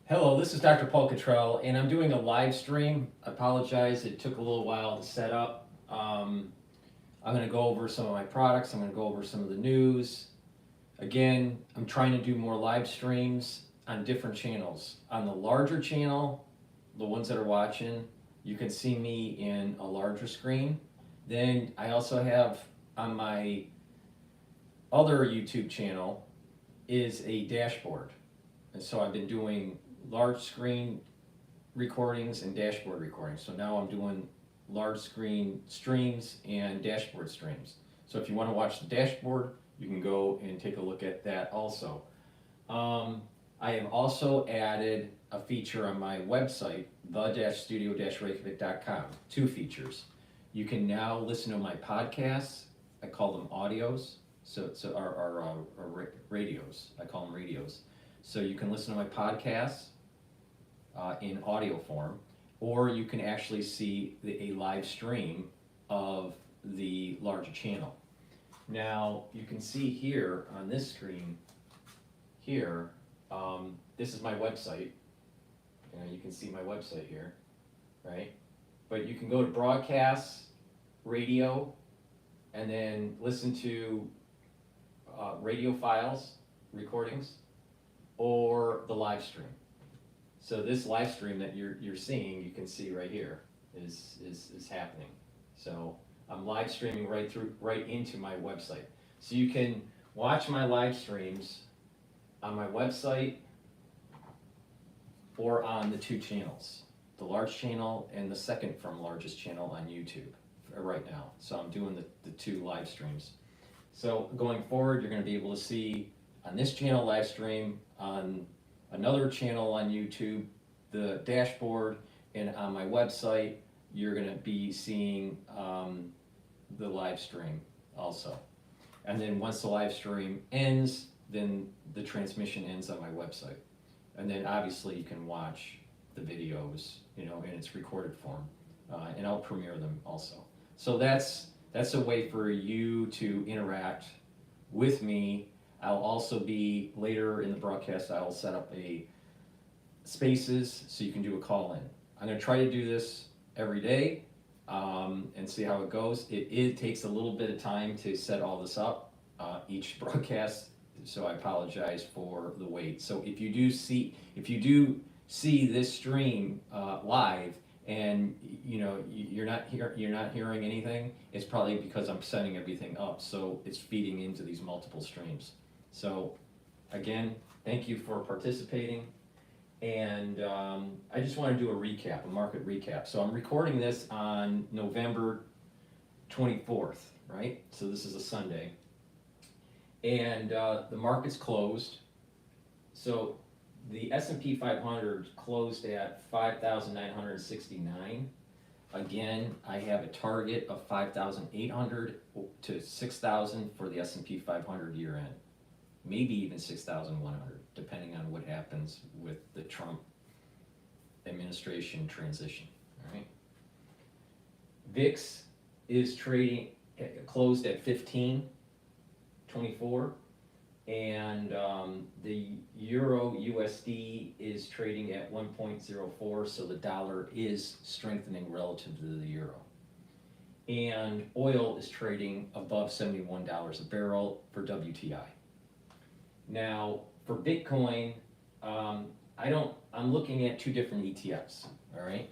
Hello, this is DrPaulCottrell, and I'm doing a live stream. I apologize, it took a little while to set up. I'm going to go over some of my products, I'm going to go over some of the news. Again, I'm trying to do more live streams on different channels. On the larger channel, the ones that are watching, you can see me in a larger screen. Then I also have on my other YouTube channel is a dashboard. And so I've been doing large screen recordings and dashboard recordings. So now I'm doing large screen streams and dashboard streams. So if you want to watch the dashboard, you can go and take a look at that also. I have also added a feature on my website, the-studio-reykjavik.com, two features. You can now listen to my podcasts. I call them audios, so our radios. I call them radios. So you can listen to my podcasts in audio form, or you can actually see a live stream of the larger channel. Now, you can see here on this screen here, this is my website. You can see my website here, right? But you can go to broadcasts, radio, and then listen to radio files, recordings, or the live stream. So this live stream that you're seeing, you can see right here, is happening. So I'm live streaming right into my website. So you can watch my live streams on my website or on the two channels, the large channel and the second from largest channel on YouTube right now. So I'm doing the two live streams. So going forward, you're going to be able to see on this channel live stream, on another channel on YouTube, the dashboard, and on my website, you're going to be seeing the live stream also. And then once the live stream ends, then the transmission ends on my website. And then obviously you can watch the videos, in its recorded form, and I'll premiere them also. So that's a way for you to interact with me. I'll also be, later in the broadcast, I'll set up a spaces so you can do a call in. I'm going to try to do this every day and see how it goes. It takes a little bit of time to set all this up, each broadcast, so I apologize for the wait. So if you do see this stream live and you're not hearing anything, it's probably because I'm setting everything up, so it's feeding into these multiple streams. So again, thank you for participating, and I just want to do a market recap. So I'm recording this on November 24th, right? So this is a Sunday, and the market's closed. So the S&P 500 closed at 5,969. Again, I have a target of 5,800 to 6,000 for the S&P 500 year end. Maybe even 6,100, depending on what happens with the Trump administration transition. All right. VIX is trading, closed at 15.24, and the Euro USD is trading at 1.04, so the dollar is strengthening relative to the euro. And oil is trading above $71 a barrel for WTI. Now, for Bitcoin, I'm looking at two different ETFs, all right?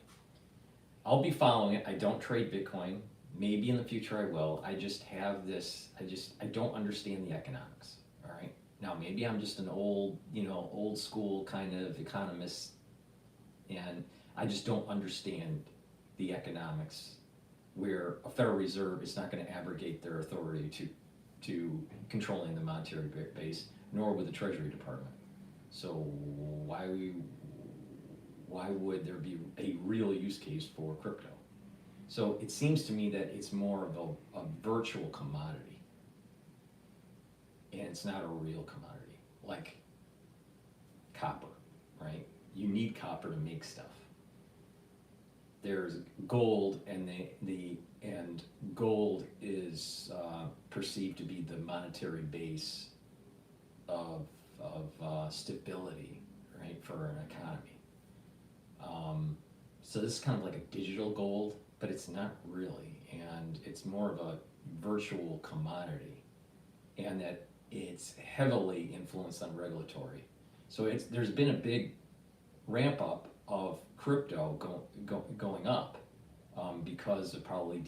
I'll be following it. I don't trade Bitcoin. Maybe in the future I will. I just have this, I don't understand the economics, all right? Now, maybe I'm just an old school kind of economist, and I just don't understand the economics where a Federal Reserve is not going to abrogate their authority to controlling the monetary base, nor with the Treasury Department. So why would there be a real use case for crypto? So it seems to me that it's more of a virtual commodity, and it's not a real commodity, like copper, right? You need copper to make stuff. There's gold, and gold is perceived to be the monetary base of stability, right? right, for an economy. So this is kind of like a digital gold, but it's not really, and it's more of a virtual commodity, and that it's heavily influenced on regulatory. So there's been a big ramp up of crypto going up because of probably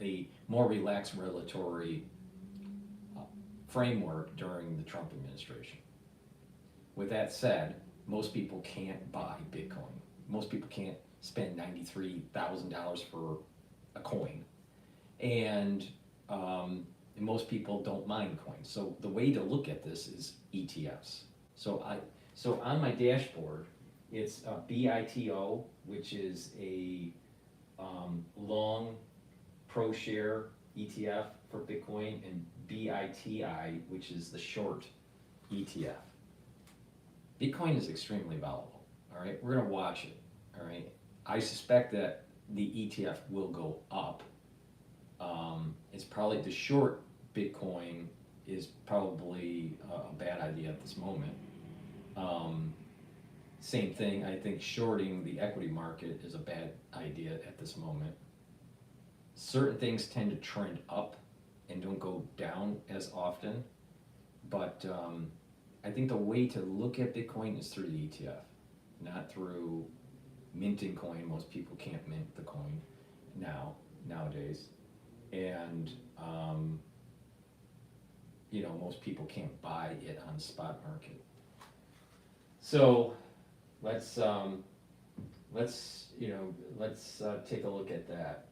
a more relaxed regulatory framework during the Trump administration. With that said, most people can't buy Bitcoin. Most people can't spend $93,000 for a coin, and most people don't mine coins. So the way to look at this is ETFs. So on my dashboard, it's a BITO, which is a long ProShare ETF for Bitcoin, and BITI, which is the short ETF. Bitcoin is extremely volatile, all right? We're gonna watch it, all right? I suspect that the ETF will go up. It's probably, the short Bitcoin is probably a bad idea at this moment. Same thing, I think shorting the equity market is a bad idea at this moment. Certain things tend to trend up and don't go down as often, but I think the way to look at Bitcoin is through the ETF, not through minting coin. Most people can't mint the coin nowadays, and most people can't buy it on the spot market. So let's take a look at that.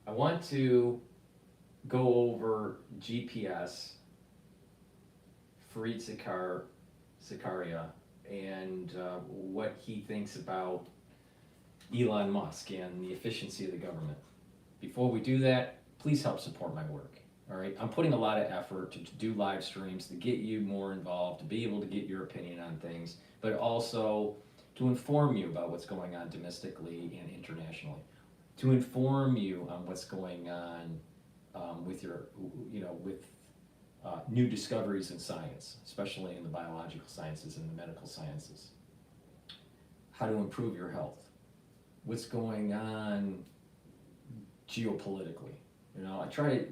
I want to go over GPS, Fareed Zakaria, and what he thinks about Elon Musk and the efficiency of the government. Before we do that, please help support my work. All right, I'm putting a lot of effort to do live streams, to get you more involved, to be able to get your opinion on things, but also to inform you about what's going on domestically and internationally, to inform you on what's going on with new discoveries in science, especially in the biological sciences and the medical sciences, how to improve your health, what's going on geopolitically. I try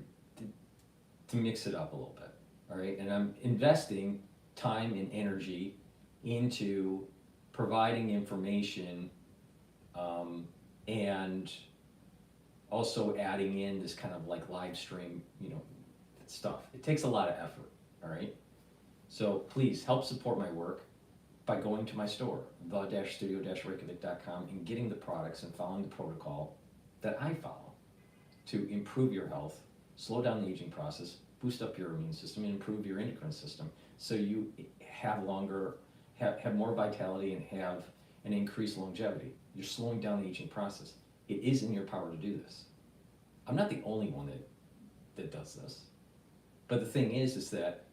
to mix it up a little bit, all right? And I'm investing time and energy into providing information and also adding in this kind of like live stream, stuff. It takes a lot of effort, all right? So please help support my work by going to my store, the-studio-reykjavik.com, and getting the products and following the protocol that I follow to improve your health, slow down the aging process, boost up your immune system, and improve your endocrine system, so you have more vitality and have an increased longevity. You're slowing down the aging process. It is in your power to do this. I'm not the only one that does this. But the thing is that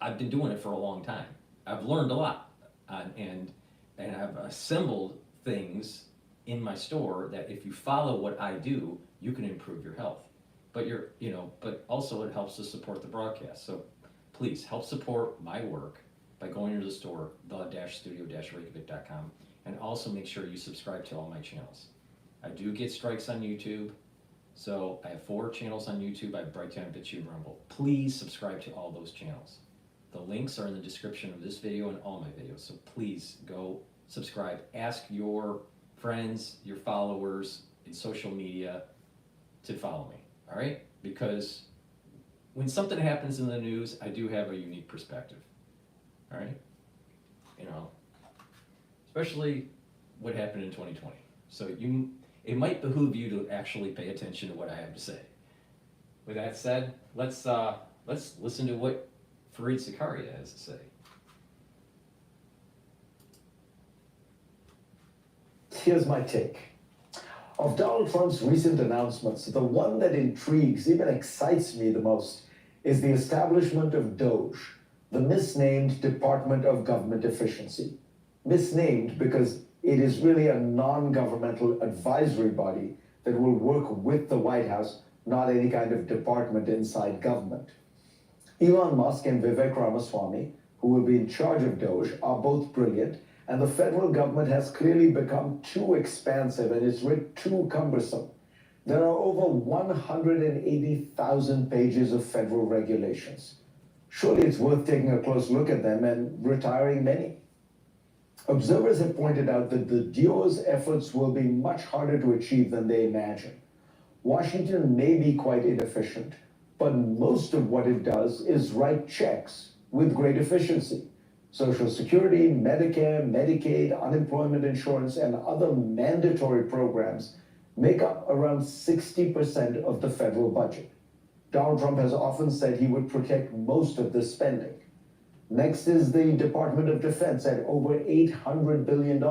I've been doing it for a long time. I've learned a lot, and I've assembled things in my store that if you follow what I do, you can improve your health. But but also it helps to support the broadcast. So please help support my work by going to the store, the-studio-reykjavik.com, and also make sure you subscribe to all my channels. I do get strikes on YouTube, so I have 4 channels on YouTube. I have Brighteon, Bitchute, and Rumble. Please subscribe to all those channels. The links are in the description of this video and all my videos, so please go subscribe. Ask your friends, your followers in social media to follow me, all right? Because when something happens in the news, I do have a unique perspective, all right? Especially what happened in 2020. So it might behoove you to actually pay attention to what I have to say. With that said, let's listen to what Fareed Zakaria has to say. Here's my take. Of Donald Trump's recent announcements, the one that intrigues, even excites me the most, is the establishment of DOGE, the misnamed Department of Government Efficiency. Misnamed because it is really a non-governmental advisory body that will work with the White House, not any kind of department inside government. Elon Musk and Vivek Ramaswamy, who will be in charge of Doge, are both brilliant, and the federal government has clearly become too expansive and is too cumbersome. There are over 180,000 pages of federal regulations. Surely it's worth taking a close look at them and retiring many. Observers have pointed out that the duo's efforts will be much harder to achieve than they imagine. Washington may be quite inefficient, but most of what it does is write checks with great efficiency. Social Security, Medicare, Medicaid, unemployment insurance, and other mandatory programs make up around 60% of the federal budget. Donald Trump has often said he would protect most of this spending. Next is the Department of Defense at over $800 billion,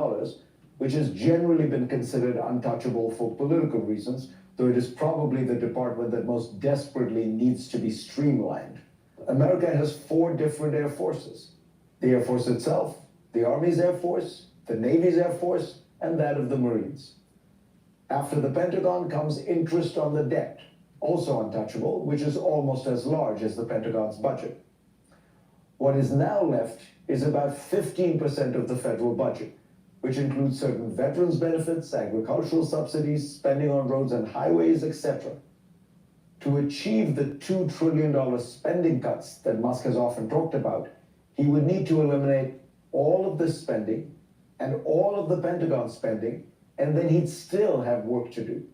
which has generally been considered untouchable for political reasons, though it is probably the department that most desperately needs to be streamlined. America has 4 different air forces: the Air Force itself, the Army's Air Force, the Navy's Air Force, and that of the Marines. After the Pentagon comes interest on the debt, also untouchable, which is almost as large as the Pentagon's budget. What is now left is about 15% of the federal budget, which includes certain veterans benefits, agricultural subsidies, spending on roads and highways, etc. To achieve the $2 trillion spending cuts that Musk has often talked about, he would need to eliminate all of this spending and all of the Pentagon spending, and then he'd still have work to do.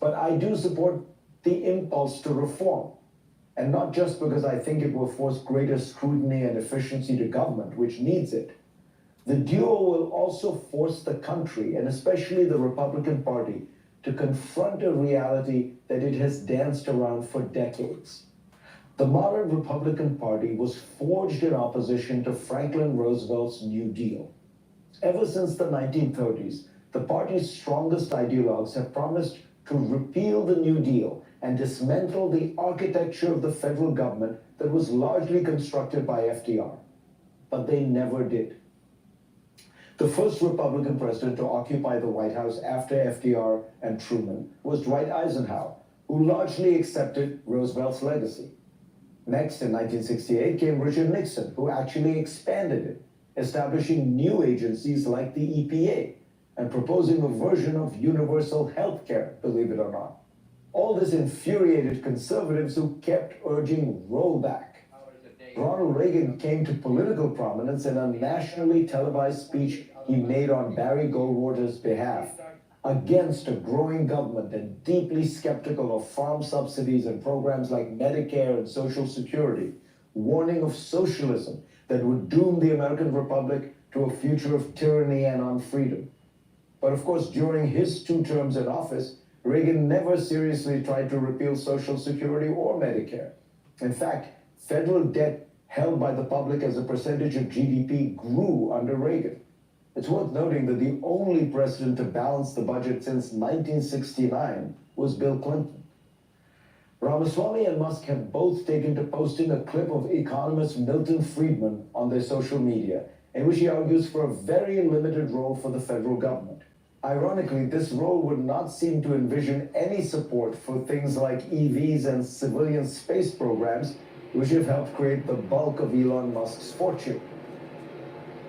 But I do support the impulse to reform, and not just because I think it will force greater scrutiny and efficiency to government, which needs it. The duo will also force the country, and especially the Republican Party, to confront a reality that it has danced around for decades. The modern Republican Party was forged in opposition to Franklin Roosevelt's New Deal. Ever since the 1930s, the party's strongest ideologues have promised to repeal the New Deal and dismantle the architecture of the federal government that was largely constructed by FDR. But they never did. The first Republican president to occupy the White House after FDR and Truman was Dwight Eisenhower, who largely accepted Roosevelt's legacy. Next, in 1968, came Richard Nixon, who actually expanded it, establishing new agencies like the EPA and proposing a version of universal health care, believe it or not. All this infuriated conservatives who kept urging rollback. Ronald Reagan came to political prominence in a nationally televised speech he made on Barry Goldwater's behalf against a growing government and deeply skeptical of farm subsidies and programs like Medicare and Social Security, warning of socialism that would doom the American Republic to a future of tyranny and unfreedom. But of course, during his 2 terms in office, Reagan never seriously tried to repeal Social Security or Medicare. In fact, federal debt held by the public as a percentage of GDP grew under Reagan. It's worth noting that the only president to balance the budget since 1969 was Bill Clinton. Ramaswamy and Musk have both taken to posting a clip of economist Milton Friedman on their social media, in which he argues for a very limited role for the federal government. Ironically, this role would not seem to envision any support for things like EVs and civilian space programs, which have helped create the bulk of Elon Musk's fortune.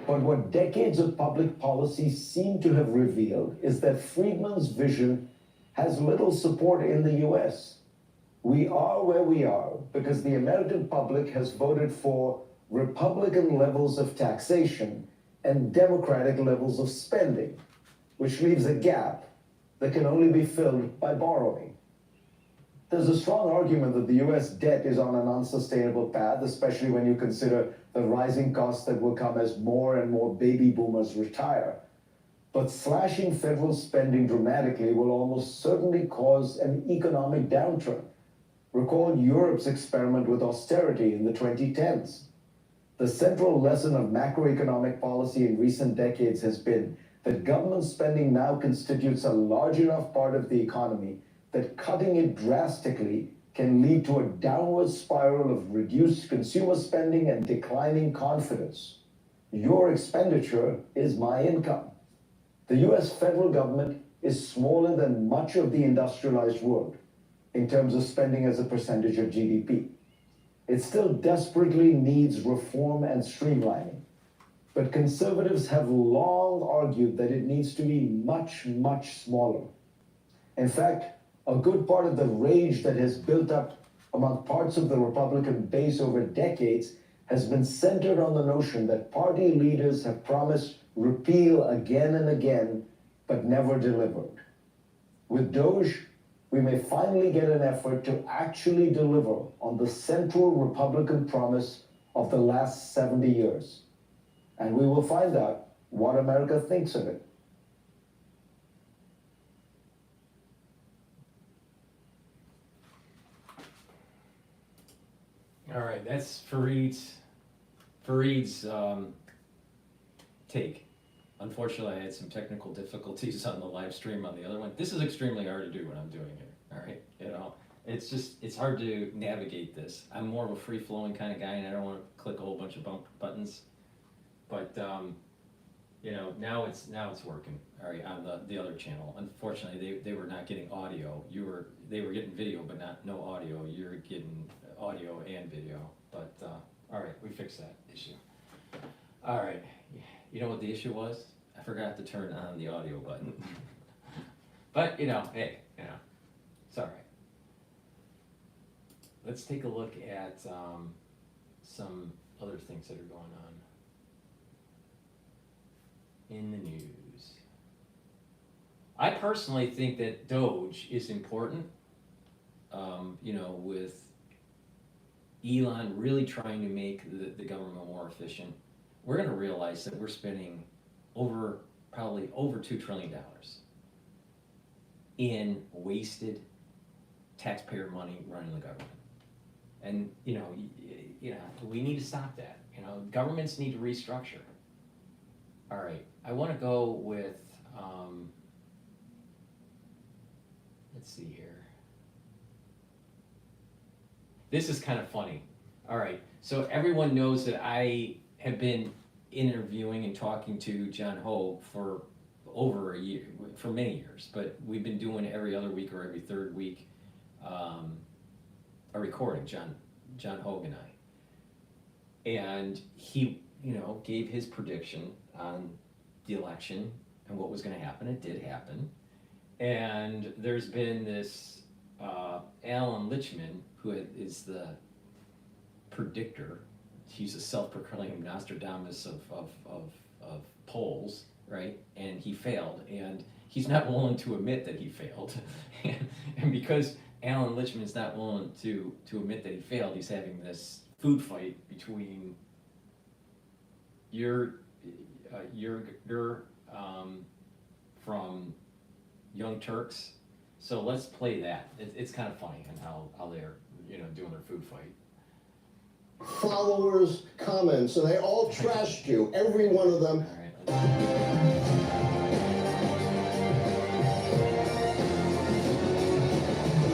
But what decades of public policy seem to have revealed is that Friedman's vision has little support in the US. We are where we are because the American public has voted for Republican levels of taxation and Democratic levels of spending, which leaves a gap that can only be filled by borrowing. There's a strong argument that the US debt is on an unsustainable path, especially when you consider the rising costs that will come as more and more baby boomers retire. But slashing federal spending dramatically will almost certainly cause an economic downturn. Recall Europe's experiment with austerity in the 2010s. The central lesson of macroeconomic policy in recent decades has been that government spending now constitutes a large enough part of the economy that cutting it drastically can lead to a downward spiral of reduced consumer spending and declining confidence. Your expenditure is my income. The US federal government is smaller than much of the industrialized world in terms of spending as a percentage of GDP. it still desperately needs reform and streamlining. But conservatives have long argued that it needs to be much, much smaller. In fact, a good part of the rage that has built up among parts of the Republican base over decades has been centered on the notion that party leaders have promised repeal again and again, but never delivered. With DOGE, we may finally get an effort to actually deliver on the central Republican promise of the last 70 years. And we will find out what America thinks of it. All right, that's Fareed's take. Unfortunately, I had some technical difficulties on the live stream on the other one. This is extremely hard to do what I'm doing here, all right? You know, it's hard to navigate this. I'm more of a free-flowing kind of guy, and I don't want to click a whole bunch of buttons. But, you know, now it's working, all right, on the other channel. Unfortunately, they were not getting audio. They were getting video, but no audio. You're getting audio and video. But, all right, we fixed that issue. All right. You know what the issue was? I forgot to turn on the audio button. But, you know, hey, you know, it's all right. Let's take a look at some other things that are going on in the news. I personally think that Doge is important, you know, with Elon really trying to make the government more efficient. We're going to realize that we're spending probably over $2 trillion in wasted taxpayer money running the government. And, you know, we need to stop that. You know, governments need to restructure. All right, I want to go with, let's see here. This is kind of funny. All right, so everyone knows that I have been interviewing and talking to John Hogue for over a year, for many years, but we've been doing every other week or every third week a recording, John Hogue and I. And he, you know, gave his prediction on the election and what was going to happen. It did happen. And there's been this Allan Lichtman, who is the predictor. He's a self-proclaimed Nostradamus of polls, right? And he failed, and he's not willing to admit that he failed. And because Allan Lichtman's not willing to admit that he failed, he's having this food fight between you're from Young Turks. So let's play that. It's kind of funny and how they're, you know, doing their food fight. Followers, comments, and they all trashed you, every one of them. All right,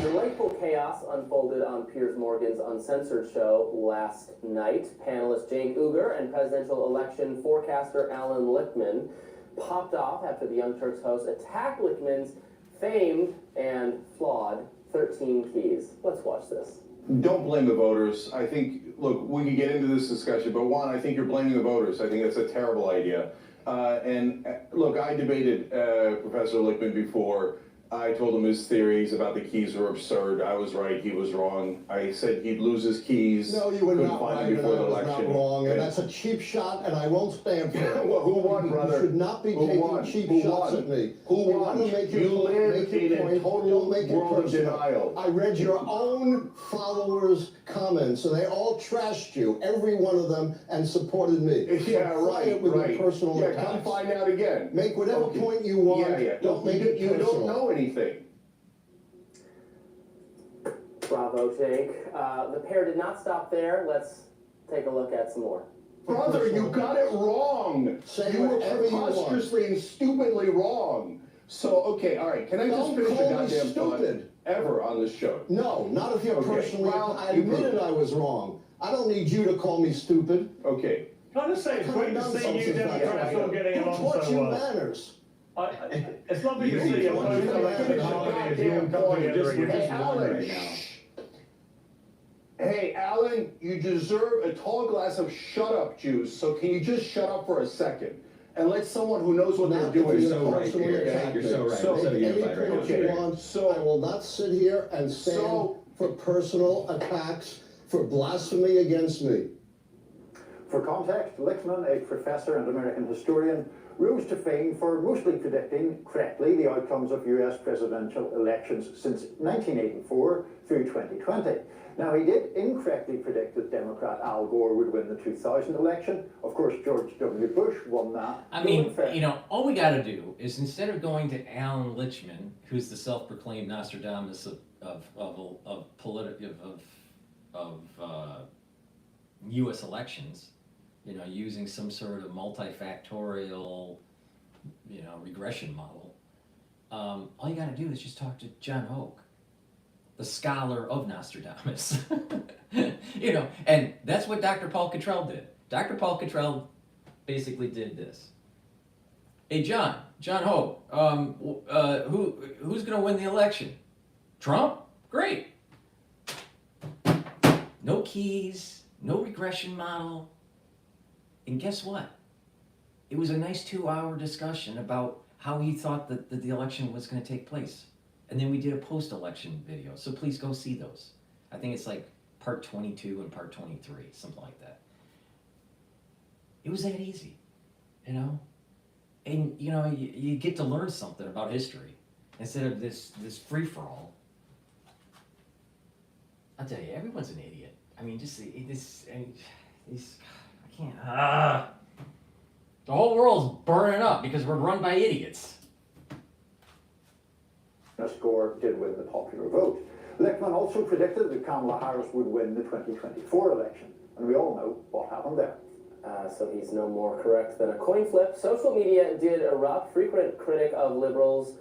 Delightful chaos unfolded on Piers Morgan's Uncensored show last night. Panelist Cenk Uygur and presidential election forecaster Allan Lichtman popped off after the Young Turks host attacked Lichtman's famed and flawed 13 keys. Let's watch this. Don't blame the voters. I think, look, we could get into this discussion, but one, I think you're blaming the voters. I think that's a terrible idea. Look, I debated Professor Lichtman before. I told him his theories about the keys were absurd. I was right, he was wrong. I said he'd lose his keys. No, you were couldn't not find right, them and I before the was election. not wrong, and that's a cheap shot, and I won't stand for it. Well, who won, brother? You should not be taking cheap shots at me. Who You won? want to make your You point, live make your in a point, total don't make it world of personal. denial. I read your own followers' comments, and they all trashed you, every one of them, and supported me. Yeah, So try it with your personal Yeah, attacks. come find out again. Make whatever Okay. point you want. Yeah. Don't make it You personal. don't know anything. Bravo, Cenk. The pair did not stop there. Let's take a look at some more. Brother, you got it wrong. Say You were whatever you want. preposterously and stupidly wrong. So, okay, all right. Can I just Don't finish the call me goddamn thought stupid. ever on this show? No, not if you're Okay, personally. well, I you admitted proved it. I was wrong. I don't need you to call me stupid. Okay. Can I just say, it's great to see you Democrats all getting Who along taught so you well. manners? It's lovely to see you You both finish elected the harmony as you all goddamn come point. together Just again. Hey, Allan, right now. Hey, Allan, you deserve a tall glass of shut up juice, so can you just shut up for a second? And let someone who knows what they're Now, doing. if you're So gonna right personally here, attack You're me, so right. So You're so make any unified right point now. you want, So- I will not sit here and stand So- for personal attacks, for blasphemy against me. For context, Lichtman, a professor and American historian, rose to fame for mostly predicting correctly the outcomes of US presidential elections since 1984 through 2020. Now, he did incorrectly predict that Democrat Al Gore would win the 2000 election. Of course, George W. Bush won that. I mean, you know, all we got to do is instead of going to Allan Lichtman, who's the self-proclaimed Nostradamus of U.S. elections, you know, using some sort of multifactorial, you know, regression model. All you got to do is just talk to John Hoke, the scholar of Nostradamus. You know, and that's what DrPaulCottrell did. DrPaulCottrell basically did this. Hey, John Hope, who's going to win the election? Trump? Great. No keys, no regression model. And guess what? It was a nice 2-hour discussion about how he thought that the election was going to take place. And then we did a post-election video, so please go see those. I think it's like part 22 and part 23, something like that. It was that easy, you know? And, you know, you get to learn something about history instead of this free-for-all. I'll tell you, everyone's an idiot. I mean, just this, I can't, the whole world's burning up because we're run by idiots. Gore did win the popular vote. Lichtman also predicted that Kamala Harris would win the 2024 election, and we all know what happened there. So he's no more correct than a coin flip. Social media did erupt. Frequent critic of liberals,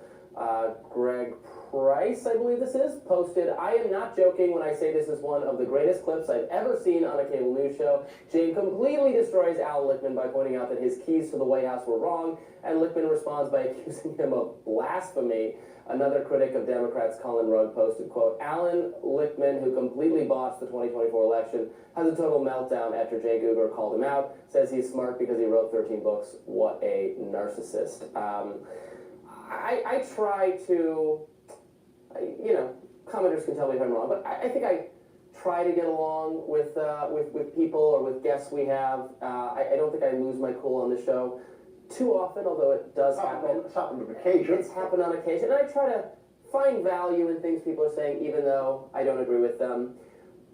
Greg Price, I believe this is, posted, "I am not joking when I say this is one of the greatest clips I've ever seen on a cable news show. Jane completely destroys Al Lichtman by pointing out that his keys to the White House were wrong, and Lichtman responds by accusing him of blasphemy." Another critic of Democrats, Colin Rugg, posted, quote, "Allan Lichtman, who completely botched the 2024 election, has a total meltdown after Jake Uger called him out. Says he's smart because he wrote 13 books. What a narcissist." I try to, you know, commenters can tell me if I'm wrong, but I think I try to get along with people or with guests we have. I don't think I lose my cool on the show too often, although it does happen. It's happened on occasion. It's happened on occasion. And I try to find value in things people are saying, even though I don't agree with them.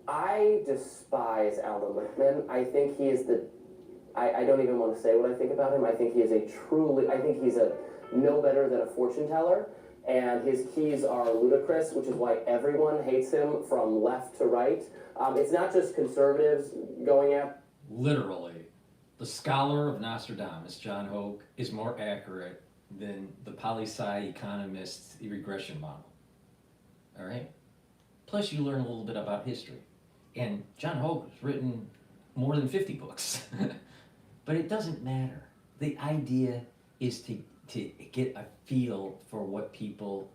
I despise Allan Lichtman. I think he is I don't even want to say what I think about him. I think he is I think he's no better than a fortune teller. And his keys are ludicrous, which is why everyone hates him from left to right. It's not just conservatives going at. Literally, the scholar of Nostradamus, John Hoke, is more accurate than the poli-sci economist's regression model. All right? Plus, you learn a little bit about history. And John Hoke has written more than 50 books. But it doesn't matter. The idea is to get a feel for what people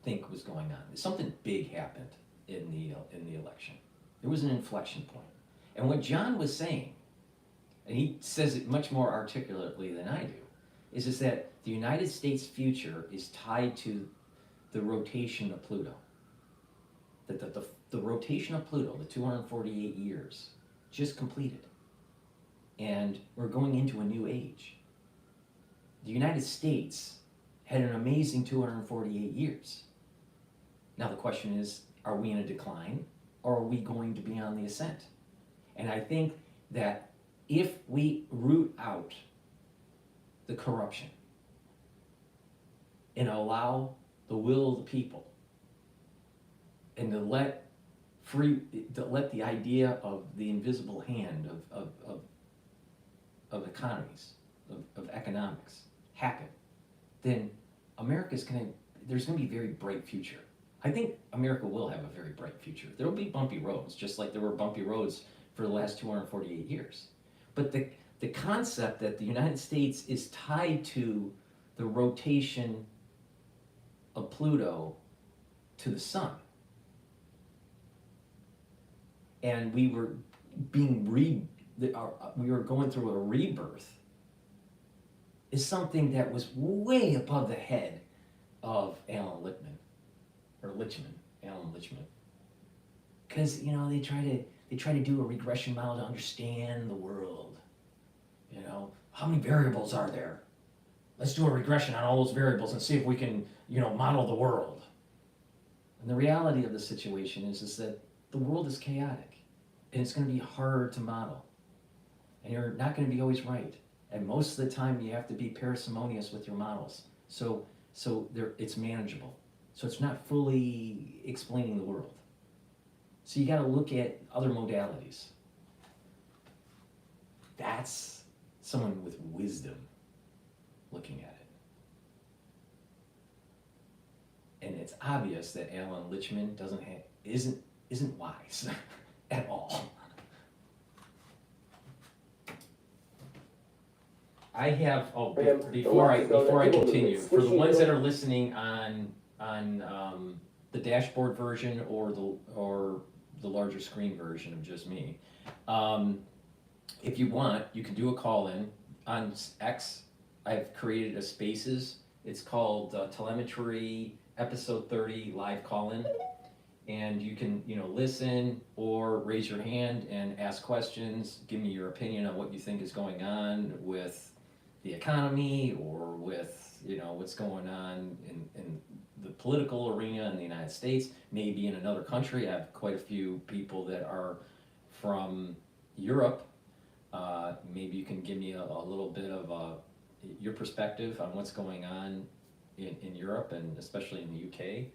think was going on. Something big happened in the election. There was an inflection point. And what John was saying, and he says it much more articulately than I do, is that the United States' future is tied to the rotation of Pluto. That the rotation of Pluto, the 248 years, just completed. And we're going into a new age. The United States had an amazing 248 years. Now the question is, are we in a decline, or are we going to be on the ascent? And I think that if we root out the corruption and allow the will of the people, and to let the idea of the invisible hand of economies, of economics happen, then there's gonna be a very bright future. I think America will have a very bright future. There will be bumpy roads, just like there were bumpy roads for the last 248 years. But the concept that the United States is tied to the rotation of Pluto to the sun and we were we were going through a rebirth, is something that was way above the head of Alan Lichtman, Alan Lichtman. Because, you know, they try to do a regression model to understand the world. You know, how many variables are there? Let's do a regression on all those variables and see if we can, you know, model the world. And the reality of the situation is that the world is chaotic, and it's going to be hard to model. And you're not going to be always right. And most of the time, you have to be parsimonious with your models. So it's manageable. So it's not fully explaining the world. So you got to look at other modalities. That's someone with wisdom looking at it. And it's obvious that Alan Lichtman isn't wise at all. I have before I continue, for the ones that are listening on the dashboard version or the larger screen version of just me, if you want, you can do a call in on X. I've created a Spaces. It's called Telemetry Ep30 live call in, and you can listen or raise your hand and ask questions. Give me your opinion on what you think is going on with the economy or with what's going on in the political arena in the United States, maybe in another country. I have quite a few people that are from Europe. Maybe you can give me a little bit of your perspective on what's going on in Europe and especially in the UK,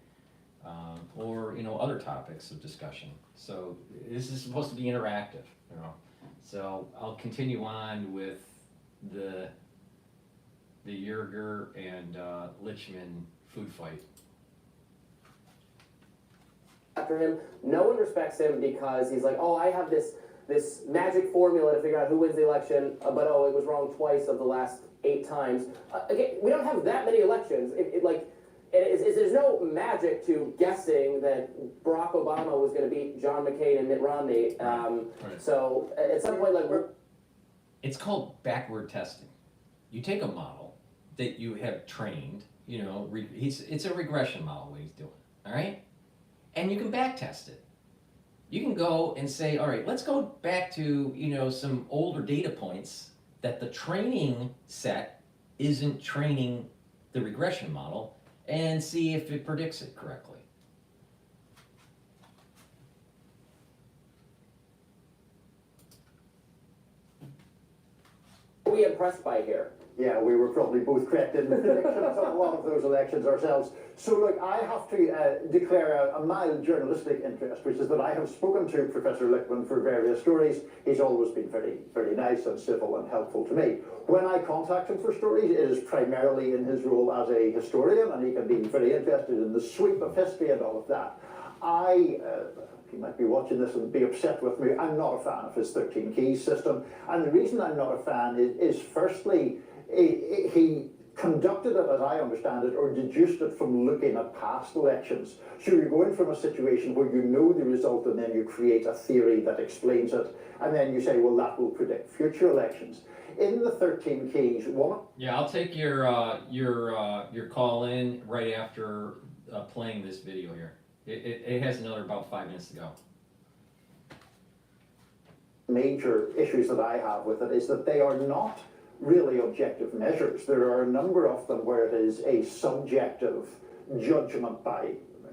or other topics of discussion. So this is supposed to be interactive, So I'll continue on with the Yerger and Lichtman food fight. After him, no one respects him because he's like, oh, I have this magic formula to figure out who wins the election, but oh, it was wrong twice of the last 8 times. Again, we don't have that many elections. There's no magic to guessing that Barack Obama was going to beat John McCain and Mitt Romney. Right. So at some point, it's called backward testing. You take a model that you have trained, it's a regression model what he's doing, all right? And you can back test it. You can go and say, all right, let's go back to, some older data points that the training set isn't training the regression model and see if it predicts it correctly. What are we impressed by here? Yeah, we were probably both correct in the predictions of a lot of those elections ourselves. So look, I have to declare a mild journalistic interest, which is that I have spoken to Professor Lichtman for various stories. He's always been very, very nice and civil and helpful to me. When I contact him for stories, it is primarily in his role as a historian, and he can be very interested in the sweep of history and all of that. He might be watching this and be upset with me. I'm not a fan of his 13 keys system. And the reason I'm not a fan is firstly, he conducted it, as I understand it, or deduced it from looking at past elections. So you're going from a situation where you know the result and then you create a theory that explains it, and then you say, well, that will predict future elections. In the 13 keys, Yeah, I'll take your call in right after playing this video here. It has another about 5 minutes to go. Major issues that I have with it is that they are not really objective measures. There are a number of them where it is a subjective judgment by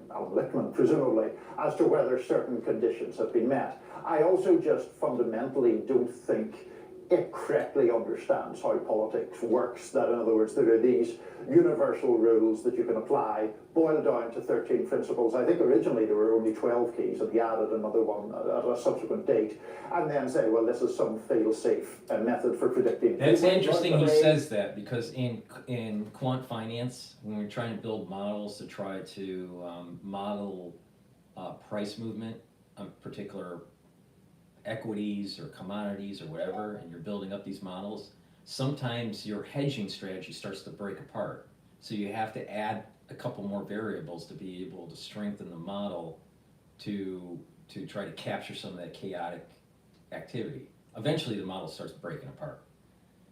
Alan Lichtman, presumably, as to whether certain conditions have been met. I also just fundamentally don't think it correctly understands how politics works. That, in other words, there are these universal rules that you can apply, boiled down to 13 principles. I think originally there were only 12 keys, and he added another one at a subsequent date, and then say, well, this is some fail-safe method for predicting. That's interesting he says that, because in quant finance, when we're trying to build models to try to model price movement on particular equities or commodities or whatever, and you're building up these models, sometimes your hedging strategy starts to break apart. So you have to add a couple more variables to be able to strengthen the model to to try to capture some of that chaotic activity. Eventually the model starts breaking apart.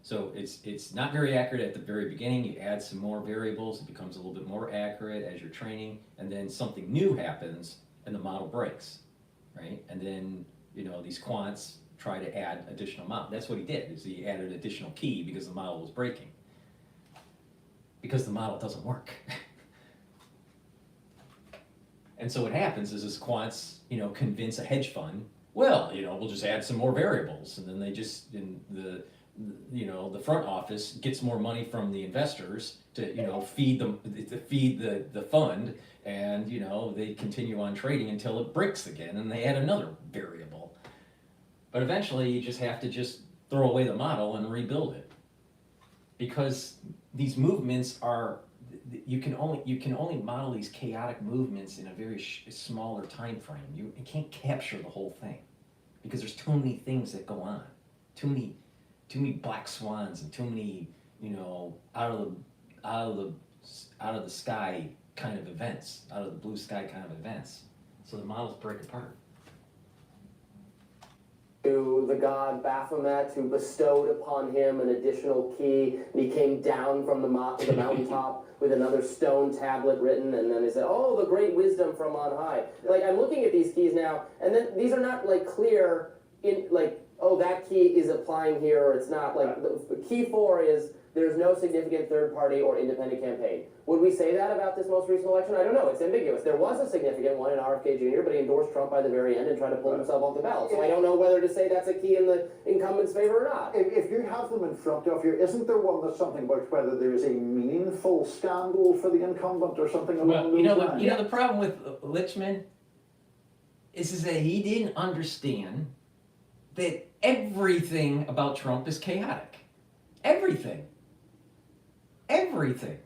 So it's not very accurate at the very beginning. You add some more variables, it becomes a little bit more accurate as you're training, and then something new happens and the model breaks, right? And then, these quants try to add additional model. That's what he did, is he added additional key because the model was breaking. Because the model doesn't work. And so what happens is this quants, convince a hedge fund, well, we'll just add some more variables, and then they just, the front office gets more money from the investors to, feed them, to feed the fund, and, they continue on trading until it breaks again, and they add another variable. But eventually you just have to just throw away the model and rebuild it. Because these movements are, you can only model these chaotic movements in a very smaller time frame. You can't capture the whole thing because there's too many things that go on, too many black swans and too many out of the sky kind of events, out of the blue sky kind of events. So the models break apart. To the god Baphomet, who bestowed upon him an additional key, and he came down from the mountaintop with another stone tablet written, and then they said, oh, the great wisdom from on high. Like, I'm looking at these keys now, and then these are not, like, clear in, like, oh, that key is applying here, or it's not. Like, the key 4 is there's no significant third party or independent campaign. Would we say that about this most recent election? I don't know. It's ambiguous. There was a significant one in RFK Jr., but he endorsed Trump by the very end and tried to pull himself off the ballot. So I don't know whether to say that's a key in the incumbent's favor or not. If you have them in front of you, isn't there one that's something about whether there is a meaningful scandal for the incumbent or something along those lines? The problem with Lichtman is that he didn't understand that everything about Trump is chaotic. Everything. Everything.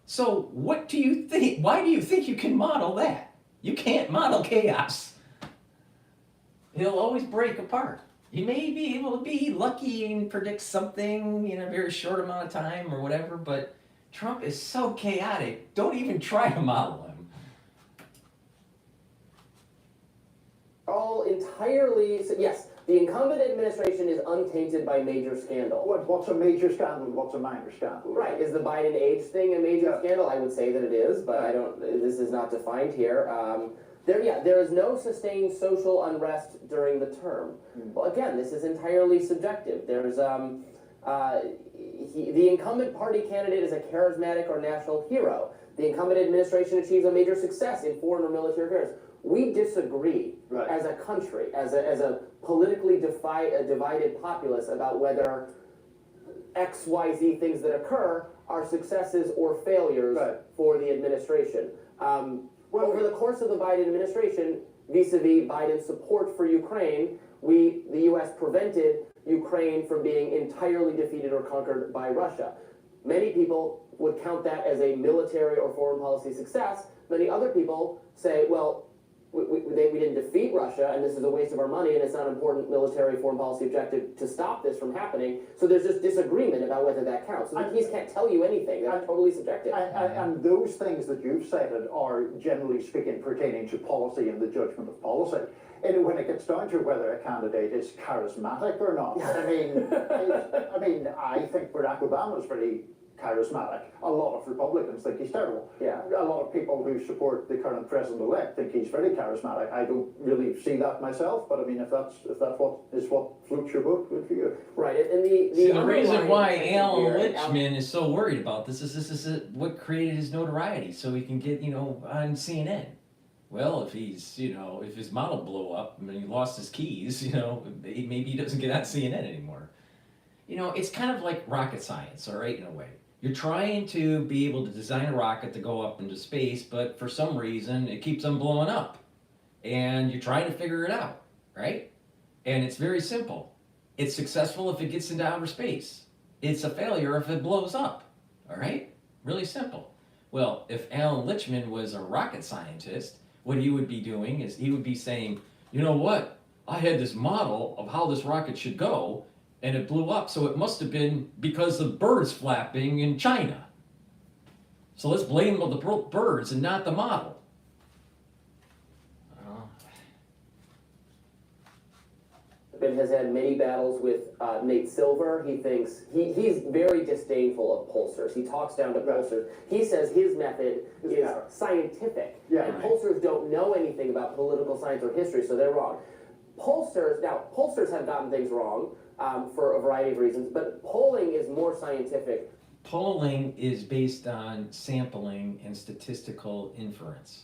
So what do you think? Why do you think you can model that? You can't model chaos. He'll always break apart. You may be able to be lucky and predict something in a very short amount of time or whatever, but Trump is so chaotic, don't even try to model him. All entirely, yes, the incumbent administration is untainted by major scandal. What's a major scandal and what's a minor scandal? Right, is the Biden age thing a major scandal? I would say that it is, but I don't, this is not defined here. There is no sustained social unrest during the term. Well, again, this is entirely subjective. There's, the incumbent party candidate is a charismatic or national hero. The incumbent administration achieves a major success in foreign or military affairs. We disagree as a country, as a politically divided populace about whether X, Y, Z things that occur are successes or failures for the administration. Over the course of the Biden administration, vis-a-vis Biden's support for Ukraine, the U.S. prevented Ukraine from being entirely defeated or conquered by Russia. Many people would count that as a military or foreign policy success. Many other people say, well, we didn't defeat Russia, and this is a waste of our money, and it's not an important military foreign policy objective to stop this from happening. So there's just disagreement about whether that counts. So the keys can't tell you anything. They're totally subjective. And those things that you've cited are, generally speaking, pertaining to policy and the judgment of policy. And when it gets down to whether a candidate is charismatic or not, I think Barack Obama is very charismatic. A lot of Republicans think he's terrible. A lot of people who support the current president-elect think he's very charismatic. I don't really see that myself, but I mean, if that's what floats your boat, good for you. Right, and the reason why Allan Lichtman is so worried about this is what created his notoriety, so he can get on CNN. Well, if if his model blew up and he lost his keys, maybe he doesn't get on CNN anymore. It's kind of like rocket science, all right, in a way. You're trying to be able to design a rocket to go up into space, but for some reason it keeps on blowing up. And you're trying to figure it out, right? And it's very simple. It's successful if it gets into outer space. It's a failure if it blows up, all right? Really simple. Well, if Allan Lichtman was a rocket scientist, what he would be doing is he would be saying, you know what? I had this model of how this rocket should go, and it blew up, so it must have been because of birds flapping in China. So let's blame the birds and not the model. but has had many battles with Nate Silver. He thinks he's very disdainful of pollsters. He talks down to pollsters. He says his method is scientific, and pollsters don't know anything about political science or history, so they're wrong. Pollsters have gotten things wrong for a variety of reasons, but polling is more scientific. Polling is based on sampling and statistical inference.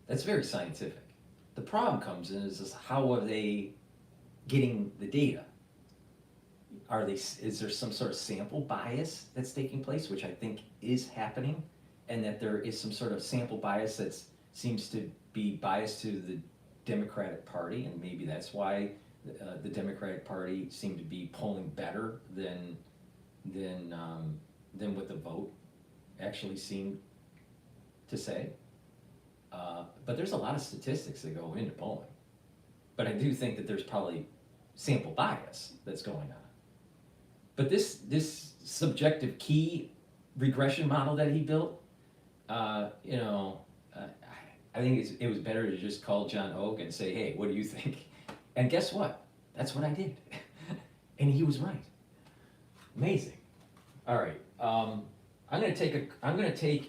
That's very scientific. The problem comes in is how are they getting the data? Is there some sort of sample bias that's taking place, which I think is happening, and that there is some sort of sample bias that seems to be biased to the Democratic Party, and maybe that's why the Democratic Party seemed to be polling better than what the vote actually seemed to say. But there's a lot of statistics that go into polling. But I do think that there's probably sample bias that's going on. But this subjective key regression model that he built, I think it was better to just call John Oak and say, hey, what do you think? And guess what? That's what I did. And he was right. Amazing. All right. I'm gonna take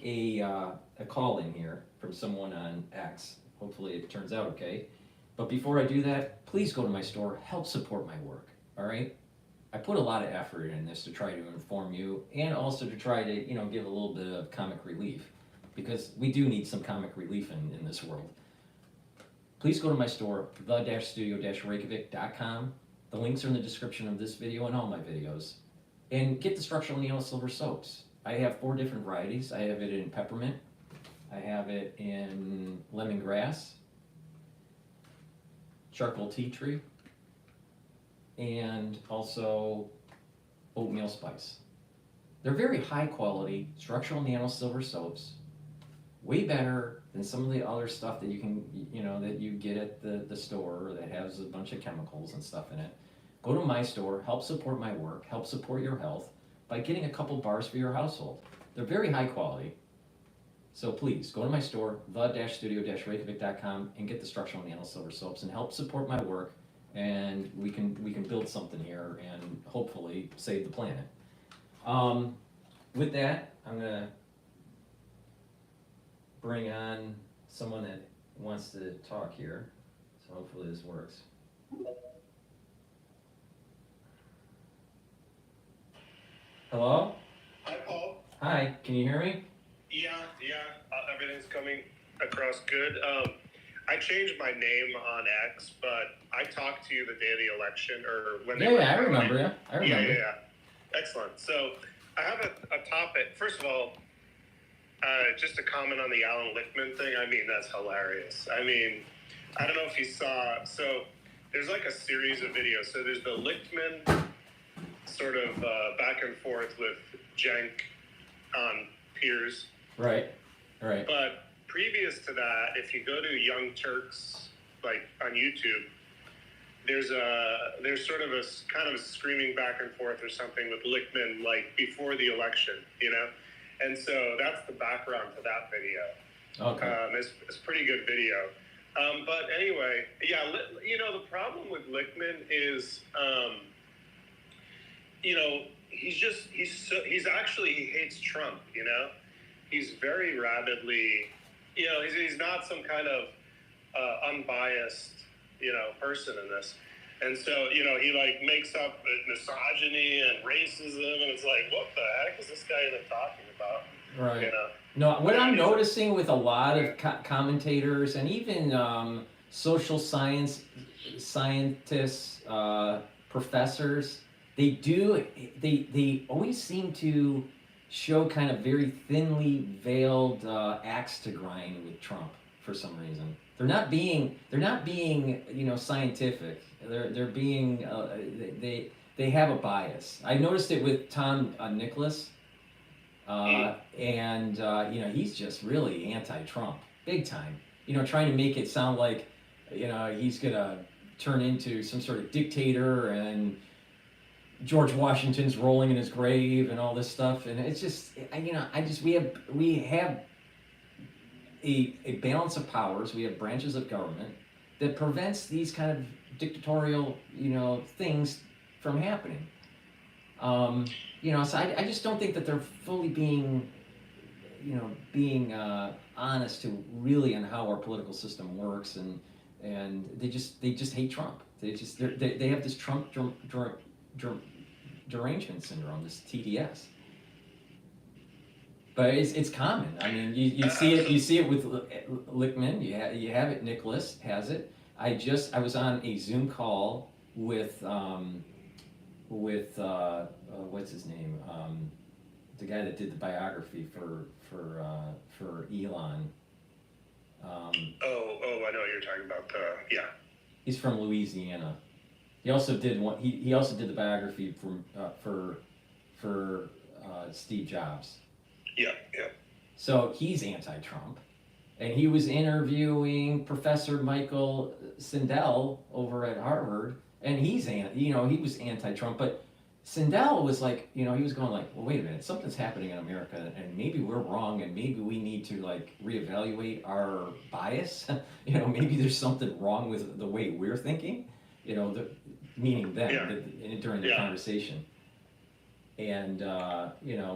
a call in here from someone on X. Hopefully it turns out okay. But before I do that, please go to my store, help support my work, all right? I put a lot of effort in this to try to inform you and also to try to, give a little bit of comic relief, because we do need some comic relief in this world. Please go to my store, the-studio-reykjavik.com. The links are in the description of this video and all my videos. And get the structural neon silver soaps. I have 4 different varieties. I have it in peppermint. I have it in lemongrass, charcoal tea tree, and also oatmeal spice. They're very high quality structural nano silver soaps, way better than some of the other stuff that you can, that you get at the store that has a bunch of chemicals and stuff in it. Go to my store, help support my work, help support your health by getting a couple bars for your household. They're very high quality. So please, go to my store, the-studio-reykjavik.com, and get the structural nano silver soaps and help support my work, and we can build something here and hopefully save the planet. With that, I'm gonna bring on someone that wants to talk here, so hopefully this works. Hello? Hi, Paul. Hi, can you hear me? Yeah, everything's coming across good. I changed my name on X, but I talked to you the day of the election, or when they were. Yeah, I remember you. I remember. Yeah. Excellent. So I have a topic. First of all, just a comment on the Allan Lichtman thing. I mean, that's hilarious. I mean, I don't know if you saw. So there's like a series of videos. So there's the Lichtman sort of back and forth with Cenk on Piers. Right. But previous to that, if you go to Young Turks, like on YouTube, there's sort of a kind of a screaming back and forth or something with Lichtman, like before the election, and so that's the background to that video. Okay. It's a pretty good video. But anyway, yeah, the problem with Lichtman is, he hates Trump, He's very rabidly, he's not some kind of unbiased, person in this. And so, he like makes up misogyny and racism, and it's like, what the heck is this guy even talking about? Right. No, what I'm noticing with a lot of commentators and even social scientists, professors, they always seem to show kind of very thinly veiled axe to grind with Trump for some reason. They're not being scientific. They're being they have a bias. I noticed it with Tom Nicholas, and he's just really anti-Trump, big time. Trying to make it sound like he's gonna turn into some sort of dictator and George Washington's rolling in his grave and all this stuff, and it's just we have a balance of powers. We have branches of government, that prevents these kind of dictatorial, things from happening. So I just don't think that they're fully being honest to really on how our political system works, and they just hate Trump. They have this Trump derangement syndrome, this TDS. But it's common. I mean, you see it with Lichtman. You have it. Nicholas has it. I was on a Zoom call with what's his name, the guy that did the biography for Elon. I know what you're talking about. Yeah. He's from Louisiana. He also did one. He also did the biography for Steve Jobs. Yeah. So he's anti-Trump, and he was interviewing Professor Michael Sandel over at Harvard, and he was anti-Trump, but Sandel was like, he was going like, well, wait a minute, something's happening in America, and maybe we're wrong, and maybe we need to like reevaluate our bias. Maybe there's something wrong with the way we're thinking. Meaning them during the conversation. And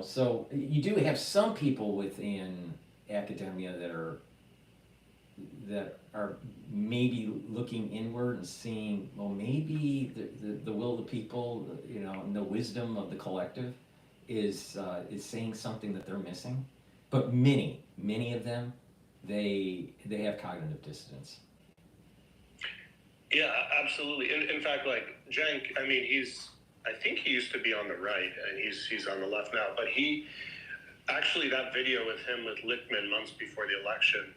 so you do have some people within academia that are maybe looking inward and seeing, well, maybe the will of the people, and the wisdom of the collective is saying something that they're missing. But many of them, they have cognitive dissonance. Yeah, absolutely. In fact, like Cenk, I mean, I think he used to be on the right, and he's on the left now. But he actually, that video with him with Lichtman months before the election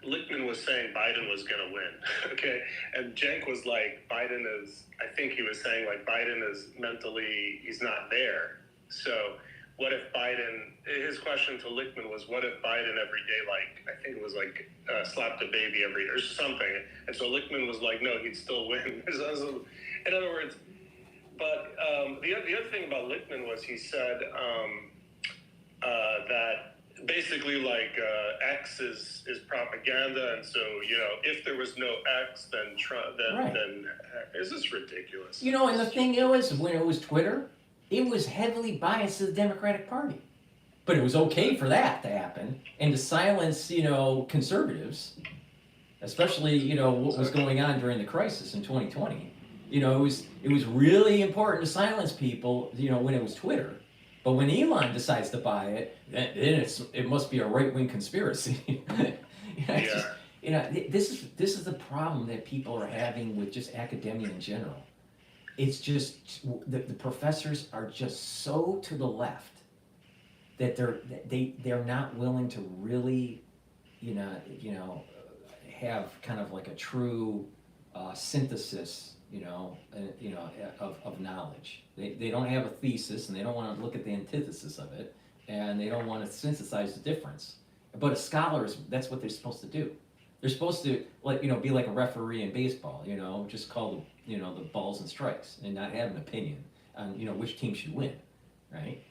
Lichtman was saying Biden was going to win, okay? And Cenk was like, I think he was saying like Biden is mentally, he's not there. So what if his question to Lichtman was, what if Biden every day, like, I think it was like slapped a baby every day or something. And so Lichtman was like, no, he'd still win. In other words, but the other thing about Lichtman was he said that basically like X is propaganda, and so if there was no X, then Trump, then is this ridiculous? And the thing is, when it was Twitter, it was heavily biased to the Democratic Party, but it was okay for that to happen and to silence conservatives, especially what was going on during the crisis in 2020. It was really important to silence people when it was Twitter. But when Elon decides to buy it, then it must be a right-wing conspiracy. This is the problem that people are having with just academia in general. It's just the professors are just so to the left that they're not willing to really, have kind of like a true synthesis. Of knowledge. They don't have a thesis, and they don't want to look at the antithesis of it, and they don't want to synthesize the difference. But a scholar that's what they're supposed to do. They're supposed to be like a referee in baseball, just call the balls and strikes and not have an opinion on which team should win, right?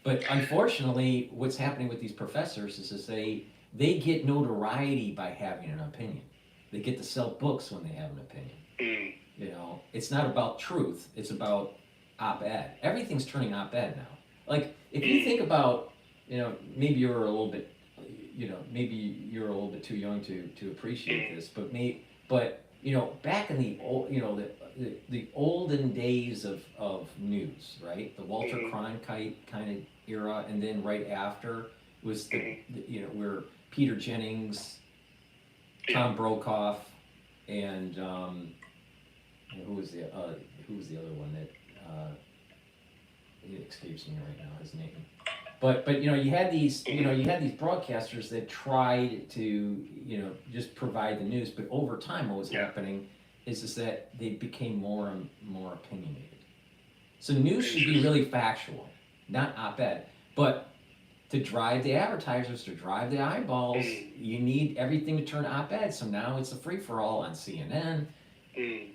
But unfortunately, what's happening with these professors is they get notoriety by having an opinion. They get to sell books when they have an opinion. It's not about truth, it's about op-ed. Everything's turning op-ed now. Like, if you think about, maybe you're a little bit too young to appreciate this, but back in the old, the olden days of news, right? The Walter Cronkite kind of era, and then right after was where Peter Jennings, Tom Brokaw, and who was the other one that it escapes me right now, his name. But you had these broadcasters that tried to just provide the news, but over time what was happening is that they became more and more opinionated. So news should be really factual, not op-ed. But to drive the advertisers, to drive the eyeballs, you need everything to turn op-ed. So now it's a free-for-all on CNN.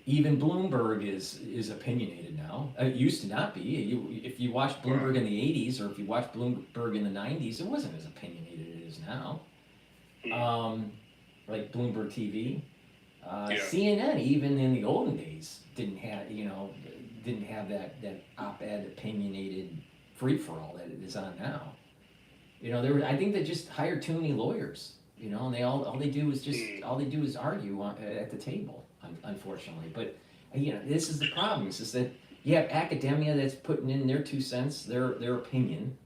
Even Bloomberg is opinionated now. It used to not be. If you watched Bloomberg in the 80s, or if you watched Bloomberg in the 90s, it wasn't as opinionated as it is now. like Bloomberg TV. Yeah. CNN, even in the olden days, didn't have that op-ed opinionated free-for-all that it is on now. I think they just hired too many lawyers, and all they do is argue at the table, unfortunately. But this is the problem: is that you have academia that's putting in their 2 cents, their opinion,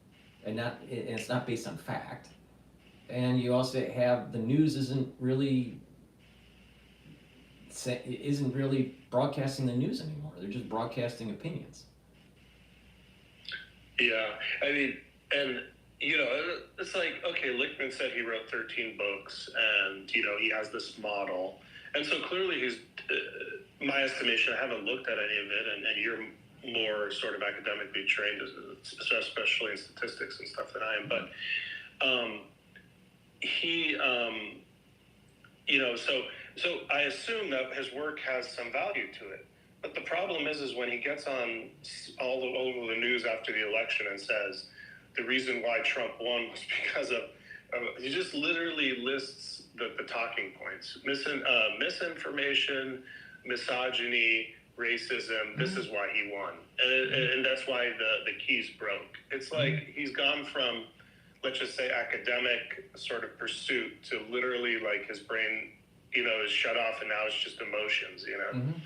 and it's not based on fact. And you also have the news isn't really broadcasting the news anymore. They're just broadcasting opinions. Yeah, I mean, and it's like, okay, Lichtman said he wrote 13 books, and he has this model, and so clearly he's, my estimation, I haven't looked at any of it, and you're more sort of academically trained, especially in statistics and stuff than I am, but he, so I assume that his work has some value to it. But the problem is when he gets on all over the news after the election and says the reason why Trump won was because of he just literally lists the talking points: misinformation, misogyny, racism. This is why he won, and that's why the keys broke. It's like he's gone from, let's just say, academic sort of pursuit to literally like his brain, is shut off, and now it's just emotions, Mm-hmm.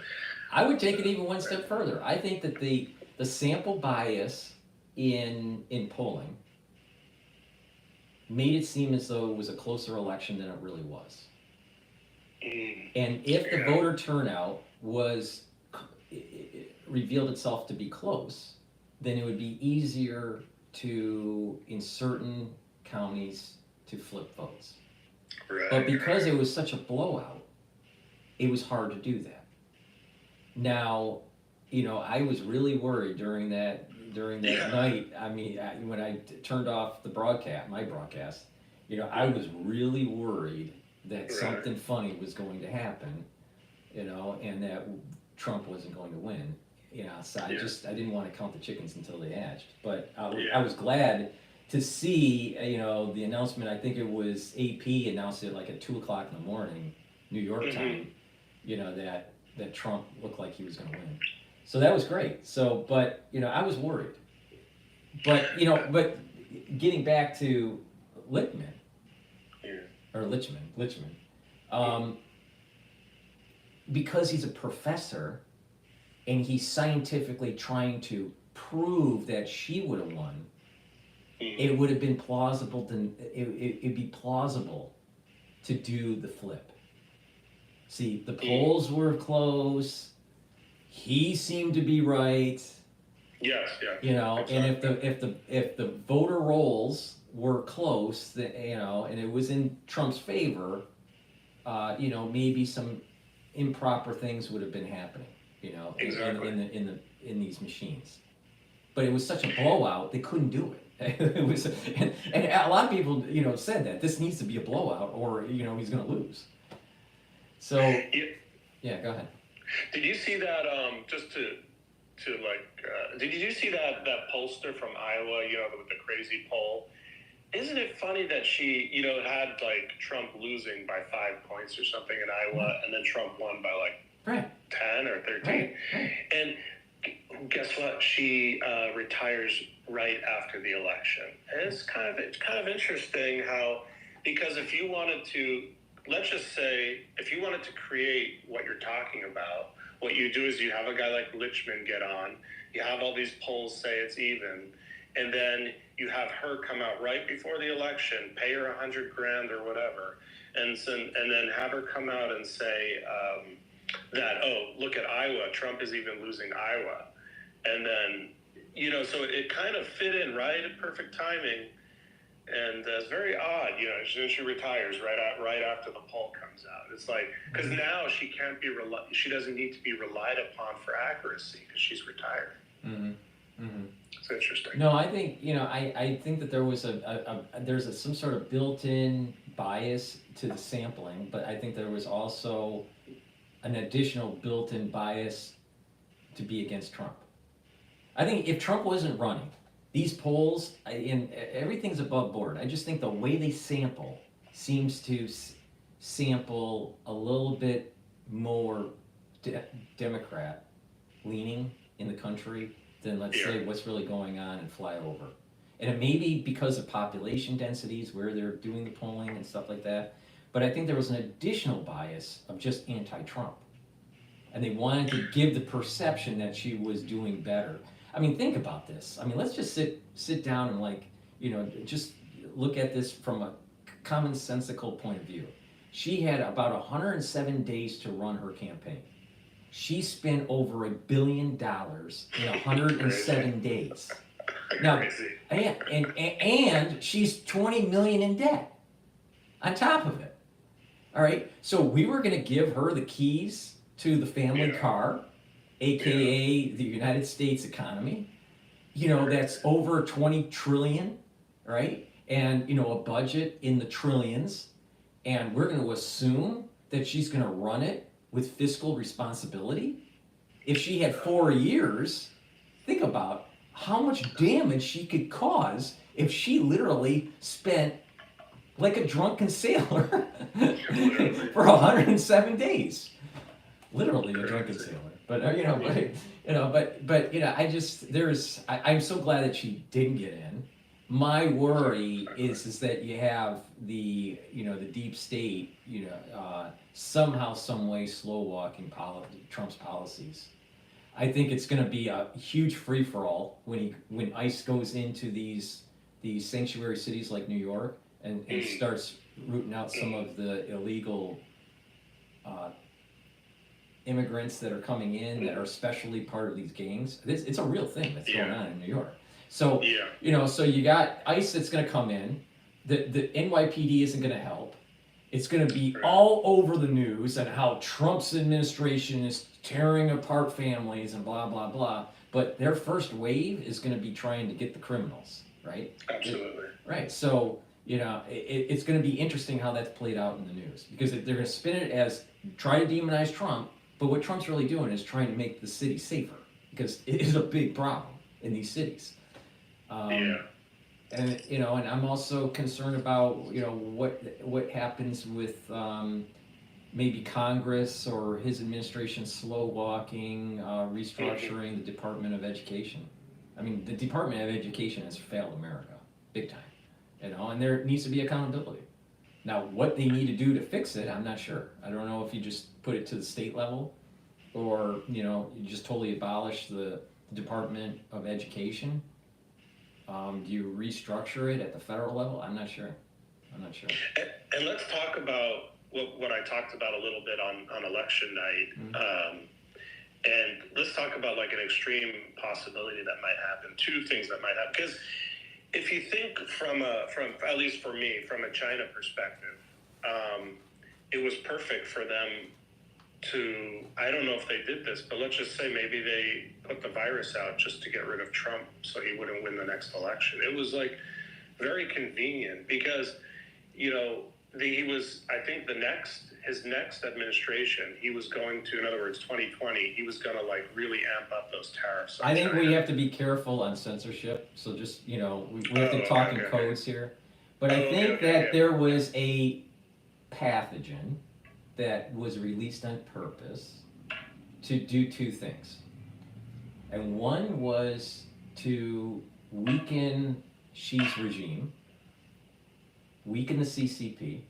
I would take it even one step further. I think that the sample bias in polling made it seem as though it was a closer election than it really was. And if the voter turnout revealed itself to be close, then it would be easier to, in certain counties, to flip votes. Right. But because it was such a blowout, it was hard to do that. Now, I was really worried during that night. I mean, when I turned off my broadcast, I was really worried that something funny was going to happen, and that Trump wasn't going to win. So I didn't want to count the chickens until they hatched. But I was glad to see, the announcement. I think it was AP announced it like at 2:00 in the morning, New York time. That Trump looked like he was going to win. So that was great. So, but I was worried. But but getting back to Lichtman, or Lichtman, because he's a professor, and he's scientifically trying to prove that she would have won. It would have been plausible it'd be plausible to do the flip. See, the polls were close. He seemed to be right. Yes, yeah. And if the voter rolls were close, and it was in Trump's favor, maybe some improper things would have been happening, in these machines. But it was such a blowout, they couldn't do it. It was, and a lot of people, said that this needs to be a blowout, or he's going to lose. So, yeah, go ahead. Did you see that? Did you see that pollster from Iowa? With the crazy poll. Isn't it funny that she, had like Trump losing by 5 points or something in Iowa, and then Trump won by like 10 or 13, and guess what? She retires right after the election. And it's kind of interesting how, because if you wanted to, let's just say, if you wanted to create what you're talking about, what you do is you have a guy like Lichtman get on, you have all these polls say it's even, and then you have her come out right before the election, pay her $100,000 or whatever, and then have her come out and say that, oh, look at Iowa, Trump is even losing Iowa. And then, so it kind of fit in right at perfect timing. And it's very odd, she retires right after the poll comes out. It's like, because now she can't be she doesn't need to be relied upon for accuracy because she's retired. It's interesting. No, I think I think that there was there's some sort of built-in bias to the sampling, but I think there was also an additional built-in bias to be against Trump. I think if Trump wasn't running, these polls, everything's above board. I just think the way they sample seems to sample a little bit more Democrat leaning in the country than, let's say, what's really going on in flyover. And it may be because of population densities where they're doing the polling and stuff like that. But I think there was an additional bias of just anti-Trump. And they wanted to give the perception that she was doing better. I mean, think about this. I mean, let's just sit down and, like, you know, just look at this from a commonsensical point of view. She had about 107 days to run her campaign. She spent over $1 billion in 107 days. Now, and she's 20 million in debt on top of it. All right, so we were going to give her the keys to the family car, aka the United States economy. You know, that's over 20 trillion, right? And, you know, a budget in the trillions. And we're going to assume that she's going to run it with fiscal responsibility. If she had 4 years, think about how much damage she could cause if she literally spent like a drunken sailor for 107 days. Literally a drunken sailor. But I'm so glad that she didn't get in. My worry is that you have the deep state, somehow, some way slow walking Trump's policies. I think it's going to be a huge free for all when ICE goes into these sanctuary cities like New York and starts rooting out some of the illegal immigrants that are coming in that are especially part of these gangs. It's a real thing that's going on in New York. So so you got ICE that's going to come in. The NYPD isn't going to help. It's going to be all over the news and how Trump's administration is tearing apart families and blah blah blah. But their first wave is going to be trying to get the criminals, right? Absolutely. Right. So it's going to be interesting how that's played out in the news, because they're going to spin it as try to demonize Trump, but what Trump's really doing is trying to make the city safer, because it is a big problem in these cities. And and I'm also concerned about what happens with maybe Congress or his administration slow walking, restructuring the Department of Education. I mean, the Department of Education has failed America big time, and there needs to be accountability. Now, what they need to do to fix it, I'm not sure. I don't know if you just put it to the state level, or you just totally abolish the Department of Education. Do you restructure it at the federal level? I'm not sure. And let's talk about what I talked about a little bit on election night. And let's talk about like an extreme possibility that might happen. Two things that might happen. Because if you think from at least for me, from a China perspective, it was perfect for them to, I don't know if they did this, but let's just say maybe they put the virus out just to get rid of Trump so he wouldn't win the next election. It was like very convenient because, he was, I think his next administration, he was going to, in other words, 2020, he was going to like really amp up those tariffs. I think we have to be careful on censorship. So just, we have to talk in codes here. But I think that there was a pathogen that was released on purpose to do two things. And one was to weaken Xi's regime, weaken the CCP.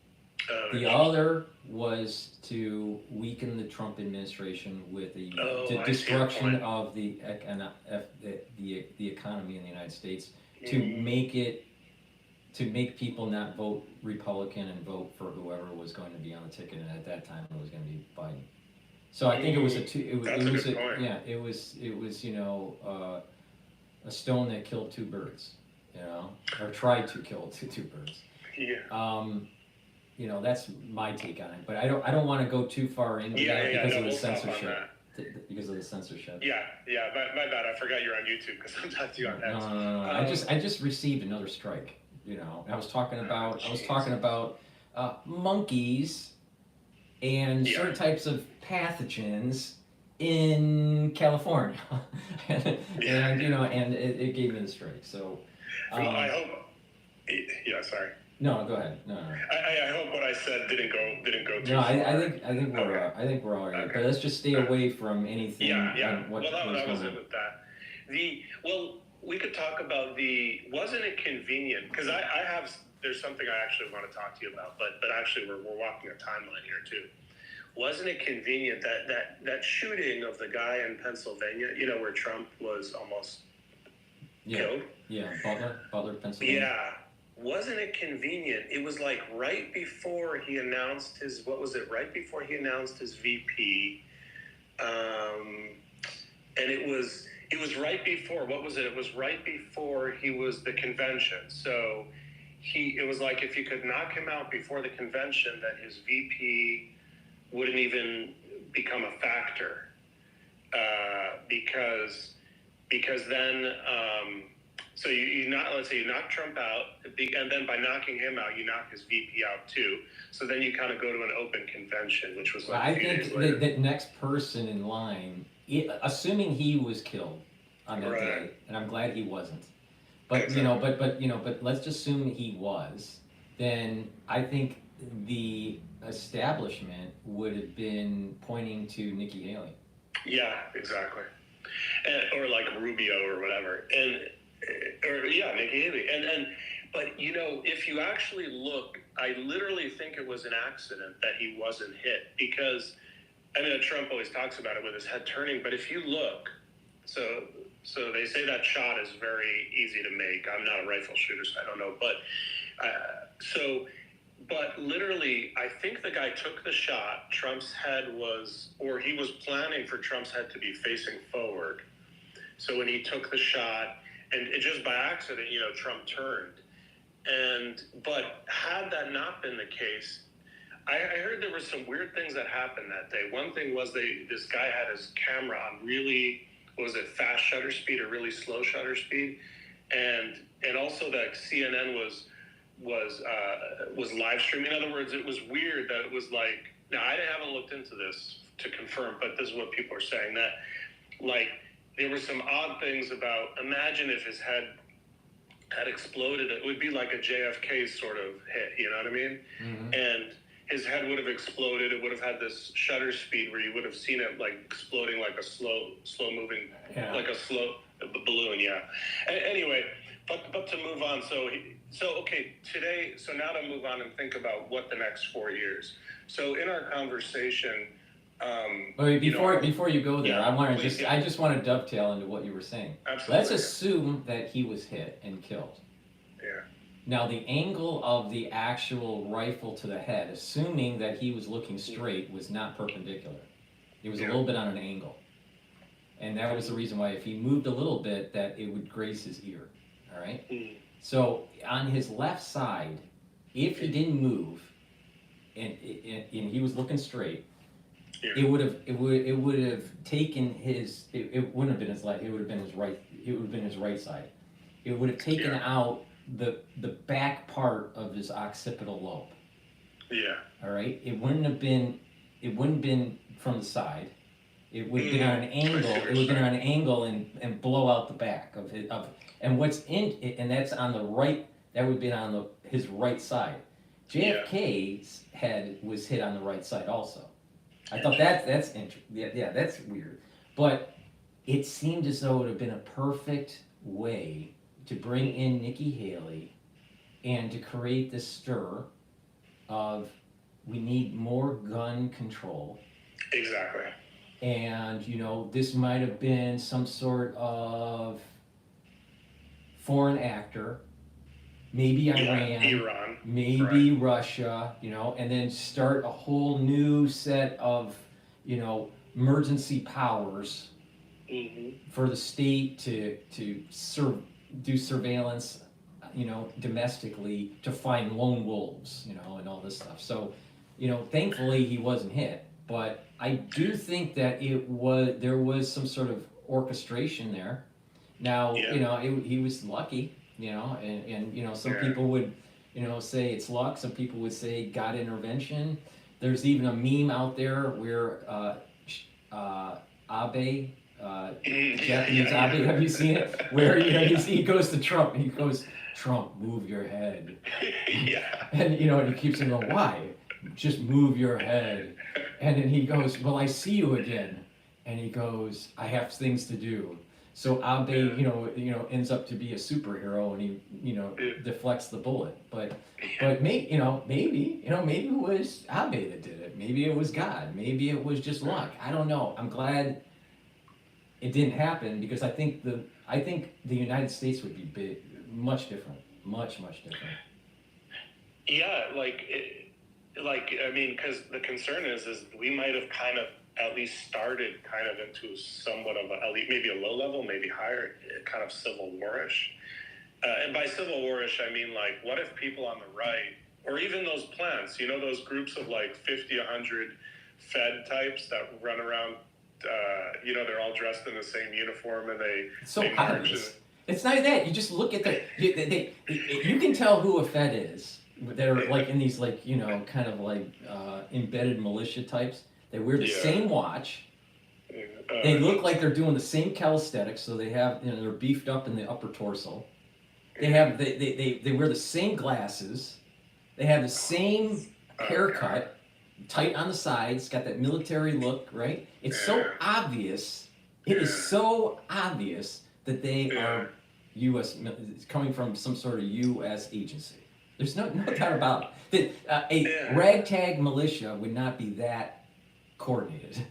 The other was to weaken the Trump administration with the destruction of the economy in the United States, to make people not vote Republican and vote for whoever was going to be on the ticket, and at that time it was going to be Biden. So I think it was a stone that killed two birds, or tried to kill two birds. That's my take on it. But I don't want to go too far into that because of the censorship. Because of the censorship. Yeah. My bad. I forgot you're on YouTube because sometimes you aren't. No. I just received another strike. I was talking about monkeys and certain types of pathogens in California, and it gave me the strike. So I hope. Yeah, sorry. No, go ahead. No. I hope what I said didn't go too No, far. I think we're all right. Okay. But let's just stay away from anything. Yeah. What, Well, that what's was going it on. with that. We could talk about wasn't it convenient? Because there's something I actually want to talk to you about, but actually we're walking a timeline here too. Wasn't it convenient that shooting of the guy in Pennsylvania, where Trump was almost killed? Yeah, Butler, Pennsylvania. Yeah. Wasn't it convenient? It was like right before he announced right before he announced his VP. And it was right before, what was it? It was right before the convention. So it was like if you could knock him out before the convention, then his VP wouldn't even become a factor. Because then, so let's say you knock Trump out, and then by knocking him out, you knock his VP out too. So then you kind of go to an open convention, which was like I a few days think later. the next person in line, assuming he was killed on that day, and I'm glad he wasn't. But Exactly. but let's just assume he was. Then I think the establishment would have been pointing to Nikki Haley. Yeah, exactly. Or like Rubio or whatever. Nikki Haley. But if you actually look, I literally think it was an accident that he wasn't hit because, Trump always talks about it with his head turning, but if you look, so they say that shot is very easy to make. I'm not a rifle shooter, so I don't know, but literally, I think the guy took the shot. Trump's head he was planning for Trump's head to be facing forward. So when he took the shot, and it just by accident, Trump turned. But had that not been the case, I heard there were some weird things that happened that day. One thing was this guy had his camera on really, fast shutter speed or really slow shutter speed, and also that CNN was live streaming. In other words, it was weird that it was like, now I haven't looked into this to confirm, but this is what people are saying, that like there were some odd things about, imagine if his head had exploded, it would be like a JFK sort of hit, you know what I mean? Mm-hmm. And his head would have exploded. It would have had this shutter speed where you would have seen it like exploding like a slow moving, like a slow balloon. Yeah. Anyway, but to move on. So now to move on and think about what the next 4 years. So in our conversation, before you go there, yeah, I just want to dovetail into what you were saying. Absolutely. Let's assume that he was hit and killed. Yeah. Now the angle of the actual rifle to the head, assuming that he was looking straight, was not perpendicular. It was a little bit on an angle. And that was the reason why if he moved a little bit, that it would graze his ear. All right? Mm. So on his left side, if he didn't move and he was looking straight, it would have taken his, it wouldn't have been his left, it would have been his right side. It would have taken out the back part of his occipital lobe. Yeah. All right? It wouldn't been from the side. It would have been on an angle. It would have been on an angle and blow out the back of his and what's in it, and that's on the right. That would have been on his right side. JFK's head was hit on the right side also. I thought that's interesting. Yeah, that's weird. But it seemed as though it would have been a perfect way to bring in Nikki Haley and to create this stir of we need more gun control. Exactly. And, this might have been some sort of foreign actor, maybe Iran, maybe Russia, and then start a whole new set of, emergency powers for the state to do surveillance, domestically to find lone wolves, and all this stuff. So, thankfully he wasn't hit. But I do think that there was some sort of orchestration there. Now, he was lucky, and some people would, say it's luck. Some people would say God intervention. There's even a meme out there where Abe, Japanese Abe, have you seen it? Where he goes to Trump and he goes, Trump, move your head. Yeah. And, you know, and he keeps saying, well, why? Just move your head. And then he goes, well, I see you again. And he goes, I have things to do. So Abe, you know, ends up to be a superhero, and he, you know, deflects the bullet. But maybe it was Abe that did it. Maybe it was God. Maybe it was just luck. I don't know. I'm glad it didn't happen, because I think the United States would be big, much different, much different. Yeah, I mean, because the concern is we might have kind of at least started kind of into somewhat of maybe a low level, maybe higher, kind of civil war-ish. And by civil war-ish, I mean, like, what if people on the right, or even those plants, you know, those groups of like 50, 100 Fed types that run around, you know, they're all dressed in the same uniform, and they march. It's not that. You just look at you can tell who a Fed is. They're like in these, like, you know, kind of like embedded militia types. They wear the same watch. They look like they're doing the same calisthenics, so they have, you know, they're beefed up in the upper torso. They have they wear the same glasses. They have the same haircut, tight on the sides, got that military look, right? It's so obvious. It is so obvious that they are U.S. coming from some sort of U.S. agency. There's no doubt about it. That a ragtag militia would not be that coordinated.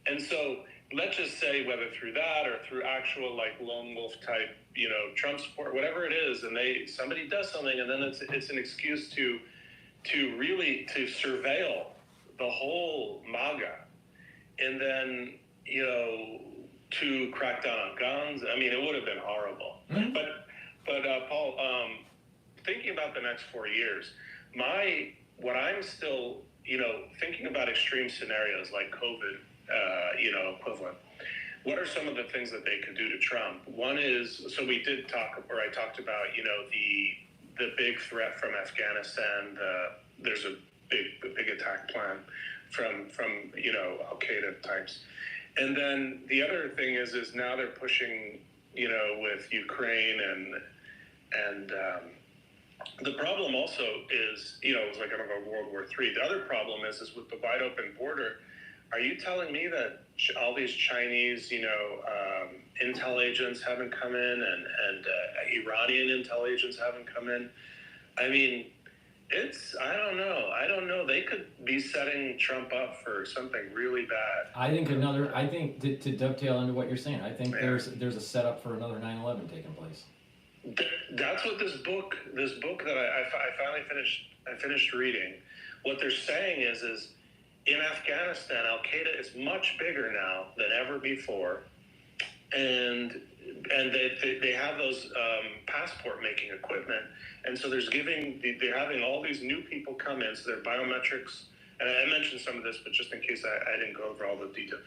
And so let's just say, whether through that or through actual, like, lone wolf type, you know, Trump support, whatever it is, and somebody does something, and then it's an excuse to really surveil the whole MAGA, and then, you know, to crack down on guns. I mean, it would have been horrible. Mm-hmm. But Paul, thinking about the next 4 years, what I'm still, you know, thinking about extreme scenarios like COVID, you know, equivalent. What are some of the things that they could do to Trump? One is, so we did talk, or I talked about, you know, the big threat from Afghanistan. There's a big attack plan from you know, Al-Qaeda types. And then the other thing is now they're pushing, you know, with Ukraine, and the problem also is, you know, it was like kind of a World War III. The other problem is with the wide open border. Are you telling me that all these Chinese, you know, intel agents haven't come in, and Iranian intel agents haven't come in? I mean, I don't know. They could be setting Trump up for something really bad. I think to dovetail into what you're saying, I think there's a setup for another 9/11 taking place. That's what this book that I finally finished reading. What they're saying is in Afghanistan, Al-Qaeda is much bigger now than ever before, and they have those passport making equipment, and so they're having all these new people come in, so their biometrics, and I mentioned some of this, but just in case I didn't go over all the detail,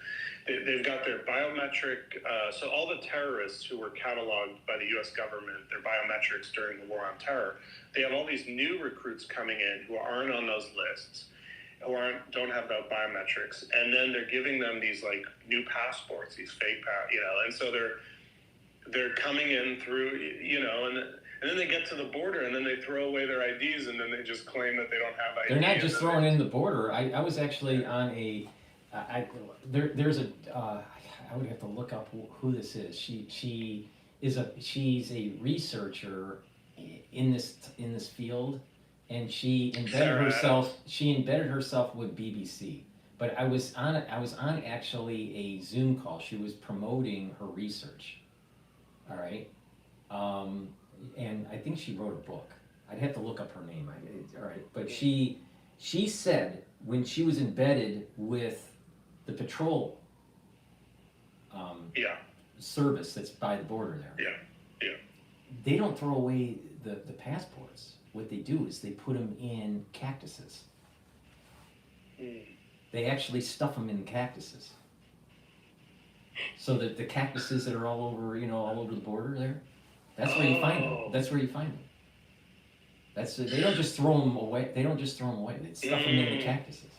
they've got their biometric, so all the terrorists who were cataloged by the U.S. government, their biometrics during the war on terror, they have all these new recruits coming in who aren't on those lists, who don't have the biometrics, and then they're giving them these, like, new passports, these fake you know, and so they're coming in through, you know, and then they get to the border, and then they throw away their IDs, and then they just claim that they don't have IDs. They're not just throwing in the border. I was actually on there's a I would have to look up who this is. She's a researcher in this field, and she embedded herself with BBC. But I was on actually a Zoom call. She was promoting her research. All right. And I think she wrote a book. I'd have to look up her name. All right. But she said when she was embedded with the patrol service that's by the border there. Yeah. They don't throw away the passports. What they do is they put them in cactuses. They actually stuff them in cactuses. So that the cactuses that are all over the border there, that's where you find them. That's where you find them. They don't just throw them away. They stuff them in the cactuses.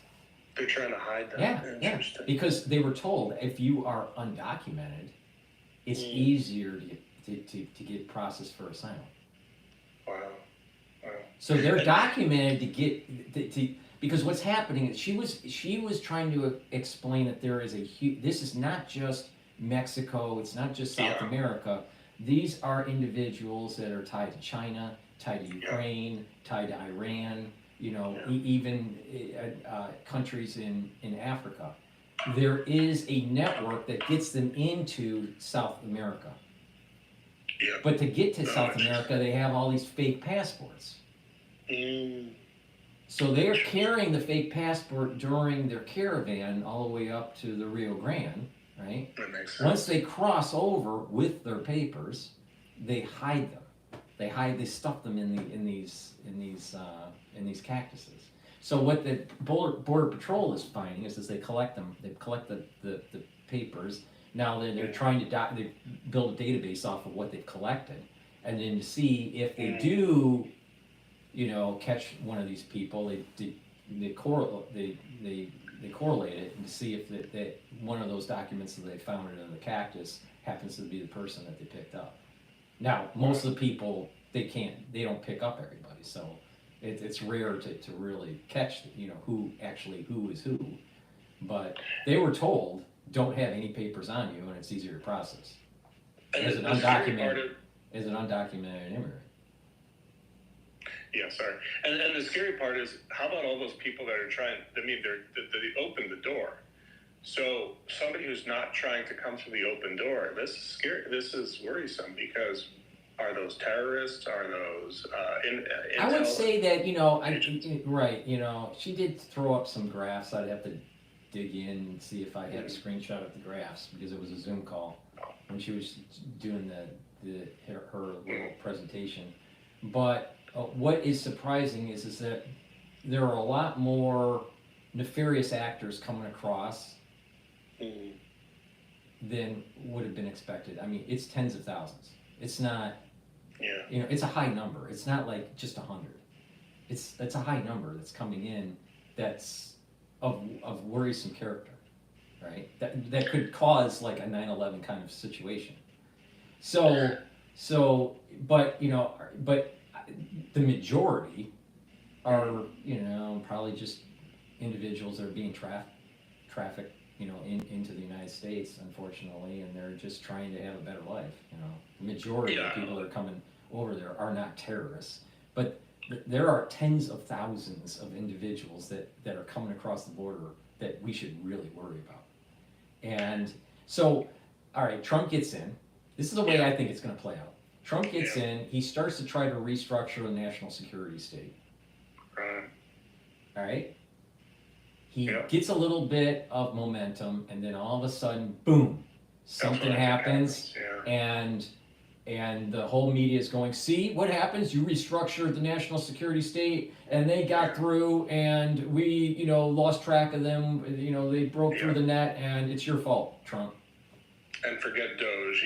They're trying to hide them. Yeah. Because they were told, if you are undocumented, it's easier to get processed for asylum. Wow. Wow. So they're documented to get because what's happening is she was trying to explain that there is this is not just Mexico, it's not just South America. These are individuals that are tied to China, tied to Ukraine, tied to Iran, even countries in Africa. There is a network that gets them into South America. Yeah. But to get to South America, they have all these fake passports. So they're carrying the fake passport during their caravan all the way up to the Rio Grande, right? That makes sense. Once they cross over with their papers, they hide them. They stuff them in these cactuses. So what the Border Patrol is finding is they collect them. They collect the papers. Now they're trying to they build a database off of what they've collected, and then to see if they do, catch one of these people, they correlate it and to see if that one of those documents that they found in the cactus happens to be the person that they picked up. Now most of the people they don't pick up everybody, so it's rare to really catch who is who, but they were told don't have any papers on you and it's easier to process as an undocumented immigrant. Yeah, sorry. And the scary part is, how about all those people that are trying? I mean, they open the door. So somebody who's not trying to come through the open door, this is scary. This is worrisome because are those terrorists? Are those I would say that she did throw up some graphs. I'd have to dig in and see if I had a screenshot of the graphs because it was a Zoom call when she was doing her little presentation. But what is surprising is that there are a lot more nefarious actors coming across than would have been expected. I mean, it's tens of thousands. It's not, it's a high number. It's not like just 100. It's a high number that's coming in that's of worrisome character, right? That could cause like a 9/11 kind of situation. But the majority are, probably just individuals that are being trafficked, into the United States, unfortunately, and they're just trying to have a better life. The majority of the people that are coming over there are not terrorists, but there are tens of thousands of individuals that are coming across the border that we should really worry about. And so, all right, Trump gets in. This is the way I think it's going to play out. Trump gets in, he starts to try to restructure the national security state. All right? He gets a little bit of momentum, and then all of a sudden, boom, something happens, and the whole media is going, see what happens? You restructured the national security state, and they got through, and we, lost track of them. They broke through the net, and it's your fault, Trump. And forget Doge,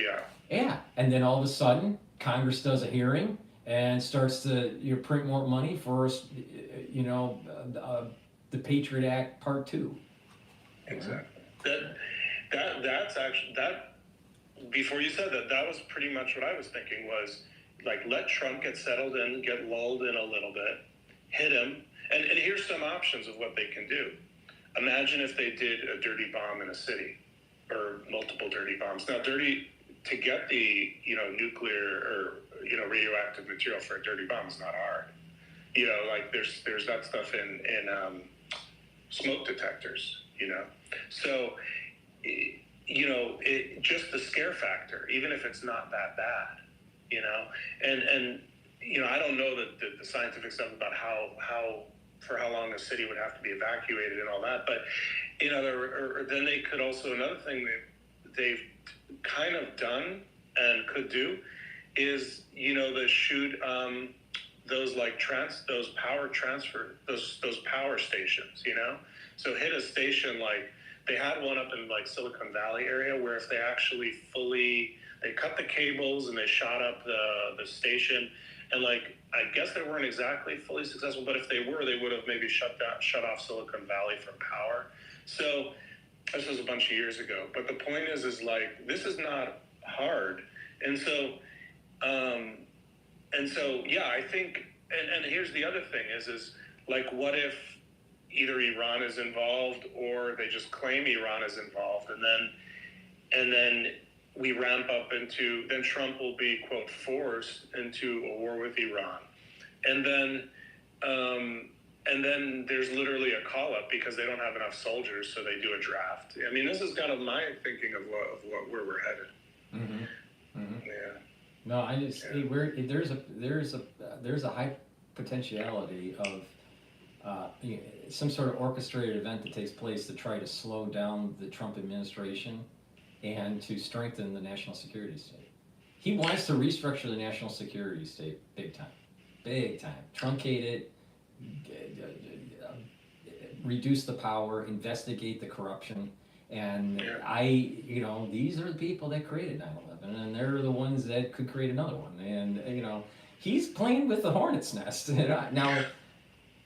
Yeah, and then all of a sudden, Congress does a hearing and starts to print more money for the Patriot Act Part 2. Exactly. That's actually that. Before you said that was pretty much what I was thinking was like let Trump get settled in, get lulled in a little bit, hit him, and here's some options of what they can do. Imagine if they did a dirty bomb in a city, or multiple dirty bombs. Now, dirty to get the nuclear or radioactive material for a dirty bomb is not hard. Like there's that stuff in smoke detectors. So just the scare factor, even if it's not that bad. And I don't know the scientific stuff about how long a city would have to be evacuated and all that, but then they could also, another thing that they've kind of done and could do is they shoot those power stations, so hit a station like they had one up in like Silicon Valley area where if they actually they cut the cables and they shot up the station, and like I guess they weren't exactly fully successful, but if they were, they would have maybe shut off Silicon Valley from power. So this was a bunch of years ago, but the point is like this is not hard. And so, yeah, I think, and here's the other thing is like, what if either Iran is involved or they just claim Iran is involved, and then we ramp up into, then Trump will be, quote, forced into a war with Iran. And then there's literally a call up because they don't have enough soldiers, so they do a draft. I mean, this is kind of my thinking of where we're headed. Mm-hmm. Mm-hmm. Yeah. No, I just there's a high potentiality of some sort of orchestrated event that takes place to try to slow down the Trump administration and to strengthen the national security state. He wants to restructure the national security state big time, truncate it, reduce the power, investigate the corruption. And these are the people that created 9/11, and they're the ones that could create another one. And he's playing with the hornet's nest. Now,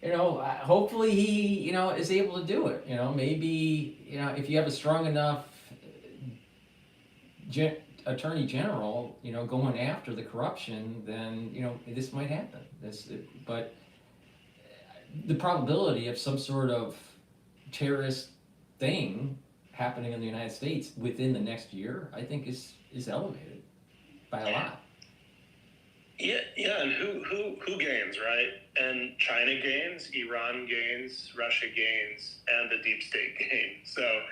hopefully he, is able to do it. Maybe, if you have a strong enough attorney general, going after the corruption, then, this might happen. But the probability of some sort of terrorist thing happening in the United States within the next year, I think is elevated by a lot. Yeah, and who gains, right? And China gains, Iran gains, Russia gains, and the deep state gains. So,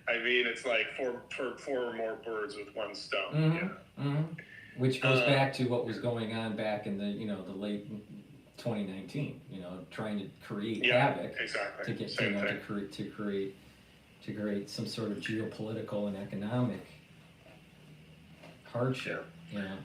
I mean, it's like four or more birds with one stone. Mm-hmm. Mm-hmm. Which goes back to what was going on back in the the late 2019. Trying to create havoc. Exactly. To get to create some sort of geopolitical and economic hardship. Yeah.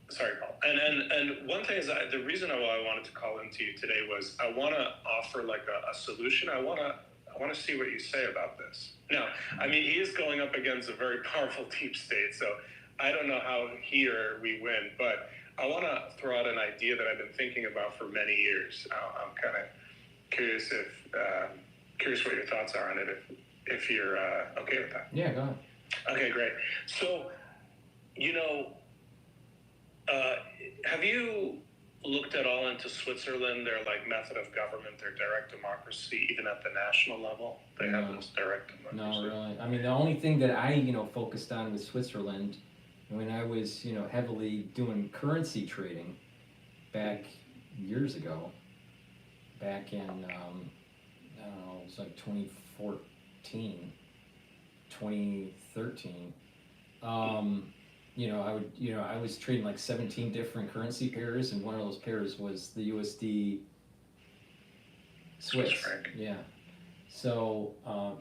Sorry, Paul. And one thing is, the reason why I wanted to call into you today was I want to offer like a solution. I want to see what you say about this. Now, I mean, he is going up against a very powerful deep state, so I don't know how he or we win, but I want to throw out an idea that I've been thinking about for many years. I'm kind of curious what your thoughts are on it, if you're okay with that. Yeah, go ahead. Okay, great. So, have you looked at all into Switzerland, their like method of government, their direct democracy, even at the national level? They have this direct democracy. No, really. I mean, the only thing that I, focused on with Switzerland, when I was, heavily doing currency trading back years ago, back in, I don't know, it was like 2014, 2013, I was trading like 17 different currency pairs, and one of those pairs was the USD Swiss. Yeah. So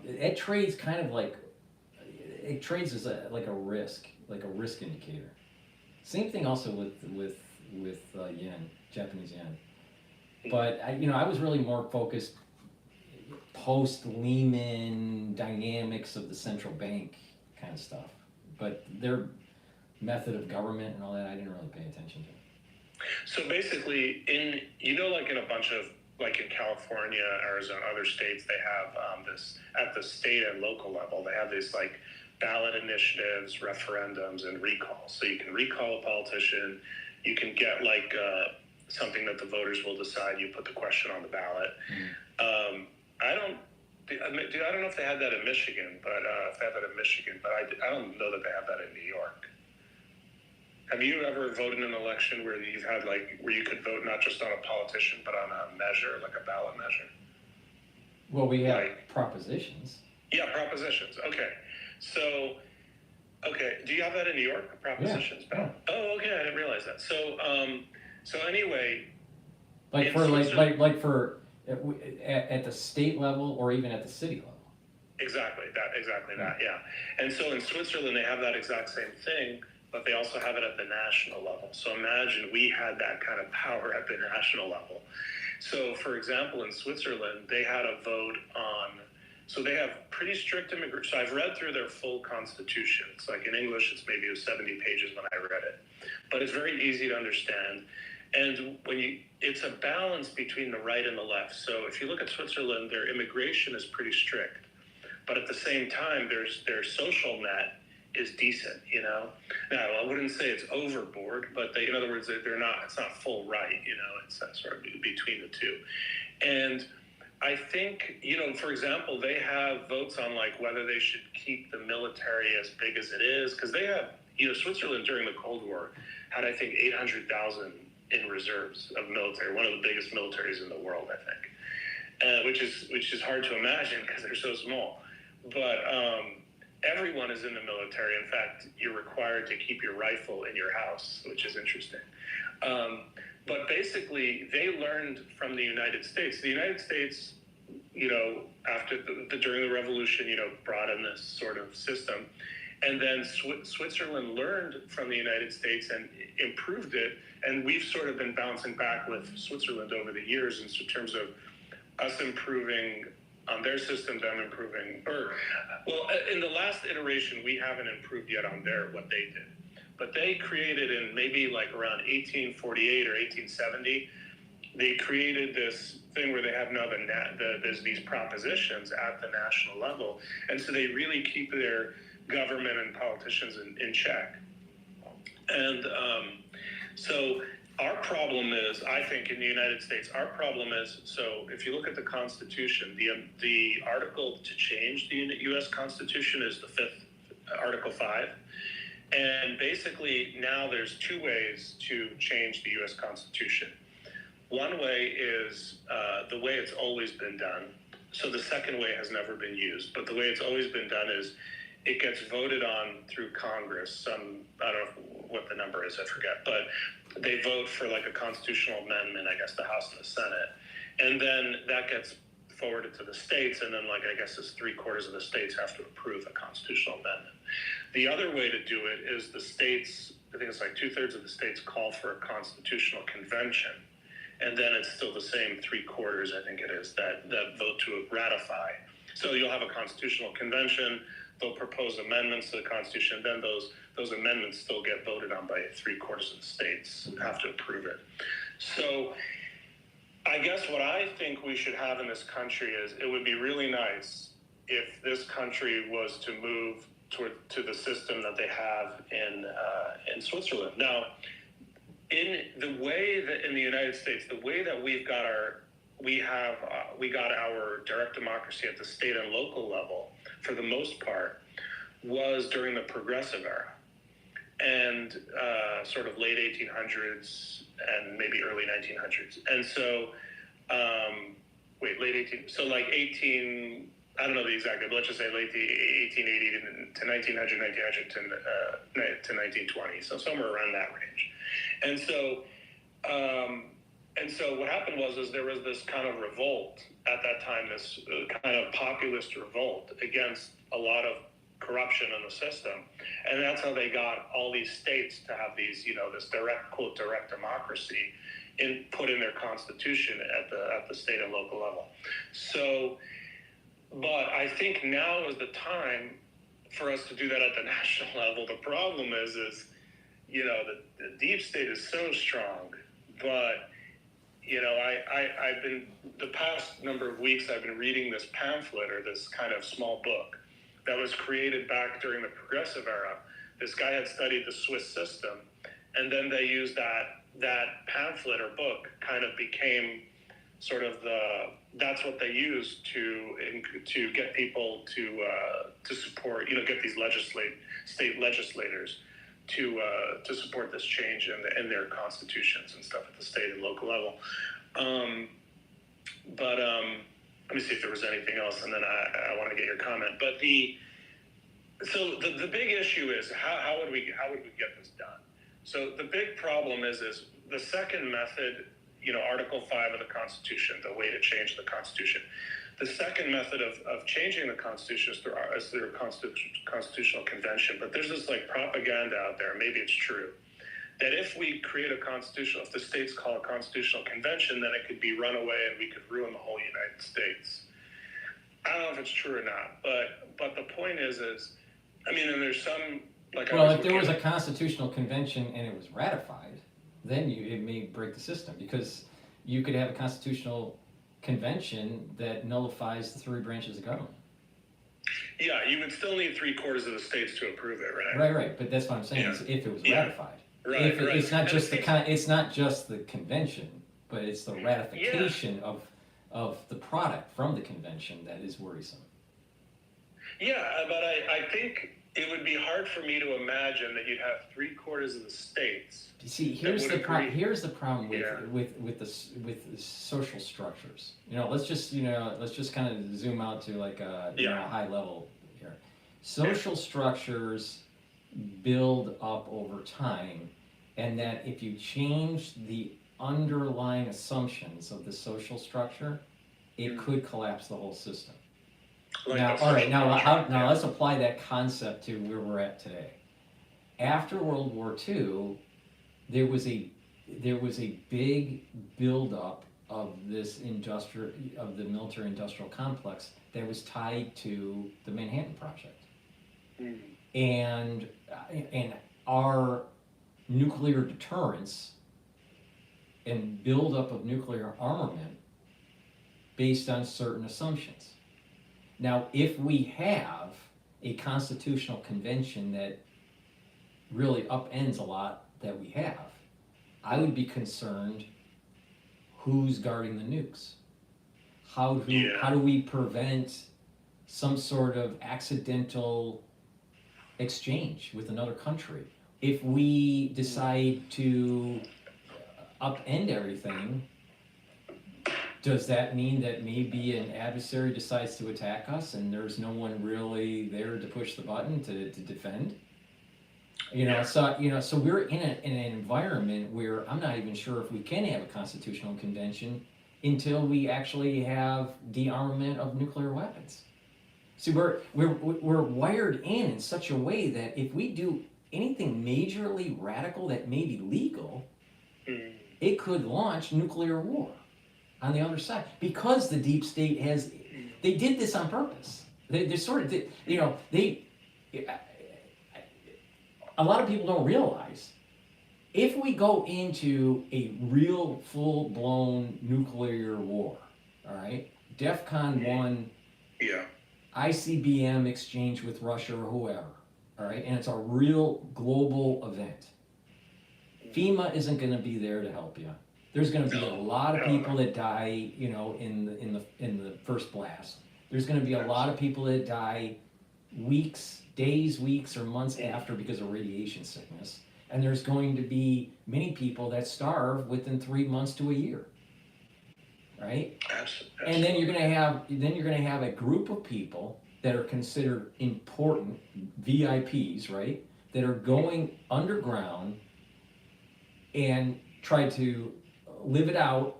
it trades kind of like, it trades as like a risk indicator. Same thing also with yen, Japanese yen. But I was really more focused post Lehman dynamics of the central bank kind of stuff. But their method of government and all that, I didn't really pay attention to. So basically, like in a bunch of, like in California, Arizona, other states, they have this, at the state and local level, they have these like ballot initiatives, referendums, and recalls. So you can recall a politician, you can get like something that the voters will decide, you put the question on the ballot. Mm-hmm. I don't know if they had that in Michigan, but if they have that in Michigan, but I don't know that they have that in New York. Have you ever voted in an election where you've had where you could vote not just on a politician, but on a measure, like a ballot measure? Well, we have propositions. Yeah, propositions. Okay. So, do you have that in New York? Propositions. Yeah. Oh, okay. I didn't realize that. So anyway. At the state level or even at the city level. Exactly that. Yeah. And so in Switzerland, they have that exact same thing, but they also have it at the national level. So imagine we had that kind of power at the national level. So for example, in Switzerland, they had a vote on, so they have pretty strict immigration. So I've read through their full constitution. It's like in English, it was 70 pages when I read it, but it's very easy to understand. And it's a balance between the right and the left. So if you look at Switzerland, their immigration is pretty strict, but at the same time, their social net is decent, you know. Now, I wouldn't say it's overboard, but in other words, it's not full right, you know, it's sort of between the two. And I think, you know, for example, they have votes on like whether they should keep the military as big as it is, because they have, you know, Switzerland during the Cold War had, I think, 800,000 in reserves of military, one of the biggest militaries in the world, I think, which is hard to imagine because they're so small. But everyone is in the military. In fact, you're required to keep your rifle in your house, which is interesting. But basically, they learned from the United States. The United States, you know, after during the revolution, you know, brought in this sort of system. And then Switzerland learned from the United States and improved it. And we've sort of been bouncing back with Switzerland over the years in terms of us improving on their system, them improving. In the last iteration, we haven't improved yet on what they did. But they created in maybe like around 1848 or 1870, they created this thing where they have now there's these propositions at the national level. And so they really keep their government and politicians in check. And so our problem is, I think in the United States, our problem is, so if you look at the Constitution, the article to change the U.S. Constitution is the 5th, Article 5. And basically now there's two ways to change the U.S. Constitution. One way is the way it's always been done. So the second way has never been used. But the way it's always been done is it gets voted on through Congress. I don't know what the number is, I forget. But they vote for like a constitutional amendment, I guess the House and the Senate. And then that gets forwarded to the states. And then like, I guess it's 3/4 of the states have to approve a constitutional amendment. The other way to do it is the states, I think it's like 2/3 of the states call for a constitutional convention. And then it's still the same 3/4, I think it is, that vote to ratify. So you'll have a constitutional convention, they'll propose amendments to the Constitution, and then those amendments still get voted on by 3/4 of the states have to approve it. So I guess what I think we should have in this country is, it would be really nice if this country was to move to the system that they have in Switzerland. Now, in the way that in the United States, the way that we got our direct democracy at the state and local level, for the most part, was during the Progressive era, and sort of late 1800s and maybe early 1900s. And so, so like 18, I don't know the exact, but let's just say late 1880 to 1900, 1900 to 1920. So somewhere around that range. And so what happened was there was this kind of revolt at that time, this kind of populist revolt against a lot of corruption in the system. And that's how they got all these states to have these, you know, this direct, quote, direct democracy put in their constitution at the state and local level. So, but I think now is the time for us to do that at the national level. The problem is you know, the deep state is so strong, but, you know, I've been, the past number of weeks, I've been reading this pamphlet, or this kind of small book that was created back during the Progressive era. This guy had studied the Swiss system, and then they used that pamphlet or book kind of became sort of that's what they used to get people to support, you know, get these state legislators to support this change in their constitutions and stuff at the state and local level. But let me see if there was anything else, and then I want to get your comment. But the big issue is how would we get this done? So the big problem is the second method, you know, Article 5 of the Constitution, the way to change the Constitution. The second method of changing the Constitution is through a constitutional convention. But there's this like propaganda out there, maybe it's true, that if we create if the states call a constitutional convention, then it could be run away and we could ruin the whole United States. I don't know if it's true or not, but the point is, I mean, and there's some, like, well, if there was a constitutional convention and it was ratified, then it may break the system, because you could have a constitutional convention that nullifies the 3 branches of government. Yeah, you would still need 3/4 of the states to approve it, right? Right, but that's what I'm saying, is if it was Yeah. ratified. Right, If it- right. It's not And just the it's not just the convention, but it's the ratification of the product from the convention that is worrisome. Yeah, but I think it would be hard for me to imagine that you'd have 3/4 of the states. You see, That would agree. here's the problem with Yeah. with the social structures. Let's just kind of zoom out to like a Yeah. high level here. Social structures build up over time, and that if you change the underlying assumptions of the social structure, it could collapse the whole system. Like Now, the all right, social now contract, yeah. let's apply that concept to where we're at today. After World War II, there was a big buildup of the military industrial complex that was tied to the Manhattan Project. And our nuclear deterrence and buildup of nuclear armament based on certain assumptions. Now, if we have a constitutional convention that really upends a lot that we have, I would be concerned who's guarding the nukes. How do we prevent some sort of accidental exchange with another country? If we decide to upend everything, does that mean that maybe an adversary decides to attack us and there's no one really there to push the button to defend? So we're in an environment where I'm not even sure if we can have a constitutional convention until we actually have de-armament of nuclear weapons. See, we're wired in such a way that if we do anything majorly radical that may be legal, it could launch nuclear war on the other side, because the deep state they did this on purpose. They sort of did, a lot of people don't realize, if we go into a real full-blown nuclear war, all right, DEFCON 1, Yeah. ICBM exchange with Russia or whoever, all right, and it's a real global event, FEMA isn't going to be there to help you. There's going to be a lot of people that die, in the first blast. There's going to be a lot of people that die days, weeks, or months after because of radiation sickness. And there's going to be many people that starve within 3 months to a year, right? Absolutely. And then you're going to have a group of people that are considered important VIPs, right? That are going underground and try to live it out,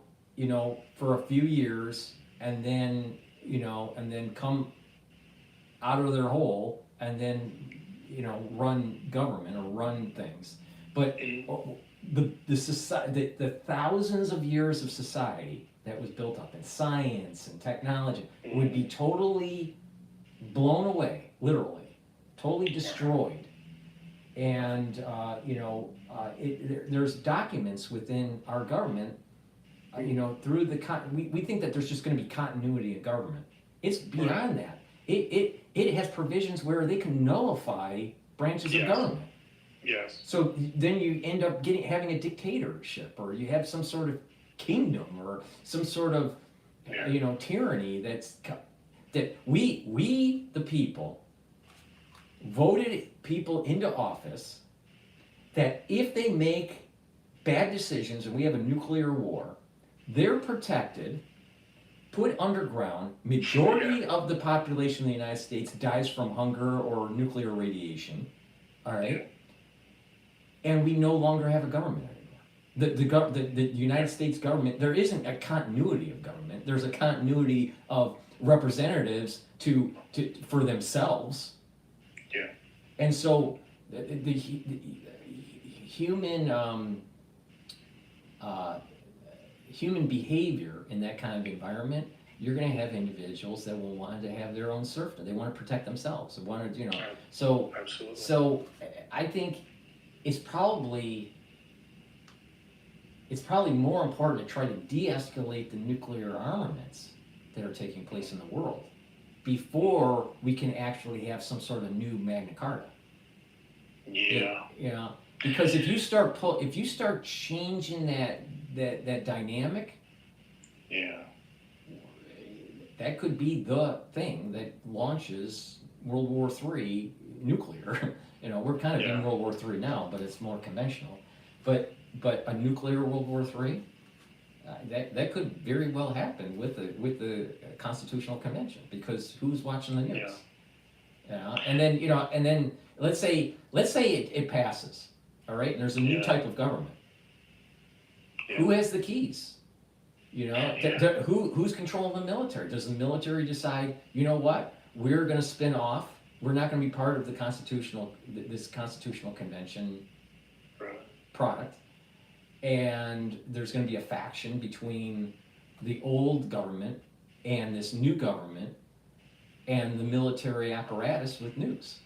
for a few years, and then come out of their hole and then, run government or run things. But the thousands of years of society that was built up in science and technology would be totally blown away, literally, totally destroyed. And there's documents within our government, through we think that there's just going to be continuity of government. It's beyond that. It has provisions where they can nullify branches of government. Yes. So then you end up having a dictatorship, or you have some sort of kingdom, or some sort of tyranny that we the people voted people into office, that if they make bad decisions and we have a nuclear war, they're protected, put underground. Majority of the population of the United States dies from hunger or nuclear radiation, all right? And we no longer have a government anymore. The United States government, there isn't a continuity of government. There's a continuity of representatives for themselves. Yeah. And so the human behavior in that kind of environment, you're going to have individuals that will want to have their own serfdom. They want to protect themselves. They want to, So, Absolutely. So I think it's probably more important to try to de-escalate the nuclear armaments that are taking place in the world, before we can actually have some sort of new Magna Carta. Yeah. Yeah, because if you start changing that dynamic, Yeah. that could be the thing that launches World War III nuclear. We're kind of in Yeah. World War III now, but it's more conventional. But a nuclear World War III, that could very well happen with the Constitutional Convention, because who's watching the news? Yeah. And then let's say it passes, all right, and there's a new Yeah. type of government. Yeah. Who has the keys? Yeah. Who's controlling the military? Does the military decide, you know what, we're going to spin off, we're not going to be part of this Constitutional Convention Right. product, and there's going to be a faction between the old government and this new government and the military apparatus with nukes?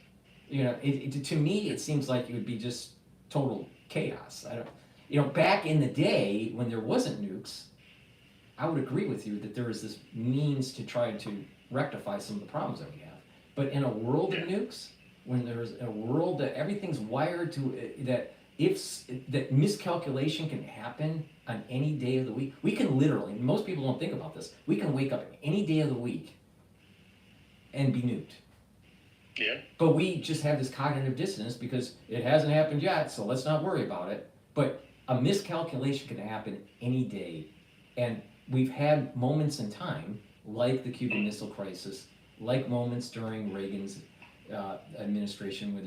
To me, it seems like it would be just total chaos. Back in the day when there wasn't nukes, I would agree with you that there was this means to try to rectify some of the problems that we have. But in a world of nukes, when there's a world that everything's wired to that miscalculation can happen on any day of the week. We can literally, most people don't think about this, we can wake up any day of the week and be nuked. Yeah. But we just have this cognitive dissonance because it hasn't happened yet, so let's not worry about it. But a miscalculation can happen any day. And we've had moments in time, like the Cuban Missile Crisis, like moments during Reagan's administration where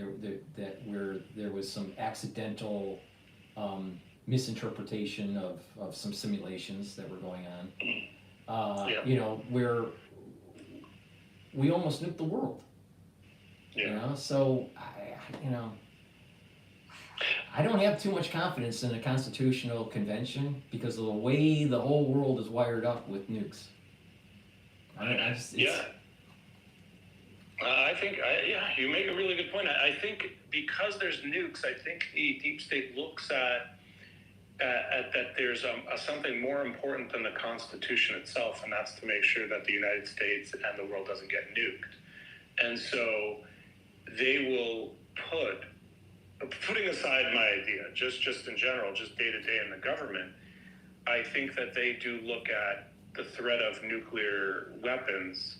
there was some accidental misinterpretation of some simulations that were going on. Where we almost nuked the world. Yeah. So I don't have too much confidence in the Constitutional Convention because of the way the whole world is wired up with nukes. I think, you make a really good point. I think because there's nukes, I think the deep state looks at that there's something more important than the Constitution itself, and that's to make sure that the United States and the world doesn't get nuked. And so they will putting aside my idea, just in general, just day to day in the government, I think that they do look at the threat of nuclear weapons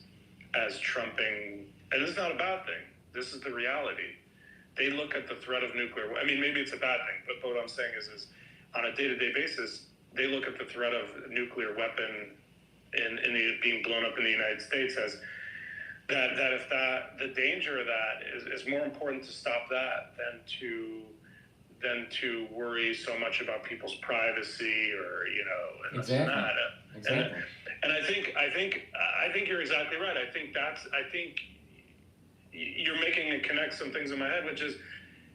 as trumping, and it's not a bad thing. This is the reality. They look at the threat of nuclear, maybe it's a bad thing, but what I'm saying is on a day-to-day basis, they look at the threat of nuclear weapon being blown up in the United States as that if the danger of that is more important to stop that than to worry so much about people's privacy or and this and that. Exactly. And I think you're exactly right. I think you're making me connect some things in my head, which is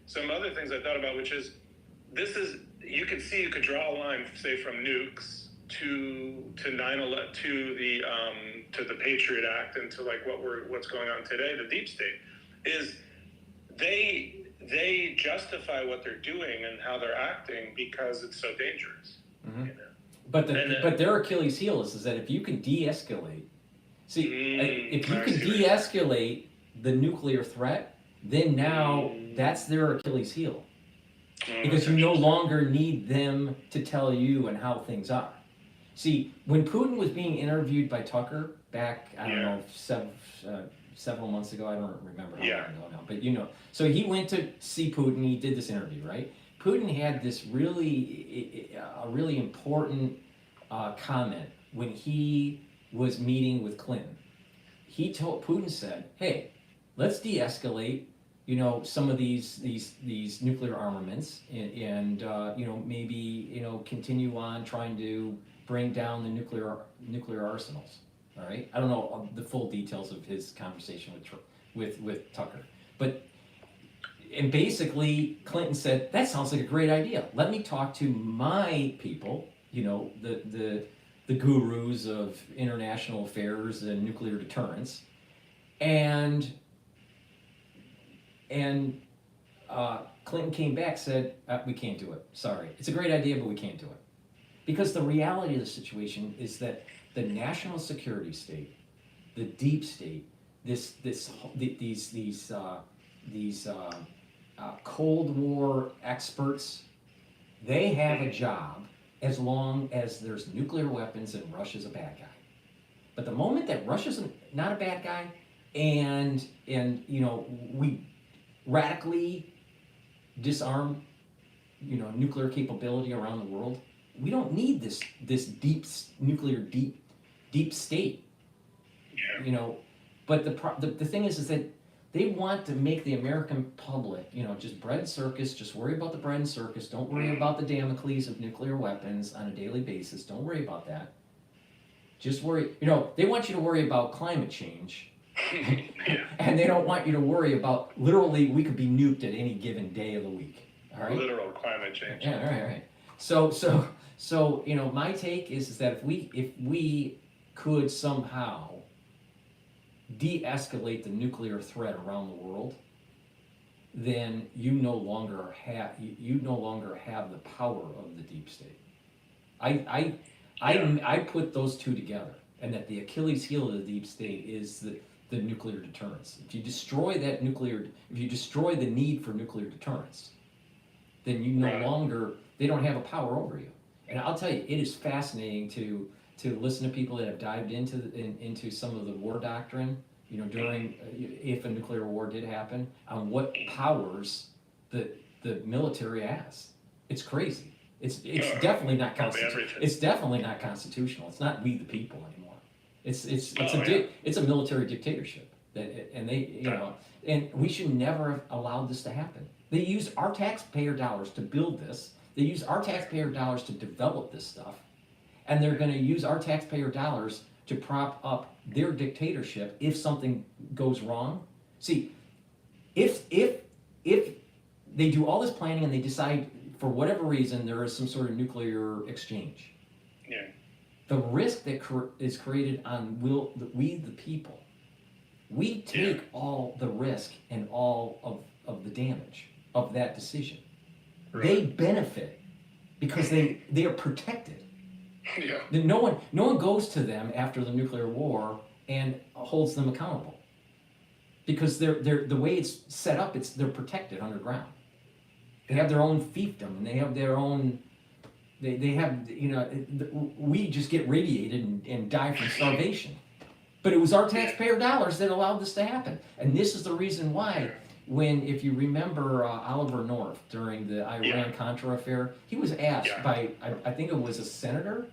some other things I thought about, which is you could draw a line, say, from nukes to 9/11 to the Patriot Act and to what's going on today. The deep state is they justify what they're doing and how they're acting because it's so dangerous. Mm-hmm. But their Achilles heel is that if you can de-escalate, if you can de-escalate the nuclear threat, then now that's their Achilles heel. Because you no longer need them to tell you and how things are. See, when Putin was being interviewed by Tucker back, I don't know, several months ago, I don't remember how long ago now, but so he went to see Putin, he did this interview, right? Putin had this really important comment when he was meeting with Clinton. Putin said, hey, let's de-escalate some of these nuclear armaments and maybe continue on trying to bring down the nuclear arsenals. All right, I don't know the full details of his conversation with Tucker, and basically Clinton said that sounds like a great idea. Let me talk to my people, the gurus of international affairs and nuclear deterrence, and Clinton came back, said, we can't do it. Sorry. It's a great idea, but we can't do it. Because the reality of the situation is that the national security state, the deep state, these Cold War experts, they have a job as long as there's nuclear weapons and Russia's a bad guy. But the moment that Russia's not a bad guy, and we radically disarm nuclear capability around the world, we don't need this nuclear deep state. But the thing is that they want to make the American public, just bread and circus, just worry about the bread and circus, don't worry about the Damocles of nuclear weapons on a daily basis, don't worry about that. Just worry, they want you to worry about climate change, and they don't want you to worry about, literally, we could be nuked at any given day of the week, all right? Literal climate change. Yeah, all right. So, my take is that if we could somehow de-escalate the nuclear threat around the world, then you no longer have the power of the deep state. I put those two together, and that the Achilles heel of the deep state is the nuclear deterrence. If you destroy the need for nuclear deterrence, then you no longer, they don't have a power over you. And I'll tell you, it is fascinating to listen to people that have dived into some of the war doctrine, during, if a nuclear war did happen, on what powers the military has. It's crazy. It's definitely not constitutional. It's definitely not constitutional. It's not we the people anymore. It's a military dictatorship. And we should never have allowed this to happen. They used our taxpayer dollars to build this. They used our taxpayer dollars to develop this stuff. And they're going to use our taxpayer dollars to prop up their dictatorship if something goes wrong. See, if they do all this planning and they decide for whatever reason there is some sort of nuclear exchange, the risk that is created on we the people, we take all the risk and all of the damage of that decision. They benefit because they are protected. No one goes to them after the nuclear war and holds them accountable, because they're the way it's set up. They're protected underground. They have their own fiefdom, and they have their own. They have we just get radiated and die from starvation. But it was our taxpayer dollars that allowed this to happen, and this is the reason why. If you remember Oliver North during the Iran-Contra affair, he was asked by, I think it was a senator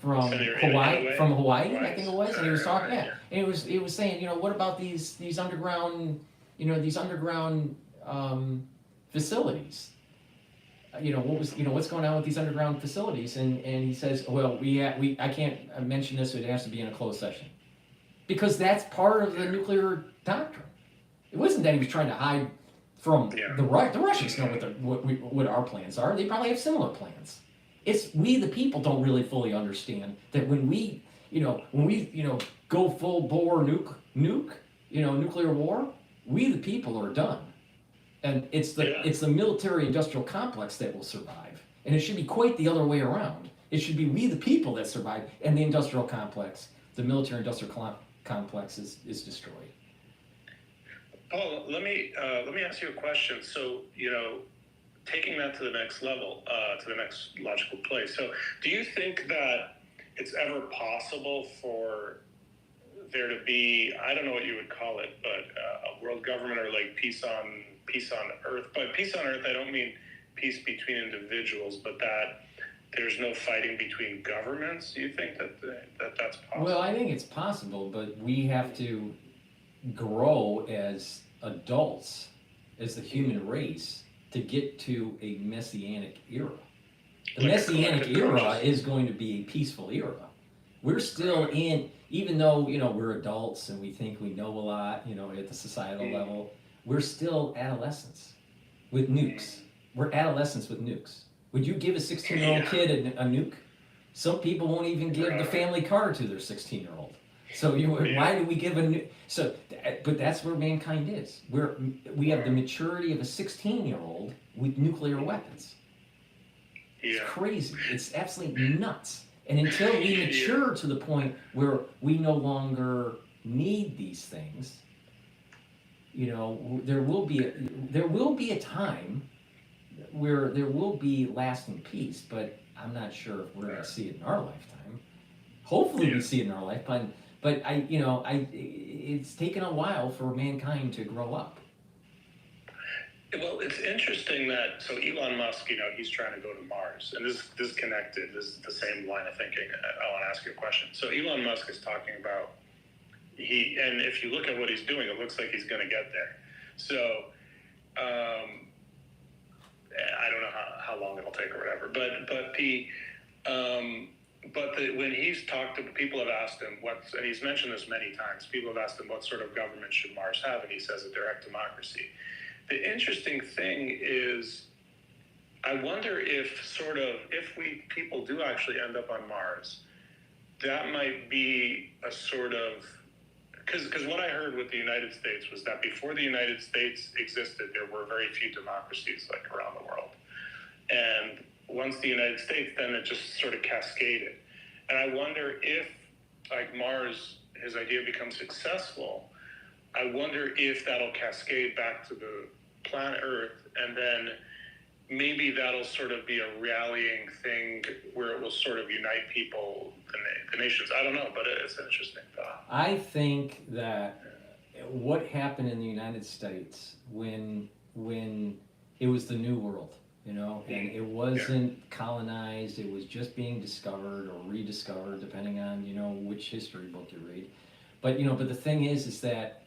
from Hawaii, I think it was, and he was talking, and he was saying, what about these underground, facilities? What's going on with these underground facilities? And he says, well, I can't mention this, so it has to be in a closed session, because that's part of the nuclear doctrine. It wasn't that he was trying to hide from the Russians know what our plans are. They probably have similar plans. It's we the people don't really fully understand that when we go full bore nuclear war, we the people are done. And it's the military industrial complex that will survive. And it should be quite the other way around. It should be we the people that survive, and the industrial complex, the military industrial complex is destroyed. Paul, let me ask you a question. So, taking that to the next level, to the next logical place. So, do you think that it's ever possible for there to be, I don't know what you would call it, but a world government, or like peace on Earth? But peace on Earth, I don't mean peace between individuals, but that there's no fighting between governments. Do you think that's possible? Well, I think it's possible, but we have to grow as adults, as the human race, to get to a messianic era. The messianic era is going to be a peaceful era. We're still in, even though we're adults and we think we know a lot, at the societal level, we're still adolescents with nukes. We're adolescents with nukes. Would you give a 16-year-old kid a nuke? Some people won't even give the family car to their 16-year-old. So why do we give a new? So, but that's where mankind is. We have the maturity of a 16-year-old with nuclear weapons. It's crazy. It's absolutely nuts. And until we mature to the point where we no longer need these things, you know, there will be a time where there will be lasting peace, but I'm not sure if we're going to see it in our lifetime. Hopefully we see it in our lifetime, but it's taken a while for mankind to grow up. Well, it's interesting that, so Elon Musk, you know, he's trying to go to Mars, and this is connected, this is the same line of thinking. I want to ask you a question. So Elon Musk is talking about, and if you look at what he's doing, it looks like he's going to get there. So, I don't know how long it'll take or whatever, when he's talked to people have asked him and he's mentioned this many times, people have asked him what sort of government should Mars have, and he says a direct democracy. The interesting thing is, I wonder if people do actually end up on Mars, that might be a sort of, because what I heard with the United States was that before the United States existed, there were very few democracies like around the world. And once the United States, then it just sort of cascaded. And I wonder if, like Mars, his idea becomes successful, I wonder if that'll cascade back to the planet Earth, and then maybe that'll sort of be a rallying thing where it will sort of unite people, the nations. I don't know, but it's an interesting thought. I think that what happened in the United States when it was the New World, you know, and it wasn't colonized, it was just being discovered or rediscovered, depending on, you know, which history book you read. But, you know, but the thing is that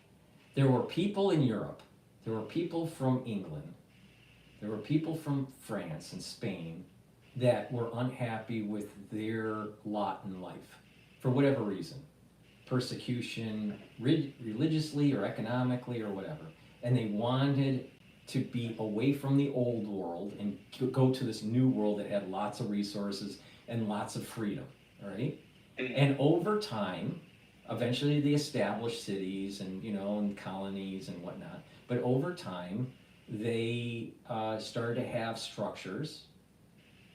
there were people in Europe, there were people from England, there were people from France and Spain that were unhappy with their lot in life for whatever reason. Persecution, religiously or economically or whatever. And they wanted to be away from the old world and go to this new world that had lots of resources and lots of freedom, right? And over time, eventually they established cities and, you know, and colonies and whatnot. But over time, they started to have structures,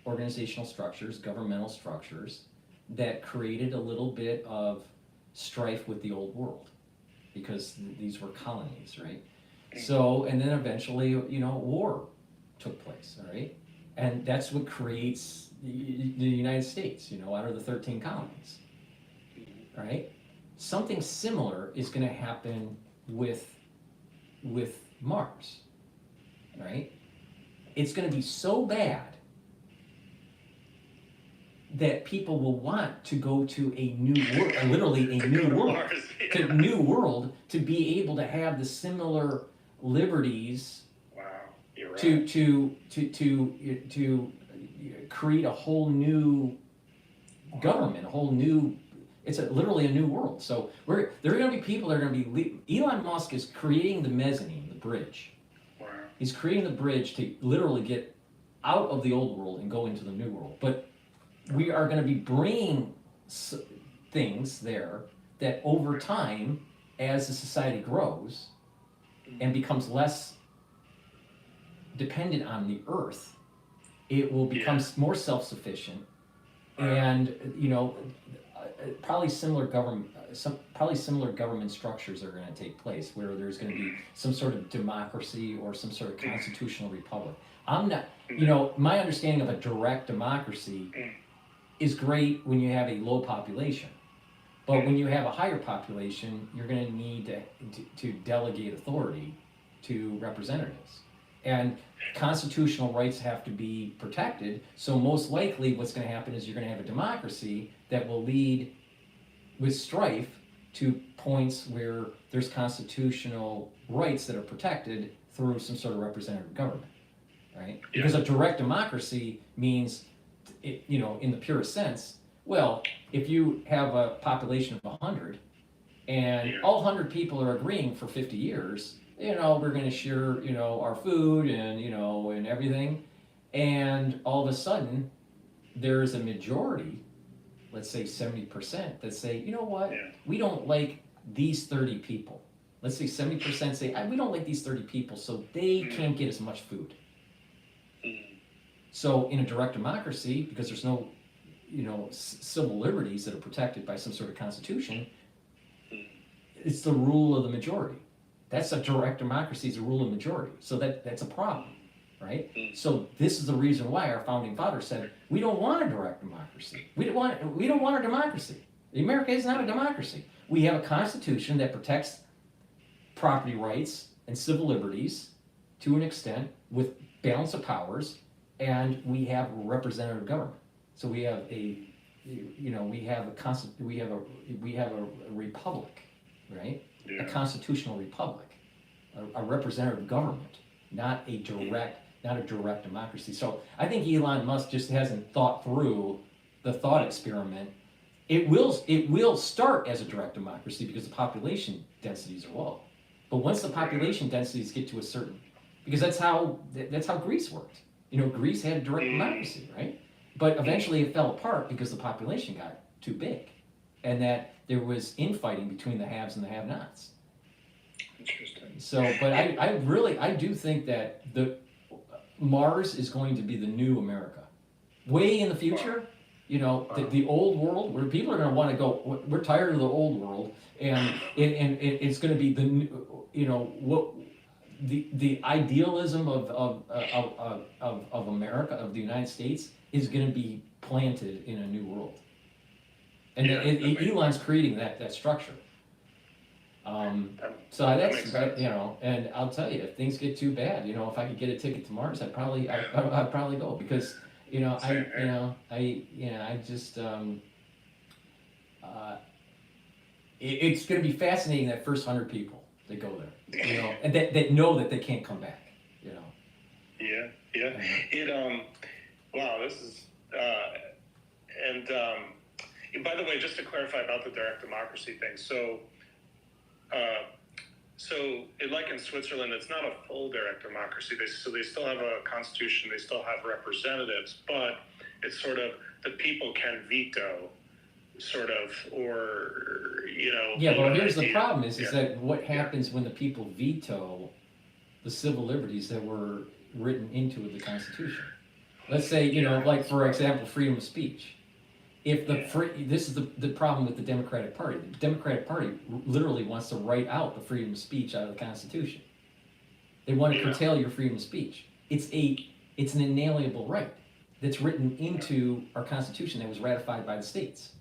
organizational structures, governmental structures, that created a little bit of strife with the old world, because these were colonies, right? So, and then eventually, you know, war took place, all right? And that's what creates the United States, you know, out of the 13 colonies, right? Something similar is going to happen with Mars, right? It's going to be so bad that people will want to go to a new world, literally a new world, to new world, to be able to have the similar liberties. Wow, you're right. To create a whole new government, a whole new. It's literally a new world. So there are going to be people that are going to be. Elon Musk is creating the mezzanine, the bridge. Wow. He's creating the bridge to literally get out of the old world and go into the new world. But we are going to be bringing things there that over time, as the society grows and becomes less dependent on the earth, it will become more self-sufficient, and, you know, probably similar government structures are going to take place, where there's going to be some sort of democracy or some sort of constitutional republic. I'm not, you know, my understanding of a direct democracy is great when you have a low population, but when you have a higher population, you're going to need to delegate authority to representatives, and constitutional rights have to be protected. So most likely what's going to happen is you're going to have a democracy that will lead with strife to points where there's constitutional rights that are protected through some sort of representative government, right? Because a direct democracy means, you know, in the purest sense, well, if you have a population of 100 and all 100 people are agreeing for 50 years, you know, we're going to share, you know, our food and, you know, and everything, and all of a sudden there's a majority, let's say 70%, that say, you know what, we don't like these 30 people. Let's say 70% say, we don't like these 30 people, so they can't get as much food. So in a direct democracy, because there's no, you know, civil liberties that are protected by some sort of constitution, it's the rule of the majority. That's a direct democracy, is a rule of majority. So that's a problem, right? So this is the reason why our founding fathers said, we don't want a direct democracy. We don't want a democracy. America is not a democracy. We have a constitution that protects property rights and civil liberties to an extent with balance of powers, and we have representative government. So we have a republic, right? Yeah. A constitutional republic, a representative government, not a direct democracy. So I think Elon Musk just hasn't thought through the thought experiment. It will start as a direct democracy because the population densities are low. But once the population densities get to a certain, because that's how Greece worked. Greece had direct democracy, right? But eventually it fell apart because the population got too big, and that there was infighting between the haves and the have-nots. Interesting. So, but I do think that Mars is going to be the new America. Way in the future, the old world, where people are going to want to go, we're tired of the old world, and it's going to be the new, the idealism of America, of the United States, is going to be planted in a new world. And Elon's creating that structure. So that's, and I'll tell you, if things get too bad, if I could get a ticket to Mars, I'd probably go, because it's going to be fascinating, that first 100 people that go there, and that know that they can't come back, Yeah. Wow, this is, and by the way, just to clarify about the direct democracy thing, so like in Switzerland, it's not a full direct democracy. They still have a constitution, they still have representatives, but it's sort of the people can veto, sort of, or Yeah, but here's the problem: is that what happens when the people veto the civil liberties that were written into the Constitution? Let's say, like, for example, freedom of speech. If this is the problem with the Democratic Party. The Democratic Party literally wants to write out the freedom of speech out of the Constitution. They want to curtail your freedom of speech. It's an inalienable right that's written into our Constitution that was ratified by the states.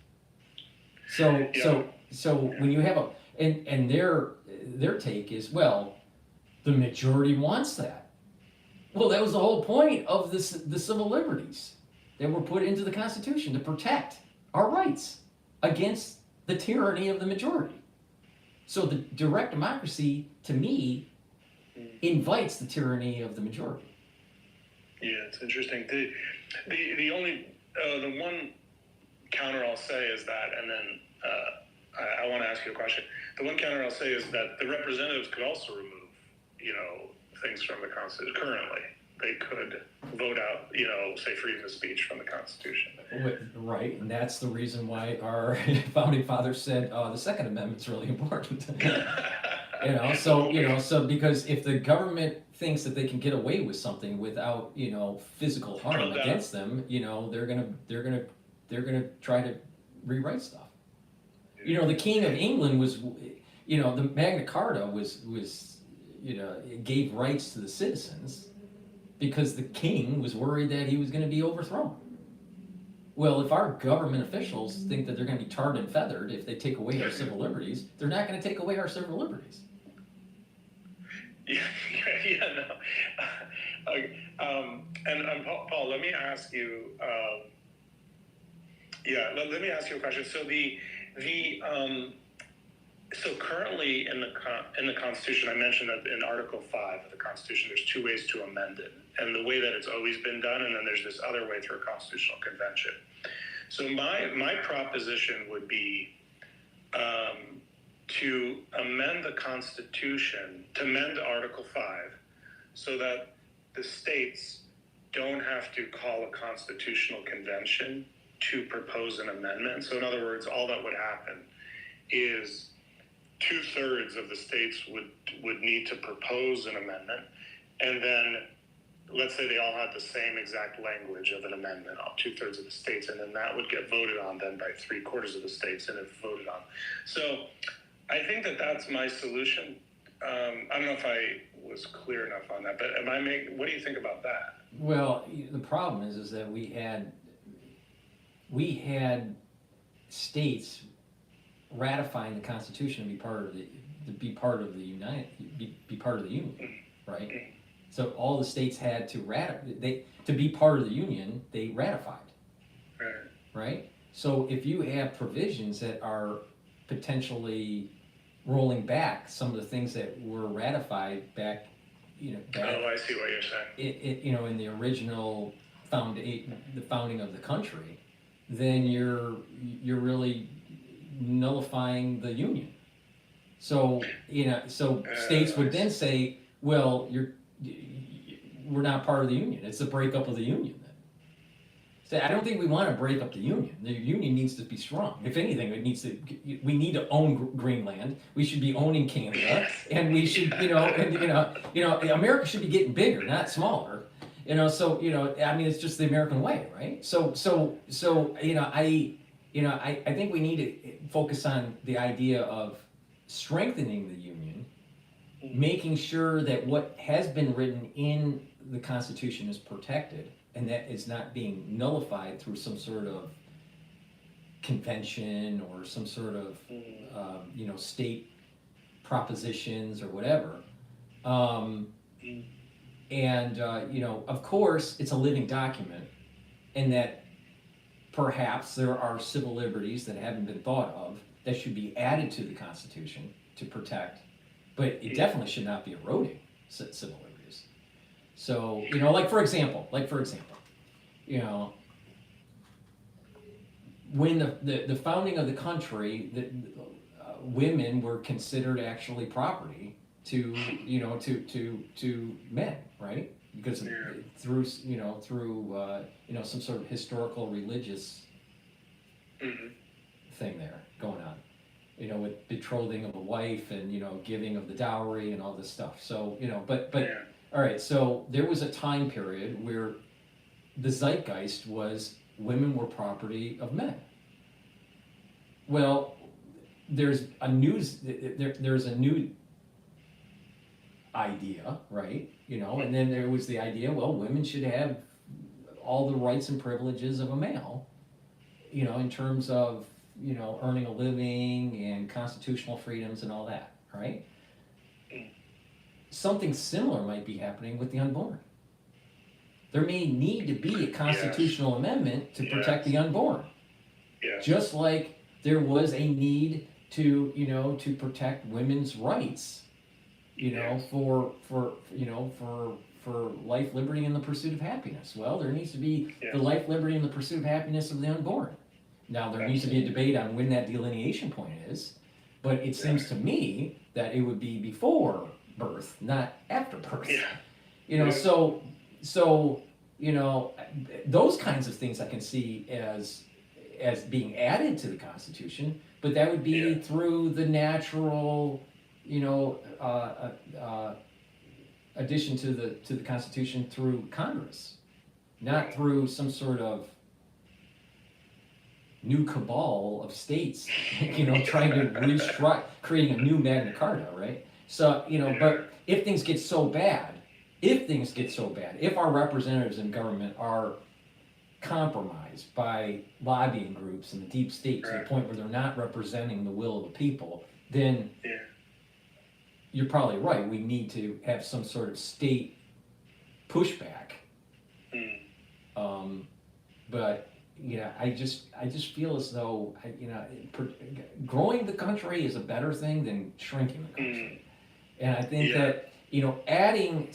So when you have and their take is, well, the majority wants that. Well, that was the whole point of the civil liberties that were put into the Constitution, to protect our rights against the tyranny of the majority. So the direct democracy, to me, invites the tyranny of the majority. Yeah, it's interesting. The only the one counter I'll say is that, and then I want to ask you a question. The one counter I'll say is that the representatives could also remove, things from the Constitution. Currently, they could vote out, say, freedom of speech from the Constitution. Right, and that's the reason why our founding fathers said the Second Amendment's really important. So because if the government thinks that they can get away with something without, physical harm against them, they're gonna try to rewrite stuff. The King of England was, the Magna Carta was it gave rights to the citizens because the king was worried that he was going to be overthrown. Well, if our government officials think that they're going to be tarred and feathered if they take away our civil liberties, they're not going to take away our civil liberties. And Paul, let me ask you. Let me ask you a question. So so currently in the Constitution, I mentioned that in Article 5 of the Constitution, there's two ways to amend it, and the way that it's always been done, and then there's this other way through a constitutional convention. So my proposition would be to amend the Constitution, to amend Article 5, so that the states don't have to call a constitutional convention to propose an amendment. So in other words, all that would happen is 2/3 of the states would need to propose an amendment, and then let's say they all had the same exact language of an amendment, all 2/3 of the states, and then that would get voted on then by 3/4 of the states, and if voted on. So I think that that's my solution. I don't know if I was clear enough on that, but what do you think about that? Well, the problem is that we had states ratifying the Constitution to be part of the Union, right? So all the states had to to be part of the Union, they ratified, right? So if you have provisions that are potentially rolling back some of the things that were ratified back, Oh, I see what you're saying. in the original the founding of the country, then you're really nullifying the Union. So states would then say, well, we're not part of the Union. It's the breakup of the Union then. So I don't think we want to break up the Union. The Union needs to be strong. If anything, we need to own Greenland. We should be owning Canada, and we should, America should be getting bigger, not smaller. It's just the American way, right? I think we need to focus on the idea of strengthening the Union, making sure that what has been written in the Constitution is protected, and that is not being nullified through some sort of convention or some sort of, state propositions or whatever. Of course, it's a living document, and that perhaps there are civil liberties that haven't been thought of that should be added to the Constitution to protect, but it definitely should not be eroding civil liberties. So, like for example, when the founding of the country, women were considered actually property to men, right? Because through some sort of historical religious thing there going on, with betrothing of a wife and giving of the dowry and all this stuff. So all right. So there was a time period where the zeitgeist was women were property of men. Well, there's a new idea, right? And then there was the idea, well, women should have all the rights and privileges of a male, in terms of, earning a living and constitutional freedoms and all that, right? Something similar might be happening with the unborn. There may need to be a constitutional amendment to protect the unborn. Just like there was a need to protect women's rights, for life, liberty, and the pursuit of happiness. Well, there needs to be the life, liberty, and the pursuit of happiness of the unborn. Now, there needs to be a debate on when that delineation point is, but it seems to me that it would be before birth, not after birth. Those kinds of things I can see as being added to the Constitution, but that would be through the natural, addition to the Constitution through Congress, not through some sort of new cabal of states, trying to creating a new Magna Carta, right? So, but if things get so bad, if our representatives in government are compromised by lobbying groups and the deep state to the point where they're not representing the will of the people, then you're probably right. We need to have some sort of state pushback. But I just feel as though growing the country is a better thing than shrinking the country, and I think that adding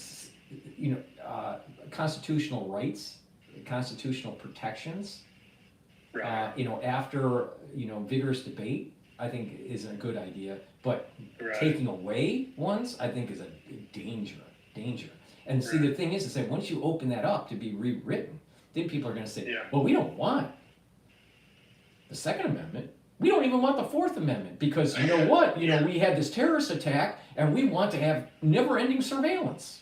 constitutional rights, constitutional protections, after vigorous debate, I think is a good idea. But taking away ones, I think, is a danger. And see, the thing is that once you open that up to be rewritten, then people are going to say, well, we don't want the Second Amendment. We don't even want the Fourth Amendment because we had this terrorist attack and we want to have never-ending surveillance.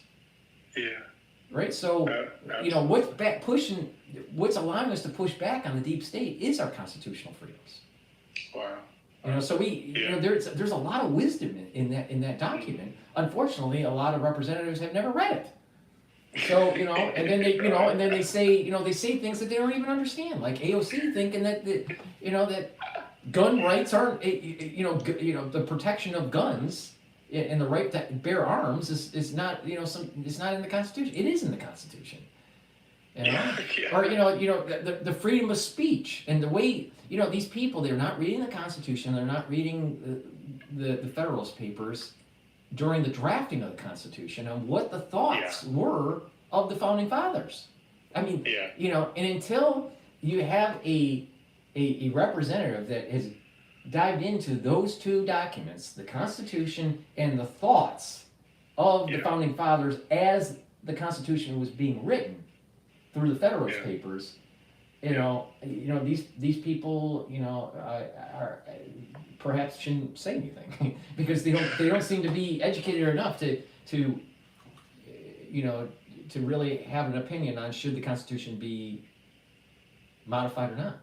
Right? So, what's allowing us to push back on the deep state is our constitutional freedoms. Wow. You know, so there's a lot of wisdom in that document. Unfortunately, a lot of representatives have never read it. So, you know, and then they say things that they don't even understand, like AOC thinking that that gun rights aren't, the protection of guns and the right to bear arms is not, it's not in the Constitution. It is in the Constitution. You know? Or the freedom of speech and the way, these people, they're not reading the Constitution, they're not reading the Federalist Papers during the drafting of the Constitution and what the thoughts were of the Founding Fathers. I mean, and until you have a representative that has dived into those two documents, the Constitution and the thoughts of the Founding Fathers as the Constitution was being written through the Federalist Papers, these people, are perhaps shouldn't say anything because they don't seem to be educated enough to really have an opinion on should the Constitution be modified or not.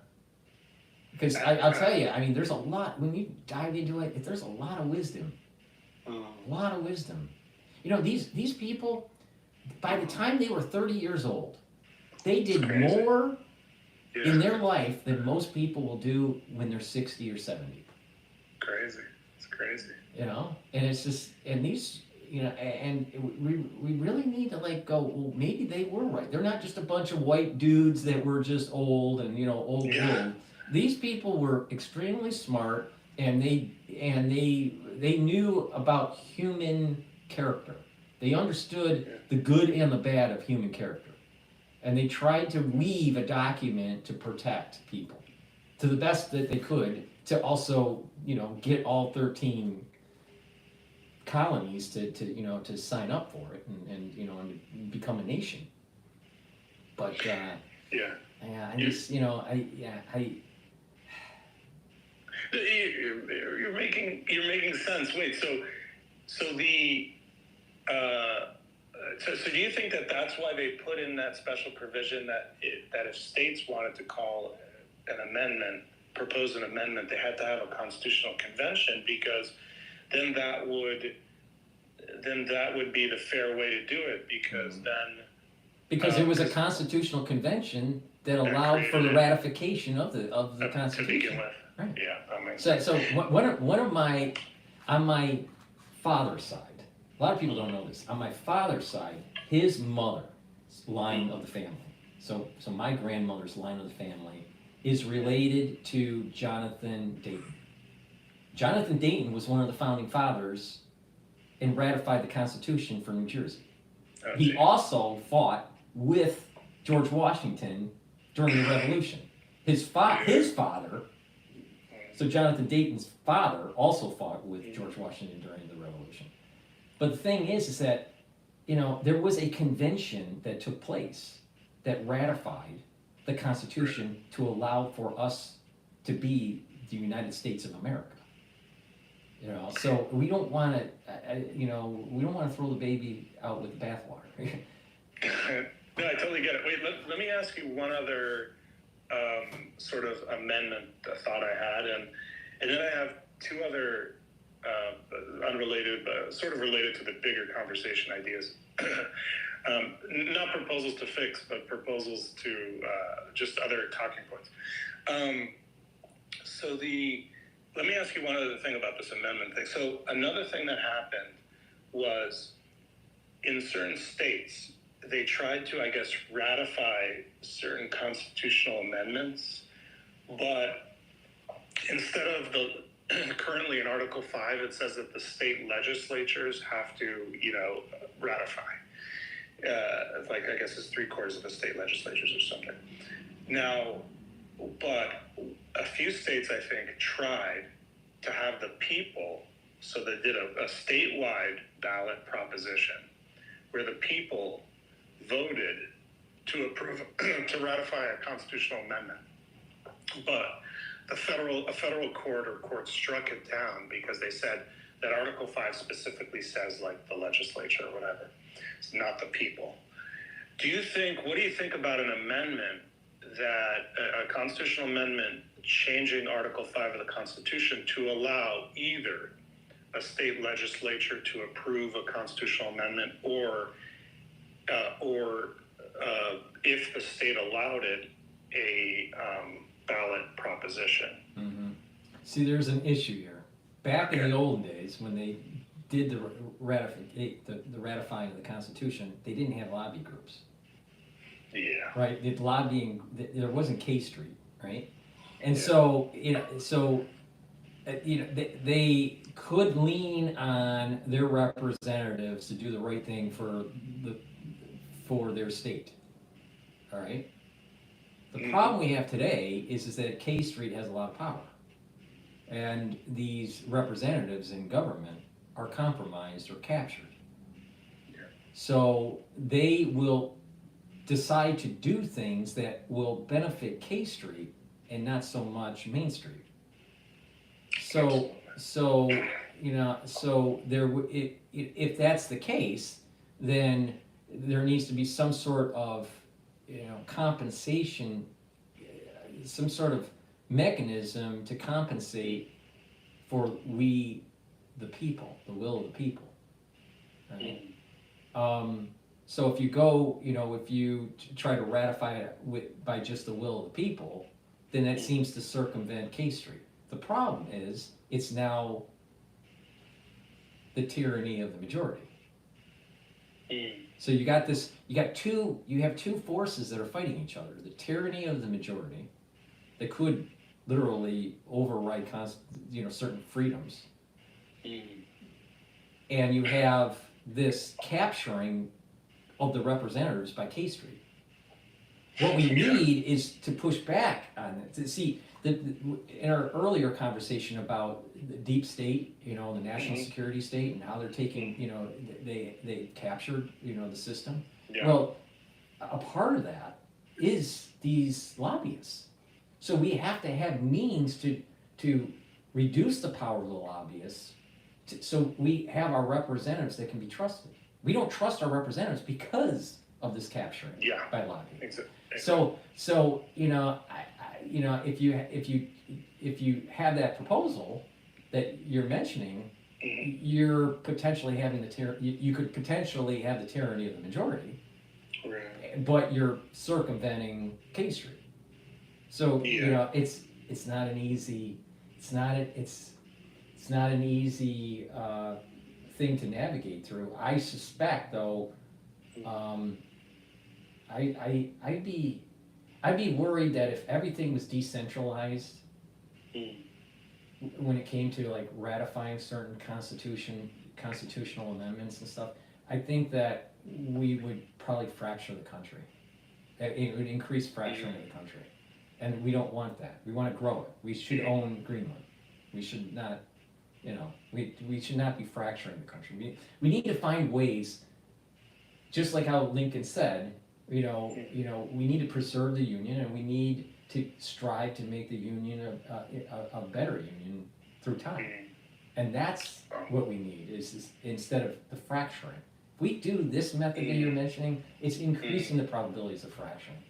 Because I'll tell you, I mean, there's a lot, when you dive into it, there's a lot of wisdom. A lot of wisdom. These people, by the time they were 30 years old, they did more in their life than most people will do when they're 60 or 70. Crazy. It's crazy. And it's just, and these, and we really need to go, well, maybe they were right. They're not just a bunch of white dudes that were just old and, old. These people were extremely smart, and they knew about human character. They understood the good and the bad of human character. And they tried to weave a document to protect people to the best that they could, to also, get all 13 colonies to sign up for it and become a nation. But You're making sense. Wait, so do you think that that's why they put in that special provision that if states wanted to call propose an amendment, they had to have a constitutional convention, because then that would be the fair way to do it, because it was a constitutional convention that allowed for the ratification of the Constitution. To begin with. Right. Yeah, that makes sense. So one of my, on my father's side, a lot of people don't know this, on my father's side, his mother's line of the family, so my grandmother's line of the family is related to Jonathan Dayton. Jonathan Dayton was one of the founding fathers and ratified the Constitution for New Jersey. He also fought with George Washington during the Revolution. His father, so Jonathan Dayton's father, also fought with George Washington during the Revolution. But the thing is that, there was a convention that took place that ratified the Constitution to allow for us to be the United States of America. So we don't want to, throw the baby out with the bathwater. No, I totally get it. Wait, let me ask you one other sort of amendment thought I had, and then I have two other unrelated, sort of related to the bigger conversation ideas. Not proposals to fix, but proposals to just other talking points. Let me ask you one other thing about this amendment thing. So another thing that happened was, in certain states, they tried to, I guess, ratify certain constitutional amendments, but instead of currently in Article 5, it says that the state legislatures have to, ratify. I guess it's 3/4 of the state legislatures or something. Now, but a few states, I think, tried to have the people, so they did a statewide ballot proposition where the people voted to approve, to ratify a constitutional amendment. But a federal court or court struck it down because they said that Article 5 specifically says, the legislature or whatever. It's not the people. What do you think about an amendment, that a constitutional amendment changing Article 5 of the Constitution to allow either a state legislature to approve a constitutional amendment, or if the state allowed it, a ballot proposition. Mm-hmm. See, there's an issue here. Back in the old days, when they did the ratifying of the Constitution, they didn't have lobby groups. Yeah. Right? The lobbying, there wasn't K Street, right? And so, they could lean on their representatives to do the right thing for their state. All right? The problem we have today is that K Street has a lot of power. And these representatives in government are compromised or captured. So they will decide to do things that will benefit K Street and not so much Main Street. So if that's the case, then there needs to be some sort of compensation, some sort of mechanism to compensate for the people, the will of the people. Right? So if you go, if you try to ratify it by just the will of the people, then that seems to circumvent K Street. The problem is, it's now the tyranny of the majority. So you have two forces that are fighting each other. The tyranny of the majority that could literally override certain freedoms. And you have this capturing of the representatives by K Street. What we need is to push back on it. To see, in our earlier conversation about the deep state, the national security state, and how they're taking, they captured, the system. Yeah. Well, a part of that is these lobbyists. So we have to have means to reduce the power of the lobbyists, so we have our representatives that can be trusted. We don't trust our representatives because of this capturing by lobbying. Exactly. So if you have that proposal that you're mentioning, you're potentially having you could potentially have the tyranny of the majority, right? But you're circumventing K Street. So it's not an easy thing to navigate through. I suspect, though, I'd be worried that if everything was decentralized, when it came to like ratifying certain constitutional amendments and stuff, I think that we would probably fracture the country. It would increase fracturing of the country, and we don't want that. We want to grow it. We should own Greenland. We should not. We should not be fracturing the country. We need to find ways, just like how Lincoln said, we need to preserve the Union, and we need to strive to make the Union a better Union through time. And that's what we need, is instead of the fracturing. If we do this method that you're mentioning, it's increasing the probabilities of fracturing.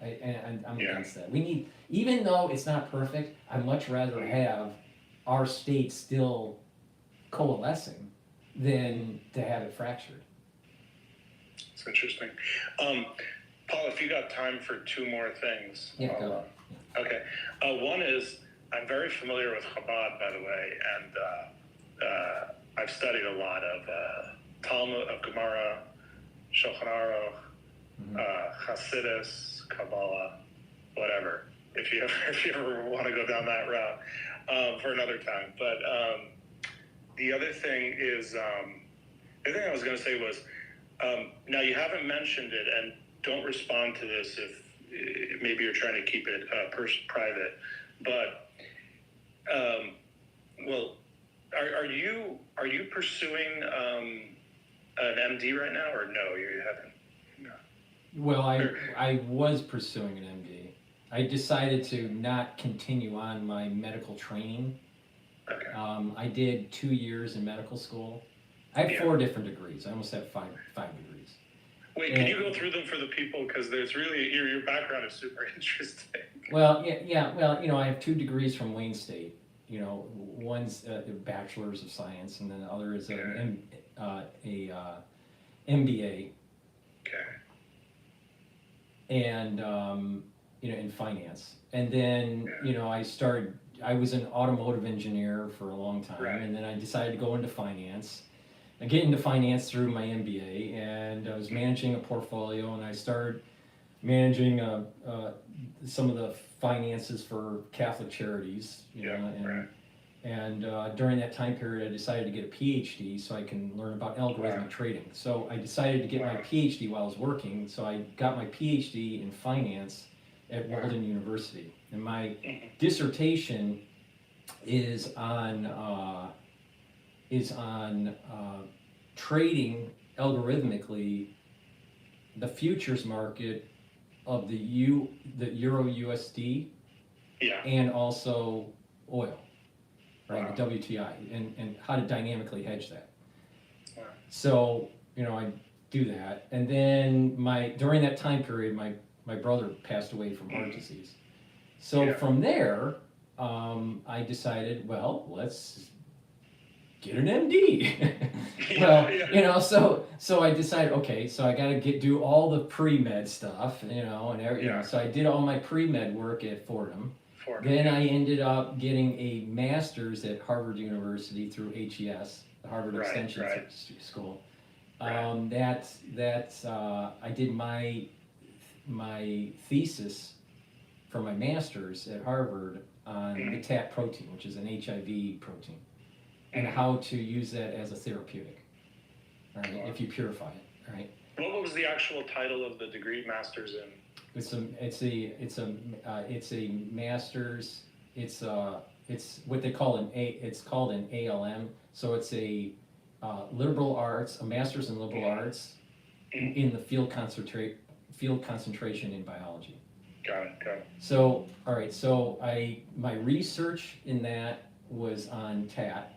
And I'm against that. We need, even though it's not perfect, I'd much rather have our state still coalescing than to have it fractured. It's interesting. Paul, if you got time for two more things. Yeah, go on. Okay. One is, I'm very familiar with Chabad, by the way, and I've studied a lot of Talmud, of Gemara, Shulchan Aruch, Hasidus, Kabbalah, whatever. If you ever want to go down that route. For another time. But the other thing is, the thing I was going to say was, now you haven't mentioned it, and don't respond to this if maybe you're trying to keep it private. But are you pursuing an MD right now, or no? You haven't. No. Well, I was pursuing an MD. I decided to not continue on my medical training. Okay. I did 2 years in medical school. I have 4 different degrees. I almost have five degrees. Wait, can you go through them for the people? Because there's really, your background is super interesting. Well, yeah, well, I have 2 degrees from Wayne State. One's a bachelor's of science, and then the other is an MBA. Okay. And in finance. And then I was an automotive engineer for a long time, Right. and then I decided to go into finance. I get into finance through my MBA, and I was managing a portfolio, and I started managing some of the finances for Catholic charities. And during that time period, I decided to get a Ph.D. so I can learn about algorithmic trading. So I decided to get my Ph.D. while I was working. So I got my Ph.D. in finance at Walden University, and my dissertation is on trading algorithmically the futures market of the Euro USD and also oil. Right, the WTI, and how to dynamically hedge that. Wow. So, I do that. And then during that time period, my brother passed away from heart disease. So from there, I decided, well, let's get an MD. So I decided, okay, so I got to do all the pre-med stuff, so I did all my pre-med work at Fordham. Then I ended up getting a master's at Harvard University through HES, the Harvard Extension School. I did my thesis for my master's at Harvard on the TAT protein, which is an HIV protein, and how to use that as a therapeutic, right? If you purify it, right? What was the actual title of the degree, master's in? It's a master's. It's what they call it's called an ALM. So it's a liberal arts, a master's in liberal arts in the field concentration in biology. Got it. So all right. So my research in that was on TAT,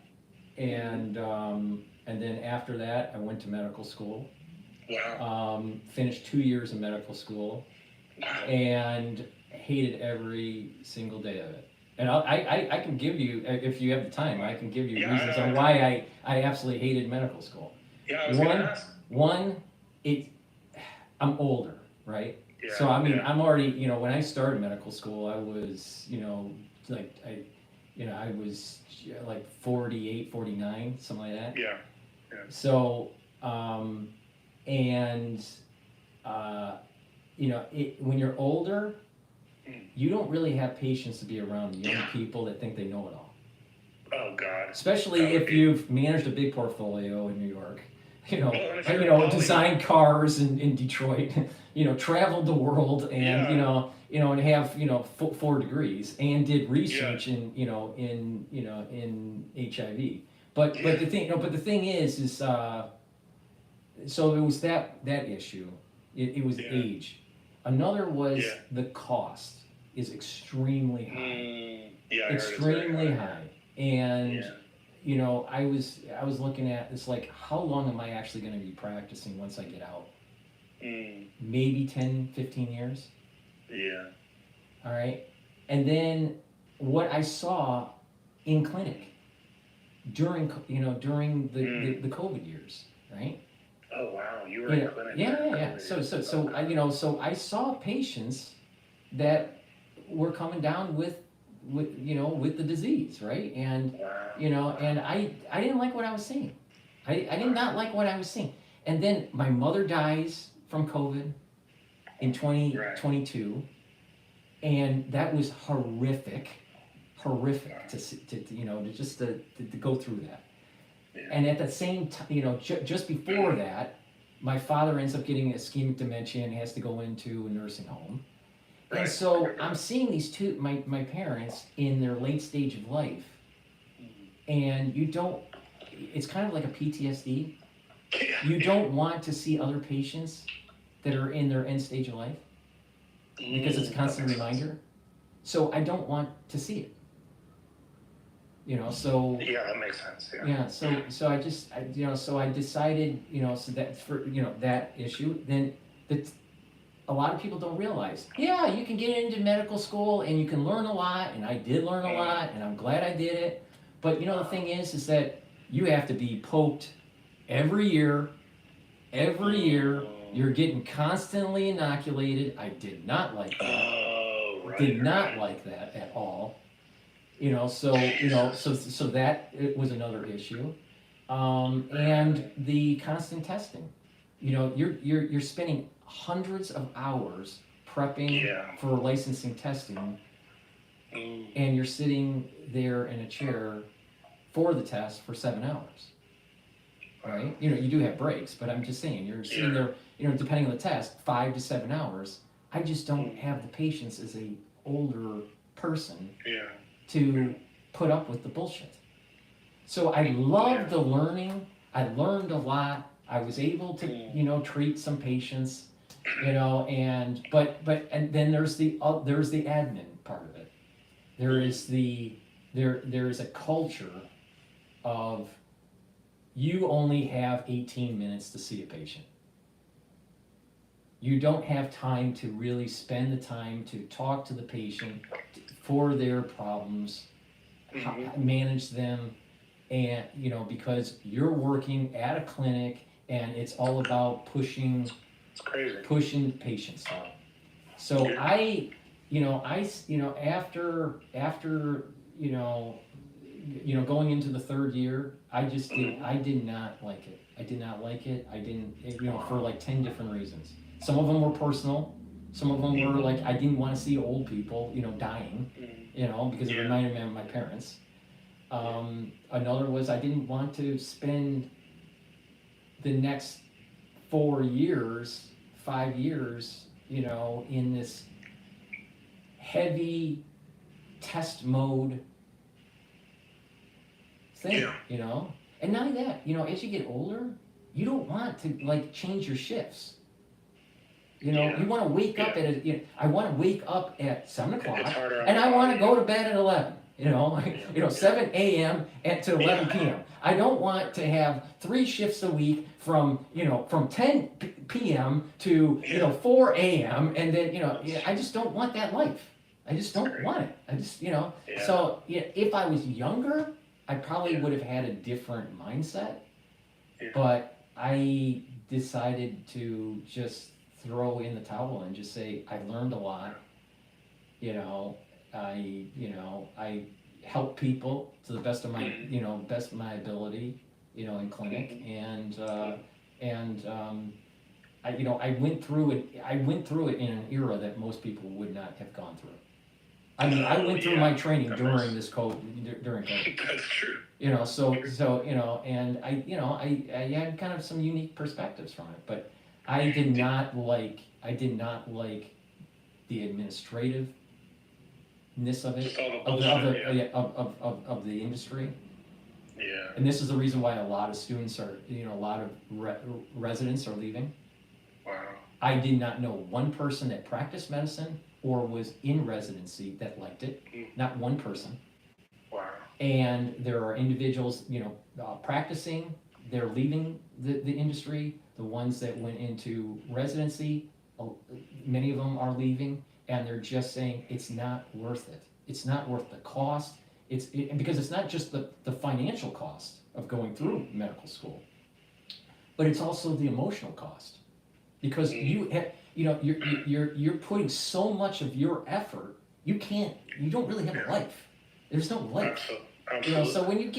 and then after that I went to medical school. Wow. Finished 2 years in medical school. And hated every single day of it. And I can give you, if you have the time, I can give you reasons on why I absolutely hated medical school. Yeah, I was going to ask. One, I'm older, right? Yeah, so I'm already, when I started medical school, I was, I was like 48, 49, something like that. Yeah. So, when you're older, you don't really have patience to be around young people that think they know it all. Oh God. Especially if you've managed a big portfolio in New York, Well, designed cars in Detroit, traveled the world and, and have, 4 degrees and did research in HIV. But the thing is, so it was that issue. It was age. Another was the cost is extremely high. Extremely high. And I was looking at this, like, how long am I actually going to be practicing once I get out? Maybe 10, 15 years. Yeah. All right. And then what I saw in clinic during the COVID years, right? Oh wow, you were in clinic. Yeah. So I saw patients that were coming down with the disease, right? And and I didn't like what I was seeing. I did not like what I was seeing. And then my mother dies from COVID in 2022, and that was horrific to go through that. And at the same time, just before that, my father ends up getting ischemic dementia and has to go into a nursing home. And so I'm seeing these two, my parents, in their late stage of life, and it's kind of like a PTSD. You don't want to see other patients that are in their end stage of life because it's a constant reminder. So I don't want to see it. So Yeah, that makes sense. Yeah. yeah, so I just, so I decided, so that for, that issue, then a lot of people don't realize, yeah, you can get into medical school and you can learn a lot, and I did learn a lot, and I'm glad I did it. But the thing is that you have to be poked every year. Every year, you're getting constantly inoculated. I did not like that. Oh, right. Did not like that at all. So that it was another issue, and the constant testing. You're spending hundreds of hours prepping for licensing testing, and you're sitting there in a chair for the test for 7 hours. Right? You do have breaks, but I'm just saying you're sitting there. Depending on the test, 5 to 7 hours. I just don't have the patience as a older person to put up with the bullshit. So I loved the learning. I learned a lot. I was able to, treat some patients, and then there's the admin part of it. There is a culture of you only have 18 minutes to see a patient. You don't have time to really spend the time to talk to the patient for their problems, manage them, and because you're working at a clinic and it's all about pushing patients out. So after going into the third year, I did not like it. I didn't, for like 10 different reasons. Some of them were personal. Some of them were like, I didn't want to see old people, dying, because it reminded me of my parents. Another was I didn't want to spend the next 5 years, in this heavy test mode thing, And not only that, as you get older, you don't want to change your shifts. You want to wake up I want to wake up at 7 o'clock, and I want to go to bed at 11. 7 a.m. to 11 p.m. I don't want to have 3 shifts a week from 10 p.m. to 4 a.m. and then I just don't want that life. I just don't want it. I just So if I was younger, I probably would have had a different mindset. But I decided to just throw in the towel and just say I learned a lot. I help people to the best of my best of my ability, in clinic, and I went through it. I went through it in an era that most people would not have gone through. I mean, I went through my training during this COVID. During COVID. That's true. And I had kind of some unique perspectives from it, but I did not like the administrativeness of it, of the industry. Yeah. And this is the reason why a lot of students are, a lot of residents are leaving. Wow. I did not know one person that practiced medicine or was in residency that liked it. Not one person. Wow. And there are individuals, practicing, they're leaving the industry. The ones that went into residency, many of them are leaving, and they're just saying it's not worth it. It's not worth the cost. Because it's not just the financial cost of going through medical school, but it's also the emotional cost. Because you're putting so much of your effort, you don't really have a life. There's no life. Absolutely. So when you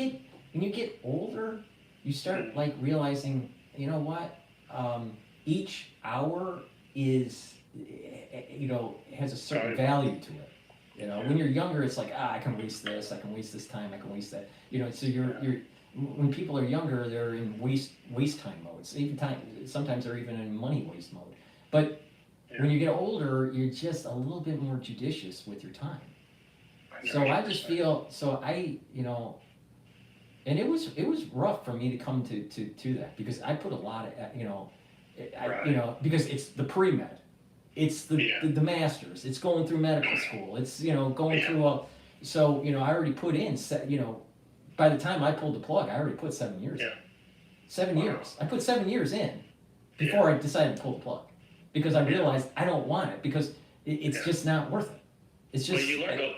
get older, you start realizing, what, each hour is, has a certain value to it. When you're younger, it's like, I can waste this, I can waste this time, I can waste that. So you're when people are younger, they're in waste time modes. Sometimes they're even in money waste mode. But when you get older, you're just a little bit more judicious with your time. So I just feel, and it was rough for me to come to that, because I put a lot of, because it's the pre-med, it's the masters, it's going through medical school, it's going through I already put in by the time I pulled the plug, I already put 7 years in. Yeah. 7 years. I put 7 years in before I decided to pull the plug because I realized I don't want it because it's just not worth it. It's just. Well,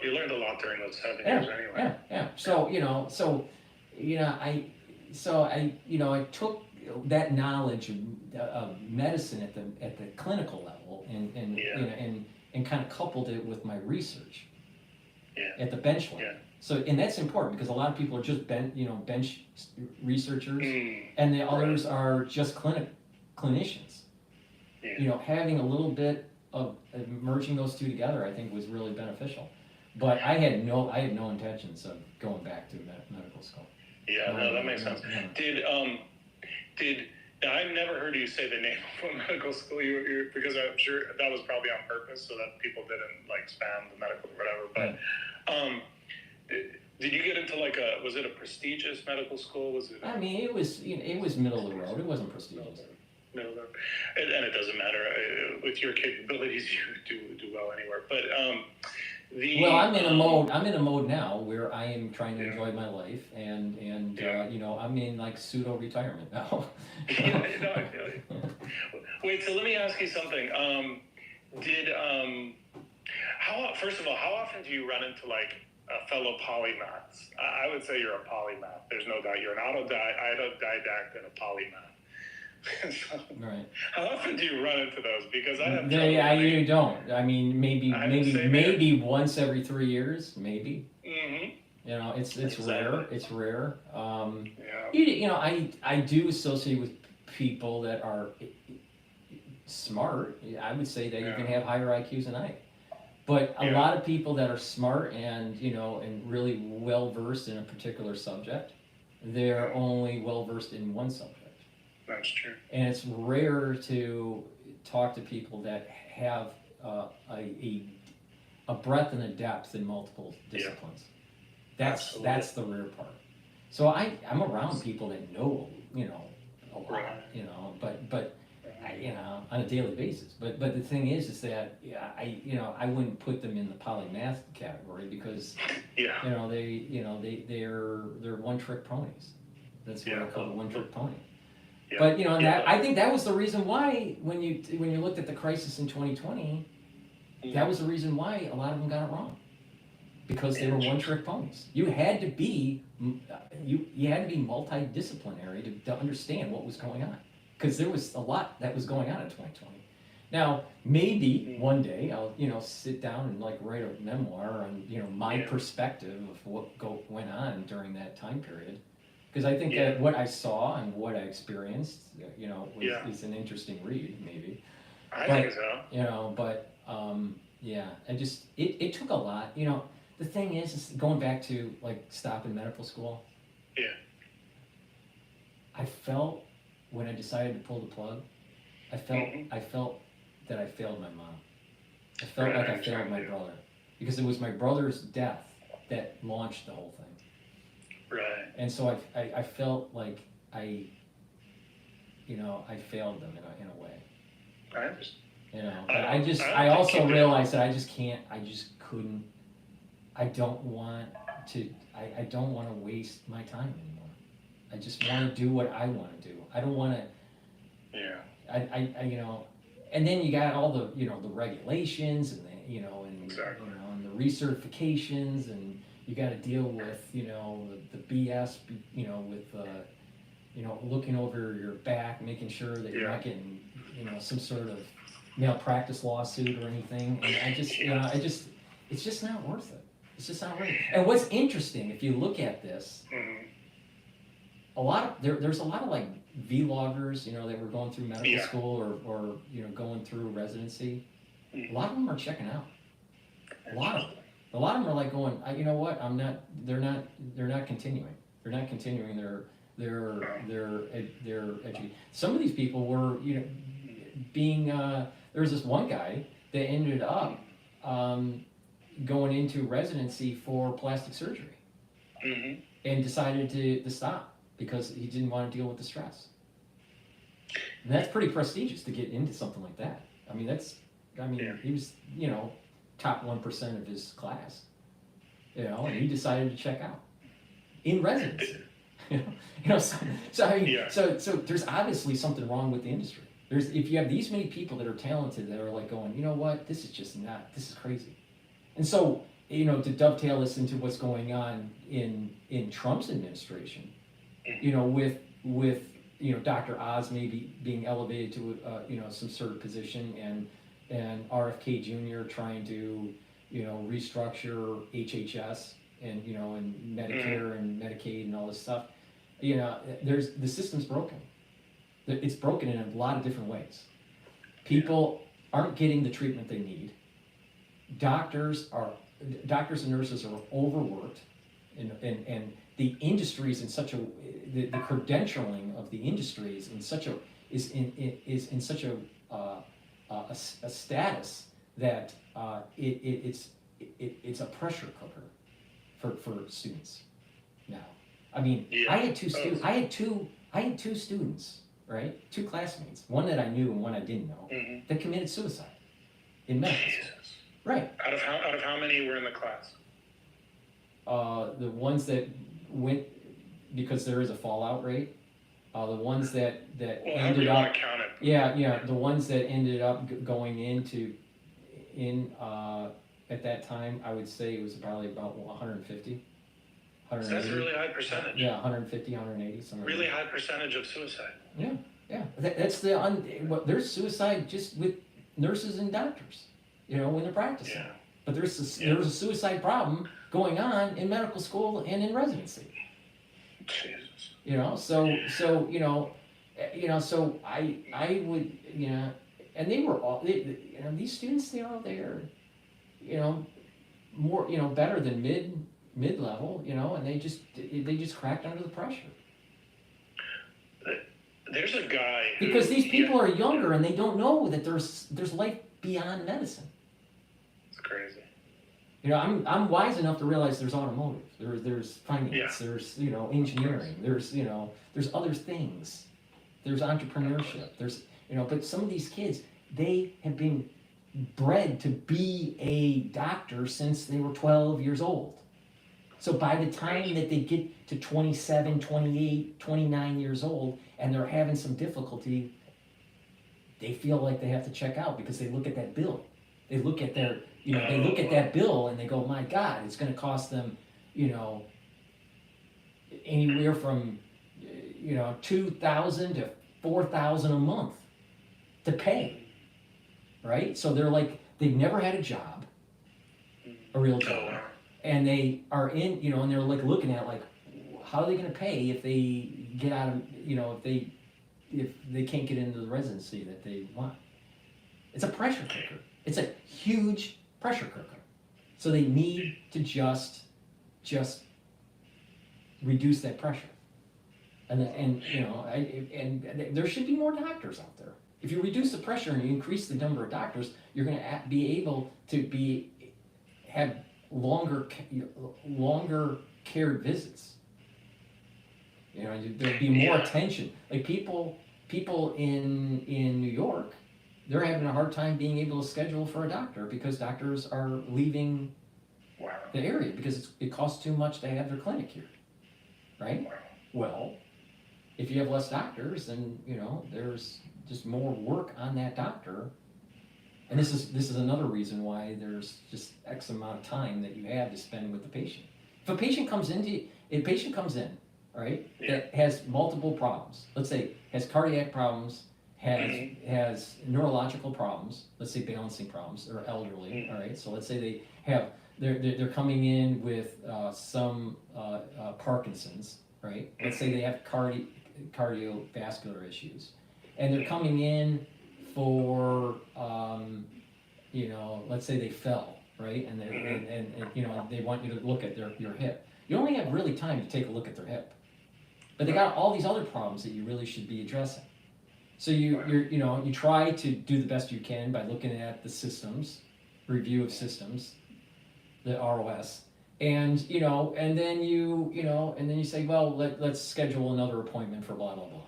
you learned a lot during those 7 Yeah, years anyway. yeah. So I took that knowledge of medicine at the clinical level and kind of coupled it with my research at the bench level. Yeah. So, and that's important because a lot of people are just bench researchers, and the others are just clinicians. Yeah. Having a little bit of merging those two together, I think, was really beneficial. But I had no intentions of going back to medical school. Yeah, no, that makes sense. Yeah. Did I've never heard you say the name of a medical school because I'm sure that was probably on purpose so that people didn't like spam the medical or whatever. But did you get into was it a prestigious medical school? Was it? I mean, it was middle of the road. It wasn't prestigious. No, and it doesn't matter with your capabilities. You do well anywhere. But well, I'm in a mode now where I am trying to enjoy my life, and I'm in like pseudo retirement now. Wait, so let me ask you something. First of all, how often do you run into like fellow polymaths? I would say you're a polymath. There's no doubt you're an autodidact and a polymath. So, right. How often do you run into those? Because I have. You don't. I mean, maybe once every 3 years, maybe. Mm-hmm. It's Exactly. rare. It's rare. Yeah. I do associate with people that are smart. I would say that you can have higher IQs than I. But a lot of people that are smart and and really well versed in a particular subject, they're only well versed in one subject. That's true. And it's rare to talk to people that have a breadth and a depth in multiple disciplines. That's the rare part. So I'm around people that know a lot, but on a daily basis. But the thing is that I wouldn't put them in the polymath category because they're one trick ponies. That's what I call a one trick pony. Yeah. But I think that was the reason why when you looked at the crisis in 2020, that was the reason why a lot of them got it wrong, because they were one trick ponies. You had to be multidisciplinary to understand what was going on, because there was a lot that was going on in 2020. Now maybe one day I'll sit down and like write a memoir on my perspective of what went on during that time period. Because I think that what I saw and what I experienced, is an interesting read, maybe. I think so. It took a lot. The thing is going back to like stopping medical school. Yeah. I felt when I decided to pull the plug, I felt that I failed my mom. I felt like I failed my brother, because it was my brother's death that launched the whole thing. Right. And so I felt like I failed them in a way. I understand. I also realized that I don't want to waste my time anymore. I just want to do what I want to do. I don't want to. Yeah. And then you got all the the regulations and Exactly. and the recertifications, and you got to deal with the BS with looking over your back, making sure that you're not getting some sort of malpractice lawsuit or anything. And I just it's just not worth it. It's just not worth it. And what's interesting, if you look at this, there's a lot of like vloggers that were going through medical school or going through residency. A lot of them are checking out. A lot of them are like going, you know what? They're not continuing. They're not continuing their education. Some of these people were being there was this one guy that ended up going into residency for plastic surgery, and decided to stop because he didn't want to deal with the stress. And that's pretty prestigious to get into something like that. I mean, he was top 1% of his class, and he decided to check out. in residency. So I mean, Yeah. so there's obviously something wrong with the industry. If you have these many people that are talented that are like going, you know what, this is crazy. And so, to dovetail this into what's going on in Trump's administration, with Dr. Oz maybe being elevated to some sort of position, and RFK Jr. trying to restructure HHS and and Medicare and Medicaid and all this stuff. The system's broken. It's broken in a lot of different ways. People aren't getting the treatment they need. Doctors and nurses are overworked, and the industry is in such the credentialing of the industry is in such a status that it's a pressure cooker for students now. I mean, Yeah. I had two students, right? Two classmates, one that I knew and one I didn't know, that committed suicide in medical school. Jesus. Right. Out of how many were in the class? The ones that went, because there is a fallout rate, the ones that Well, how do ended you up, want to count it? yeah, the ones that ended up going at that time, I would say it was probably about 150. So that's a really high percentage. Yeah, 150, 180, something. Really high percentage of suicide. Yeah. That's there's suicide just with nurses and doctors, when they're practicing. Yeah. But there's a suicide problem going on in medical school and in residency. Jesus. So I would, and they were all, these students, they're, more, better than mid-level, and they just cracked under the pressure. There's a guy Because these people are younger and they don't know that there's life beyond medicine. It's crazy. I'm wise enough to realize there's automotive, there's finance, Yeah. there's engineering, there's other things, there's entrepreneurship, but some of these kids, they have been bred to be a doctor since they were 12 years old. So by the time that they get to 27, 28, 29 years old and they're having some difficulty, they feel like they have to check out because they look at that bill. They look at their, they look at that bill and they go, my God, it's going to cost them, anywhere from, $2,000 to $4,000 a month to pay, right? So they're like, they've never had a job, a real job, and they are in, and they're like looking at like, how are they going to pay if they get out of, if they can't get into the residency that they want? It's a pressure cooker. It's a huge pressure cooker. So they need to just reduce that pressure. And there should be more doctors out there. If you reduce the pressure and you increase the number of doctors, you're going to be able to have longer cared visits. There'll be more attention. Like people in New York, they're having a hard time being able to schedule for a doctor because doctors are leaving the area because it costs too much to have their clinic here, right? Well, if you have less doctors, then there's just more work on that doctor, and this is another reason why there's just X amount of time that you have to spend with the patient. If a patient comes in, all right, that has multiple problems. Let's say has cardiac problems, has neurological problems. Let's say balancing problems. They're elderly. All right, so let's say they're coming in with some Parkinson's. Right. Let's say they have cardiovascular issues, and they're coming in for let's say they fell, right, and they want you to look at your hip. You only have really time to take a look at their hip, but they got all these other problems that you really should be addressing. So you try to do the best you can by looking at the systems, review of systems, the ROS. And then you say, well, let's schedule another appointment for blah blah blah,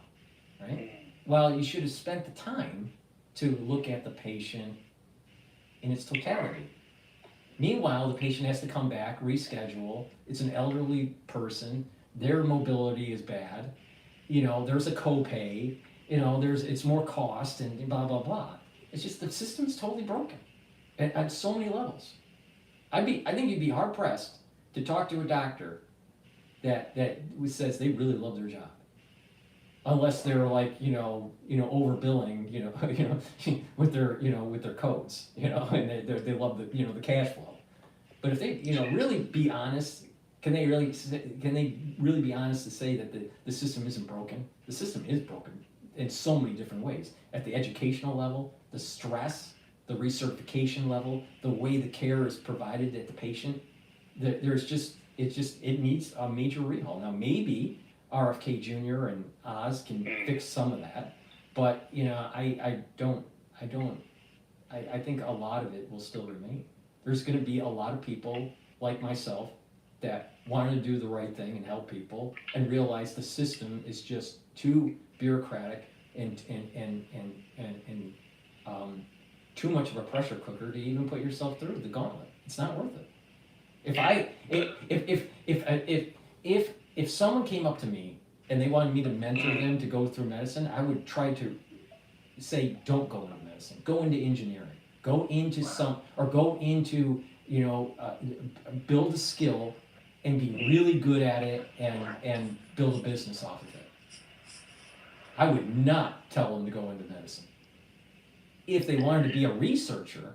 right? Well, you should have spent the time to look at the patient in its totality. Meanwhile, the patient has to come back, reschedule. It's an elderly person. their mobility is bad, there's a copay, it's more cost and blah, blah, blah. It's just the system's totally broken at so many levels. I think you'd be hard pressed to talk to a doctor that says they really love their job, unless they're like overbilling with their codes and they love the cash flow. But if they really be honest, can they really be honest to say that the system isn't broken? The system is broken in so many different ways. At the educational level, the stress, the recertification level, the way the care is provided at the patient, it needs a major rehaul. Now maybe RFK Jr. and Oz can fix some of that, but I think a lot of it will still remain. There's going to be a lot of people like myself that want to do the right thing and help people and realize the system is just too bureaucratic and too much of a pressure cooker to even put yourself through the gauntlet. It's not worth it. If someone came up to me and they wanted me to mentor them to go through medicine, I would try to say, don't go into medicine, go into engineering, go into build a skill and be really good at it and build a business off of it. I would not tell them to go into medicine. If they wanted to be a researcher,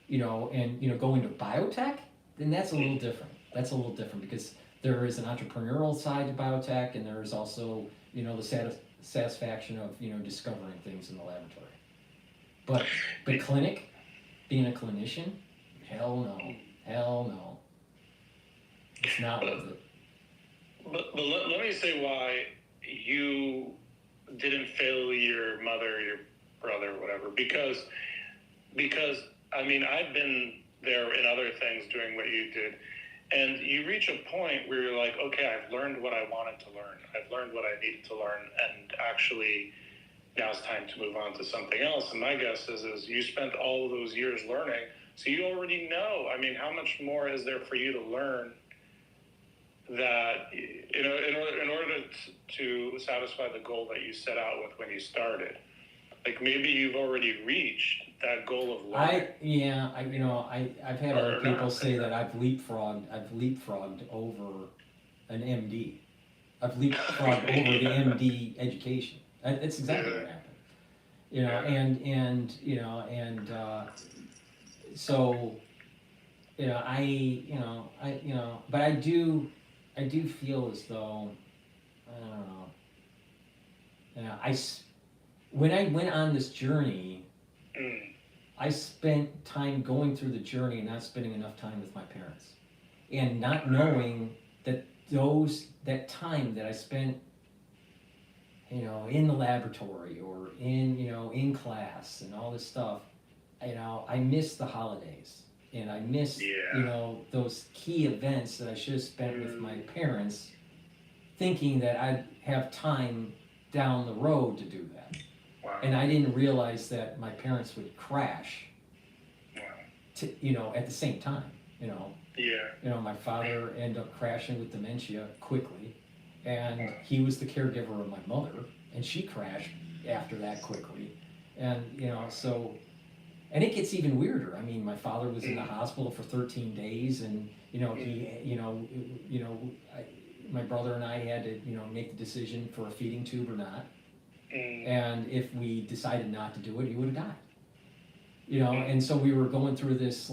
and go into biotech, then that's a little different. That's a little different because there is an entrepreneurial side to biotech, and there is also, the satisfaction of, discovering things in the laboratory. But clinic, being a clinician, hell no. It's not worth it. But let me say why you didn't fail your mother, your brother, whatever, because I've been there in other things doing what you did, and you reach a point where you're like, okay, I've learned what I wanted to learn. I've learned what I needed to learn, and actually now it's time to move on to something else. And my guess is you spent all of those years learning, so you already know. How much more is there for you to learn that, in order to satisfy the goal that you set out with when you started? Like maybe you've already reached that goal of learning. I've had other people say that I've leapfrogged over an MD. I've leapfrogged over the MD education. That's exactly what happened. But I do feel as though, I don't know, when I went on this journey, I spent time going through the journey and not spending enough time with my parents, and not knowing that that time that I spent, in the laboratory or in class and all this stuff, I missed the holidays and I missed, those key events that I should have spent with my parents, thinking that I'd have time down the road to do that. Wow. And I didn't realize that my parents would crash, at the same time, my father ended up crashing with dementia quickly, and he was the caregiver of my mother, and she crashed after that quickly. And, and it gets even weirder. My father was in the hospital for 13 days, and, my brother and I had to, make the decision for a feeding tube or not. And if we decided not to do it, he would have died. And so we were going through this,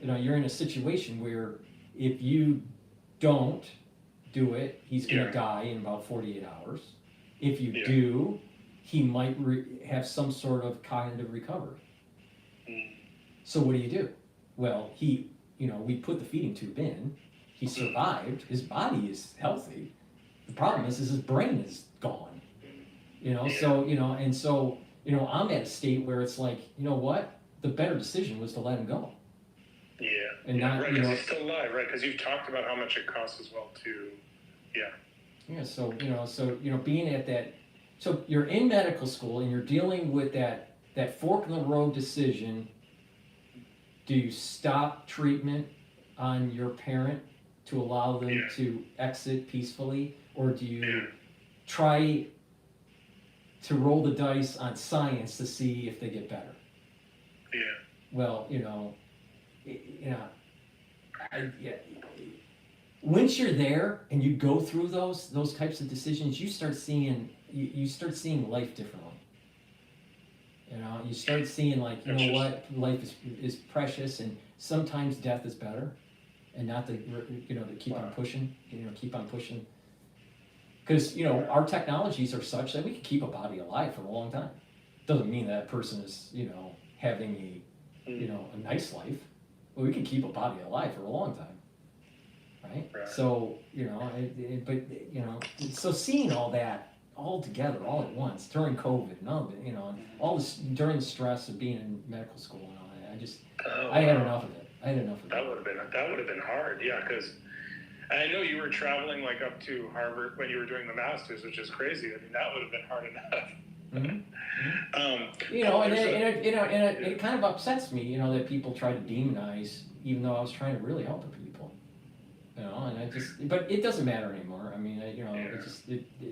you're in a situation where if you don't do it, he's going to die in about 48 hours. If you do, he might have some sort of cognitive recovery. So what do? Well, we put the feeding tube in, he survived, his body is healthy. The problem is his brain is gone. So I'm at a state where it's like, what? The better decision was to let him go. Yeah. And not, right, because he's still alive, right? Because you've talked about how much it costs as well, too. Yeah. So being at that, so you're in medical school and you're dealing with that fork in the road decision. Do you stop treatment on your parent to allow them Yeah. to exit peacefully, or do you Yeah. try to roll the dice on science to see if they get better? Yeah. Well, once you're there and you go through those types of decisions, you start seeing life differently. You start seeing like, you know what, life is precious, and sometimes death is better, and not to keep on pushing, because our technologies are such that we can keep a body alive for a long time. Doesn't mean that person is having a nice life, but we can keep a body alive for a long time, right? Right. So so seeing all that all together, all at once during COVID, and all of it, and all this during the stress of being in medical school and all that, I had enough of it. That would have been hard, yeah, because I know you were traveling like up to Harvard when you were doing the masters, which is crazy. I mean, that would have been hard enough. It kind of upsets me, that people try to demonize, even though I was trying to really help the people, but it doesn't matter anymore. I mean, it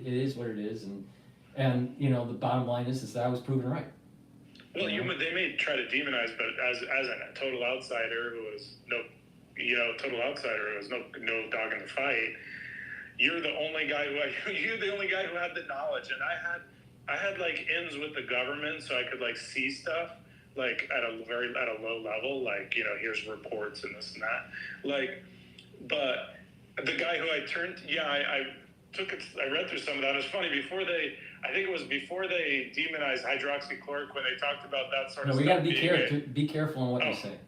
is what it is, and the bottom line is that I was proven right. Well, they may try to demonize, but as a total outsider who was no dog in the fight, you're the only guy who had the knowledge, and I had like ins with the government, so I could like see stuff like at a low level, like here's reports and this and that, like. But the guy who I read through some of that. It was funny before they demonized hydroxychloroquine, when they talked about that sort of stuff. We got to be careful on what you say.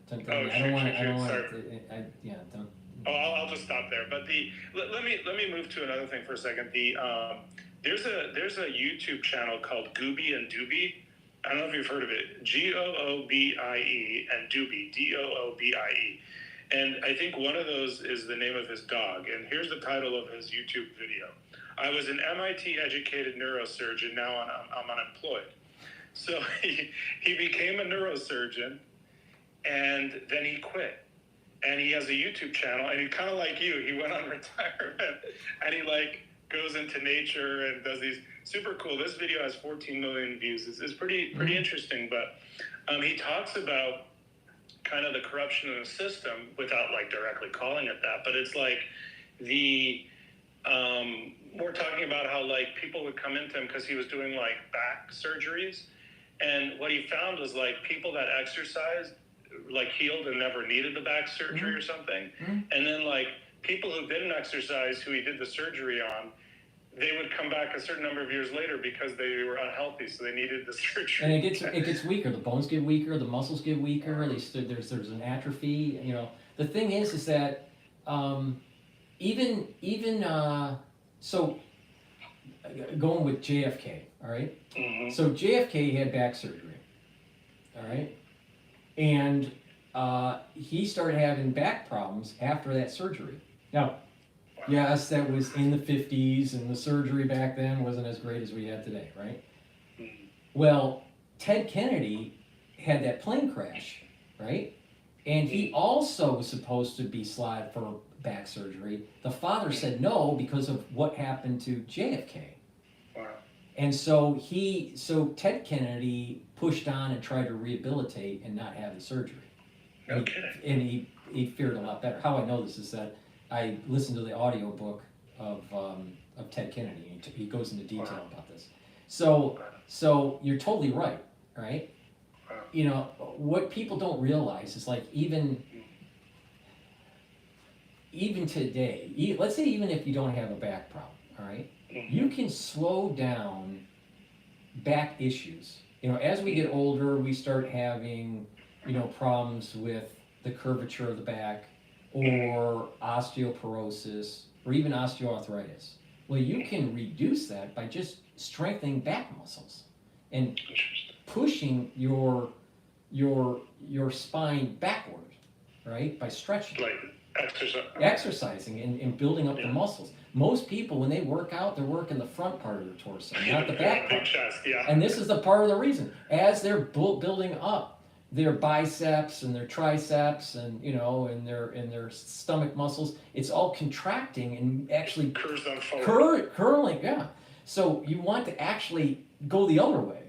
I'll just stop there. But let me move to another thing for a second. There's a YouTube channel called Gooby and Doobie. I don't know if you've heard of it. Goobie and Doobie, Doobie. And I think one of those is the name of his dog. And here's the title of his YouTube video. I was an MIT-educated neurosurgeon, now I'm unemployed. So he became a neurosurgeon, and then he quit. And he has a YouTube channel, and he kind of like you, he went on retirement, and he like goes into nature and does these super cool. This video has 14 million views. It's pretty interesting, but he talks about kind of the corruption in the system without like directly calling it that, but it's like we're talking about how like people would come into him because he was doing like back surgeries, and what he found was like people that exercised like healed and never needed the back surgery or something, and then like people who didn't exercise, who he did the surgery on, they would come back a certain number of years later because they were unhealthy, so they needed the surgery. And it gets weaker. The bones get weaker. The muscles get weaker. There's an atrophy. The thing is that so going with JFK, all right. So JFK had back surgery, all right, and he started having back problems after that surgery. Now, yes, that was in the 50s, and the surgery back then wasn't as great as we have today, right? Well, Ted Kennedy had that plane crash, right? And he also was supposed to be slotted for back surgery. The father said no because of what happened to JFK. Wow. And so Ted Kennedy pushed on and tried to rehabilitate and not have the surgery. Okay. And he fared a lot better. How I know this is that I listened to the audiobook of Ted Kennedy. He goes into detail about this. So you're totally right, right? What people don't realize is like even today, let's say even if you don't have a back problem, all right, you can slow down back issues. As we get older, we start having problems with the curvature of the back, or osteoporosis, or even osteoarthritis. Well, you can reduce that by just strengthening back muscles and pushing your spine backward, right? By stretching. Like exercising and building up the muscles. Most people, when they work out, they're working the front part of their torso, not the back part. Big chest, yeah. And this is the part of the reason. As they're building up their biceps and their triceps and, you know, and their stomach muscles, it's all contracting and actually Curves them forward. curling, yeah. So you want to actually go the other way.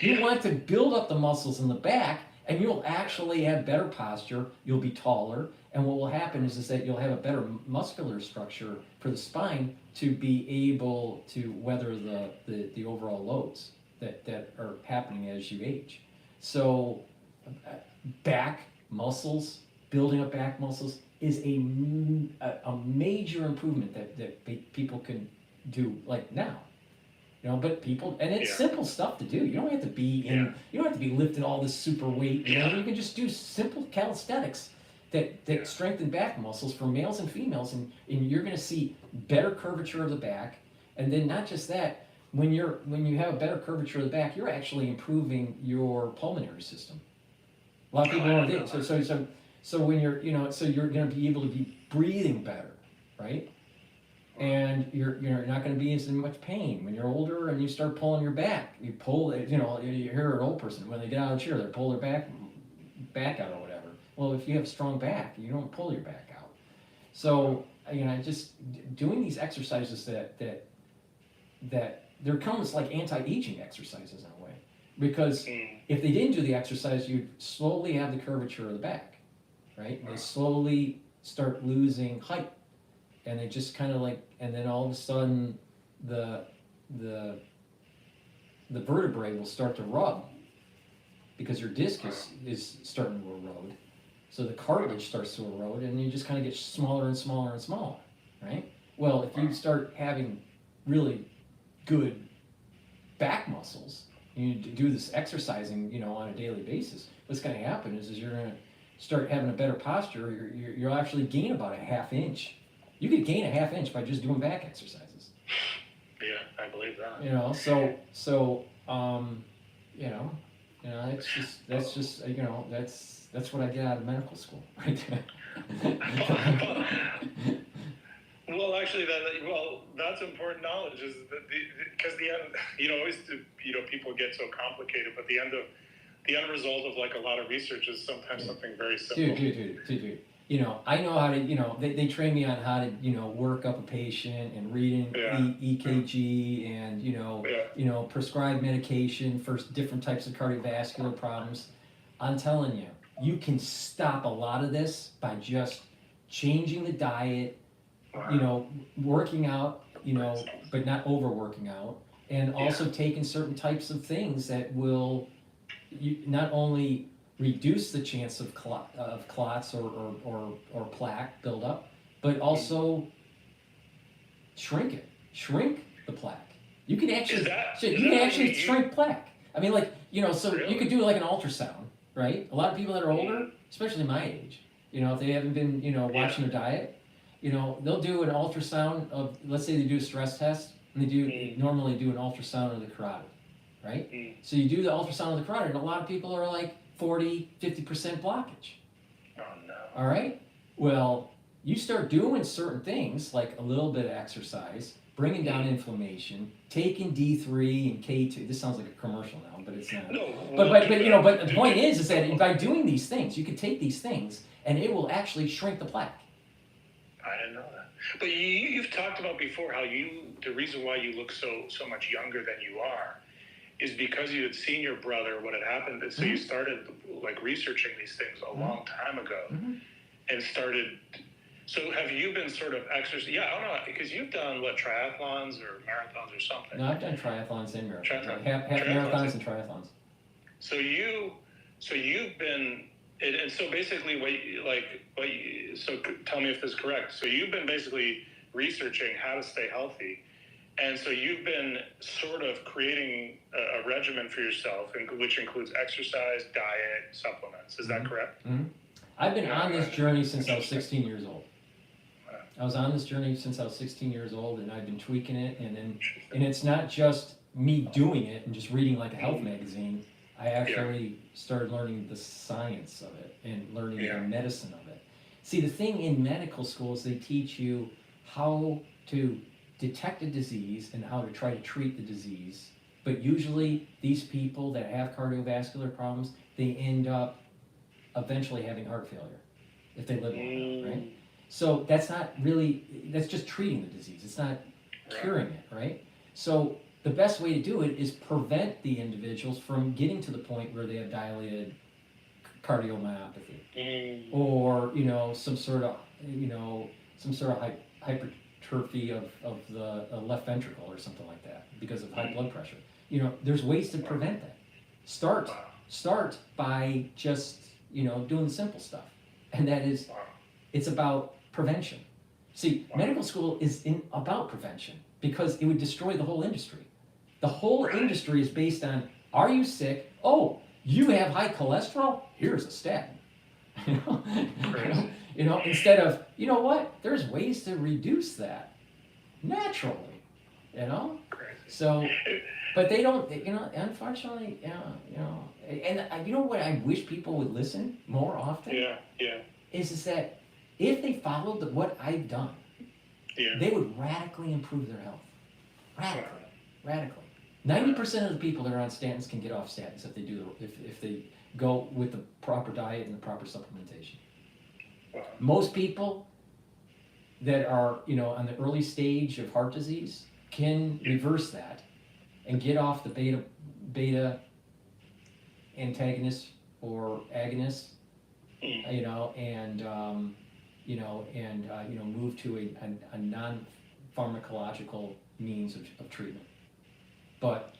You want to build up the muscles in the back, and you'll actually have better posture, you'll be taller, and what will happen is that you'll have a better muscular structure for the spine to be able to weather the overall loads that are happening as you age. So back muscles, building up back muscles is a major improvement that people can do like now. You know, but people, and it's simple stuff to do. You don't have to be you don't have to be lifting all this super weight. You know, you can just do simple calisthenics that strengthen back muscles for males and females, and you're going to see better curvature of the back. And then not just that, when you have a better curvature of the back, you're actually improving your pulmonary system. A lot of people don't think so when you're, you know, so you're going to be able to be breathing better, right? And you're not going to be in as much pain when you're older and you start pulling your back. You pull, you know, you hear an old person when they get out of the chair, they pull their back out or whatever. Well, if you have a strong back, you don't pull your back out. So, you know, just doing these exercises that they're almost like anti-aging exercises in a way, because if they didn't do the exercise, you'd slowly have the curvature of the back, right? They slowly start losing height. And they just kind of like, and then all of a sudden, the vertebrae will start to rub because your disc is starting to erode. So the cartilage starts to erode, and you just kind of get smaller and smaller and smaller, right? Well, if you start having really good back muscles, you do this exercising, you know, on a daily basis, what's going to happen is you're going to start having a better posture. You'll actually gain about a half inch. You could gain a half inch by just doing back exercises. Yeah, I believe that. You know, that's just you know, that's what I get out of medical school, right there. Well, actually, that's important knowledge. Is that because the end, you know, always, you know, people get so complicated, but the end result of like a lot of research is sometimes something very simple. Dude. You know, I know how to, you know, they train me on how to, you know, work up a patient and reading EKG and, you know, prescribe medication for different types of cardiovascular problems. I'm telling you, you can stop a lot of this by just changing the diet, you know, working out, you know, but not overworking out, and also taking certain types of things that will not only reduce the chance of clots or plaque buildup, but also shrink the plaque. You can actually shrink plaque. I mean, like, you know, so you could do like an ultrasound, right? A lot of people that are older, especially my age, you know, if they haven't been, you know, watching their diet, you know, they'll do an ultrasound of, let's say they do a stress test, and they normally do an ultrasound of the carotid, right? So you do the ultrasound of the carotid, and a lot of people are like 40-50% blockage. Oh no. All right? Well, you start doing certain things like a little bit of exercise, bringing down inflammation, taking D3 and K2. This sounds like a commercial now, but it's not. No, but you know, but the point is that by doing these things, you can take these things and it will actually shrink the plaque. I didn't know that. But you've talked about before how the reason why you look so much younger than you are is because you had seen your brother, what had happened. So you started like researching these things a long time ago and started. So have you been sort of exercising? Yeah, I don't know, because you've done what, triathlons or marathons or something? No, I've done triathlons and marathons. Half Triathlons. marathons and triathlons. So you've been, and so basically so tell me if this is correct. So you've been basically researching how to stay healthy. And so you've been sort of creating a regimen for yourself, which includes exercise, diet, supplements. Is that correct? Mm-hmm. I've been on this journey since I was 16 years old. I was on this journey since I was 16 years old, and I've been tweaking it. And it's not just me doing it and just reading like a health magazine. I actually started learning the science of it and learning the medicine of it. See, the thing in medical school is they teach you how to detect a disease and how to try to treat the disease. But usually these people that have cardiovascular problems, they end up eventually having heart failure if they live long enough, right? So that's not really, that's just treating the disease. It's not curing it, right? So the best way to do it is prevent the individuals from getting to the point where they have dilated cardiomyopathy or, some sort of hypertrophy of the left ventricle or something like that because of high blood pressure. There's ways to prevent that. Start by just, doing the simple stuff. And that is, it's about prevention. See, medical school is about prevention because it would destroy the whole industry. The whole industry is based on, are you sick? Oh, you have high cholesterol? Here's a statin. Instead of, you know what? There's ways to reduce that naturally, So, but they don't, unfortunately, and you know what I wish people would listen more often? Is that if they followed what I've done, they would radically improve their health. Radically. 90% of the people that are on statins can get off statins if they go with the proper diet and the proper supplementation. Most people that are, on the early stage of heart disease can reverse that and get off the beta antagonists or agonists, move to a non-pharmacological means of treatment. But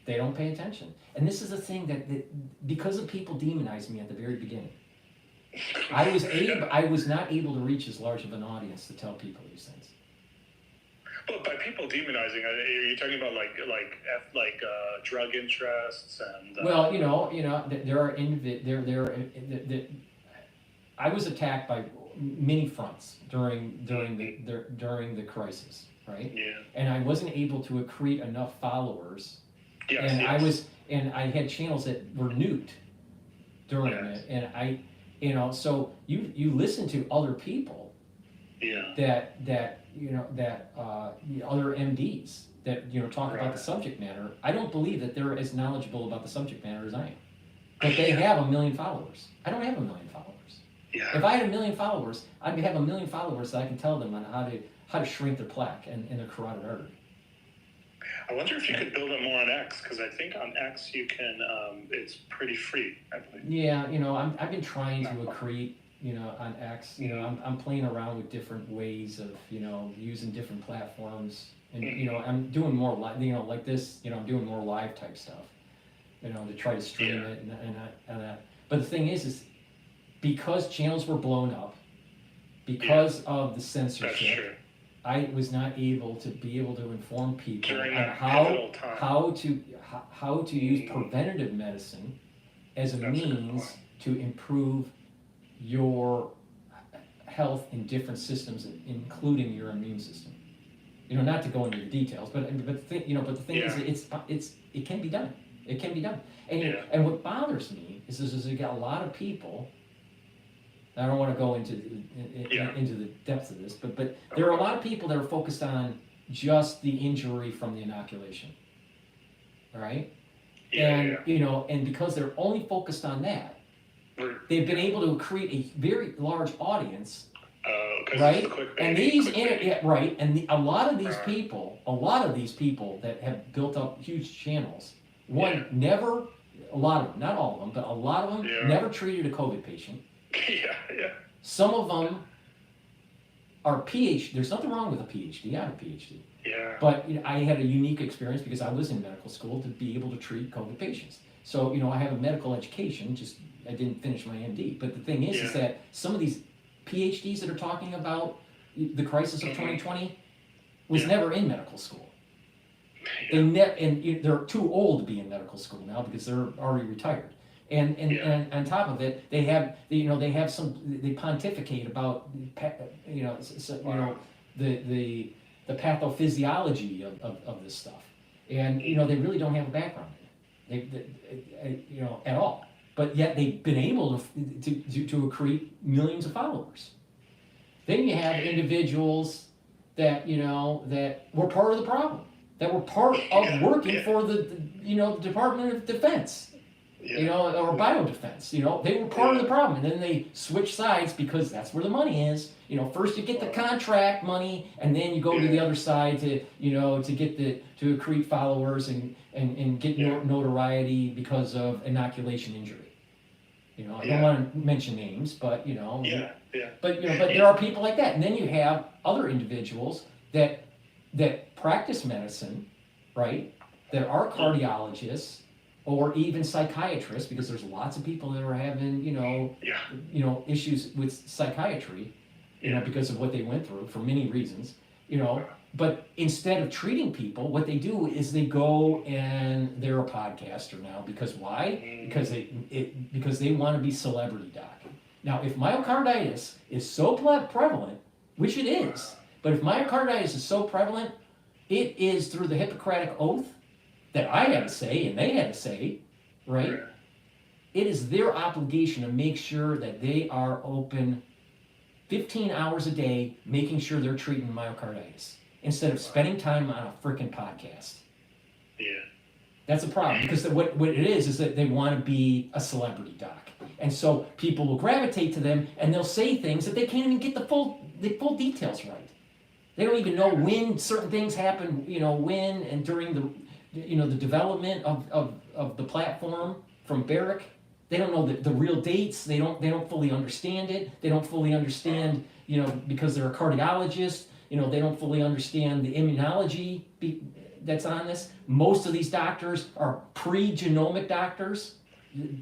they don't pay attention. And this is the thing that because of people demonized me at the very beginning, I was not able to reach as large of an audience to tell people these things. Well, by people demonizing, are you talking about like drug interests and? I was attacked by many fronts during the crisis, right? Yeah. And I wasn't able to accrete enough followers. Yes, and I had channels that were nuked during it, and so you listen to other people. Yeah. That other MDs that talk about the subject matter. I don't believe that they're as knowledgeable about the subject matter as I am. But they have 1 million followers. I don't have 1 million followers. Yeah. If I had 1 million followers, I'd have 1 million followers that I can tell them on how to shrink their plaque and their carotid artery. I wonder if you could build it more on X, because I think on X you can. It's pretty free, I believe. Yeah, I've been trying to accrete. On X, I'm playing around with different ways of, using different platforms, and I'm doing more live, like this, I'm doing more live type stuff, to try to stream it and that. But the thing is because channels were blown up, because of the censorship, I was not able to inform people on how to use preventative medicine as a means to improve your health in different systems, including your immune system. Not to go into the details, but the thing is, it can be done. It can be done. And what bothers me is you got a lot of people. I don't want to go into the depths of this, but there are a lot of people that are focused on just the injury from the inoculation. All right, and because they're only focused on that. They've been able to create a very large audience, right? And a lot of these people that have built up huge channels, never, a lot of them, not all of them, but a lot of them never treated a COVID patient. Some of them are PhD. There's nothing wrong with a PhD. I have a PhD. Yeah. But I had a unique experience because I was in medical school to be able to treat COVID patients. So I have a medical education. Just I didn't finish my MD. But the thing is that some of these PhDs that are talking about the crisis of 2020 was never in medical school. And they're too old to be in medical school now because they're already retired. And on top of it, they pontificate about the pathophysiology of this stuff, and they really don't have a background in it, at all. But yet they've been able to accrete millions of followers. Then you have individuals that that were part of the problem, that were part of working for the Department of Defense. you know, or biodefense. You know, they were part of the problem, and then they switch sides because that's where the money is. You know, first you get the contract money, and then you go to the other side to, you know, to get to accrete followers and get notoriety because of inoculation injury. You know, I don't want to mention names, but you know, but you know, but there are people like that, and then you have other individuals that practice medicine, right? That are cardiologists or even psychiatrists, because there's lots of people that are having, you know, issues with psychiatry, you know, because of what they went through for many reasons, you know. But instead of treating people, what they do is they go and they're a podcaster now. Because why? Because they want to be celebrity doc. Now, if myocarditis is so prevalent, which it is, but if myocarditis is so prevalent, it is through the Hippocratic Oath that I had to say and they had to say, right? It is their obligation to make sure that they are open 15 hours a day, making sure they're treating myocarditis, instead of spending time on a freaking podcast. Yeah. That's a problem, because what it is that they want to be a celebrity doc. And so people will gravitate to them, and they'll say things that they can't even get the full details right. They don't even know when certain things happen, you know, when and during the, you know, the development of the platform from Barrick. They don't know the real dates. They don't fully understand it. They don't fully understand, you know, because they're a cardiologist, you know, they don't fully understand the immunology that's on this. Most of these doctors are pre-genomic doctors,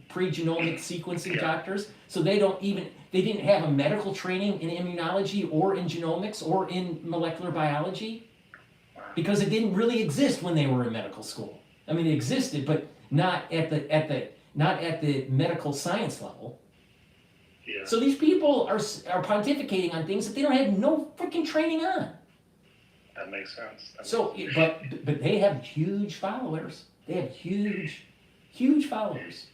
pre-genomic sequencing doctors. So they didn't have a medical training in immunology or in genomics or in molecular biology, because it didn't really exist when they were in medical school. I mean, it existed, but not at the medical science level. Yeah. So these people are pontificating on things that they don't have no freaking training on. That makes sense. But they have huge followers. They have huge followers.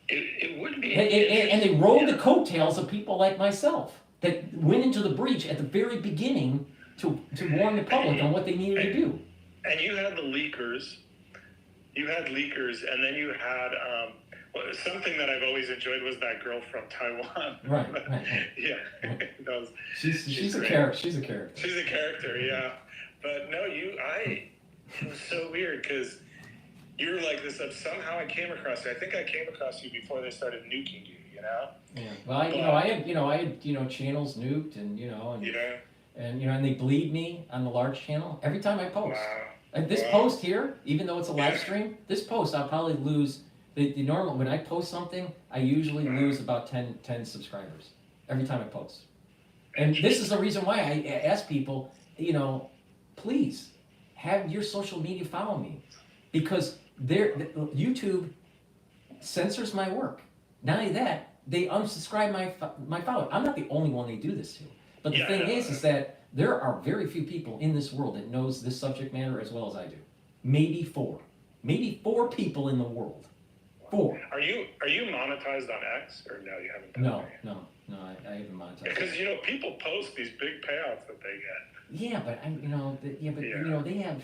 It would be. And they rode the coattails of people like myself that went into the breach at the very beginning to warn the public on what they needed to do. And you had the leakers. And then you had something that I've always enjoyed was that girl from Taiwan. Right. Yeah. Right. She's a great. character. She's a character. She's a character, yeah. But no, it was so weird because you were like this. Somehow I came across you. I think I came across you before they started nuking you. You know. Yeah. Well, I had channels nuked, and and they bleed me on the large channel every time I post. Wow. Like this post here, even though it's a live stream, this post I'll probably lose. The normal, when I post something, I usually lose about 10 subscribers every time I post. And this is the reason why I ask people, please have your social media follow me, because YouTube censors my work. Not only that, they unsubscribe my follower. I'm not the only one they do this to. But the thing is that there are very few people in this world that knows this subject matter as well as I do. Maybe 4 people in the world. 4. Are you monetized on X, or no? You haven't done No, I haven't monetized. Because people post these big payouts that they get. Yeah, but they have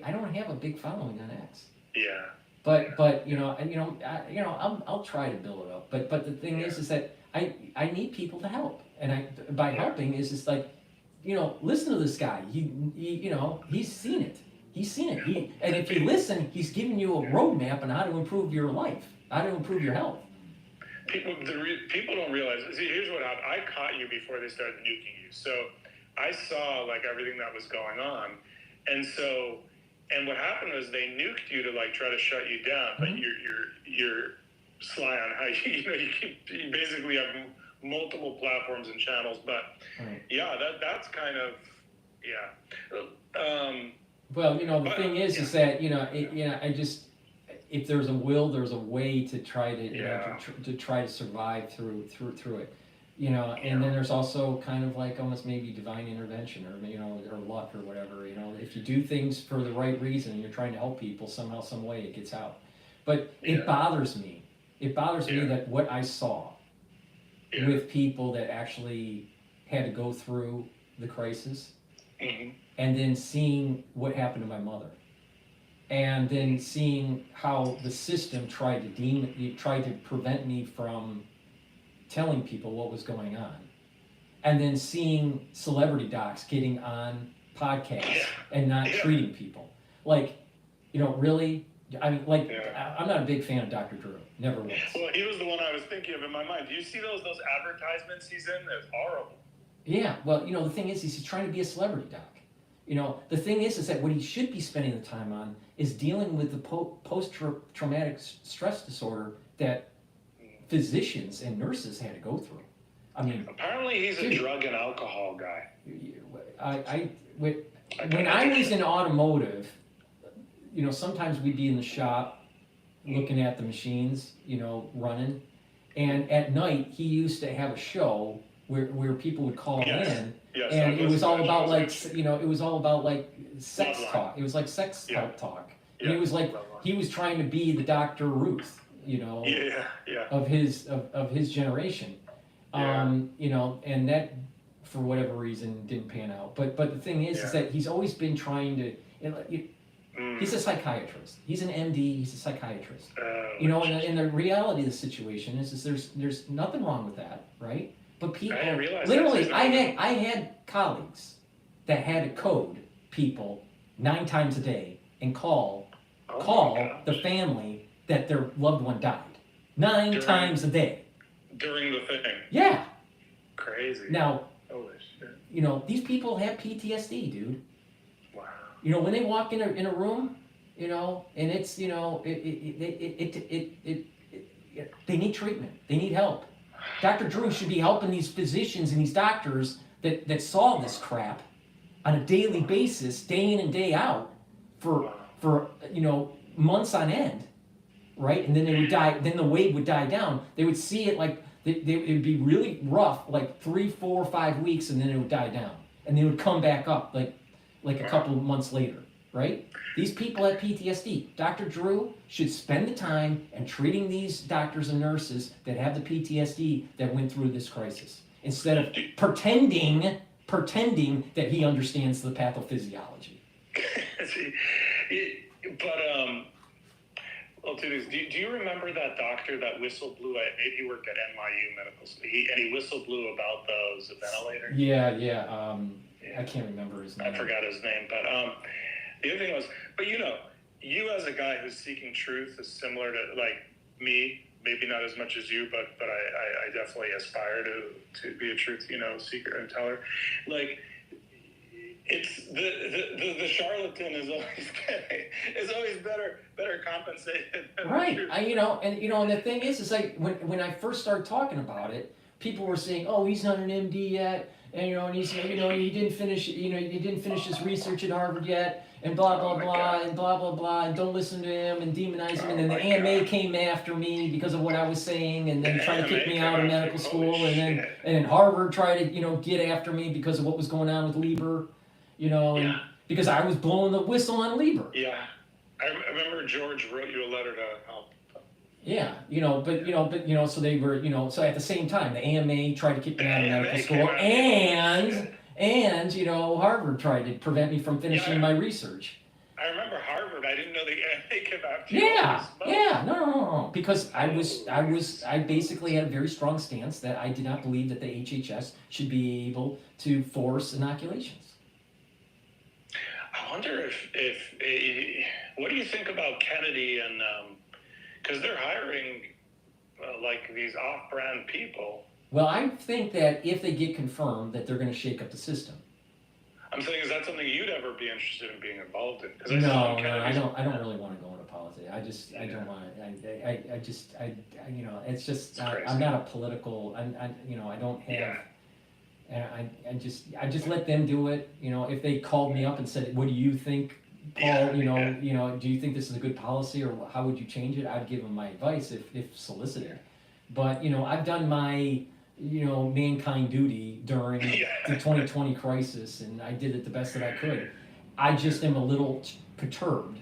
I don't have a big following on X. Yeah. But I'll try to build it up. But the thing is that I need people to help, and by helping is just like, listen to this guy. He's seen it. He's seen it. And if you listen, he's giving you a roadmap on how to improve your life, how to improve your health. People don't realize. See, here's what happened. I caught you before they started nuking you. So I saw everything that was going on, and what happened was they nuked you to try to shut you down. But you're sly on how you basically have multiple platforms and channels. But that's kind of Well, the thing is that I just, if there's a will, there's a way to try to to try to survive through it, and then there's also kind of almost maybe divine intervention or luck or whatever. If you do things for the right reason and you're trying to help people somehow, some way, it gets out. But it bothers me. It bothers me that what I saw with people that actually had to go through the crisis. Mm-hmm. And then seeing what happened to my mother. and then seeing how the system tried to prevent me from telling people what was going on, and then seeing celebrity docs getting on podcasts and not treating people. Like, really? I mean, like, I'm not a big fan of Dr. Drew. Never was. Well, he was the one I was thinking of in my mind. Do you see those advertisements he's in? They're horrible. Yeah, well, the thing is he's trying to be a celebrity doc. The thing is that what he should be spending the time on is dealing with the post-traumatic stress disorder that physicians and nurses had to go through. I mean, apparently he's a drug and alcohol guy. When I was in automotive, sometimes we'd be in the shop looking at the machines, running, and at night he used to have a show where people would call in, and it was all about like sex talk. It was like sex talk. And it was like he was trying to be the Dr. Ruth, of his generation. And that for whatever reason didn't pan out. But the thing is that he's always been trying to. He's a psychiatrist. He's an MD. He's a psychiatrist. And the reality of the situation is there's nothing wrong with that, right? But people, literally, I had colleagues that had to code people 9 times a day and call the family that their loved one died 9 times a day. During the thing. Yeah. Crazy. Now, holy shit. These people have PTSD, dude. Wow. When they walk in a room, and it's, they need treatment. They need help. Dr. Drew should be helping these physicians and these doctors that saw this crap on a daily basis, day in and day out, for months on end, right? And then they would die. Then the wave would die down. They would see it like it would be really rough, like 3, 4, 5 weeks, and then it would die down, and they would come back up like a couple of months later, right? These people have PTSD. Dr. Drew should spend the time and treating these doctors and nurses that have the PTSD that went through this crisis, instead of pretending that he understands the pathophysiology. Well, do you remember that doctor that whistle blew? Maybe he worked at NYU Medical School, and he whistle blew about those ventilators. Yeah. I can't remember his name. I forgot his name, but the other thing was, but you as a guy who's seeking truth is similar to like me, maybe not as much as you, but I definitely aspire to be a truth, seeker and teller. Like, it's the charlatan is always better compensated than right. the truth. And the thing is like when I first started talking about it, people were saying, "Oh, he's not an MD yet." And and he's he didn't finish his research at Harvard yet, and blah blah blah and blah blah blah, and don't listen to him and demonize him. And then the AMA came after me because of what I was saying, and then tried to kick me out of medical school, and then Harvard tried to get after me because of what was going on with Lieber, and because I was blowing the whistle on Lieber. Yeah, I remember George wrote you a letter to help. Yeah, so they were, so at the same time, the AMA tried to kick me out of medical school, and Harvard tried to prevent me from finishing my research. I remember Harvard. I didn't know the AMA came after you. Yeah, no, because I basically had a very strong stance that I did not believe that the HHS should be able to force inoculations. I wonder if what do you think about Kennedy and? Because they're hiring like these off-brand people. Well, I think that if they get confirmed, that they're going to shake up the system. I'm saying, is that something you'd ever be interested in being involved in? No, I don't really want to go into politics. I don't want to. It's just I'm not a political. I don't have. And I just let them do it. If they called me up and said, "What do you think, Paul? Do you think this is a good policy, or how would you change it?" I'd give them my advice if solicited. But I've done my mankind duty during the 2020 crisis, and I did it the best that I could. I just am a little perturbed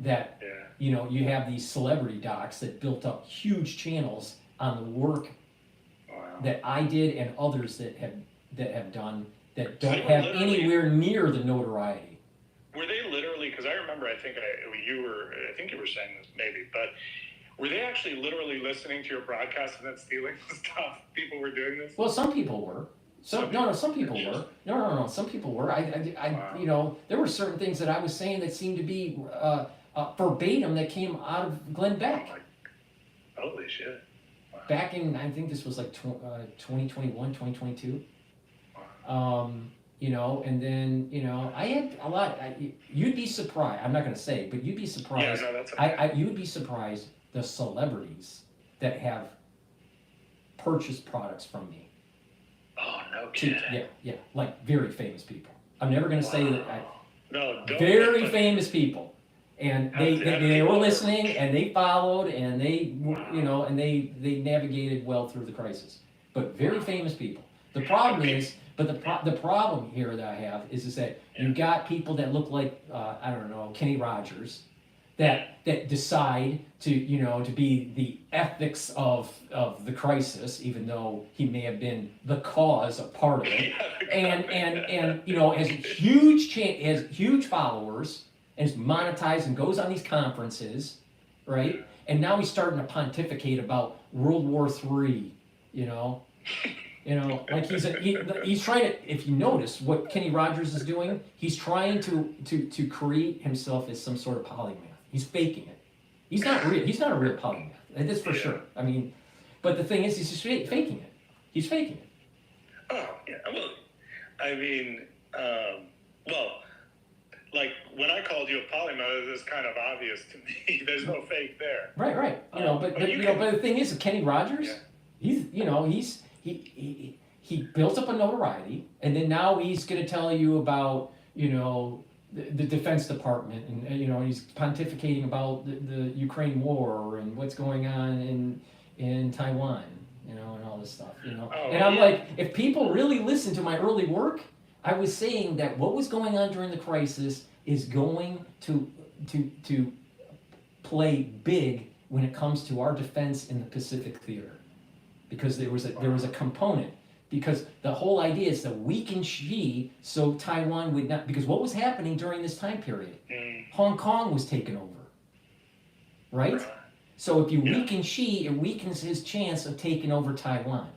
that you have these celebrity docs that built up huge channels on the work that I did and others that have done that don't have anywhere near the notoriety. Were they literally because I remember, I think you were saying this maybe, but were they actually literally listening to your broadcast and then stealing the stuff? People were doing this? Well, some people were. Some people were. No. Some people were. Wow. You know, there were certain things that I was saying that seemed to be verbatim that came out of Glenn Beck. Holy shit. Wow. Back in, I think this was like 2021, 2022. You know, and then, you know, I had a lot, you'd be surprised, I'm not going to say, but you'd be surprised. Yeah, no, that's okay. You'd be surprised the celebrities that have purchased products from me. Oh, no kidding. Yeah, like very famous people. I'm never going to say that. No, don't. Very famous people. And they were listening, and they followed, and they, you know, and they navigated well through the crisis. But very famous people. The problem is, the problem here that I have is that you've got people that look like, I don't know, Kenny Rogers, that decide to, you know, to be the ethics of the crisis, even though he may have been the cause, a part of it, and you know, has huge followers, and is monetized and goes on these conferences, right? And now he's starting to pontificate about World War III, you know. You know, like he's trying to. If you notice what Kenny Rogers is doing, he's trying to create himself as some sort of polymath. He's faking it. He's not real. He's not a real polymath. That's for sure. I mean, but the thing is, he's just faking it. He's faking it. Oh, yeah. Well, I mean, well, like when I called you a polymath, it was kind of obvious to me. There's no fake there. Right. You know, but the thing is, Kenny Rogers, he built up a notoriety, and then now he's going to tell you about, you know, the Defense Department, and you know, he's pontificating about the Ukraine war and what's going on in Taiwan, you know, and all this stuff, you know. And I'm like, if people really listen to my early work, I was saying that what was going on during the crisis is going to play big when it comes to our defense in the Pacific theater. Because there was a component, because the whole idea is to weaken Xi so Taiwan would not, because what was happening during this time period? Hong Kong was taken over, right? So if you weaken Xi, it weakens his chance of taking over Taiwan.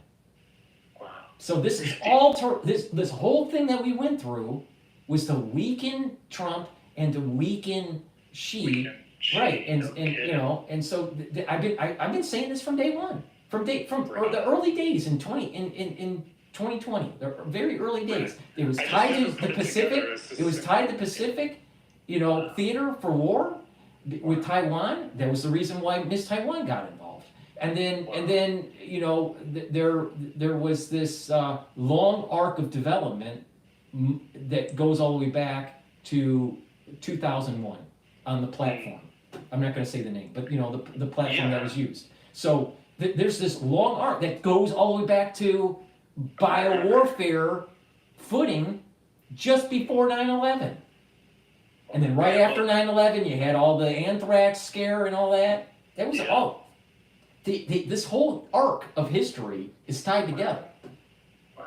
Wow. So this is all, this whole thing that we went through was to weaken Trump and to weaken Xi, right? And you know, and so I've been saying this from day one. From the early days in 2020, the very early days, it was tied to the Pacific. It was tied to the Pacific, you know, theater for war with Taiwan. That was the reason why Miss Taiwan got involved. And then you know, there was this long arc of development that goes all the way back to 2001 on the platform. I'm not going to say the name, but you know, the platform that was used. So there's this long arc that goes all the way back to biowarfare footing just before 9/11. And then right after 9/11, you had all the anthrax scare and all that. That was all. This whole arc of history is tied together.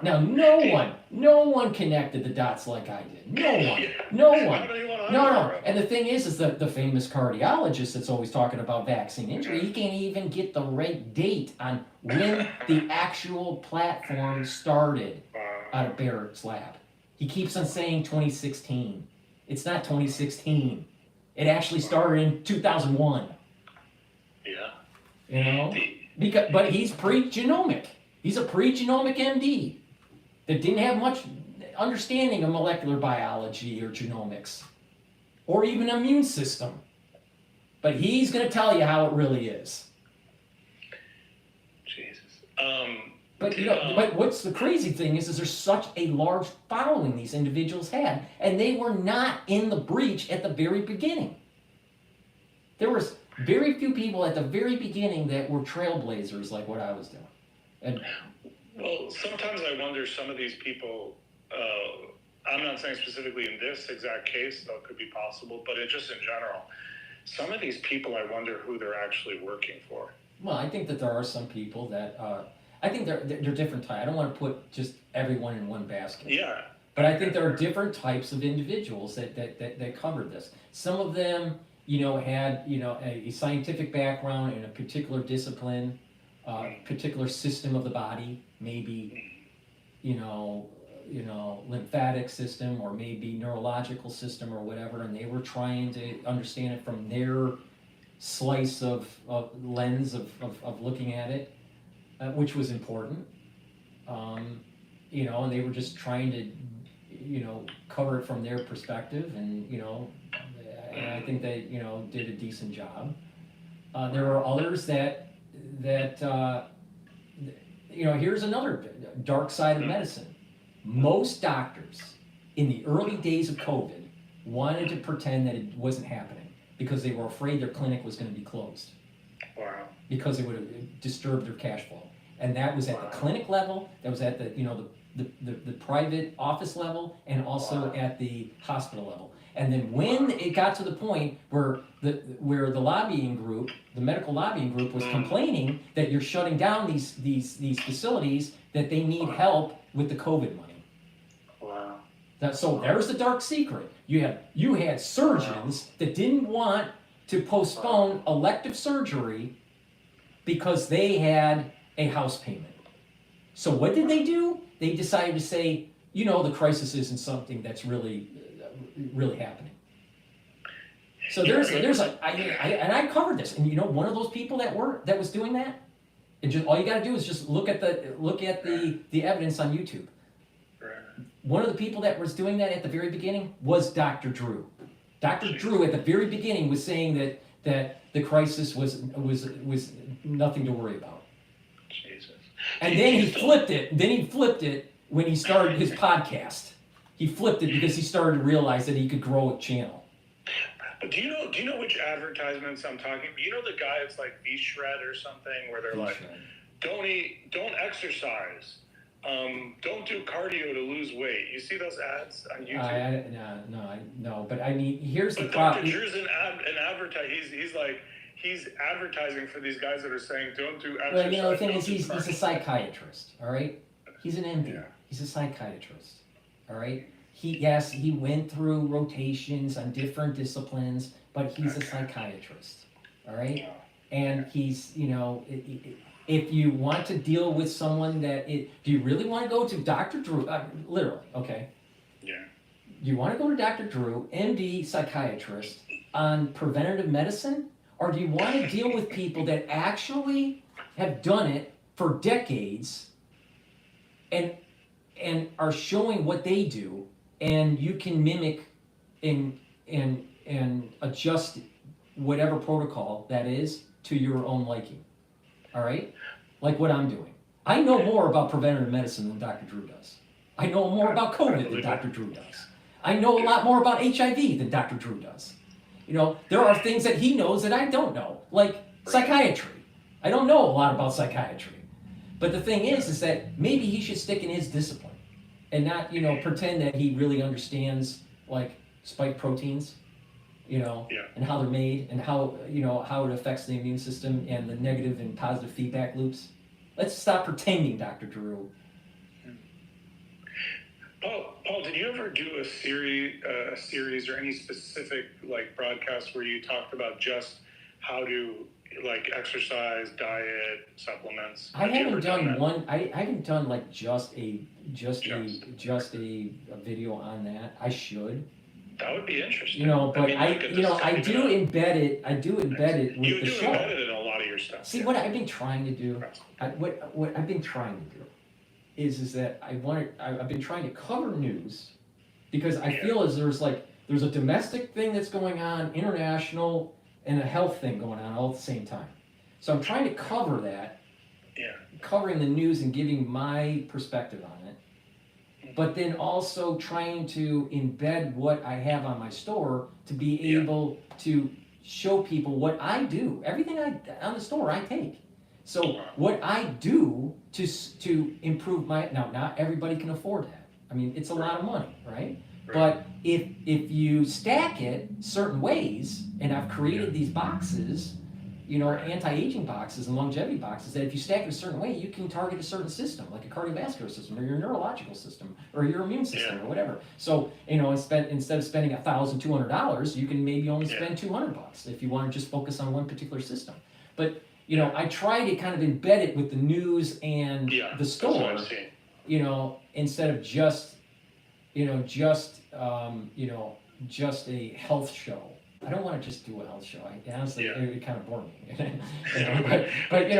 Now, no one connected the dots like I did. No one. No. And the thing is that the famous cardiologist that's always talking about vaccine injury, he can't even get the right date on when the actual platform started out of Barrett's lab. He keeps on saying 2016. It's not 2016. It actually started in 2001. Yeah. You know? But he's pre-genomic. He's a pre-genomic MD that didn't have much understanding of molecular biology or genomics or even immune system. But he's going to tell you how it really is. Jesus. But you know, but what's the crazy thing is there's such a large following these individuals had, and they were not in the breach at the very beginning. There was very few people at the very beginning that were trailblazers like what I was doing. And well, sometimes I wonder, some of these people, I'm not saying specifically in this exact case, though it could be possible, but just in general, some of these people, I wonder who they're actually working for. Well, I think that there are some people that, I think they're different types. I don't want to put just everyone in one basket. Yeah. But I think there are different types of individuals that covered this. Some of them, had, a scientific background in a particular discipline, particular system of the body, maybe, lymphatic system or maybe neurological system or whatever, and they were trying to understand it from their slice of lens of looking at it, which was important. And they were just trying to, cover it from their perspective, and I think they, did a decent job. There were others that here's another dark side of medicine. Most doctors in the early days of COVID wanted to pretend that it wasn't happening because they were afraid their clinic was going to be closed. Wow. Because it would have disturbed their cash flow. And that was at the clinic level, that was at the, the private office level, and also at the hospital level. And then when it got to the point where the lobbying group, the medical lobbying group, was complaining that you're shutting down these facilities, that they need help with the COVID money. Wow. So there's the dark secret. You had surgeons that didn't want to postpone elective surgery because they had a house payment. So what did they do? They decided to say, the crisis isn't something that's really happening. So I covered this, and one of those people that was doing that, and just all you got to do is just look at the evidence on YouTube. One of the people that was doing that at the very beginning was Dr. Drew. Dr. Drew at the very beginning was saying that the crisis was nothing to worry about. Jesus. And then he flipped it. Then he flipped it when he started his podcast. He flipped it because he started to realize that he could grow a channel. But do you know which advertisements I'm talking? The guy that's like V-Shred or something, where they're like, don't eat, don't exercise, don't do cardio to lose weight. You see those ads on YouTube? No. But I mean, here's the problem. Dr. Drew's an advertising. He's advertising for these guys that are saying don't do exercise. Well, the thing is, he's a psychiatrist. All right, he's an MD. Yeah. He's a psychiatrist. All right. He went through rotations on different disciplines, but he's a psychiatrist. All right, and he's if you want to deal with someone do you really want to go to Dr. Drew? Literally, okay. Yeah. You want to go to Dr. Drew, MD, psychiatrist, on preventative medicine, or do you want to deal with people that actually have done it for decades and are showing what they do, and you can mimic and adjust whatever protocol that is to your own liking? All right? Like what I'm doing. I know more about preventative medicine than Dr. Drew does. I know more about COVID than Dr. Drew does. I know a lot more about HIV than Dr. Drew does. There are things that he knows that I don't know, like psychiatry. I don't know a lot about psychiatry. But the thing is that maybe he should stick in his discipline and not, pretend that he really understands, like, spike proteins, and how they're made, and how it affects the immune system and the negative and positive feedback loops. Let's stop pretending, Dr. Drew. Paul, did you ever do a series or any specific broadcast where you talked about just how to exercise, diet, supplements? I haven't done one. I haven't done just a video on that. I should. That would be interesting. But I do embed it. I do embed it with the show. You do embed it in a lot of your stuff. See, what I've been trying to do, what I've been trying to do, is that I've been trying to cover news, because I feel as there's a domestic thing that's going on, international, and a health thing going on all at the same time. So I'm trying to cover that, covering the news and giving my perspective on it, but then also trying to embed what I have on my store to be able to show people what I do. Everything on the store I take. So what I do to improve now not everybody can afford that. I mean, it's a lot of money, right? But if you stack it certain ways, and I've created these boxes, anti-aging boxes and longevity boxes that if you stack it a certain way, you can target a certain system, like a cardiovascular system or your neurological system or your immune system or whatever. So, instead of spending $1,200, you can maybe only spend $200 if you want to just focus on one particular system. But, I try to kind of embed it with the news and the store, instead of just a health show. I don't want to just do a health show. Honestly, it kind of bored me. but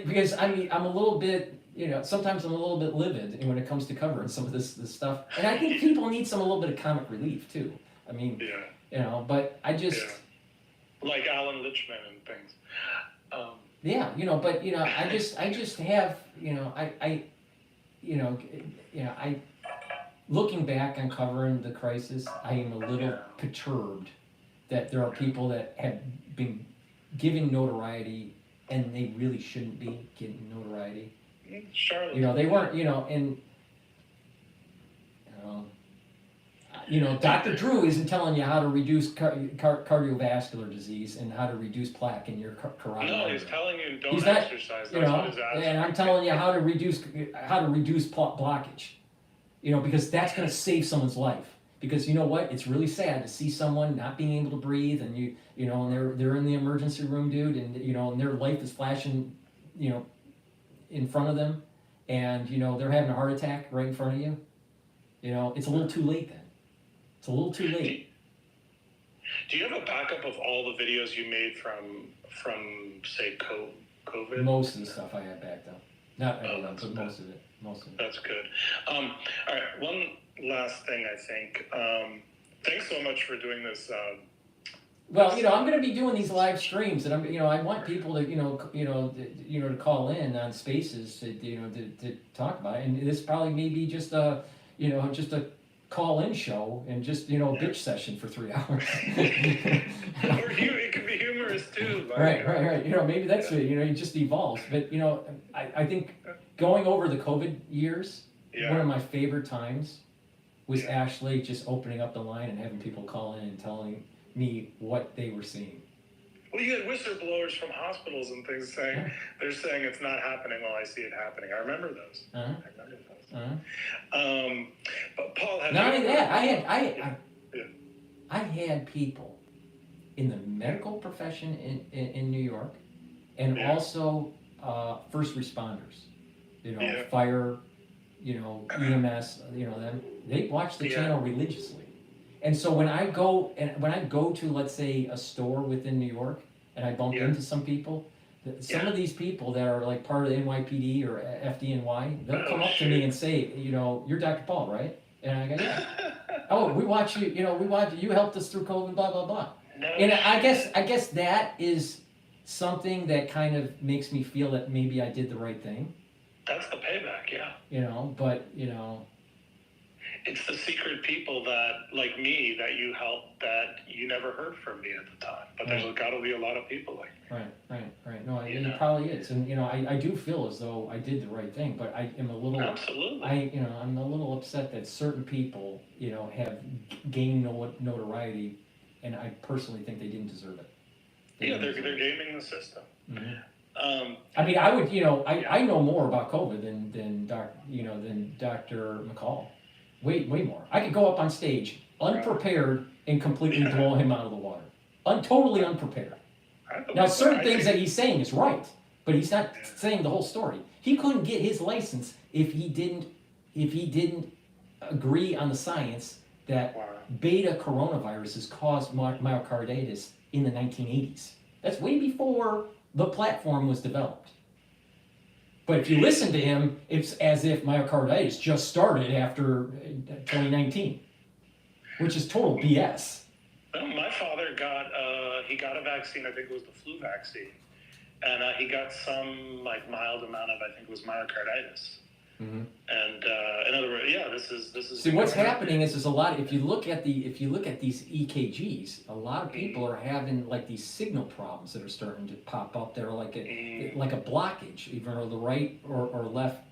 because I'm a little bit, sometimes I'm a little bit livid when it comes to covering some of this stuff, and I think people need a little bit of comic relief too. But I just like Allan Lichtman and things. I just have, looking back on covering the crisis, I am a little perturbed that there are people that have been giving notoriety and they really shouldn't be getting notoriety. Charlotte. They weren't, Dr. Drew isn't telling you how to reduce cardiovascular disease and how to reduce plaque in your carotid artery. No, he's telling you don't exercise. That's what his ads and I'm telling you how to reduce blockage. Because that's going to save someone's life. Because you know what? It's really sad to see someone not being able to breathe, and and they're in the emergency room, dude, and and their life is flashing, in front of them, and they're having a heart attack right in front of you. It's a little too late then. It's a little too late. Do you have a backup of all the videos you made from say COVID? Most of the stuff I have backed up. Not everyone, but most of it. That's good. All right, one last thing, I think. Thanks so much for doing this. Well, I'm going to be doing these live streams, and I want people to, to call in on Spaces to talk about it. And this probably may be just a call-in show and just bitch session for 3 hours. Or it could be humorous too. Right. Maybe that's it. It just evolves. But I think going over the COVID years, one of my favorite times was actually just opening up the line and having people call in and telling me what they were seeing. Well, you had whistleblowers from hospitals and things saying they're saying it's not happening while I see it happening. I remember those. But Paul, not only that, I had people in the medical profession in New York, and also first responders, fire, EMS, them. They watch the channel religiously. And so when I go to, let's say, a store within New York, and I bump into some people, some of these people that are like part of the NYPD or FDNY, they'll come up to me and say, you're Dr. Paul, right? And I go, yeah. Oh, we watch you. You helped us through COVID, blah blah blah. And I guess that is something that kind of makes me feel that maybe I did the right thing. That's the payback, yeah. But it's the secret people that, like me, that you helped that you never heard from me at the time. But there's got to be a lot of people like me. Right. No, it probably is. And, I do feel as though I did the right thing, but I am a little... Absolutely. I'm a little upset that certain people, have gained notoriety, and I personally think they didn't deserve it. They're gaming the system. Mm-hmm. I would, I know more about COVID than Dr. McCall. Way more. I could go up on stage unprepared and completely blow him out of the water. Totally unprepared. Now, certain things that he's saying is right, but he's not saying the whole story. He couldn't get his license if he didn't agree on the science that beta coronaviruses caused myocarditis in the 1980s. That's way before the platform was developed. But if you listen to him, it's as if myocarditis just started after 2019, which is total BS. Well, my father got a vaccine. I think it was the flu vaccine, and he got some mild amount of, I think it was myocarditis. Mm-hmm. And in other words, this is. See, what's happening is a lot. If you look at these EKGs, a lot of people are having these signal problems that are starting to pop up. They're like a blockage, either the right or left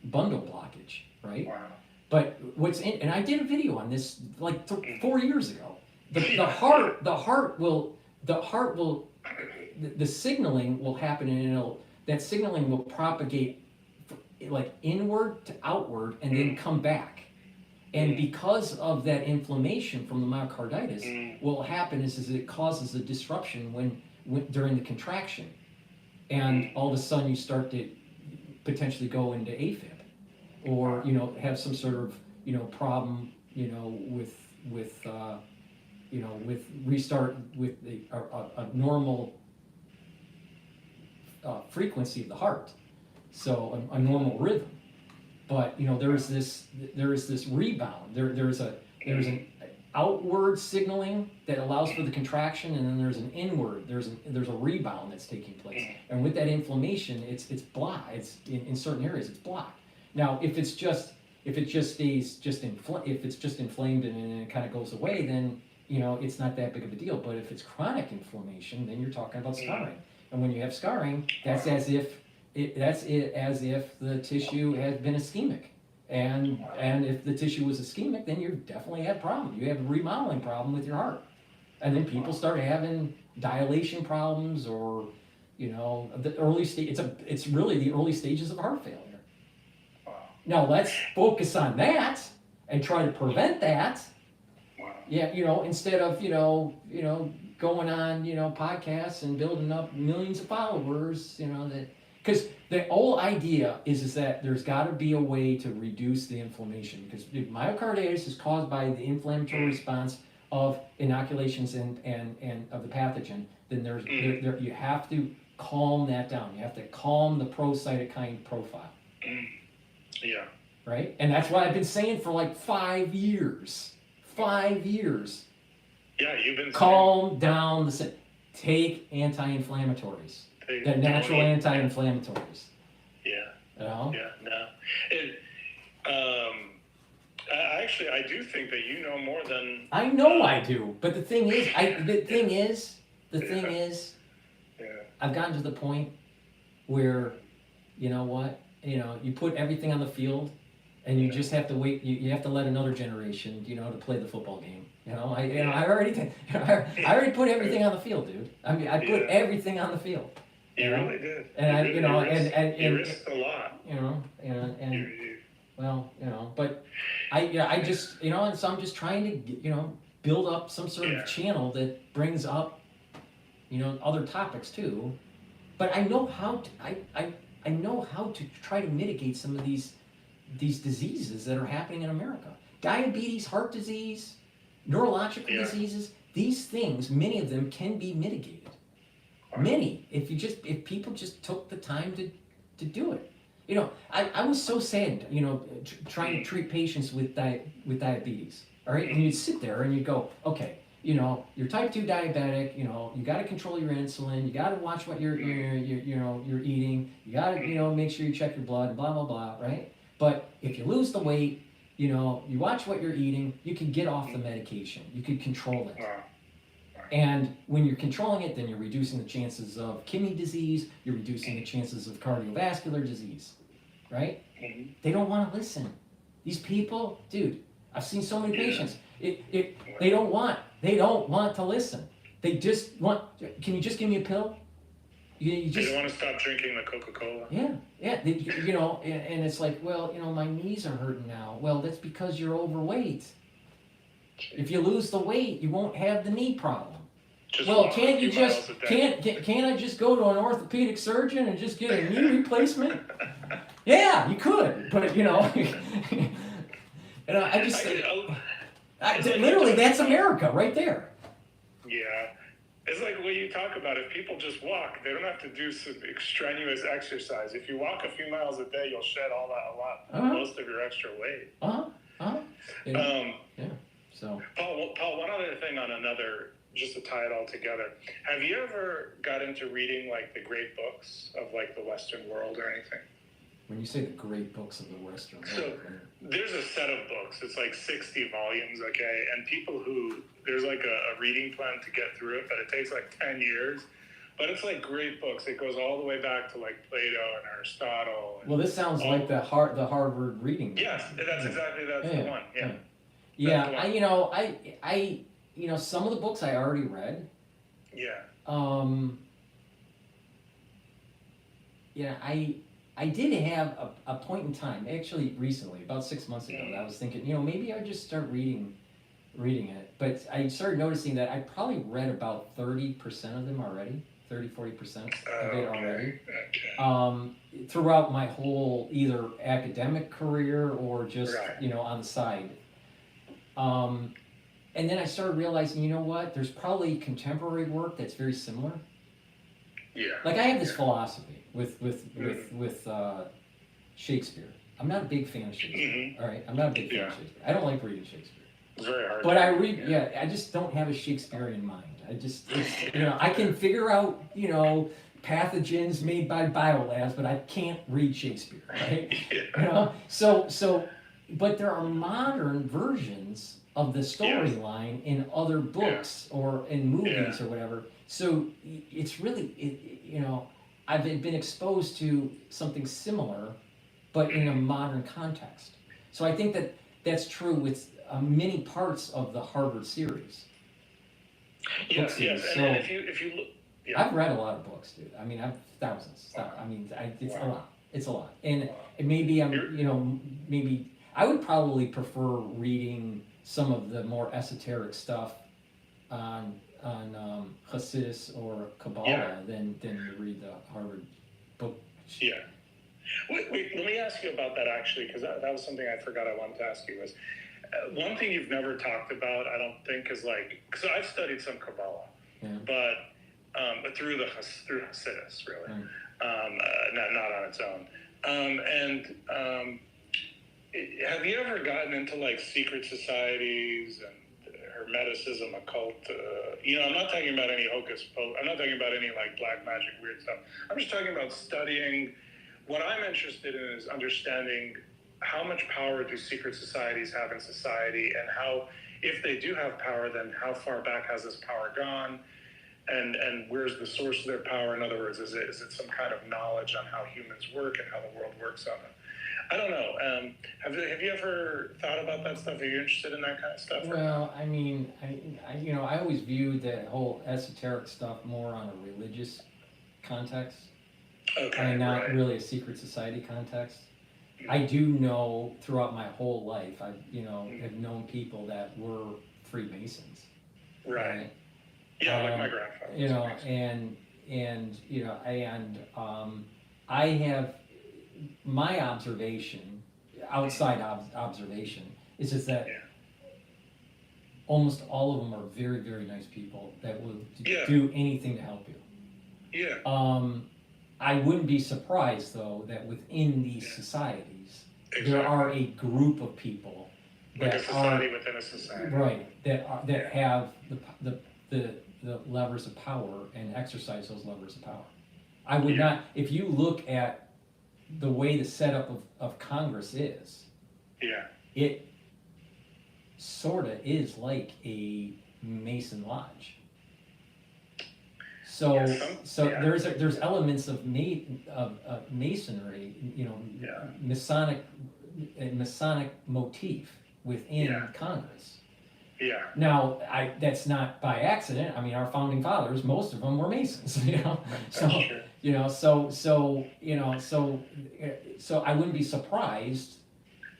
bundle blockage, right? Wow. But and I did a video on this 4 years ago. The heart will the signaling will happen, and that signaling will propagate like inward to outward and then come back. And because of that inflammation from the myocarditis, what will happen is it causes a disruption when during the contraction, and all of a sudden you start to potentially go into AFib, or have some sort of problem with restart with a normal frequency of the heart, so a normal rhythm. But there is this rebound. There's an outward signaling that allows for the contraction, and then there's an inward. There's a rebound that's taking place. And with that inflammation, it's blocked. It's in certain areas it's blocked. Now, if it just stays if it's just inflamed and it kind of goes away, then it's not that big of a deal. But if it's chronic inflammation, then you're talking about scarring. And when you have scarring, that's as if the tissue has been ischemic. And if the tissue was ischemic, then you definitely have problems. You have a remodeling problem with your heart. And then people start having dilation problems, or the early stage. It's really the early stages of heart failure. Now let's focus on that and try to prevent that. Yeah, instead of going on podcasts and building up millions of followers, because the whole idea is that there's got to be a way to reduce the inflammation, because if myocarditis is caused by the inflammatory response of inoculations and of the pathogen, then you have to calm that down. You have to calm the pro-cytokine profile. Yeah. Right? And that's what I've been saying for like 5 years. 5 years. Yeah, you've been calm down take anti-inflammatories. The natural anti-inflammatories. Yeah. Yeah, no. I do think that you know more than I know I do, but the thing is, I've gotten to the point where, you put everything on the field, and you just have to wait. You have to let another generation, to play the football game. I already put everything on the field, dude. I mean, I put everything on the field. You really did. And you risked a lot. But I just, and so I'm just trying to, build up some sort of channel that brings up, other topics too. But I know how to, I know how to try to mitigate some of these diseases that are happening in America. Diabetes, heart disease, neurological diseases, these things, many of them can be mitigated. Many, if people just took the time to do it. I was so sad, trying to treat patients with diabetes. All right, and you'd sit there and you'd go, okay, you're type 2 diabetic. You got to control your insulin. You got to watch what you're eating. You got to make sure you check your blood. Blah blah blah. Right. But if you lose the weight, you watch what you're eating. You can get off the medication. You can control it. And when you're controlling it, then you're reducing the chances of kidney disease, you're reducing the chances of cardiovascular disease, right? They don't want to listen. These people, dude, I've seen so many patients. They don't want to listen. They just want, can you just give me a pill? You just, they want to stop drinking the Coca-Cola. Yeah. And it's like, well, my knees are hurting now. Well, that's because you're overweight. If you lose the weight, you won't have the knee problem. Can't I just go to an orthopedic surgeon and just get a knee replacement? Yeah, you could, but literally that's America right there. Yeah, it's like what you talk about. If people just walk, they don't have to do some extraneous exercise. If you walk a few miles a day, you'll shed most of your extra weight. So, Paul, one other thing on just to tie it all together. Have you ever got into reading like the great books of like the Western world or anything? When you say the great books of the Western world, so there's a set of books. It's like 60 volumes, okay? And there's like a reading plan to get through it, but it takes like 10 years. But it's like great books. It goes all the way back to like Plato and Aristotle. Well, this sounds like the Harvard reading. Yes, that's exactly the one. Yeah. Yeah, some of the books I already read. Yeah. Yeah, I did have a point in time, actually recently, about 6 months ago, that I was thinking, maybe I would just start reading it. But I started noticing that I probably read about 30% of them already, 40% of it already. Okay. Throughout my whole either academic career or just, on the side. And then I started realizing, you know what, there's probably contemporary work that's very similar. Yeah. Like I have this philosophy with Shakespeare. I'm not a big fan of Shakespeare. All right, I'm not a big fan of Shakespeare. I don't like reading Shakespeare. It's very hard. But I read, I just don't have a Shakespearean mind. I can figure out, pathogens made by biolabs, but I can't read Shakespeare, right? But there are modern versions of the storyline in other books or in movies or whatever. So it's really, I've been exposed to something similar, but in a modern context. So I think that that's true with many parts of the Harvard series. Yes. So, And if you look, I've read a lot of books, dude. I mean, I've thousands. It's a lot. It's a lot. And maybe maybe I would probably prefer reading some of the more esoteric stuff on Hasidus or Kabbalah than you read the Harvard book. Yeah. Wait, let me ask you about that actually, because that was something I forgot I wanted to ask you was, one thing you've never talked about, I don't think, is because I've studied some Kabbalah, but through Hasidus, really, not on its own. Have you ever gotten into secret societies and Hermeticism, occult? I'm not talking about any hocus pocus. I'm not talking about any black magic, weird stuff. I'm just talking about studying. What I'm interested in is understanding how much power do secret societies have in society, and how, if they do have power, then how far back has this power gone, and where's the source of their power? In other words, is it some kind of knowledge on how humans work and how the world works on it? I don't know. Have you ever thought about that stuff? Are you interested in that kind of stuff? Well, I mean, I always viewed that whole esoteric stuff more on a religious context, and not really a secret society context. I do know throughout my whole life, I have known people that were Freemasons. Right. Yeah, like my grandfather. I have my observation, outside observation, is just that almost all of them are very, very nice people that will do anything to help you. Yeah. I wouldn't be surprised, though, that within these societies, there are a group of people that a society within a society, right? That have the levers of power and exercise those levers of power. I would not. If you look at the way the setup of Congress is, it sort of is like a Mason Lodge. So there's elements of masonry, Masonic motif within Congress. Yeah. Now, that's not by accident. I mean, our founding fathers, most of them were Masons. So I wouldn't be surprised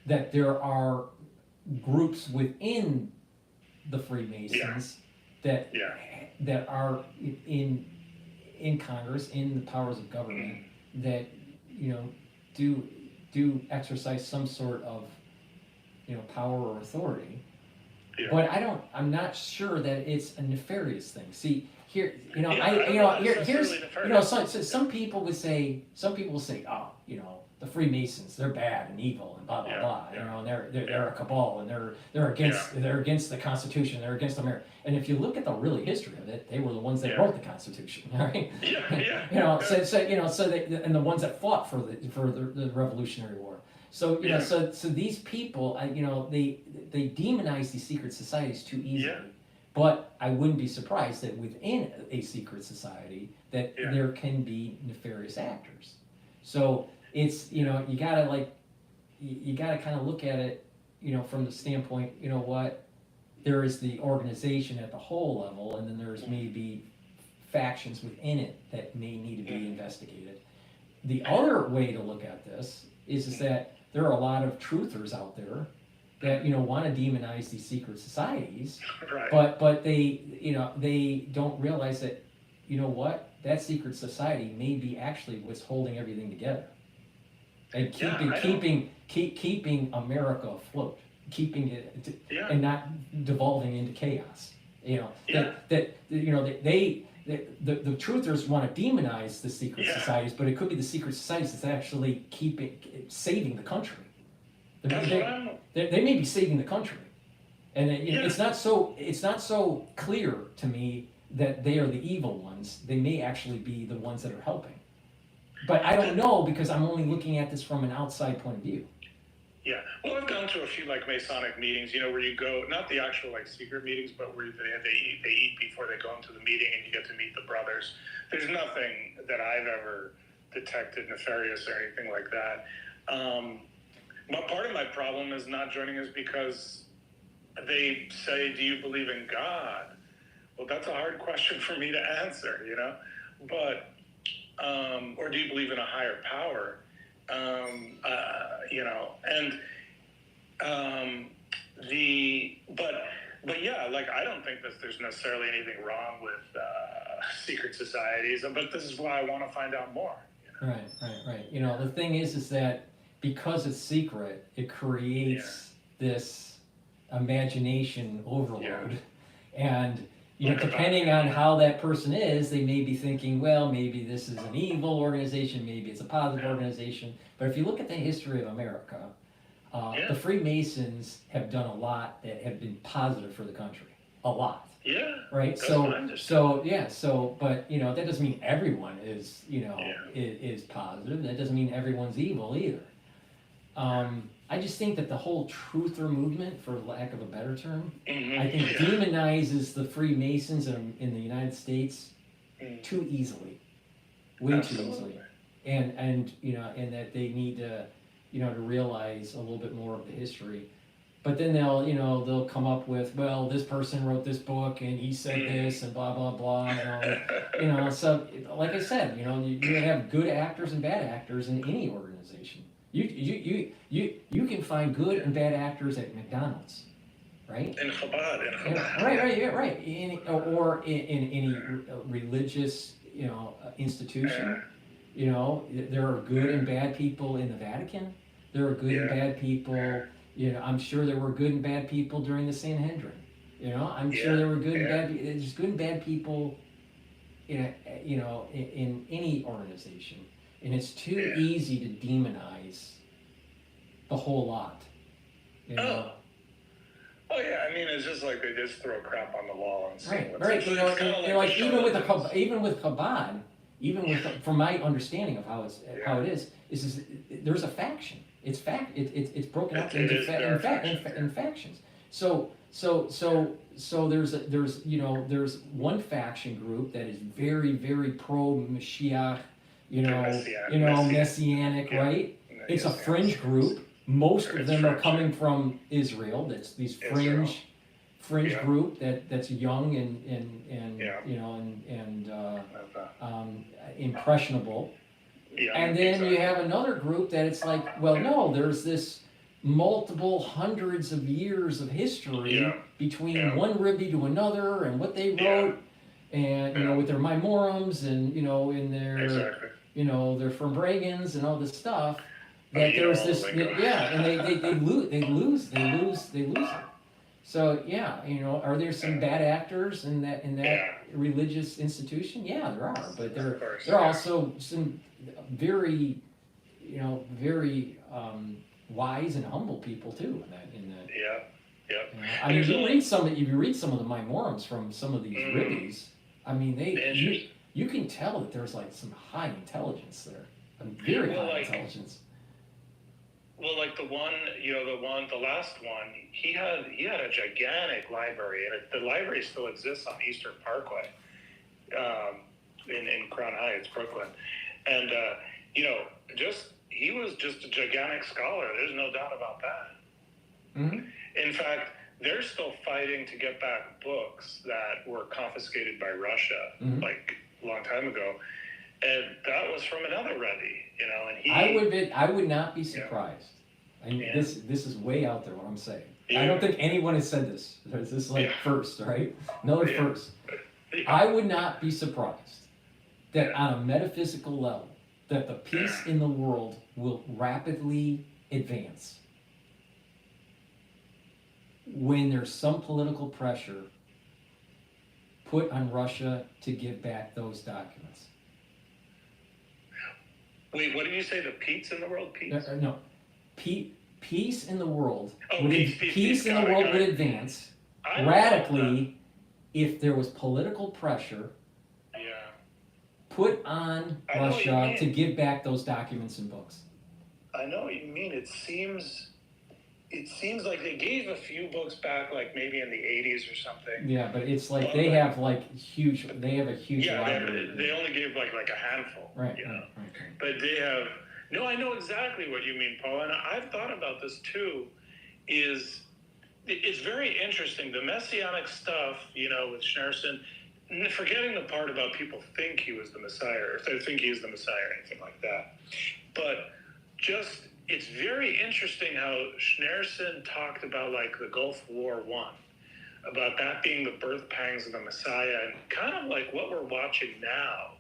that there are groups within the Freemasons that are in Congress, in the powers of government, that do exercise some sort of power or authority. Yeah. But I'm not sure that it's a nefarious thing. See, here, some people will say, oh, the Freemasons, they're bad and evil and blah blah blah. And they're a cabal, and they're against the Constitution, they're against America. And if you look at the really history of it, they were the ones that wrote the Constitution, right? And the ones that fought for the Revolutionary War. So so these people, they demonize these secret societies too easily. Yeah. But I wouldn't be surprised that within a secret society that there can be nefarious actors. So it's you gotta kind of look at it from the standpoint, there is the organization at the whole level, and then there's maybe factions within it that may need to be investigated. The other way to look at this is that there are a lot of truthers out there that want to demonize these secret societies, Right. but they don't realize that what, that secret society may be actually what's holding everything together and keeping America afloat, keeping it and not devolving into chaos. The truthers want to demonize the secret societies, but it could be the secret societies that's actually saving the country. They may be saving the country, and it's not so clear to me that they are the evil ones. They may actually be the ones that are helping, but I don't know because I'm only looking at this from an outside point of view. Yeah, well, I've gone to a few like Masonic meetings, where you go, not the actual like secret meetings, but where they eat before they go into the meeting, and you get to meet the brothers. There's nothing that I've ever detected nefarious or anything like that. But part of my problem is not joining is because they say, "Do you believe in God?" Well, that's a hard question for me to answer, But or do you believe in a higher power? But yeah, like I don't think that there's necessarily anything wrong with secret societies, but this is why I want to find out more. Right. The thing is that because it's secret, it creates this imagination overload, and depending on how that person is, they may be thinking, well, maybe this is an evil organization, maybe it's a positive organization. But if you look at the history of America, the Freemasons have done a lot that have been positive for the country. A lot. Yeah. Right? But that doesn't mean everyone is, is positive. That doesn't mean everyone's evil either. I just think that the whole truther movement, for lack of a better term, I think demonizes the Freemasons in the United States too easily, way too easily, and that they need to to realize a little bit more of the history. But then they'll come up with, well, this person wrote this book and he said this and blah blah blah and all. So like I said, you have good actors and bad actors in any organization. You can find good and bad actors at McDonald's, right? In Chabad. Right. Or in any religious, institution. There are good and bad people in the Vatican. There are good and bad people. I'm sure there were good and bad people during the Sanhedrin. I'm sure there were good and bad. There's good and bad people. In any organization. And it's too easy to demonize the whole lot. Oh yeah, I mean it's just like they just throw crap on the wall and say Right. Even with Chabad, from my understanding of how it is there's a faction. It's broken up into factions. So there's one faction group that is very, very pro Mashiach. Messianic, right? It's a fringe group. Most of them are coming from Israel. That's these fringe group that's young and impressionable. And then you have another group that it's like, well, no, there's this multiple hundreds of years of history between one Rebbe to another and what they wrote, and with their Maimorums and in their they're from Bragans and all this stuff. That there's this, and they lose it. So are there some bad actors in that religious institution? Yeah, there are, but there are also some very wise and humble people too in that. I mean, you read some of the Maimorums from some of these Ribbis. I mean, you can tell that there's like some high intelligence there, very high intelligence. Well, like the last one, he had a gigantic library, and the library still exists on Eastern Parkway, in Crown Heights, Brooklyn, and he was just a gigantic scholar. There's no doubt about that. Mm-hmm. In fact, they're still fighting to get back books that were confiscated by Russia, like a long time ago. And that was from another Rebbe, and he... I would not be surprised. And this is way out there, what I'm saying. I don't think anyone has said this. This is like first, right? Another first. I would not be surprised that on a metaphysical level, that the peace in the world will rapidly advance when there's some political pressure put on Russia to give back those documents. Wait, what did you say? The peace in the world? Peace? No. Peace in the world. Peace in the world would advance radically if there was political pressure put on Russia to give back those documents and books. I know what you mean. It seems like they gave a few books back, like maybe in the 80s or something. Yeah, but it's like they have a huge library. They only gave like a handful. Right. But they have... No, I know exactly what you mean, Paul, and I've thought about this too. It's very interesting. The messianic stuff, with Schneerson, forgetting the part about people think he was the Messiah, or if they think he is the Messiah or anything like that. But it's very interesting how Schneerson talked about like the Gulf War I, about that being the birth pangs of the Messiah, and kind of like what we're watching now.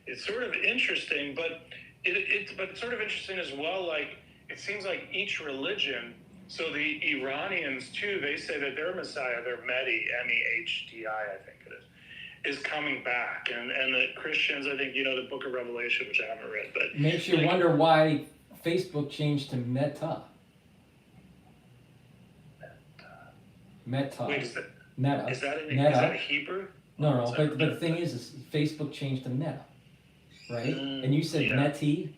It's sort of interesting, but it's sort of interesting as well. Like, it seems like each religion, so the Iranians too, they say that their Messiah, their Mehdi, Mehdi, I think it is coming back. And the Christians, I think, the Book of Revelation, which I haven't read, but... Makes you wonder why Facebook changed to Meta. Meta. Wait, is that, Meta. Is that a Hebrew? No, but the thing is Facebook changed to Meta. Right? And you said Meti.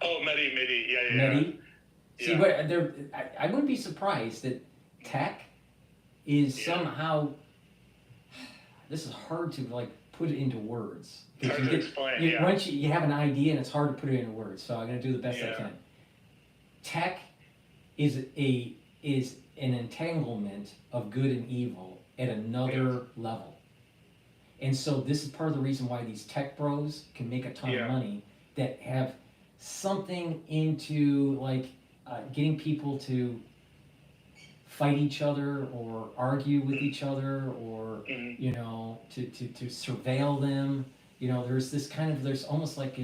Oh, Medi, yeah. Medi. See, but I wouldn't be surprised that tech is somehow... This is hard to put it into words. Hard to explain, Once you have an idea and it's hard to put it into words, so I'm going to do the best I can. Tech is an entanglement of good and evil at another level. And so this is part of the reason why these tech bros can make a ton of money, that have something into getting people to fight each other or argue with each other, or to surveil them. There's this there's almost like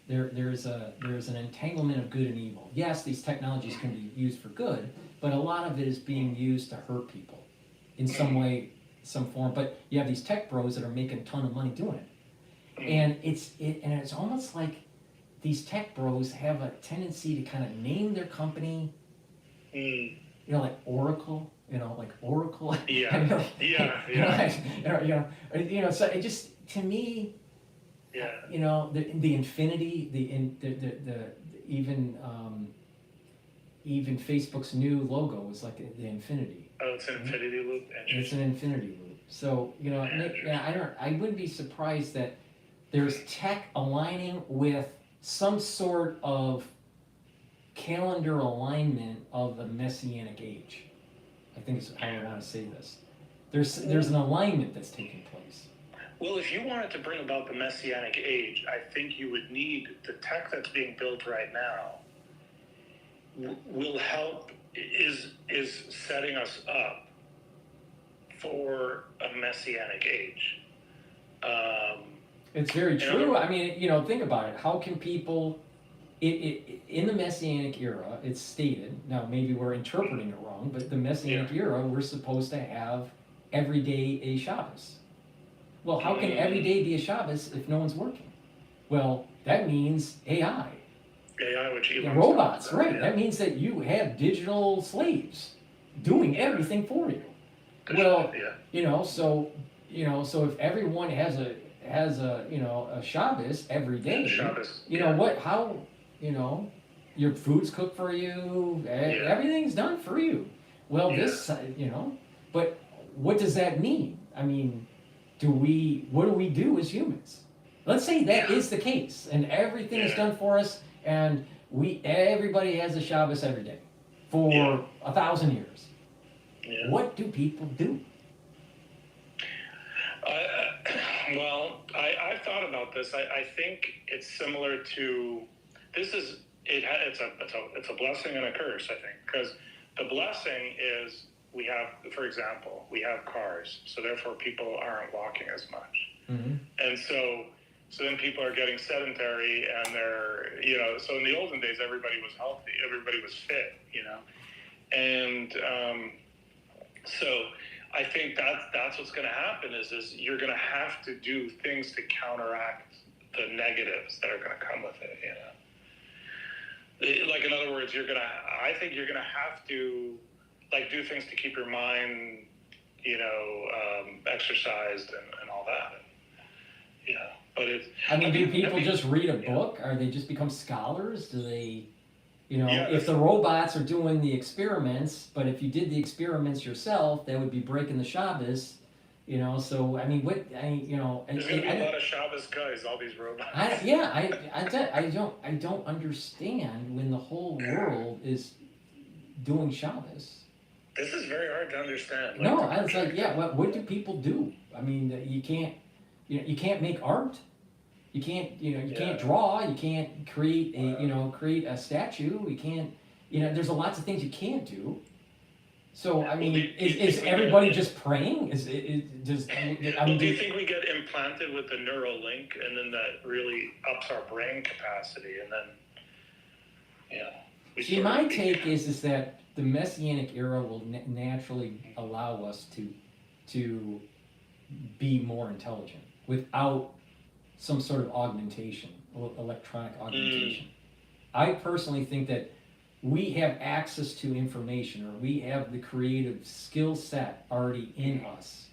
there's an entanglement of good and evil. Yes, these technologies can be used for good, but a lot of it is being used to hurt people in some way, some form. But you have these tech bros that are making a ton of money doing it, and it's almost like these tech bros have a tendency to kind of name their company, like Oracle, like Oracle. So it just, to me, the infinity, even Facebook's new logo is like the infinity. Oh, it's an infinity loop. It's an infinity loop. So I wouldn't be surprised that there's tech aligning with some sort of calendar alignment of the Messianic age. I think is how I want to say this. There's an alignment that's taking place. Well, if you wanted to bring about the Messianic age, I think you would need the tech that's being built right now. Will help is setting us up for a Messianic age. It's very true. I mean, think about it. How can people, in the Messianic era, it's stated, now maybe we're interpreting it wrong, but the Messianic era, we're supposed to have every day a Shabbos. Well, how can every day be a Shabbos if no one's working? Well, that means AI. Which robots, right. Yeah. That means that you have digital slaves doing everything for you. Well, so if everyone has a Shabbos every day, your food's cooked for you, everything's done for you. Well, but what does that mean? I mean, what do we do as humans? Let's say that is the case, and everything is done for us, and everybody has a Shabbos every day for 1,000 years. Yeah. What do people do? Well, I've thought about this. I think it's similar to it's a blessing and a curse. I think because the blessing is we have, for example, we have cars, so therefore people aren't walking as much, and so then people are getting sedentary, and they're so in the olden days everybody was healthy, everybody was fit, and so I think that's what's going to happen is you're going to have to do things to counteract the negatives that are going to come with it, Like, in other words, I think you're going to have to, like, do things to keep your mind, exercised and all that. But it's... do people just read a book? Or they just become scholars? Do they... Yeah, if the robots are doing the experiments, but if you did the experiments yourself, that would be breaking the Shabbos, so, There's going to be a lot of Shabbos guys, all these robots. I don't understand when the whole world is doing Shabbos. This is very hard to understand. No, I was like, what do people do? You can't make art. You can't, can't draw. You can't create a statue. You can't, there's lots of things you can't do. So is everybody just praying? Do you think we get implanted with the neural link, and then that really ups our brain capacity, and then my take is that the Messianic era will naturally allow us to be more intelligent without some sort of augmentation, electronic augmentation. I personally think that we have access to information, or we have the creative skill set already in us.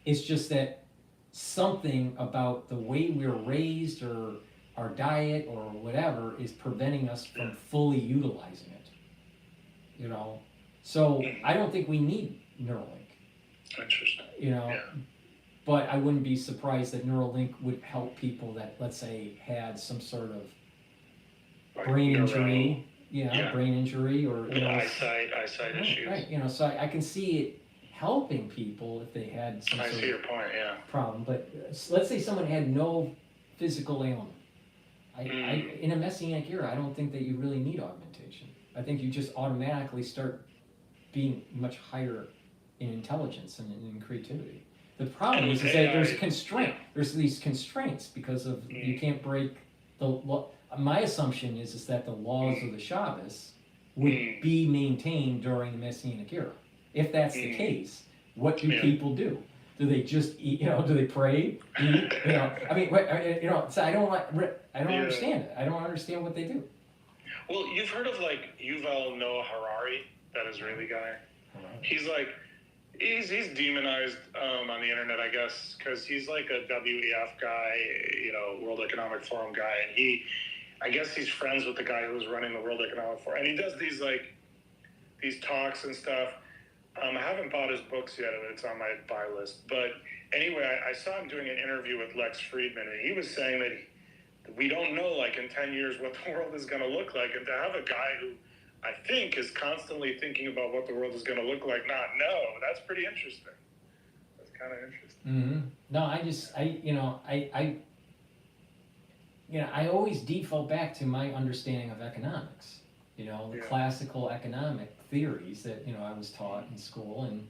It's just that something about the way we're raised, or our diet, or whatever, is preventing us from fully utilizing it. So I don't think we need Neuralink. Interesting. But I wouldn't be surprised that Neuralink would help people that, let's say, had some sort of brain injury, or eyesight issues. Right. So I can see it helping people if they had some I sort see your of point. Yeah. problem. But let's say someone had no physical ailment. In a Messianic era, I don't think that you really need augmentation. I think you just automatically start being much higher in intelligence and in creativity. The problem is that there's a constraint. There's these constraints because of you can't break the law. My assumption is that the laws of the Shabbos would be maintained during the Messianic era. If that's the case, what do people do? Do they just eat? Do they pray? Eat? So I don't understand it. I don't understand what they do. Well, you've heard of like Yuval Noah Harari, that Israeli guy. He's like. He's demonized on the internet, I guess, because he's like a WEF guy, World Economic Forum guy, and I guess he's friends with the guy who was running the World Economic Forum, and he does these talks and stuff. I haven't bought his books yet, and it's on my buy list. But anyway, I saw him doing an interview with Lex Friedman, and he was saying that we don't know, like in 10 years, what the world is going to look like, and to have a guy who I think is constantly thinking about what the world is going to look like, that's pretty interesting. That's kind of interesting. No, I always default back to my understanding of economics. The classical economic theories that I was taught in school, and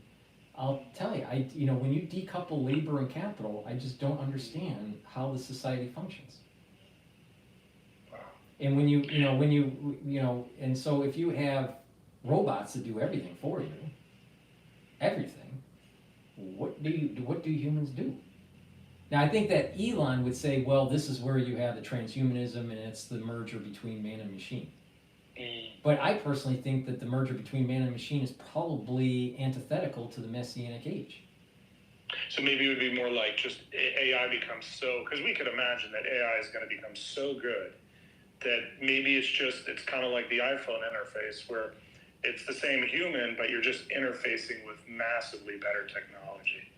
I'll tell you, when you decouple labor and capital, I just don't understand how the society functions. And and so if you have robots that do everything for you, what do humans do? Now, I think that Elon would say, well, this is where you have the transhumanism, and it's the merger between man and machine. But I personally think that the merger between man and machine is probably antithetical to the Messianic age. So maybe it would be more like just AI becomes because we could imagine that AI is going to become so good that maybe it's kind of like the iPhone interface where it's the same human, but you're just interfacing with massively better technology.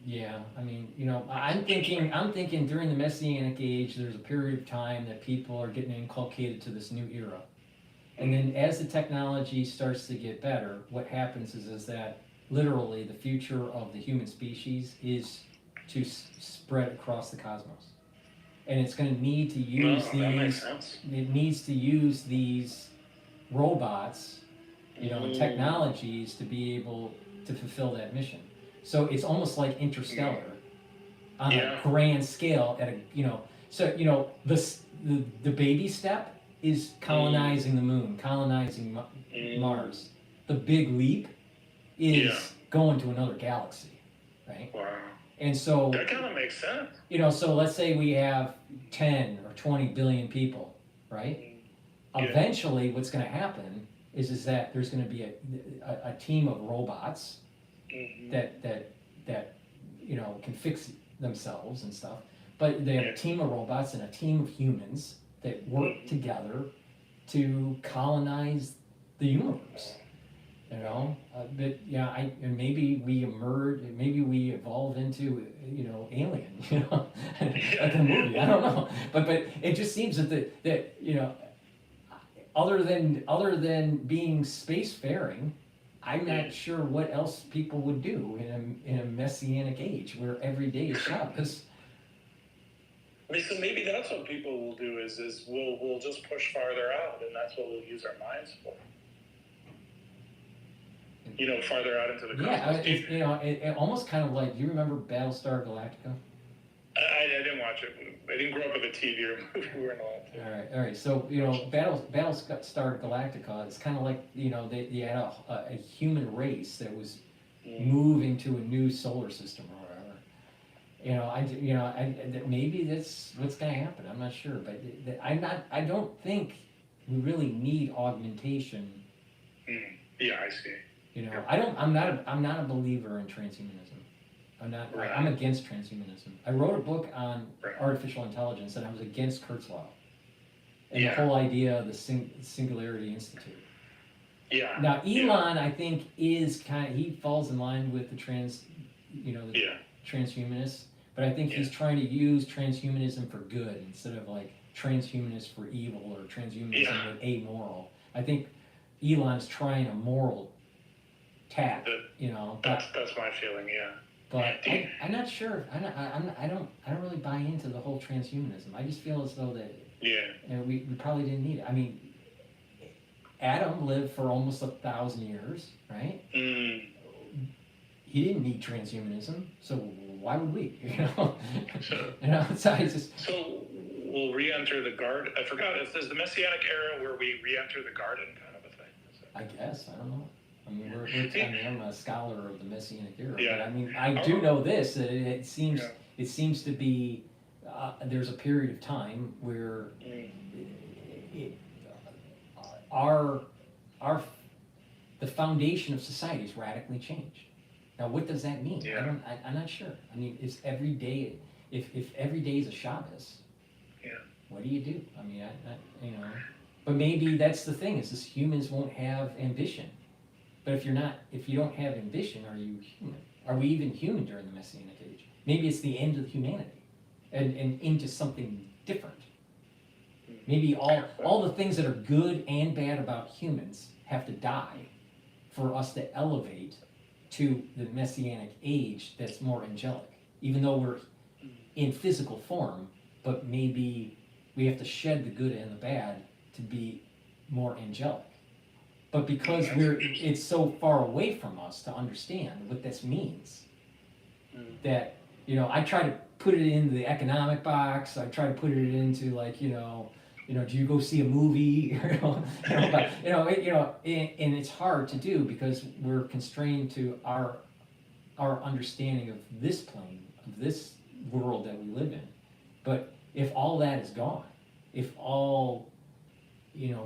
Yeah, I'm thinking during the Messianic age, there's a period of time that people are getting inculcated to this new era. And then as the technology starts to get better, what happens is that literally the future of the human species is to spread across the cosmos. And it's going to need to use that makes sense. it needs to use these robots, and technologies to be able to fulfill that mission. So it's almost like Interstellar on a grand scale at the baby step is colonizing the moon, colonizing Mars. The big leap is going to another galaxy, right? Wow. And so That kind of makes sense. So let's say we have 10 or 20 billion people, right? Eventually, what's going to happen is that there's going to be a team of robots that can fix themselves and stuff. But they have a team of robots and a team of humans that work together to colonize the universe. And maybe we emerge, maybe we evolve into, Alien, like a movie. I don't know, but it just seems that other than being spacefaring, I'm not sure what else people would do in a messianic age where every day is Shabbos. So maybe that's what people will do is we'll just push farther out, and that's what we'll use our minds for. Farther out into the cosmos. It almost kind of like, do you remember Battlestar Galactica? I didn't watch it. I didn't grow up with a TV or movie. We weren't allowed to. All right. So Battlestar Galactica. It's kind of like you had a human race that was moving to a new solar system or whatever. Maybe that's what's going to happen. I'm not sure, but I don't think we really need augmentation. Yeah, I see. I'm not a believer in transhumanism. I'm against transhumanism. I wrote a book on artificial intelligence, and I was against Cottrell and the whole idea of the Singularity Institute. Yeah. Now Elon, I think, is he falls in line with the transhumanists, but I think he's trying to use transhumanism for good instead of like transhumanists for evil or transhumanism with amoral. I think Elon is trying a moral tack, That's my feeling, yeah. But I'm not sure. I don't really buy into the whole transhumanism. I just feel as though that we probably didn't need it. I mean, Adam lived for almost 1,000 years, right? He didn't need transhumanism, so why would we? So we'll re-enter the garden. I forgot. Is the Messianic era where we re-enter the garden kind of a thing? I guess. I don't know. I mean, I'm a scholar of the Messianic era, but I mean, I do know this, that it seems to be, there's a period of time where the foundation of society is radically changed. Now, what does that mean? I'm not sure. I mean, it's every day, if every day is a Shabbos, what do you do? I mean, but maybe that's the thing, is humans won't have ambition. But if you don't have ambition, are you human? Are we even human during the Messianic age? Maybe it's the end of humanity and into something different. Maybe all the things that are good and bad about humans have to die for us to elevate to the Messianic age that's more angelic. Even though we're in physical form, but maybe we have to shed the good and the bad to be more angelic. But because it's so far away from us to understand what this means, that, I try to put it into the economic box. I try to put it into like, do you go see a movie? And it's hard to do because we're constrained to our understanding of this plane, of this world that we live in. But if all that is gone, if all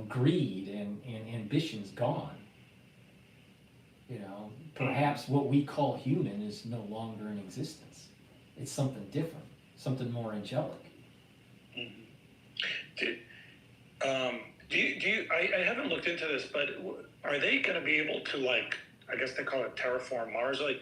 greed and ambition's gone, perhaps what we call human is no longer in existence. It's something different, something more angelic. I haven't looked into this, but are they going to be able to, like, I guess they call it terraform Mars? Like,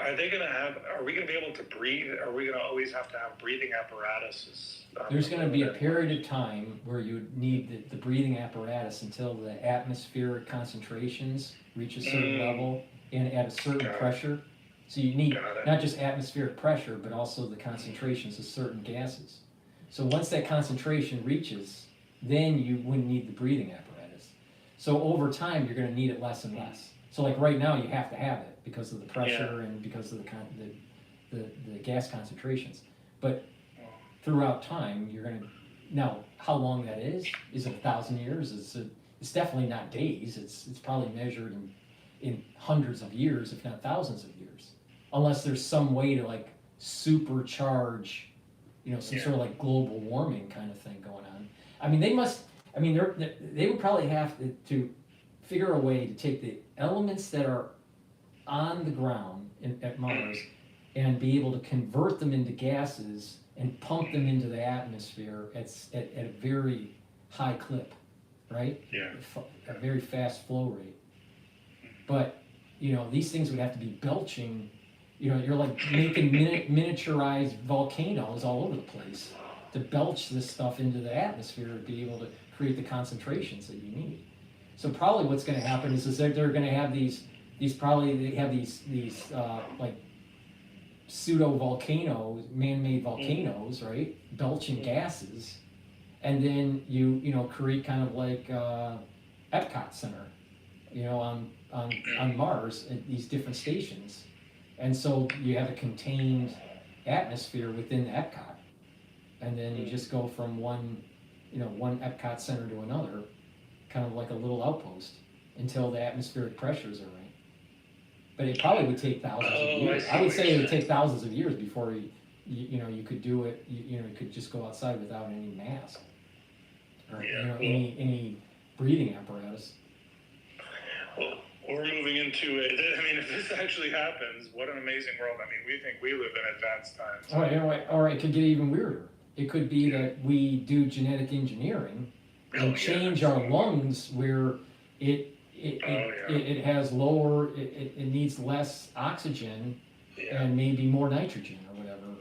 are we going to be able to breathe? Are we going to always have to have breathing apparatuses? There's going to be a period of time where you need the breathing apparatus until the atmospheric concentrations reach a certain level and at a certain pressure. So you need not just atmospheric pressure, but also the concentrations of certain gases. So once that concentration reaches, then you wouldn't need the breathing apparatus. So over time, you're going to need it less and less. So like right now, you have to have it because of the pressure and because of the gas concentrations. But throughout time, you're going to, now how long that is it 1,000 years? It's definitely not days. It's probably measured in hundreds of years, if not thousands of years. Unless there's some way to like supercharge, some sort of like global warming kind of thing going on. I mean, they would probably have to figure a way to take the elements that are on the ground at Mars and be able to convert them into gases and pump them into the atmosphere at a very high clip, right? Yeah. A very fast flow rate. But, these things would have to be belching, you're like making miniaturized volcanoes all over the place to belch this stuff into the atmosphere to be able to create the concentrations that you need. So probably what's going to happen is that they're going to have these like pseudo volcanoes, man-made volcanoes, right, belching gases, and then you create kind of like Epcot Center, on Mars at these different stations, and so you have a contained atmosphere within the Epcot, and then you just go from one Epcot Center to another, kind of like a little outpost, until the atmospheric pressures are right. But it probably would take thousands of years. I would say it would take thousands of years before you could do it. You could just go outside without any mask or any breathing apparatus. Well, we're moving into it. I mean, if this actually happens, what an amazing world. I mean, we think we live in advanced times. Or it could get even weirder. It could be that we do genetic engineering and change our lungs where it has lower, it needs less oxygen and maybe more nitrogen or whatever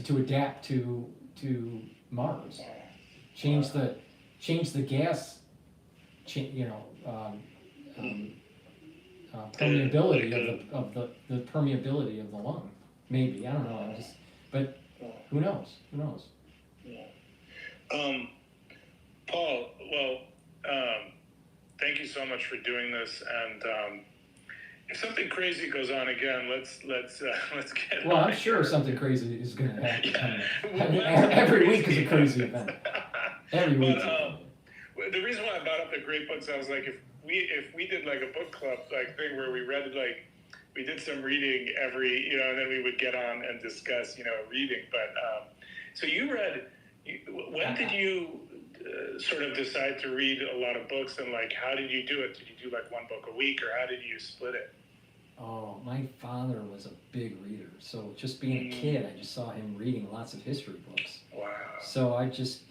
to adapt to Mars. Change the gas, permeability of the permeability of the lung. Maybe, I don't know. But who knows? Who knows? Paul, well, thank you so much for doing this. And if something crazy goes on again, let's get. Well, I'm sure something crazy is going to happen. Every week is a crazy event. Every week. The reason why I brought up the great books, I was like, if we did like a book club like thing where we did some reading every, and then we would get on and discuss, reading. But so you read. When did you sort of decide to read a lot of books, and like how did you do it? Did you do like one book a week, or how did you split it? Oh, my father was a big reader. So just being a kid, I just saw him reading lots of history books. Wow. So I just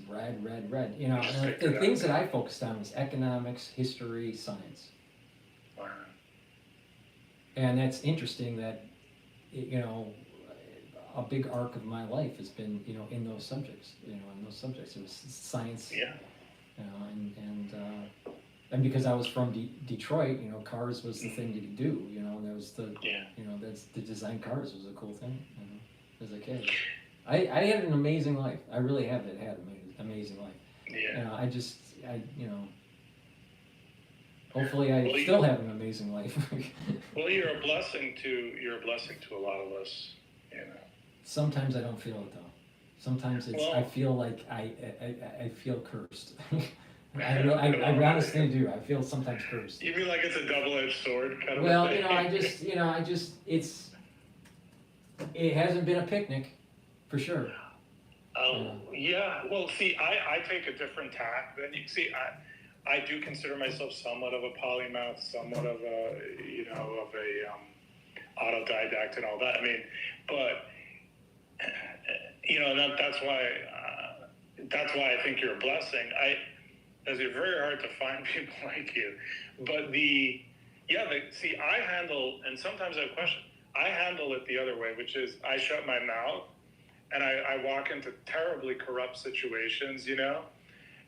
read. The things that I focused on was economics, history, science. Wow. And that's interesting that, a big arc of my life has been, in those subjects. It was science. Yeah. And because I was from Detroit, cars was the thing to do. And there was that's the design cars was a cool thing. As a kid, I had an amazing life. I really had an amazing life. Yeah. Hopefully I still have an amazing life. Well, you're a blessing to a lot of us. Sometimes I don't feel it though. Sometimes I feel like I feel cursed. I honestly do. I feel sometimes cursed. You mean like it's a double-edged sword kind of? Well, thing? it hasn't been a picnic, for sure. Yeah. Well, see, I take a different tack than you. See, I do consider myself somewhat of a polymath, somewhat of a autodidact and all that. I mean, but that's why I think you're a blessing. It's very hard to find people like you. But I handle, and sometimes I question, I handle it the other way, which is I shut my mouth and I walk into terribly corrupt situations, you know,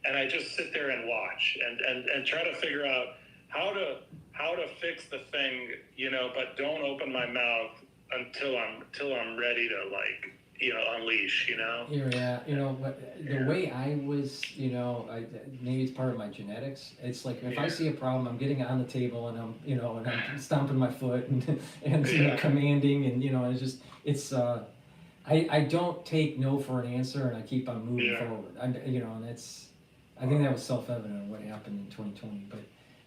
and I just sit there and watch and try to figure out how to fix the thing, you know, but don't open my mouth until I'm ready to, like, you know, unleash, you know. Yeah, you know, the way I was, you know, maybe it's part of my genetics. It's like if I see a problem, I'm getting it on the table and I'm, you know, and I'm stomping my foot and you know, commanding, and you know, I don't take no for an answer, and I keep on moving forward. You know, and I think that was self-evident what happened in 2020, but.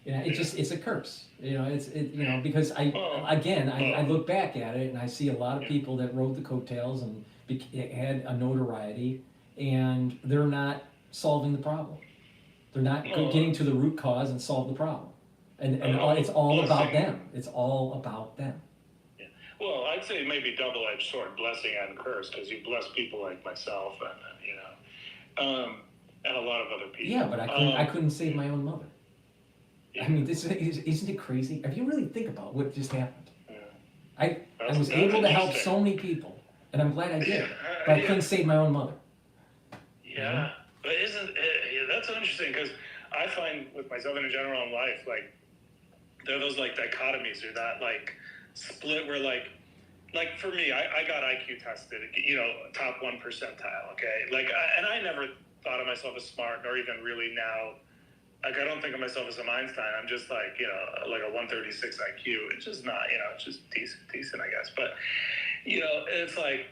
Yeah, it's a curse, you know. You know, because I look back at it and I see a lot of people that rode the coattails and had a notoriety, and they're not solving the problem. They're not getting to the root cause and solve the problem, and it's all about them. It's all about them. Yeah. Well, I'd say maybe double-edged sword, blessing and curse, because you bless people like myself and you know, and a lot of other people. Yeah, but I couldn't save my own mother. I mean, isn't it crazy? If you really think about what just happened, I was able to help so many people, and I'm glad I did, but I couldn't save my own mother. Yeah, but that's interesting, because I find with myself in general in life, like, there are those, like, dichotomies, or that, like, split where, like for me, I got IQ tested, you know, top 1 percentile, okay? Like, and I never thought of myself as smart, nor even really now. Like, I don't think of myself as an Einstein. I'm just like, you know, like a 136 IQ. It's just not, you know, it's just decent, I guess. But, you know, it's like,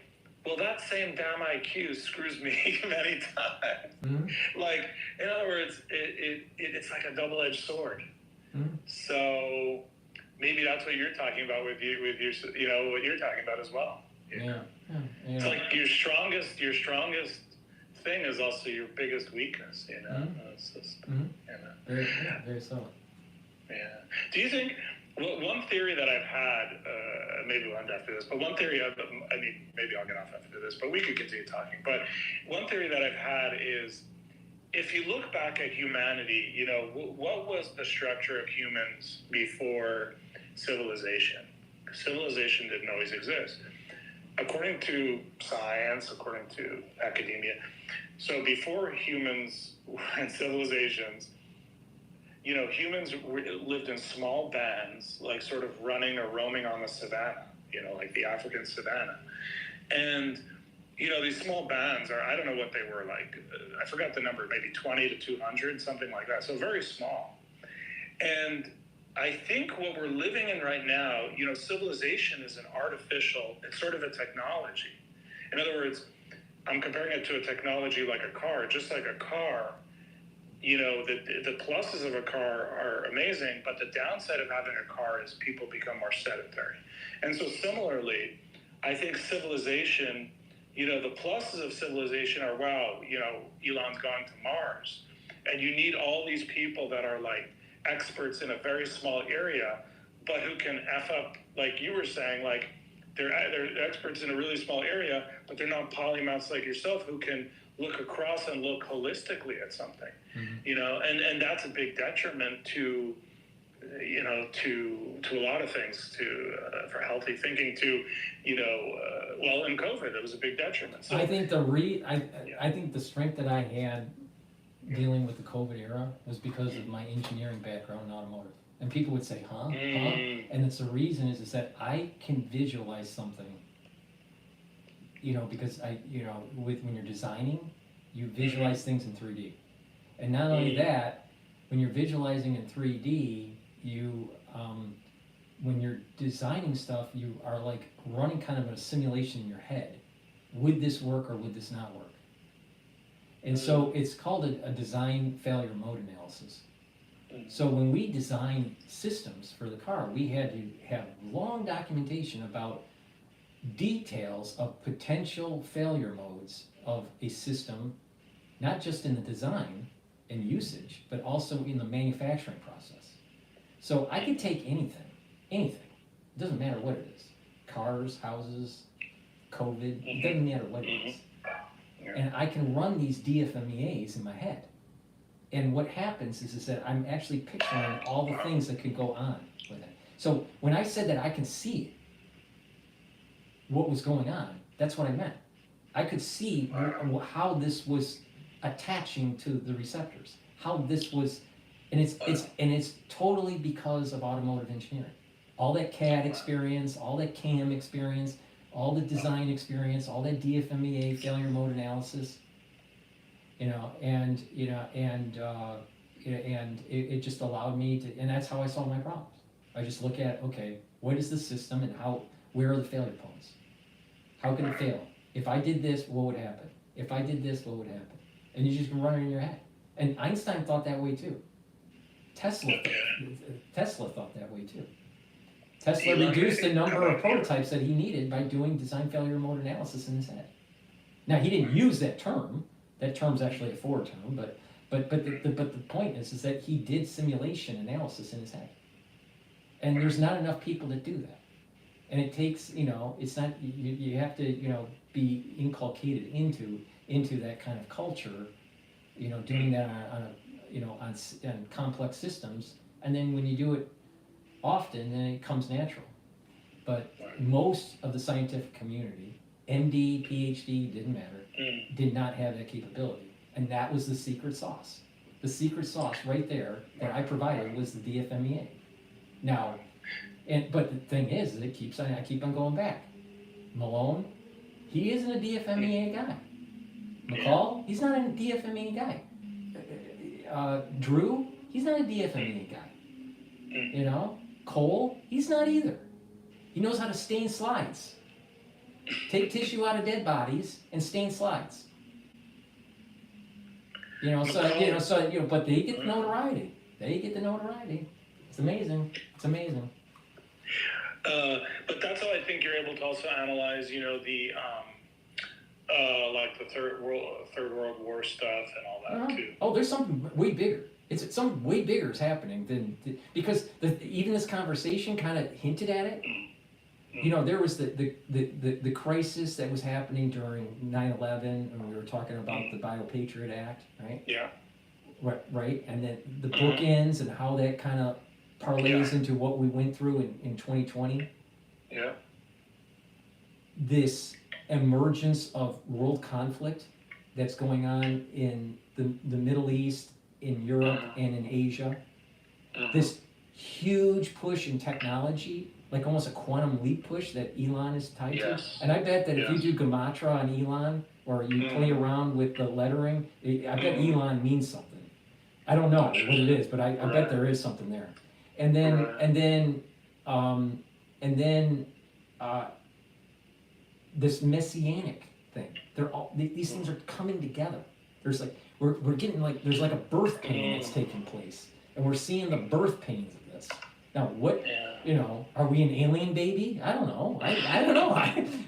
well, that same damn IQ screws me many times. Mm-hmm. Like, in other words, it's like a double-edged sword. Mm-hmm. So maybe that's what you're talking about with your, you know, what you're talking about as well. Yeah. It's like your strongest thing is also your biggest weakness, you know. Mm-hmm. It's just, you know. Very so. Yeah. Do you think one theory that I've had, maybe we'll end after this, but one theory I mean, maybe I'll get off after this, but we could continue talking. But one theory that I've had is, if you look back at humanity, you know, what was the structure of humans before civilization? Civilization didn't always exist. According to science, according to academia, so before humans and civilizations, you know, humans lived in small bands, like sort of running or roaming on the savannah, you know, like the African savannah. And, you know, these small bands are, I don't know what they were like, I forgot the number, maybe 20 to 200, something like that. So very small. And I think what we're living in right now, you know, civilization is an artificial, it's sort of a technology. In other words, I'm comparing it to a technology like a car. Just like a car, you know, the pluses of a car are amazing, but the downside of having a car is people become more sedentary. And so similarly, I think civilization, you know, the pluses of civilization are, wow, you know, Elon's gone to Mars. And you need all these people that are like experts in a very small area, but who can F up, like you were saying, like, they're experts in a really small area, but they're not polymaths like yourself who can look across and look holistically at something, you know, and that's a big detriment to, you know, to a lot of things, to for healthy thinking, to, you know, well, in COVID, it was a big detriment. So I think I think the strength that I had dealing with the COVID era was because of my engineering background in automotive. And people would say, huh? And it's the reason is that I can visualize something, you know, because when you're designing, you visualize things in 3D. And not only that, when you're visualizing in 3D, you, when you're designing stuff, you are like running kind of a simulation in your head. Would this work or would this not work? And so it's called a design failure mode analysis. So when we design systems for the car, we had to have long documentation about details of potential failure modes of a system, not just in the design and usage, but also in the manufacturing process. So I can take anything, it doesn't matter what it is, cars, houses, COVID, it doesn't matter what it is. And I can run these DFMEAs in my head. And what happens is that I'm actually picturing all the things that could go on with it. So when I said that I can see it, what was going on. That's what I meant. I could see how this was attaching to the receptors, how this was, and it's totally because of automotive engineering. All that CAD experience, all that CAM experience, all the design experience, all that DFMEA failure mode analysis, and it just allowed me to, and that's how I solve my problems. I just look at, okay, what is the system and where are the failure points? How can it fail? If I did this, what would happen? If I did this, what would happen? And you just can run it in your head. And Einstein thought that way too. Tesla thought that way too. Tesla reduced the number of prototypes that he needed by doing design failure mode analysis in his head. Now, he didn't use that term. That term's actually a Ford term, but the point is that he did simulation analysis in his head. And there's not enough people that do that. And it takes, it's not, you have to, be inculcated into that kind of culture, doing that on complex systems. And then when you do it often, then it comes natural. But most of the scientific community, MD, Ph.D., didn't matter, did not have that capability. And that was the secret sauce. The secret sauce right there that I provided was the DFMEA. Now, but the thing is I keep on going back. Malone, he isn't a DFMEA guy. McCall, he's not a DFMEA guy. Drew, he's not a DFMEA guy. Cole, he's not either. He knows how to stain slides. Take tissue out of dead bodies and stain slides. But they get the notoriety. It's amazing. It's amazing. But that's how I think you're able to also analyze, the like the Third World War stuff and all that too. Oh, there's something way bigger. It's something way bigger is happening because even this conversation kind of hinted at it. There was the crisis that was happening during 9/11, and we were talking about the Bio-Patriot Act, right? Yeah. Right, and then the bookends and how that kind of parlays into what we went through in 2020. Yeah. This emergence of world conflict that's going on in the Middle East, in Europe, and in Asia. This huge push in technology, like almost a quantum leap push that Elon is tied to. And I bet that if you do Gematria on Elon, or you play around with the lettering, I bet Elon means something. I don't know what it is, but I bet there is something there. And then this messianic thing. These things are coming together. There's like we're getting there's like a birth pain that's taking place, and we're seeing the birth pains of this. Now, are we an alien baby? I don't know. I don't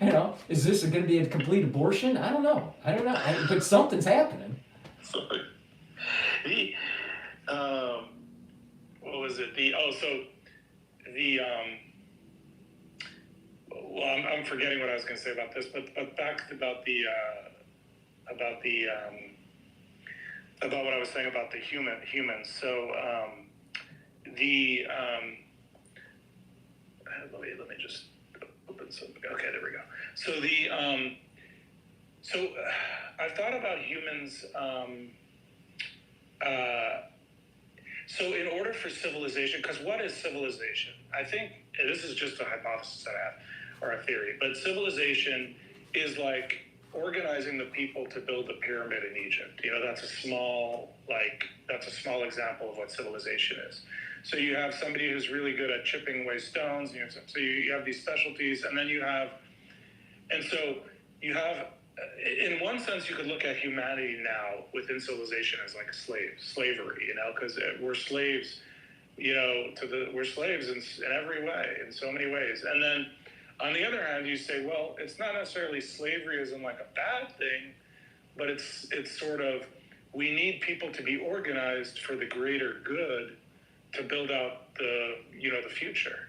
know. Is this going to be a complete abortion? I don't know. But something's happening. Sorry. What was it? I'm forgetting what I was going to say about this, but back about what I was saying about the humans. So let me just open something. Okay, there we go. So I've thought about humans. So in order for civilization, because what is civilization? I think this is just a hypothesis I have, or a theory, but civilization is like organizing the people to build the pyramid in Egypt. That's a small example of what civilization is. So you have somebody who's really good at chipping away stones. So you have these specialties, and then you have, in one sense, you could look at humanity now within civilization as like slavery, because we're slaves, we're slaves in every way, in so many ways. And then on the other hand, you say, well, it's not necessarily slavery as in like a bad thing, but it's sort of, we need people to be organized for the greater good to build out the future,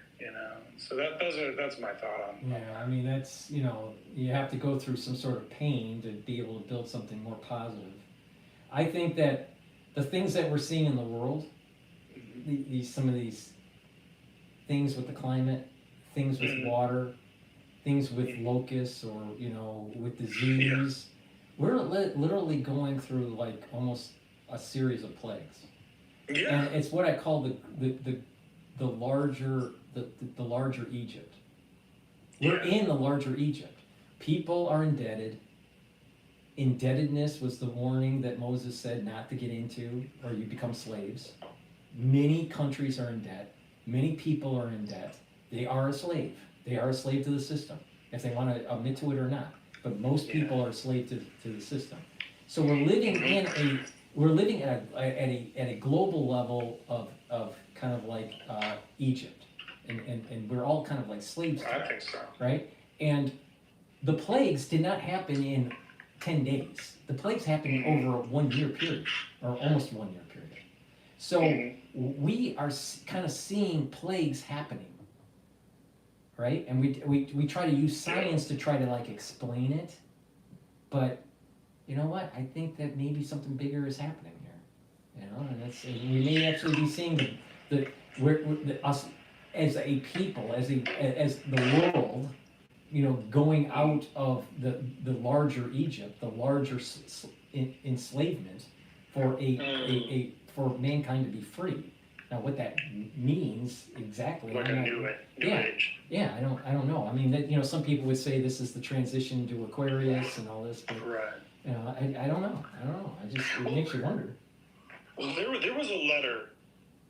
So that's my thought on. Yeah, I mean, that's, you have to go through some sort of pain to be able to build something more positive. I think that the things that we're seeing in the world, some of these things with the climate, things with water, things with locusts or, with disease. We're literally going through like almost a series of plagues. Yeah. And it's what I call the larger Egypt. We're in the larger Egypt. People are indebted. Indebtedness was the warning that Moses said not to get into, or you become slaves. Many countries are in debt. Many people are in debt. They are a slave. They are a slave to the system, if they want to admit to it or not. But most people are a slave to the system. So we're living at a global level of kind of like Egypt, and we're all kind of like slaves to I it, think so. right? And the plagues did not happen in 10 days. The plagues happened over a 1 year period, or almost 1 year period. So we are kind of seeing plagues happening, right? And we try to use science to try to like explain it, but you know what? I think that maybe something bigger is happening here, and we may actually be seeing us as a people, as the world, going out of the larger Egypt, the larger enslavement for for mankind to be free. Now, what that means exactly? Like a new age. Yeah, I don't know. I mean, some people would say this is the transition to Aquarius and all this, but right. I don't know. It makes you wonder. Well, there was a letter,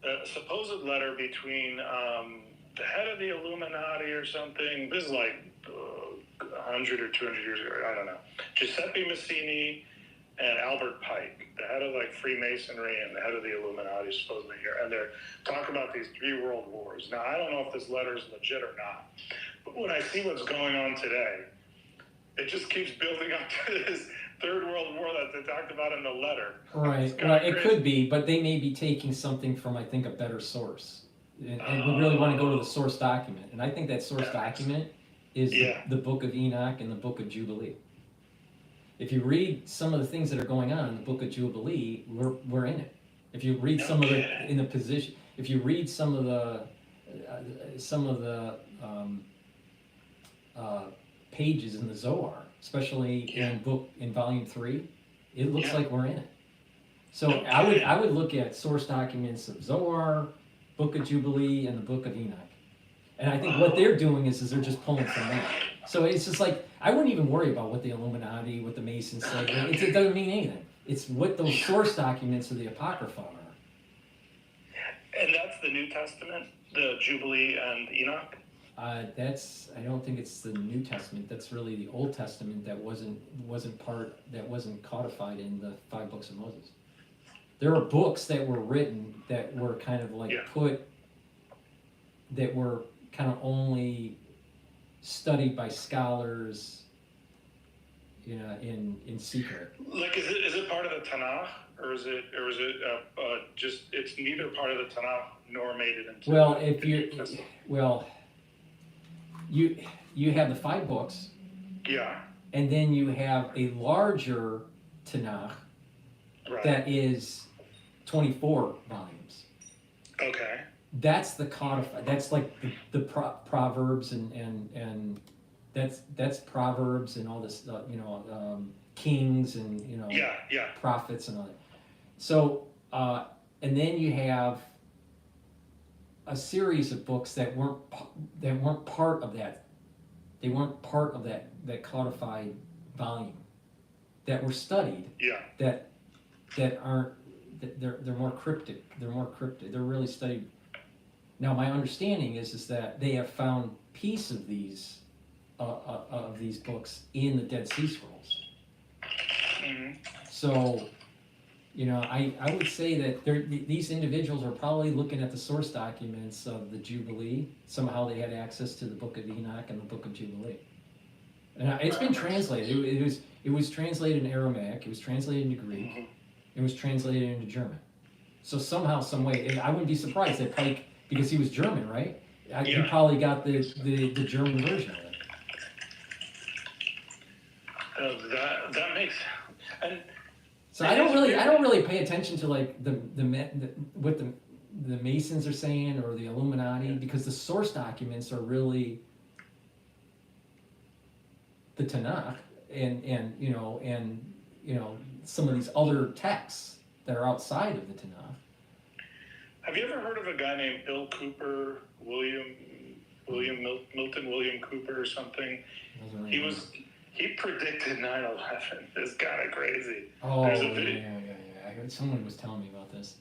a supposed letter between the head of the Illuminati or something. This is like 100 or 200 years ago. I don't know. Giuseppe Mazzini and Albert Pike, the head of like Freemasonry and the head of the Illuminati, supposedly here, and they're talking about these 3 world wars. Now, I don't know if this letter is legit or not, but when I see what's going on today, it just keeps building up to this 3rd World War that they talked about in the letter. Right. Well, it could be, but they may be taking something from, I think, a better source. And we really want to go to the source document. And I think that source document is the Book of Enoch and the Book of Jubilee. If you read some of the things that are going on in the Book of Jubilee, we're in it. If you read some of the in the position, if you read some of the pages in the Zohar, especially in volume 3, it looks like we're in it. So I would look at source documents of Zohar, Book of Jubilee, and the Book of Enoch. And I think what they're doing is they're just pulling from that. So it's just like, I wouldn't even worry about what the Illuminati, what the Masons say. It doesn't mean anything. It's what those source documents of the Apocrypha are. And that's the New Testament, the Jubilee and Enoch? I don't think it's the New Testament. That's really the Old Testament that wasn't codified in the 5 books of Moses. There are books that were written that were kind of like that were kind of only studied by scholars, in secret. Like, is it part of the Tanakh, or is it just it's neither part of the Tanakh nor made it into? Well, you have the 5 books. Yeah. And then you have a larger Tanakh that is 24 volumes. Okay. That's the codified. That's like the Proverbs and that's Proverbs and all this, Kings and prophets and all that. So and then you have a series of books that weren't part of that. They weren't part of that codified volume that were studied. Yeah. That aren't. They're more cryptic. They're more cryptic. They're really studied. Now, my understanding is that they have found piece of these books in the Dead Sea Scrolls. Mm-hmm. So, I would say that these individuals are probably looking at the source documents of the Jubilee. Somehow they had access to the Book of Enoch and the Book of Jubilee. And it's been translated. It was translated in Aramaic. It was translated into Greek. Mm-hmm. It was translated into German. So somehow, some way, I wouldn't be surprised that Pike, because he was German, right? He probably got the German version of it. That makes and. So I don't really pay attention to like what the Masons are saying or the Illuminati, because the source documents are really the Tanakh and you know some of these other texts that are outside of the Tanakh. Have you ever heard of a guy named Bill Cooper, Milton William Cooper or something? He predicted 9/11. It's kind of crazy. Oh, yeah. I heard someone was telling me about this.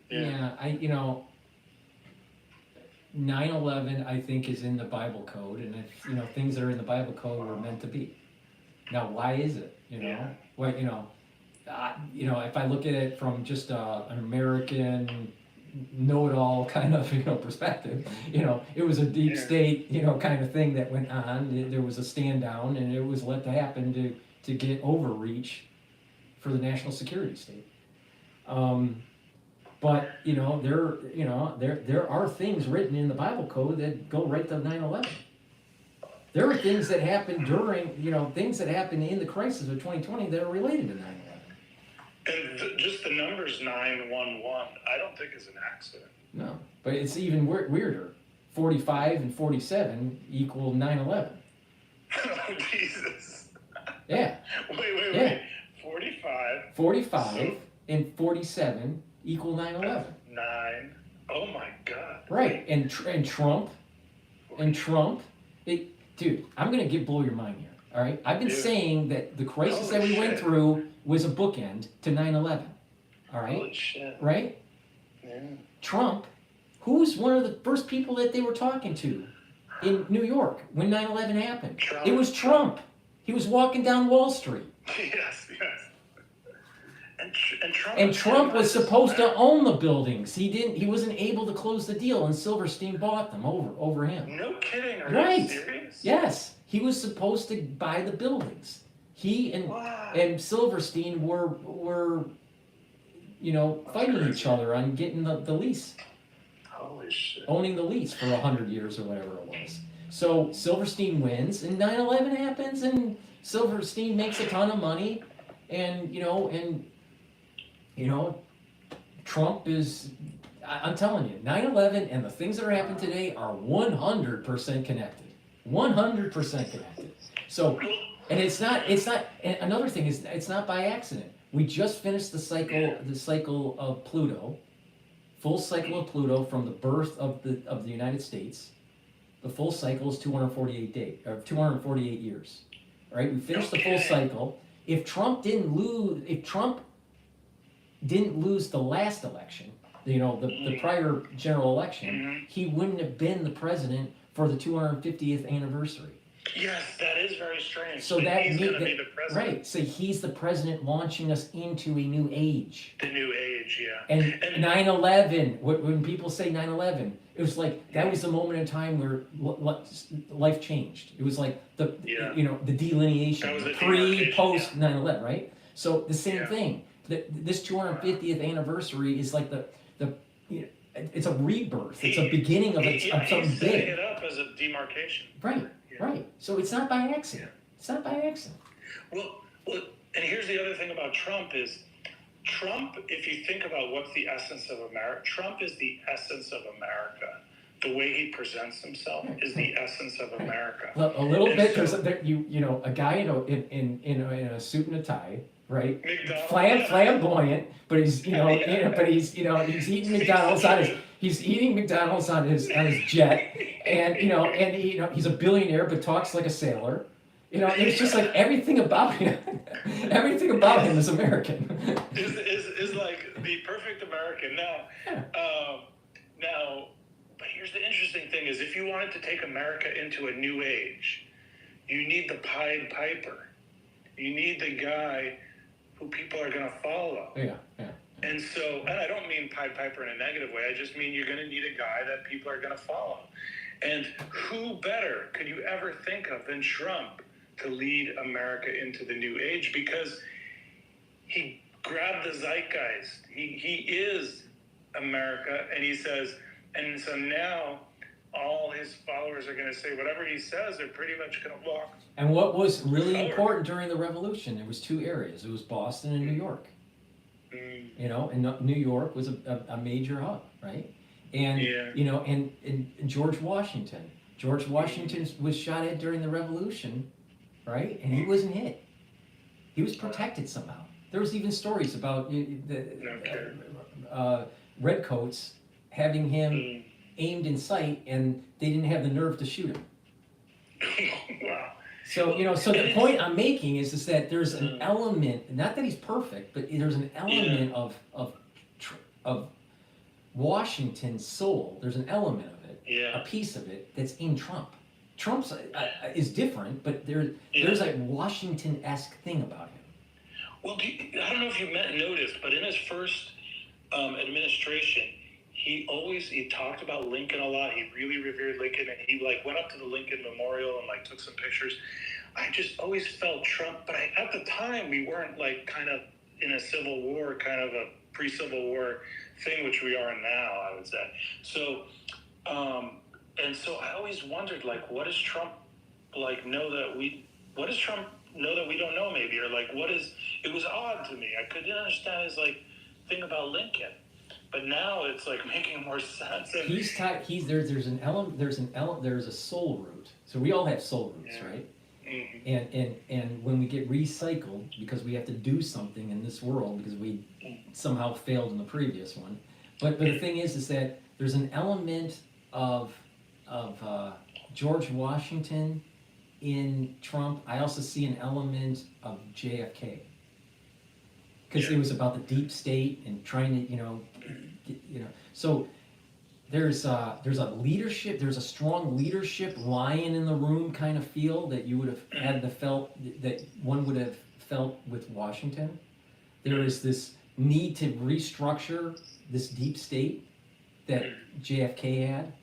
Yeah, 9/11 I think is in the Bible code, and if things that are in the Bible code were meant to be. Now, why is it? Well, if I look at it from just an American know-it-all kind of perspective, it was a deep state kind of thing that went on. There was a stand down, and it was let to happen to get overreach for the national security state. But there are things written in the Bible code that go right to 9/11. There are things that happened during things that happened in the crisis of 2020 that are related to 9/11. And just the numbers 911, I don't think is an accident. No, but it's even weirder. 45 and 47 equal 9/11. Oh, Jesus. Yeah. Wait. 45. 45 and 47 equal 9/11. 9. Oh my God. Right, and Trump, dude, I'm gonna blow your mind here. All right, I've been saying that the crisis that we went through was a bookend to 9/11. All right. Holy shit. Right. Yeah. Trump, who's one of the first people that they were talking to in New York when 9/11 happened? Trump. It was Trump. He was walking down Wall Street. Yes. And Trump was supposed to own the buildings. He wasn't able to close the deal, and Silverstein bought them over him. No kidding. Are Right. you serious? Yes. He was supposed to buy the buildings. He and Silverstein were fighting each other on getting the lease. Holy shit. Owning the lease for 100 years or whatever it was. So Silverstein wins, and 9/11 happens, and Silverstein makes a ton of money, and Trump is. I'm telling you, 9/11 and the things that are happening today are 100% connected. 100% connected. So, and it's not. And another thing is, it's not by accident. We just finished the cycle of Pluto, full cycle of Pluto from the birth of the United States. The full cycle is 248 years. All right, we finished the full cycle. If Trump didn't lose the last election, the prior general election, he wouldn't have been the president for the 250th anniversary. Yes, that is very strange. So he's going to be the president. Right. So he's the president launching us into a new age. The new age, yeah. And 9/11, when people say 9/11, it was like that was the moment in time where life changed. It was like the delineation, the pre-post 9/11, right? So the same thing. This 250th anniversary is like it's a rebirth. It's a beginning of something he's big. setting it up as a demarcation. Right. Right. So it's not by accident. It's not by accident. Well, and here's the other thing about Trump is, if you think about what's the essence of America, Trump is the essence of America. The way he presents himself is the essence of America. Well, a little bit, because a guy in a suit and a tie, right? Flamboyant, but he's he's eating McDonald's on his jet, and he's a billionaire but talks like a sailor. It's just like everything about him is American. is like the perfect American. Now, but here's the interesting thing: is if you wanted to take America into a new age, you need the Pied Piper. You need the guy who people are going to follow. Yeah. And so, and I don't mean Pied Piper in a negative way. I just mean you're going to need a guy that people are going to follow. And who better could you ever think of than Trump to lead America into the new age? Because he grabbed the zeitgeist. He is America, and he says, and so now all his followers are going to say whatever he says, they're pretty much going to walk. And what was really important during the revolution, there was two areas. It was Boston and New York. And New York was a major hub, right? And and George Washington George Washington was shot at during the Revolution, right? And he wasn't hit. He was protected somehow. There was even stories about redcoats having him aimed in sight, and they didn't have the nerve to shoot him. Wow. So, so the point I'm making is that there's an element, not that he's perfect, but there's an element of Washington's soul. There's an element of it, a piece of it that's in Trump. Trump's is different, but there's a Washington-esque thing about him. Well, I don't know if you noticed, but in his first administration, he talked about Lincoln a lot. He really revered Lincoln, and he went up to the Lincoln Memorial and took some pictures. I just always felt Trump, but at the time we weren't kind of in a civil war, kind of a pre-Civil War thing, which we are now, I would say. So, and so I always wondered, what does Trump know that we don't know, maybe, or it was odd to me. I couldn't understand his thing about Lincoln. But now it's making more sense. And There's a soul root. So we all have soul roots, right? Mm-hmm. And when we get recycled, because we have to do something in this world because we somehow failed in the previous one. But the thing is that there's an element of George Washington in Trump. I also see an element of JFK. Because it was about the deep state and trying to, so there's a leadership, there's a strong leadership lion in the room kind of feel that you would have that one would have felt with Washington. There is this need to restructure this deep state that JFK had.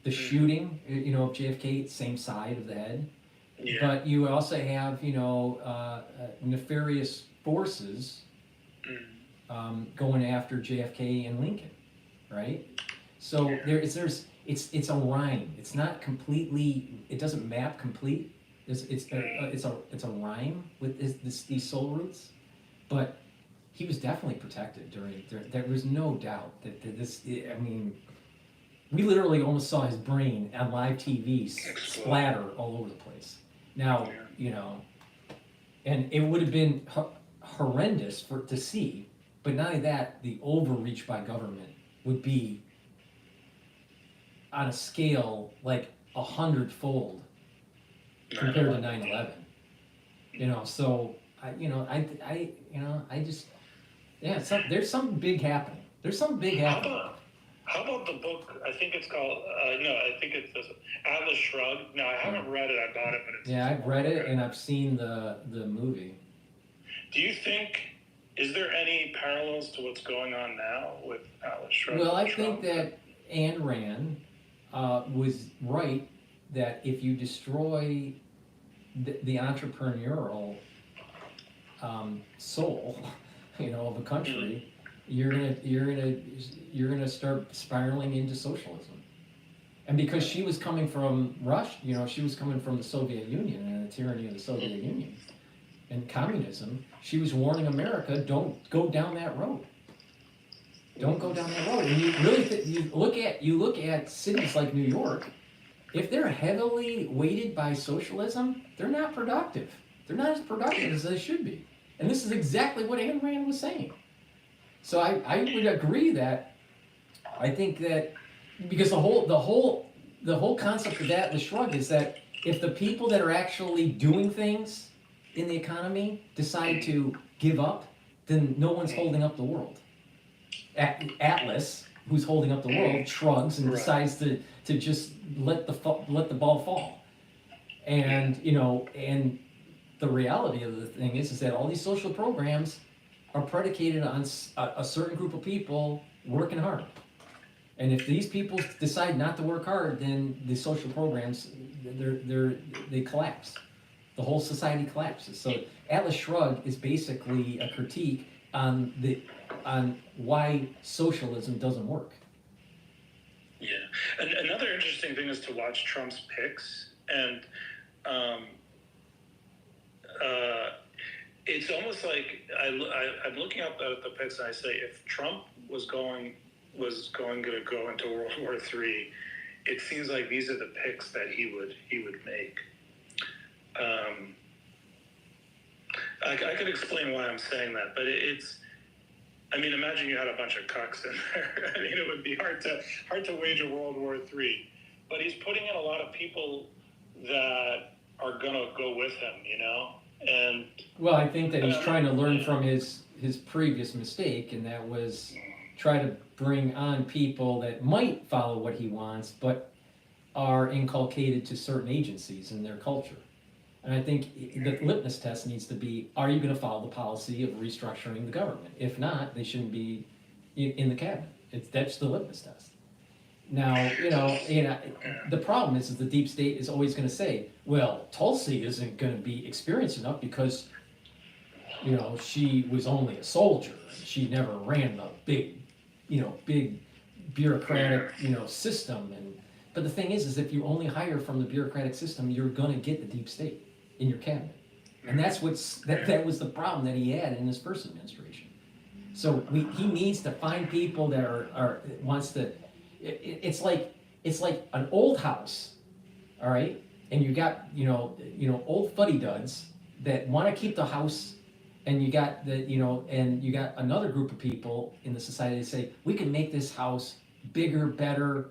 The shooting, of JFK, same side of the head. Yeah. But you also have, nefarious forces going after JFK and Lincoln, right? So it's a rhyme. It's not completely. It doesn't map complete. It's a rhyme with these soul roots, but he was definitely protected during. There was no doubt that this. I mean, we literally almost saw his brain on live TV splatter all over the place. Now, and it would have been horrendous to see, but not only that, the overreach by government would be on a scale 100-fold compared to 9/11. So there's something big happening. There's something big happening. How about the book? I think it's called, I think it's Atlas Shrugged. No, I haven't read it. I bought it, but it's... Yeah, I've read it, and I've seen the movie. Do you think, is there any parallels to what's going on now with Atlas Shrugged? Well, I think that Ayn Rand was right that if you destroy the entrepreneurial soul, of a country, you're gonna start spiraling into socialism. And because she was coming from Russia, she was coming from the Soviet Union and the tyranny of the Soviet Union and communism, she was warning America, don't go down that road. Don't go down that road. And you really you look at cities like New York, if they're heavily weighted by socialism, they're not productive. They're not as productive as they should be. And this is exactly what Ayn Rand was saying. So I would agree that I think that because the whole concept of Atlas Shrugged is that if the people that are actually doing things in the economy decide to give up, then no one's holding up the world. Atlas, who's holding up the world, shrugs and decides to just let the ball fall. And and the reality of the thing is that all these social programs are predicated on a certain group of people working hard. And if these people decide not to work hard, then the social programs, they collapse. The whole society collapses. So Atlas Shrugged is basically a critique on why socialism doesn't work. Yeah, and another interesting thing is to watch Trump's picks, and it's almost like I'm looking up at the picks and I say, if Trump was going to go into World War III, it seems like these are the picks that he would make. I could explain why I'm saying that, but it's. I mean, imagine you had a bunch of cucks in there. I mean, it would be hard to wage a World War III. But he's putting in a lot of people that are gonna go with him, you know. And well, I think that he's trying to learn from his previous mistake, and that was try to bring on people that might follow what he wants, but are inculcated to certain agencies in their culture. And I think the litmus test needs to be, are you going to follow the policy of restructuring the government? If not, they shouldn't be in the cabinet. That's the litmus test. Now, the problem is the deep state is always going to say, well, Tulsi isn't going to be experienced enough because, she was only a soldier. She never ran the big bureaucratic, system. But the thing is if you only hire from the bureaucratic system, you're going to get the deep state in your cabinet. And that's that was the problem that he had in his first administration. So he needs to find people that wants to. It's like an old house, all right, and you got old fuddy-dudds that want to keep the house, and you got and you got another group of people in the society that say we can make this house bigger, better,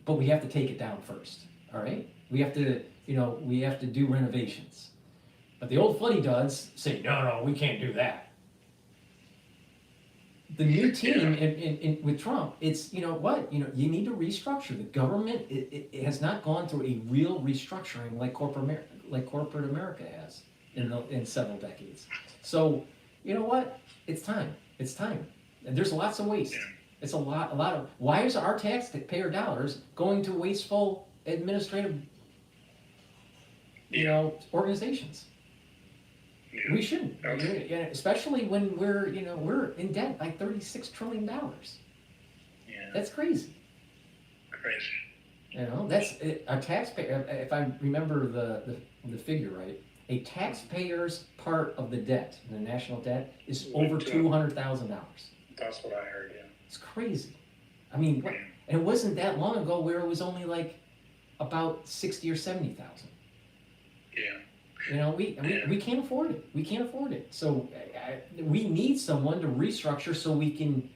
but we have to take it down first, all right? We have to do renovations. But the old fuddy-dudds say, no, we can't do that. The new team with Trump, it's, you need to restructure. The government, it has not gone through a real restructuring like corporate America has in several decades. So, you know what? It's time. And there's lots of waste. It's a lot of, why is our taxpayer dollars going to wasteful administrative, organizations? We shouldn't, especially when we're in debt like $36 trillion. Yeah. That's crazy. That's a taxpayer. If I remember the figure right, a taxpayer's part of the debt, the national debt, is over $200,000. That's what I heard. Yeah. It's crazy. I mean, and it wasn't that long ago where it was only like about 60 or 70,000. Yeah. We can't afford it. We can't afford it. So we need someone to restructure so we can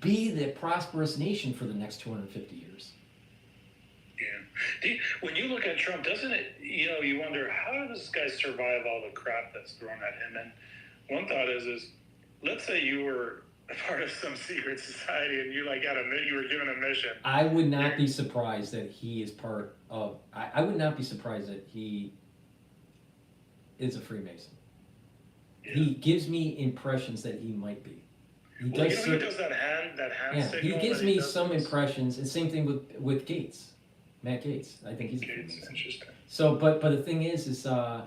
be the prosperous nation for the next 250 years. Yeah. When you look at Trump, doesn't it, you wonder, how does this guy survive all the crap that's thrown at him? And one thought is let's say you were a part of some secret society and you were given a mission. I would not be surprised that he is part of, I would not be surprised that he is a Freemason. Yeah. He gives me impressions that he might be. He does that hand signal. He gives me some impressions, and same thing with Gates, Matt Gates. I think he's a Freemason. Interesting. So, but the thing is I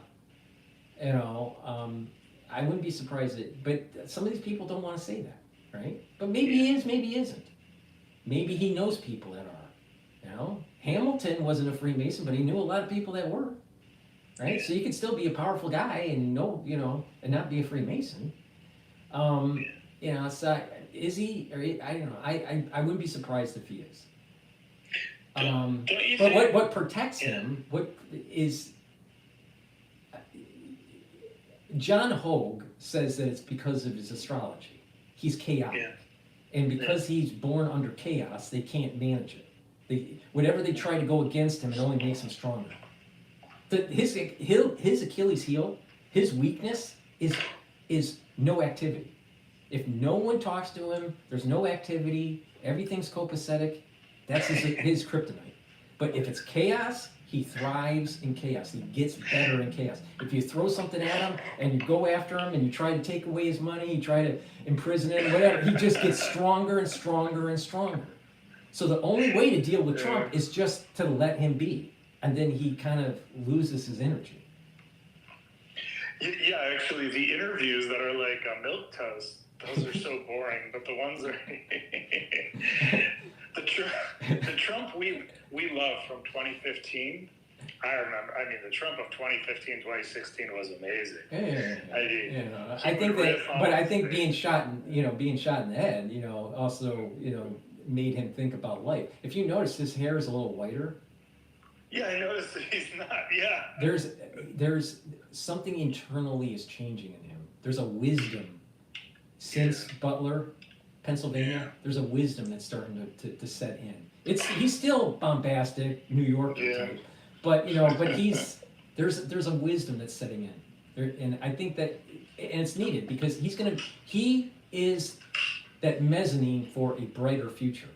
wouldn't be surprised but some of these people don't want to say that, right? But maybe he is, maybe he isn't. Maybe he knows people that are. Hamilton wasn't a Freemason, but he knew a lot of people that were. Right, so you can still be a powerful guy and and not be a Freemason. So is he? Or I don't know. I wouldn't be surprised if he is. But what protects him? What is? John Hogue says that it's because of his astrology. He's chaotic, and because he's born under chaos, they can't manage it. Whatever they try to go against him, it only makes him stronger. His Achilles heel, his weakness is no activity. If no one talks to him, there's no activity, everything's copacetic, that's his kryptonite. But if it's chaos, he thrives in chaos. He gets better in chaos. If you throw something at him and you go after him and you try to take away his money, you try to imprison him, whatever, he just gets stronger and stronger and stronger. So the only way to deal with Trump is just to let him be. And then he kind of loses his energy. Yeah, actually, the interviews that are like milquetoast, those are so boring. But the ones are the Trump we love from 2015. I remember. I mean, the Trump of 2015, 2016 was amazing. I think being shot in the head, also, made him think about life. If you notice, his hair is a little whiter. Yeah, I noticed that he's not. Yeah. There's something internally is changing in him. There's a wisdom since Butler, Pennsylvania. There's a wisdom that's starting to set in. He's still bombastic, New Yorker type, but there's a wisdom that's setting in, and I think that, and it's needed because he is that mezzanine for a brighter future.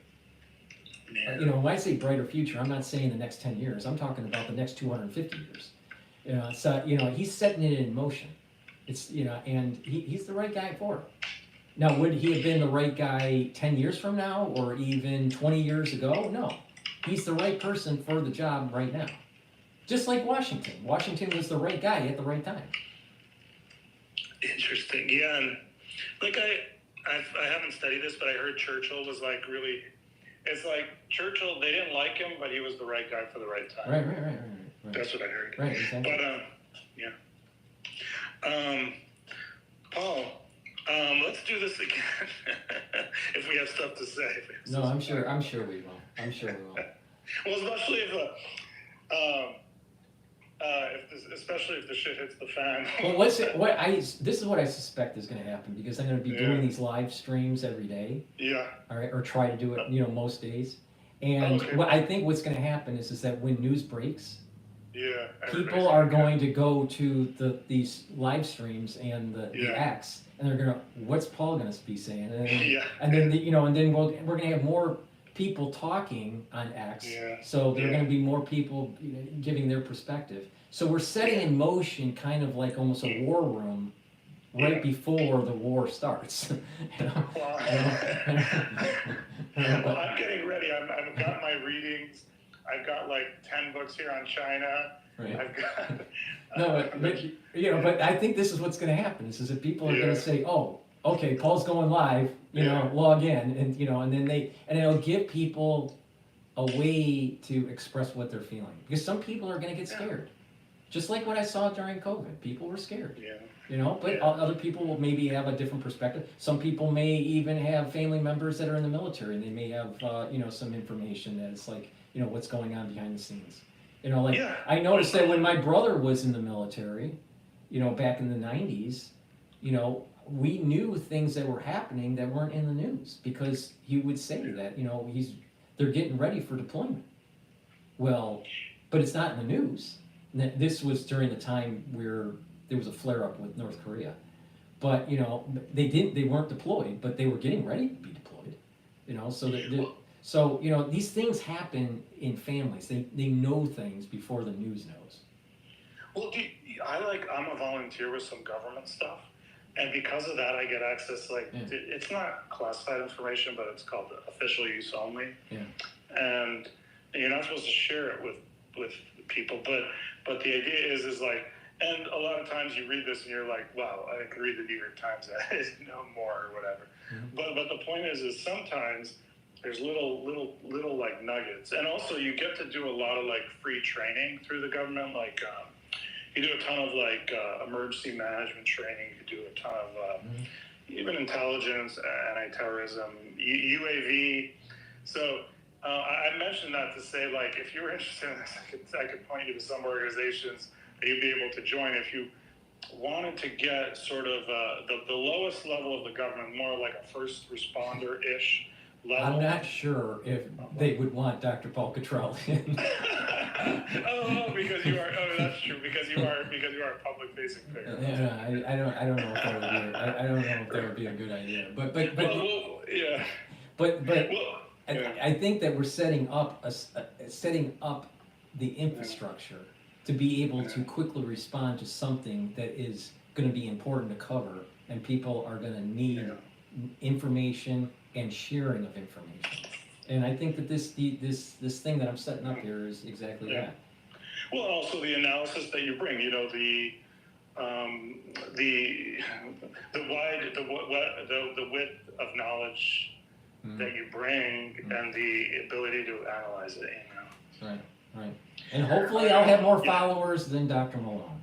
When I say brighter future, I'm not saying the next 10 years. I'm talking about the next 250 years. So he's setting it in motion. And he's the right guy for it. Now, would he have been the right guy 10 years from now or even 20 years ago? No. He's the right person for the job right now. Just like Washington. Washington was the right guy at the right time. Interesting. Yeah. And like I haven't studied this, but I heard Churchill was like really, it's like Churchill, they didn't like him, but he was the right guy for the right time. Right. That's what I heard. Right, exactly. But, Paul, let's do this again if we have stuff to say. No, I'm sure we will. Well, especially if the shit hits the fan. Well, this is what I suspect is going to happen because I'm going to be doing these live streams every day. Yeah. All right, or try to do it, most days. And what I think what's going to happen is that when news breaks, people are going to go to these live streams and the X, and they're gonna, what's Paul gonna be saying? And then we're gonna have more people talking on X. So there are gonna be more people giving their perspective. So we're setting in motion kind of like almost a war room right before the war starts. Well, I'm getting ready. I've got my readings. I've got like 10 books here on China. Right. I've got. But I think this is what's going to happen. Is that people are going to say, "Oh, okay, Paul's going live. Log in," and then it'll give people a way to express what they're feeling because some people are going to get scared, just like what I saw during COVID. People were scared. But other people will maybe have a different perspective. Some people may even have family members that are in the military, and they may have some information that it's like what's going on behind the scenes. I noticed that when my brother was in the military, back in the 90s, we knew things that were happening that weren't in the news because he would say that, they're getting ready for deployment. Well, but it's not in the news. This was during the time where there was a flare-up with North Korea. But, they weren't deployed, but they were getting ready to be deployed, So these things happen in families. They know things before the news knows. Well, I'm a volunteer with some government stuff, and because of that, I get access. It's not classified information, but it's called official use only. Yeah. And you're not supposed to share it with people, but the idea is like, and a lot of times you read this and you're like, wow, I could read the New York Times, I didn't know more or whatever. Mm-hmm. But the point is sometimes there's little like nuggets, and also you get to do a lot of like free training through the government. Like you do a ton of like emergency management training. You do a ton of even intelligence, anti-terrorism, UAV. So I mentioned that to say, like, if you were interested in this, I could point you to some organizations that you'd be able to join if you wanted to get sort of the lowest level of the government, more like a first responder-ish level. I'm not sure if they would want DrPaulCottrell in. Because you are. Oh, that's true. Because you are a public-facing figure. Yeah, I don't know if that would be. I don't know if that would be a good idea. But I think that we're setting up the infrastructure to be able to quickly respond to something that is going to be important to cover, and people are going to need information and sharing of information. And I think that this thing that I'm setting up here is exactly that. Well, also the analysis that you bring, the width of knowledge that you bring and the ability to analyze it. Right. And hopefully I'll have more followers than Dr. Malone.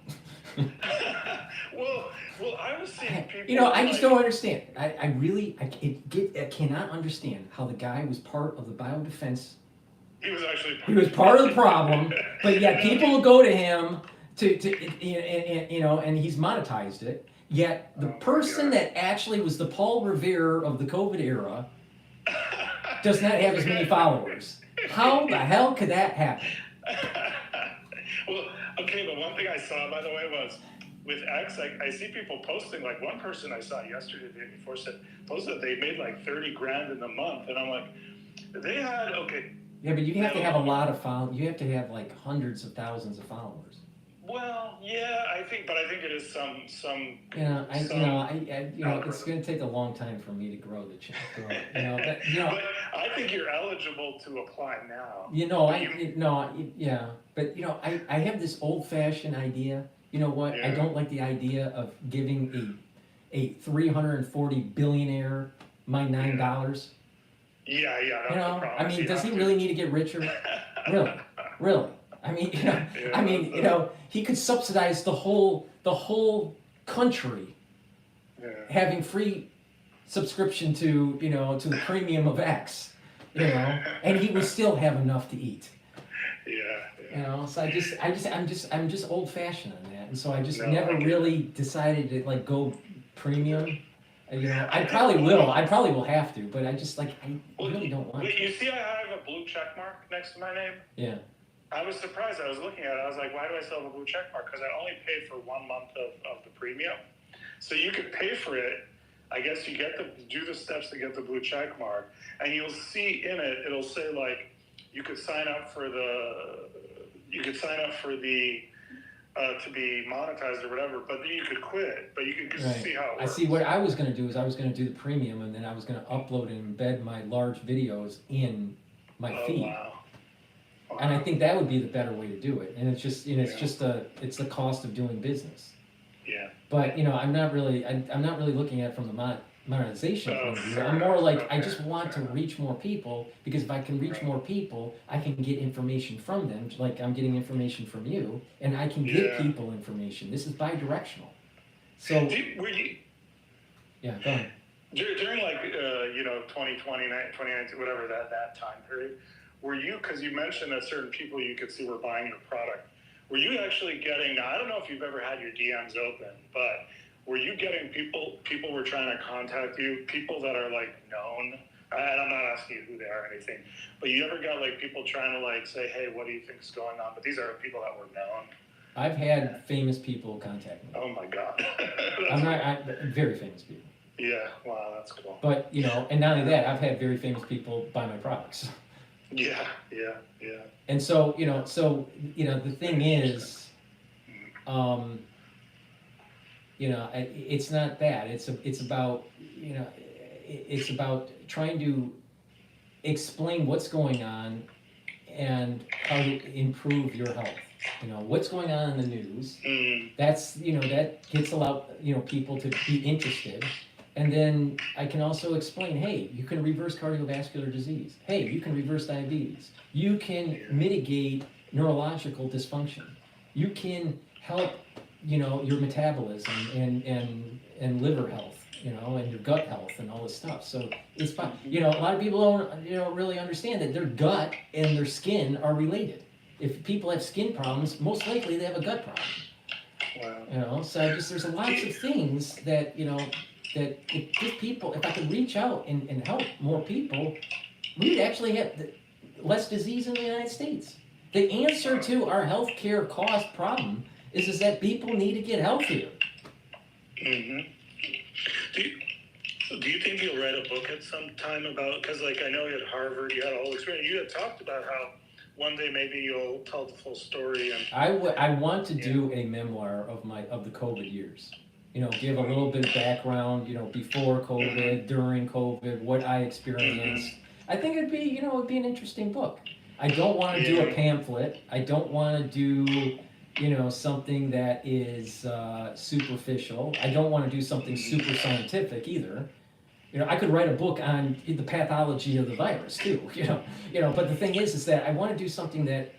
Well, Well, I was seeing people. You know, I just like- don't understand. I cannot understand how the guy was part of the biodefense. He was actually. He was part of the problem, but yet people will go to him and he's monetized it. Yet the person that actually was the Paul Revere of the COVID era does not have as many followers. How the hell could that happen? Well, okay, but one thing I saw, by the way, was with X, I see people posting, like one person I saw yesterday, the day before, posted they made like 30 grand in a month, and I'm like, they had, okay. Yeah, but you have to have a lot of followers. You have to have like hundreds of thousands of followers. Well, yeah, I think it is some. It's going to take a long time for me to grow the channel. But I think you're eligible to apply now. But I have this old-fashioned idea. You know what? Yeah. I don't like the idea of giving a 340 billionaire my $9. Yeah, that's the problem. I mean, does he really need to get richer? Really? I mean, he could subsidize the whole country having free subscription to the premium of X, and he would still have enough to eat. Yeah. So I'm just old fashioned on that, and so I just never really decided to like go premium. I probably will have to, but I really don't want to. You see, I have a blue check mark next to my name. Yeah. I was surprised. I was looking at it. I was like, why do I still have a blue check mark? Because I only paid for 1 month of the premium. So you could pay for it. I guess you do the steps to get the blue check mark, and you'll see in it, it'll say like, you could sign up for the to be monetized or whatever, but then you could quit. But you could just see how it works. I see. What I was going to do is I was going to do the premium, and then I was going to upload and embed my large videos in my feed. Wow. And I think that would be the better way to do it. And it's just, it's the cost of doing business. Yeah. But I'm not really looking at it from the monetization point of view. I'm more like I just want to reach more people, because if I can reach more people, I can get information from them, like I'm getting information from you, and I can give people information. This is bi-directional. So. Yeah, go ahead. During 2020, 2019, whatever that time period. Were you, because you mentioned that certain people you could see were buying your product, were you actually getting, now I don't know if you've ever had your DMs open, but were you getting people were trying to contact you, people that are like known, and I'm not asking you who they are or anything, but you ever got like people trying to like say, hey, what do you think is going on? But these are people that were known. I've had famous people contact me. Oh my God. Very famous people. Yeah, wow, that's cool. But, and not only that, I've had very famous people buy my products. Yeah. And so, the thing is, it's not that. It's about, it's about trying to explain what's going on and how to improve your health. What's going on in the news. That's, that gets a lot, people to be interested. And then I can also explain, hey, you can reverse cardiovascular disease. Hey, you can reverse diabetes. You can mitigate neurological dysfunction. You can help, your metabolism and liver health, and your gut health and all this stuff. So it's fine. A lot of people don't, really understand that their gut and their skin are related. If people have skin problems, most likely they have a gut problem. Wow. So there's lots of things that, that if I could reach out and help more people, we'd actually have less disease in the United States. The answer to our healthcare cost problem is that people need to get healthier. Mm-hmm. Do you think you'll write a book at some time about, because I know you at Harvard, you had a whole experience, you had talked about how one day maybe you'll tell the full story. And I want to do a memoir of the COVID years. Give a little bit of background, before COVID, during COVID, what I experienced. I think it'd be an interesting book. I don't want to do a pamphlet. I don't want to do, something that is superficial. I don't want to do something super scientific either. I could write a book on the pathology of the virus too, but the thing is that I want to do something that,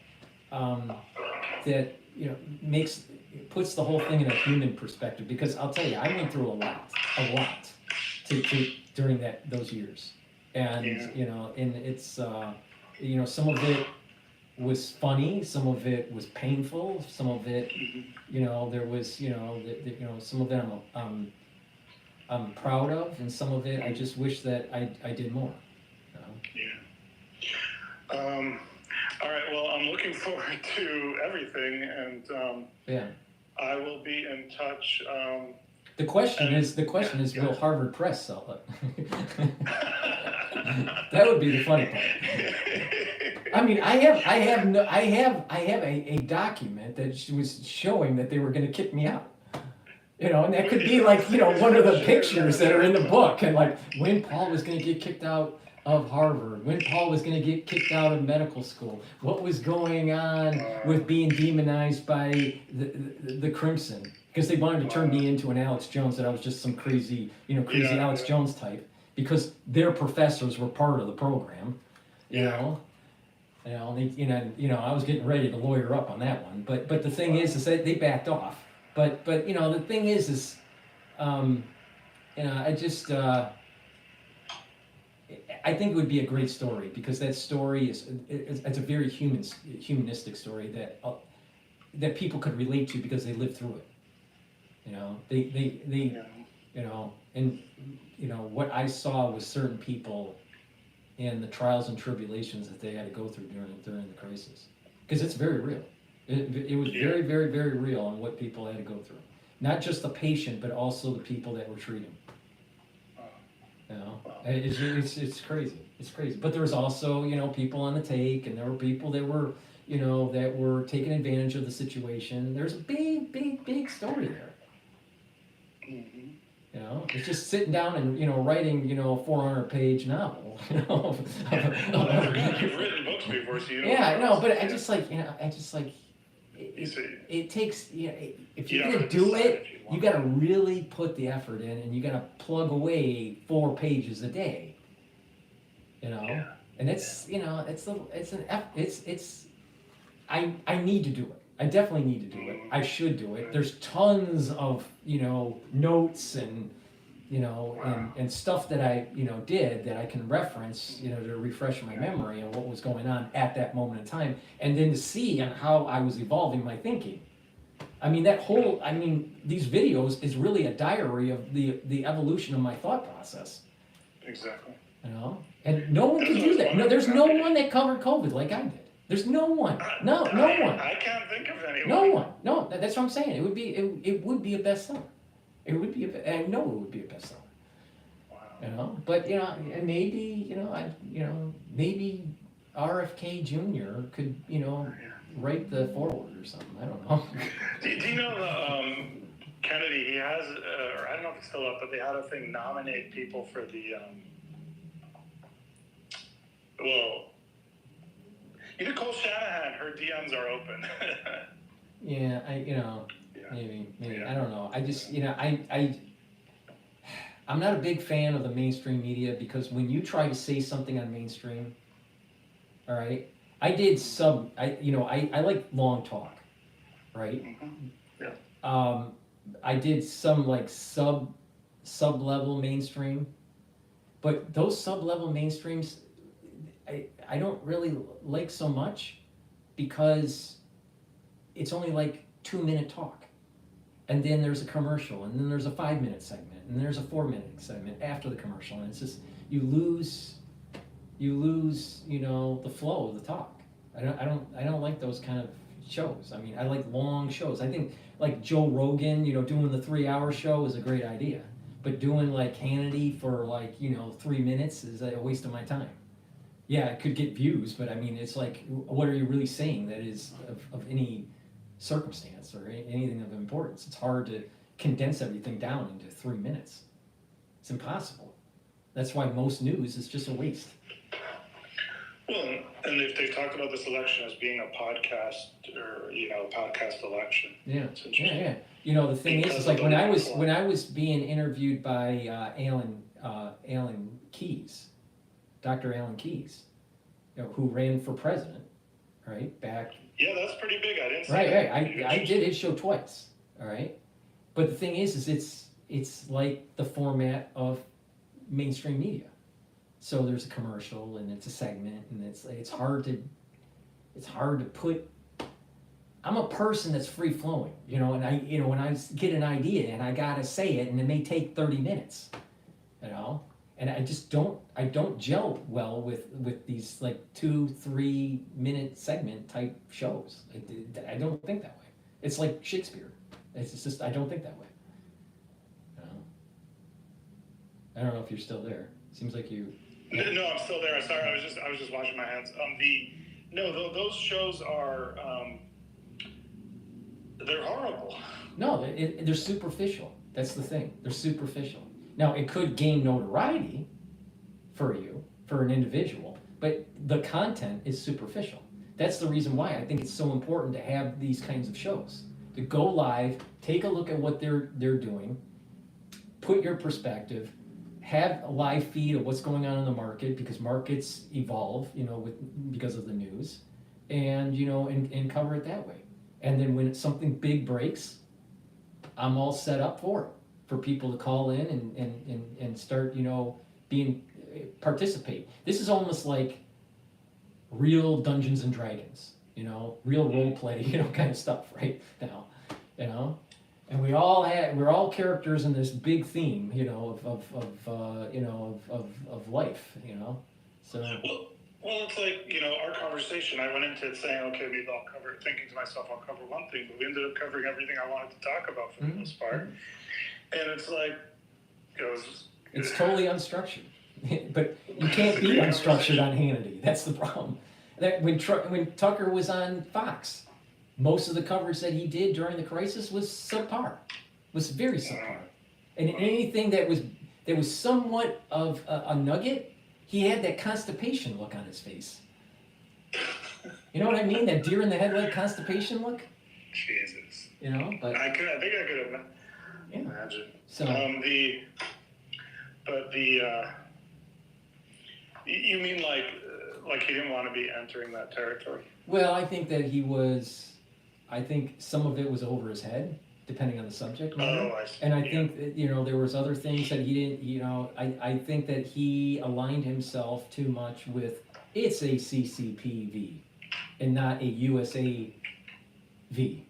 makes, it puts the whole thing in a human perspective, because I'll tell you, I went through a lot during those years. And, and it's, some of it was funny, some of it was painful, some of it, there was, some of it I'm proud of, and some of it I just wish that I did more. All right, well, I'm looking forward to everything, and I will be in touch. The question is, will Harvard Press sell it? That would be the funny part. I mean, I have a document that was showing that they were going to kick me out. And that could be like, one of the pictures that are in the book, and like when Paul was going to get kicked out of Harvard, when Paul was going to get kicked out of medical school, what was going on with being demonized by the Crimson, because they wanted to turn me into an Alex Jones, that I was just some crazy Alex Jones type, because their professors were part of the program, I was getting ready to lawyer up on that one, but the thing is that they backed off. But the thing is I just. I think it would be a great story, because that story it's a very humanistic story that people could relate to, because they lived through it. And what I saw was certain people and the trials and tribulations that they had to go through during the crisis, because it's very real. It was very, very, very real on what people had to go through. Not just the patient, but also the people that were treating. It's crazy. It's crazy. But there was also, people on the take, and there were people that were, that were taking advantage of the situation. There's a big, big, big story there. It's just sitting down and, writing, a 400-page novel. Well, you've written books before, so you know. Yeah, I know, but it takes, if you're going to do it, you got to really put the effort in, and you got to plug away 4 pages a day. And it's, I need to do it. I definitely need to do it. I should do it. There's tons of, notes and, and stuff that I, did that I can reference, to refresh my memory of what was going on at that moment in time, and then to see how I was evolving my thinking. I mean, these videos is really a diary of the evolution of my thought process. Exactly. And no one can do that. No, there's no one that covered COVID like I did. There's no one. No one. I can't think of anyone. No one. No, that's what I'm saying. It would be a bestseller. It would be I know it would be a bestseller. Wow. But maybe maybe RFK Jr. could write the foreword or something. I don't know. Do you know the Kennedy? He has, or I don't know if it's still up, but they had a thing nominate people for the. Well, you could call Shanahan. Her DMs are open. Yeah, maybe I don't know. I just I'm not a big fan of the mainstream media, because when you try to say something on mainstream, all right, I like long talk, right? Mm-hmm. Yeah. I did some like sub-level mainstream, but those sub-level mainstreams, I don't really like so much, because it's only like 2-minute talk, and then there's a commercial, and then there's a 5-minute segment, and there's a 4-minute segment after the commercial, and it's just you lose the flow of the talk. I don't like those kind of shows. I mean, I like long shows. I think like Joe Rogan, doing the 3-hour show is a great idea, but doing like Hannity for like 3 minutes is a waste of my time. Yeah, it could get views, but I mean, it's like, what are you really saying that is of any circumstance or anything of importance? It's hard to condense everything down into 3 minutes. It's impossible. That's why most news is just a waste. Well, and they've talked about this election as being a podcast, or a podcast election. Yeah, yeah. The thing is like when I was being interviewed by Allan Keyes, Dr. Allan Keyes, who ran for president, right, back Yeah, that's pretty big. I didn't see Right, that. right. I did his show twice. All right, but the thing is it's like the format of mainstream media. So there's a commercial and it's a segment and it's hard to put. I'm a person that's free flowing, you know, and when I get an idea and I gotta say it and it may take 30 minutes, you know, and I don't gel well with these like 2-3 minute segment type shows. I don't think that way. It's like Shakespeare. It's just, I don't think that way. You know? I don't know if you're still there. Seems like you. No, I'm still there. Sorry, I was just washing my hands. Those shows are they're horrible. No, they're superficial. That's the thing. They're superficial. Now, it could gain notoriety for you, for an individual, but the content is superficial. That's the reason why I think it's so important to have these kinds of shows. To go live, take a look at what they're doing, put your perspective, have a live feed of what's going on in the market, because markets evolve, you know, because of the news, and you know, and cover it that way. And then when something big breaks, I'm all set up for it, for people to call in and start, you know, participate. This is almost like real Dungeons and Dragons, you know, real role play, you know, kind of stuff right now, you know. And we're all characters in this big theme, you know, of life, you know. So. Well, it's like, you know, our conversation. I went into it saying, okay, maybe I'll cover, thinking to myself, I'll cover one thing, but we ended up covering everything I wanted to talk about for the most part. And it's like, it's totally unstructured, but you can't be unstructured on Hannity. That's the problem. That when Tucker was on Fox, most of the coverage that he did during the crisis was subpar, was very subpar, and anything that was somewhat of a nugget, he had that constipation look on his face. You know what I mean? That deer in the headlight constipation look. Jesus. You know, but I think I could imagine. So you mean like he didn't want to be entering that territory? Well, I think that he was. I think some of it was over his head, depending on the subject matter. Oh, I see. And I think that, you know, there was other things that he didn't, you know, I think that he aligned himself too much with, it's a CCPV and not a USA V.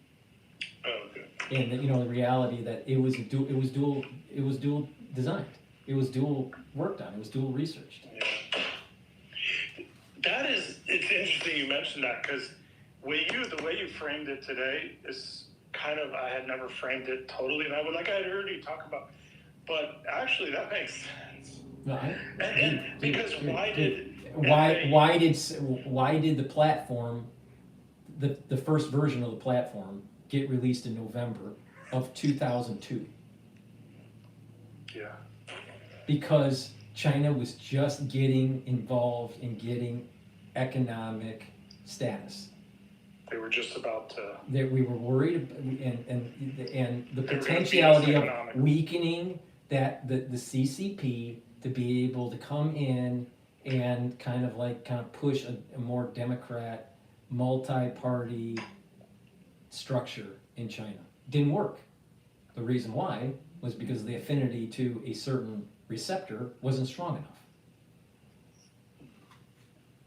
Oh, okay. And you know, the reality that it was dual designed. It was dual worked on. It was dual researched. Yeah. It's interesting you mentioned that, because the way you framed it today is kind of, I had never framed it totally that way, like I had heard you talk about, but actually that makes sense. No, Because why did the platform, the first version of the platform, get released in November of 2002? Yeah. Because China was just getting involved in getting economic status. They were just about to. That we were worried, and the potentiality of weakening that the CCP to be able to come in and kind of push a more democrat, multi-party structure in China. Didn't work. The reason why was because the affinity to a certain receptor wasn't strong enough.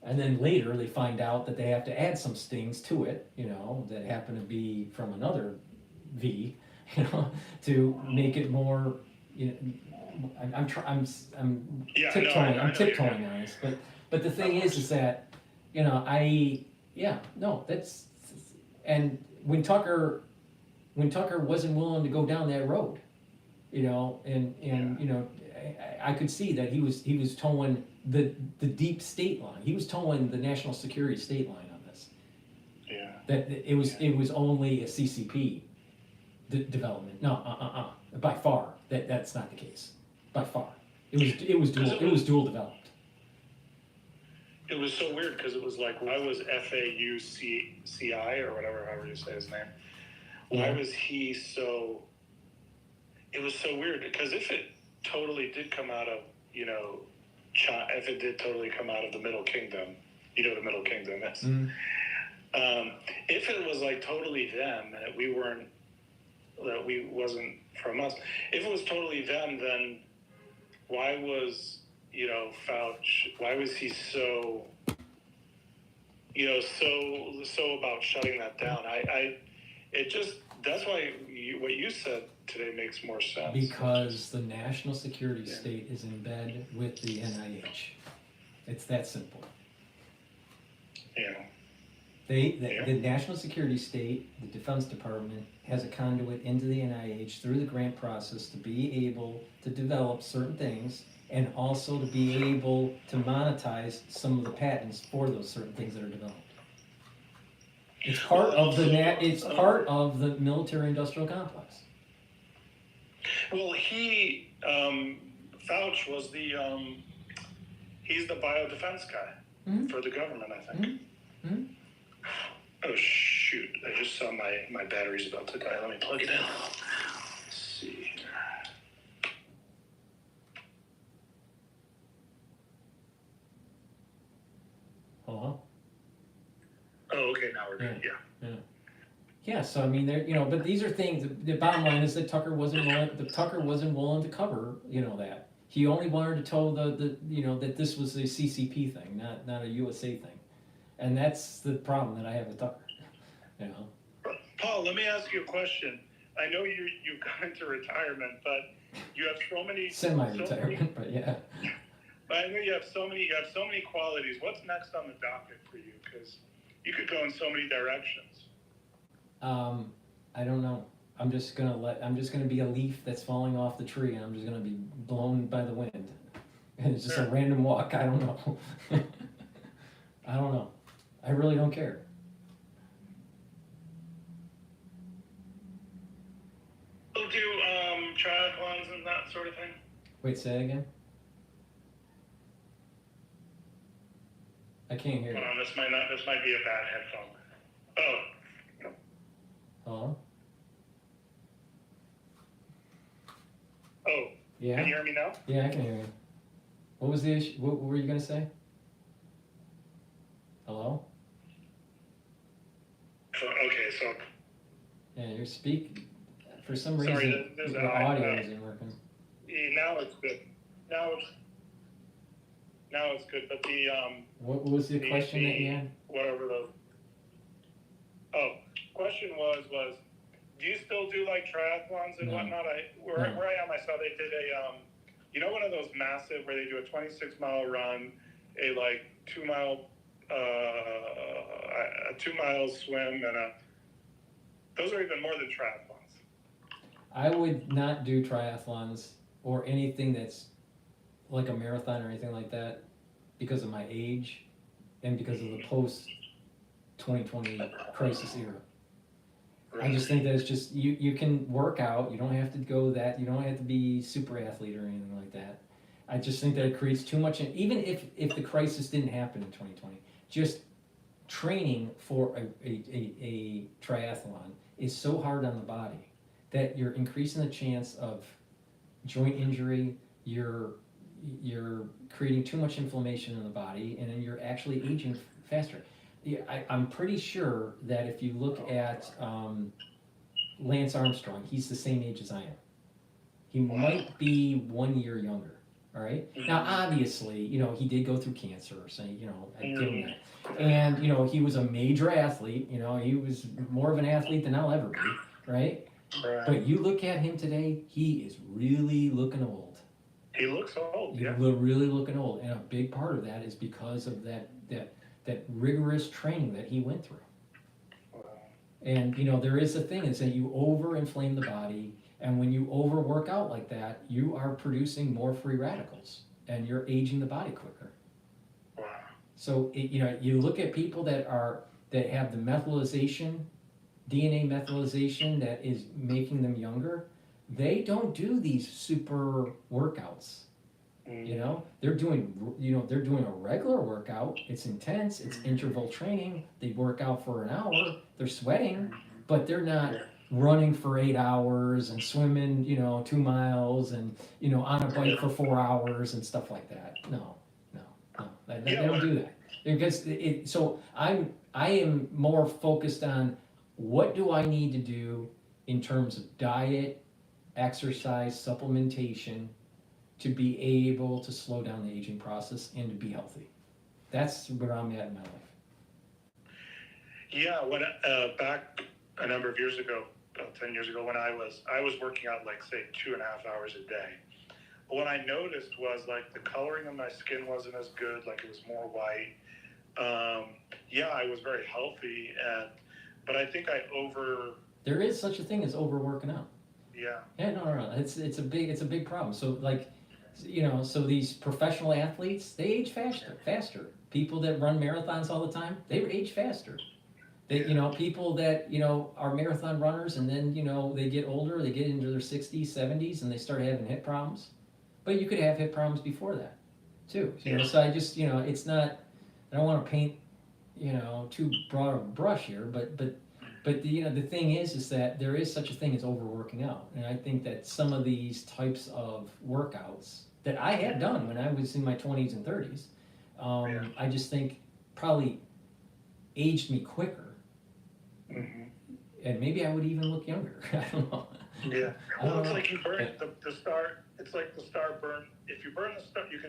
And then later they find out that they have to add some stings to it, you know, that happen to be from another V, you know, to make it more, you know, I'm tiptoeing on this, but the thing is that, you know, and when Tucker wasn't willing to go down that road, you know, and you know, I could see that he was towing the deep state line. He was towing the national security state line on this. Yeah. That it was only a CCP development. No, by far that's not the case. By far, it was dual developed. It was so weird because it was like, why was FAUCI or whatever, however you say his name? Why was he so? It was so weird because if it totally did come out of, you know, if it did totally come out of the Middle Kingdom, you know, the Middle Kingdom is. If it was like totally them and we wasn't from us, if it was totally them, then why was, Fauci, why was he so, so about shutting that down? That's why what you said today makes more sense. Because the national security state is in bed with the NIH. It's that simple. Yeah. The national security state, the Defense Department, has a conduit into the NIH through the grant process to be able to develop certain things and also to be able to monetize some of the patents for those certain things that are developed. It's part of the military-industrial complex. Well, Fauci was he's the biodefense guy for the government, I think. Mm-hmm. Oh shoot! I just saw my battery's about to die. Let me plug it in. Let's see. Hello? Oh, okay. Now we're good. Yeah. Yeah. So I mean, but these are things. The bottom line is that Tucker wasn't willing to cover, that. He only wanted to tell that this was a CCP thing, not a USA thing. And that's the problem that I have with Tucker, Paul, let me ask you a question. I know you've gone into retirement, but you have so many semi-retirement, but yeah. But I know you have so many qualities. What's next on the docket for you? Because you could go in so many directions. I don't know. I'm just gonna be a leaf that's falling off the tree, and I'm just gonna be blown by the wind. And it's just a random walk. I don't know. I don't know. I really don't care. We'll do triathlons and that sort of thing. Wait, say that again? I can't hear you. Hold on, this might be a bad headphone. Oh. Hello? Oh. Yeah? Can you hear me now? Yeah, I can hear you. What was the issue? What were you gonna say? Hello? So. Yeah, your for some reason, Sorry, there's the audio isn't working. Now it's good. Now it's good. But what was the question that you had? Whatever the. Oh, question was do you still do like triathlons and whatnot? Where I am, I saw they did one of those massive where they do a 26-mile run, a 2-mile. A 2-mile swim and those are even more than triathlons. I would not do triathlons or anything that's like a marathon or anything like that because of my age and because of the post-2020 crisis era. I just think that it's just, you can work out, you don't have to go that, you don't have to be super athlete or anything like that. I just think that it creates too much, even if the crisis didn't happen in 2020, just training for a triathlon is so hard on the body that you're increasing the chance of joint injury, you're creating too much inflammation in the body, and then you're actually aging faster. Yeah, I'm pretty sure that if you look at Lance Armstrong, he's the same age as I am. He might be 1 year younger. All right. Now, obviously, he did go through cancer, so, I give him that. And, he was a major athlete. He was more of an athlete than I'll ever be, right? But you look at him today, he is really looking old. He looks old, yeah. Really looking old. And a big part of that is because of that rigorous training that he went through. And, there is a thing, is that you over-inflame the body. And when you overwork out like that, you are producing more free radicals, and you're aging the body quicker. Wow. So you look at people that have the methylation, DNA methylation that is making them younger. They don't do these super workouts. They're doing a regular workout. It's intense. It's interval training. They work out for an hour. They're sweating, but they're not running for 8 hours and swimming, 2 miles and, on a bike for 4 hours and stuff like that. No. They don't do that. Because so I am more focused on what do I need to do in terms of diet, exercise, supplementation to be able to slow down the aging process and to be healthy. That's where I'm at in my life. Yeah, when back a number of years ago, about 10 years ago, when I was working out like say 2.5 hours a day. What I noticed was like the coloring of my skin wasn't as good, like it was more white. Yeah, I was very healthy, but I think There is such a thing as overworking out. Yeah. Yeah, no. It's a big problem. So like, so these professional athletes, they age faster. People that run marathons all the time, they age faster. They, people that, are marathon runners and then, they get older, they get into their 60s, 70s, and they start having hip problems. But you could have hip problems before that, too. So I just, it's not, I don't want to paint, too broad of a brush here, but the thing is that there is such a thing as overworking out. And I think that some of these types of workouts that I had done when I was in my 20s and 30s, I just think probably aged me quicker. Mm-hmm. And maybe I would even look younger. I don't know. Yeah. Well, it's like you burn the star. It's like the star burn. If you burn the star, you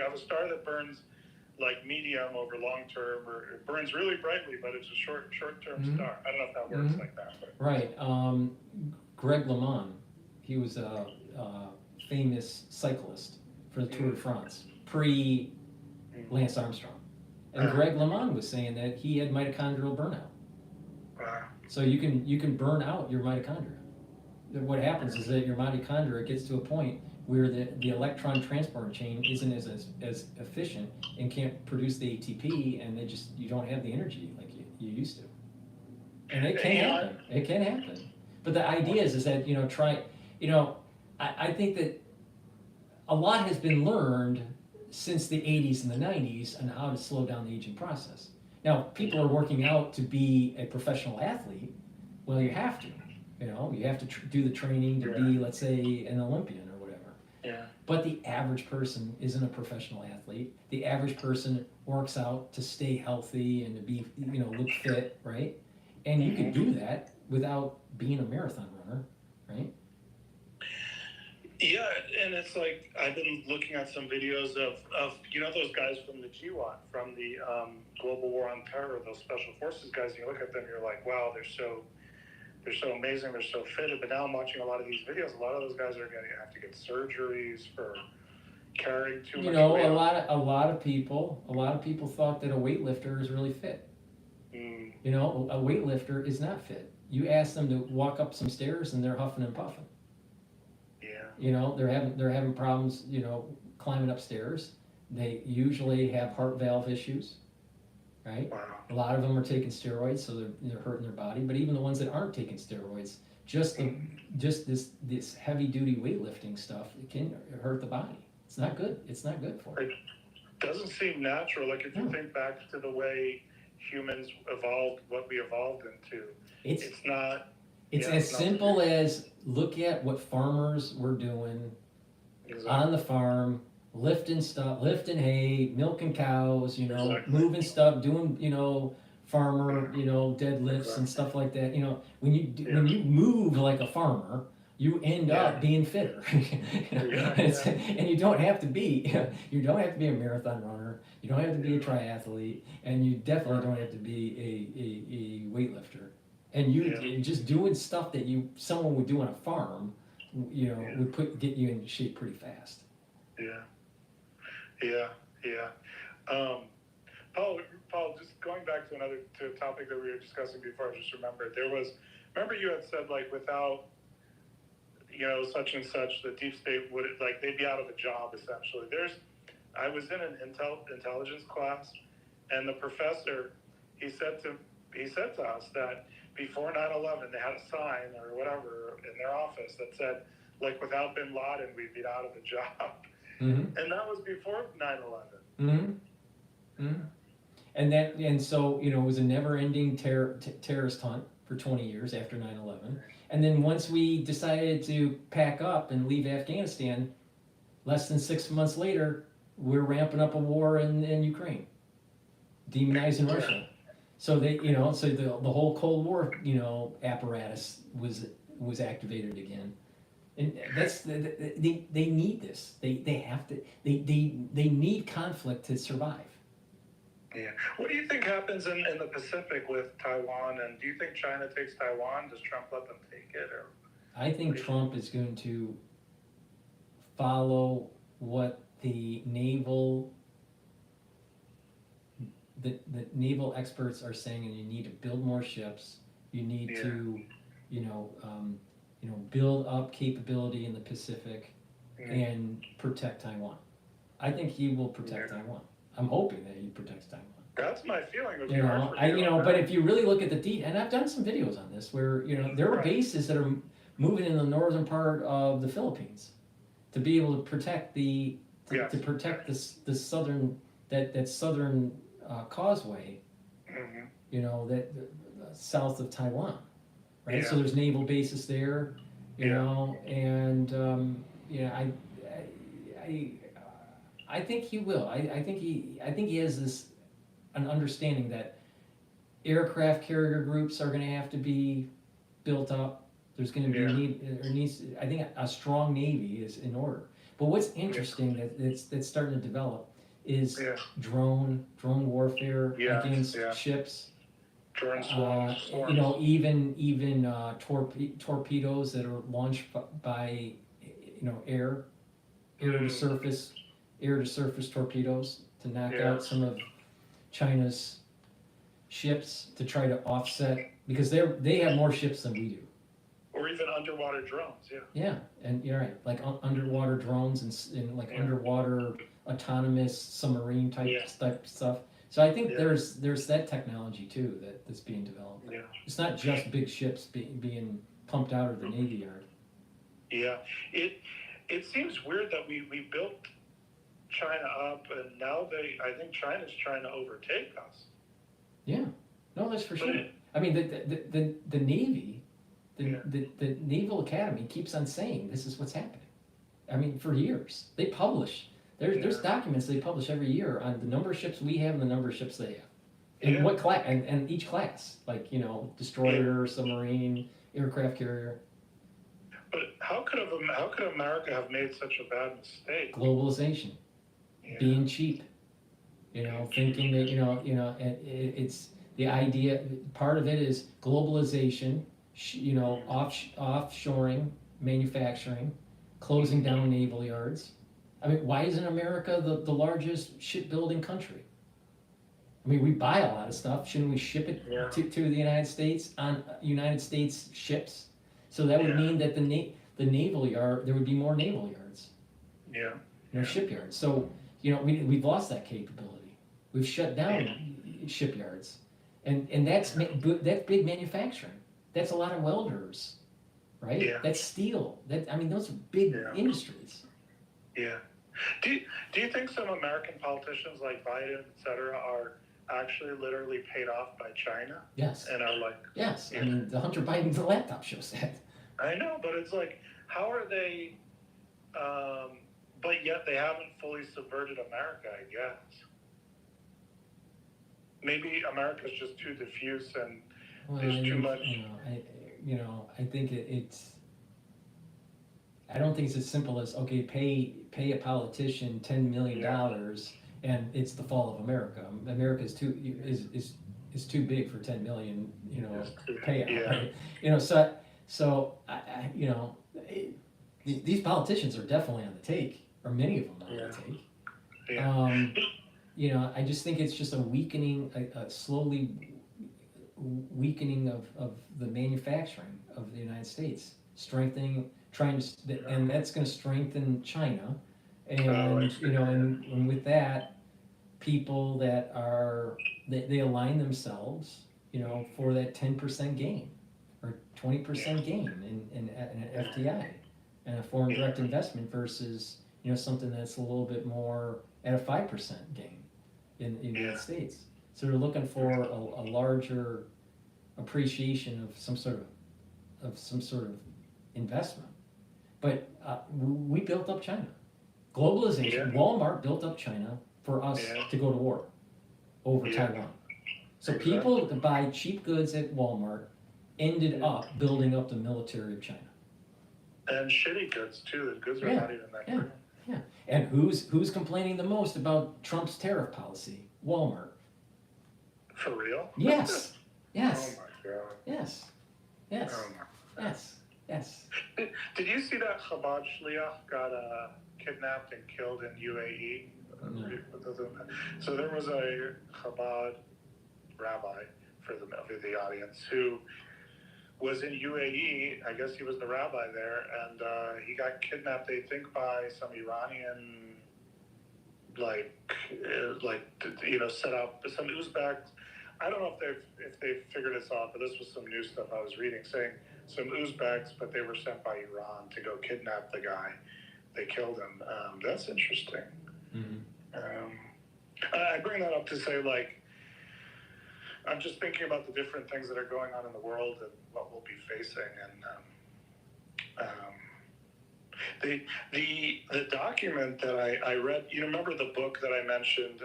have a star that burns like medium over long term, or it burns really brightly, but it's a short term star. I don't know if that works like that. But. Right. Greg LeMond, he was a famous cyclist for the Tour de France, pre Lance Armstrong. And Greg LeMond was saying that he had mitochondrial burnout. So you can burn out your mitochondria. What happens is that your mitochondria gets to a point where the electron transport chain isn't as efficient and can't produce the ATP, and you don't have the energy like you used to. And it can happen. It can happen. But the idea is that I think that a lot has been learned since the 80s and the 90s on how to slow down the aging process. Now, people are working out to be a professional athlete. Well, you have to. You have to do the training to be, let's say, an Olympian or whatever. Yeah. But the average person isn't a professional athlete. The average person works out to stay healthy and to be, look fit, right? And you can do that without being a marathon runner, right? Yeah, and it's like I've been looking at some videos of those guys from the GWAT, from the Global War on Terror, those special forces guys. And you look at them, you're like, wow, they're so amazing, they're so fit. But now I'm watching a lot of these videos. A lot of those guys are going to have to get surgeries for carrying too much weight. A lot of people thought that a weightlifter is really fit. A weightlifter is not fit. You ask them to walk up some stairs and they're huffing and puffing. Yeah. They're having problems, climbing upstairs. They usually have heart valve issues, right? Wow. A lot of them are taking steroids, so they're hurting their body. But even the ones that aren't taking steroids, just this heavy duty weightlifting stuff, it can hurt the body. It's not good. It's not good for it. It doesn't seem natural. Like if you think back to the way humans evolved, what we evolved into, it's not. It's as simple as look at what farmers were doing on the farm, lifting hay, milking cows, moving stuff, doing, farmer, deadlifts and stuff like that. When you move like a farmer, you end up being fitter. And you don't have to be a marathon runner, you don't have to be a triathlete, and you definitely don't have to be a weightlifter. And you just doing stuff that someone would do on a farm, would get you in shape pretty fast. Yeah. Paul, just going back to a topic that we were discussing before, I just remembered remember you had said like without, such and such, the deep state would, like, they'd be out of a job essentially. I was in an intelligence class, and the professor, he said to us that before 9/11, they had a sign or whatever in their office that said, like, without bin Laden, we'd be out of a job. Mm-hmm. And that was before 9/11. Mm-hmm. And so, it was a never-ending terrorist hunt for 20 years after 9/11. And then once we decided to pack up and leave Afghanistan, less than 6 months later, we're ramping up a war in Ukraine. demonizing Russia. So they, so the whole Cold War, apparatus was activated again. And that's they need this. They have to. They need conflict to survive. Yeah. What do you think happens in the Pacific with Taiwan? And do you think China takes Taiwan? Does Trump let them take it? Or I think Trump is going to follow what the naval experts are saying, and you need to build more ships. You need to, build up capability in the Pacific and protect Taiwan. I think he will protect Taiwan. I'm hoping that he protects Taiwan. That's my feeling. But if you really look at the and I've done some videos on this where there are bases that are moving in the northern part of the Philippines to be able to protect the southern that southern causeway, that south of Taiwan, right? So there's naval bases there, and I think he will. I think he has an understanding that aircraft carrier groups are going to have to be built up. There's going to be I think a strong navy is in order. But what's interesting that's starting to develop is drone warfare against ships. Drone swarms. Even torpedoes that are launched by air to surface torpedoes to knock out some of China's ships to try to offset, because they have more ships than we do. Or even underwater drones, Yeah, and you're right, like underwater drones and underwater autonomous submarine type stuff. So I think there's that technology too that's being developed. Yeah. It's not just big ships being pumped out of the Navy Yard. Yeah, it seems weird that we built China up, and now I think China's trying to overtake us. Yeah, no, that's for sure. I mean, the Navy, the Naval Academy keeps on saying this is what's happening. I mean, for years they publish. There's documents they publish every year on the number of ships we have and the number of ships they have, and what class and each class, like destroyer, submarine, aircraft carrier. But how could America have made such a bad mistake? Globalization, being cheap, thinking that it's the idea. Part of it is globalization, offshoring manufacturing, closing down naval yards. I mean, why isn't America the largest shipbuilding country? I mean, we buy a lot of stuff. Shouldn't we ship it to the United States on United States ships? So that would mean that the naval yard, there would be more naval yards. Shipyards. So we've lost that capability. We've shut down shipyards, and that's big manufacturing. That's a lot of welders, right? Yeah. That's steel. Those are big industries. Yeah. Do you think some American politicians like Biden, et cetera, are actually literally paid off by China? Yes. And are like... Yes. I mean, the Hunter Biden laptop shows that. I know, but it's like, how are they... but yet they haven't fully subverted America, I guess. Maybe America's just too diffuse and there's too much... I think it's... I don't think it's as simple as, okay, pay a politician $10 million and it's the fall of America. America is too big for 10 million, payout. Right? These politicians are definitely on the take, or many of them are on the take. I just think it's just a weakening, a slowly weakening of the manufacturing of the United States, and that's going to strengthen China, and and with that, people that they align themselves, for that 10% gain or 20% gain in an FDI and a foreign direct investment versus something that's a little bit more at a 5% gain in the United States. So they're looking for a larger appreciation of some sort of investment. But we built up China. Globalization. Walmart built up China for us to go to war. over Yeah. Taiwan. So Exactly. people that buy cheap goods at Walmart ended up building up the military of China. And shitty goods too. The goods are Yeah, not even that yeah. great. Yeah, and who's complaining the most about Trump's tariff policy? Walmart. For real? Yes, yes, Oh my god. yes, yes, Oh my. yes, yes. Did you see that Chabad Shliach got kidnapped and killed in UAE? No. So there was a Chabad rabbi for the audience who was in UAE. I guess he was the rabbi there, and he got kidnapped. They think by some Iranian, set up some Uzbeks. I don't know if they've figured this out, but this was some new stuff I was reading saying some Uzbeks, but they were sent by Iran to go kidnap the guy. They killed him. That's interesting. Mm-hmm. I bring that up to say, like, I'm just thinking about the different things that are going on in the world and what we'll be facing. And the document that I read, you remember the book that I mentioned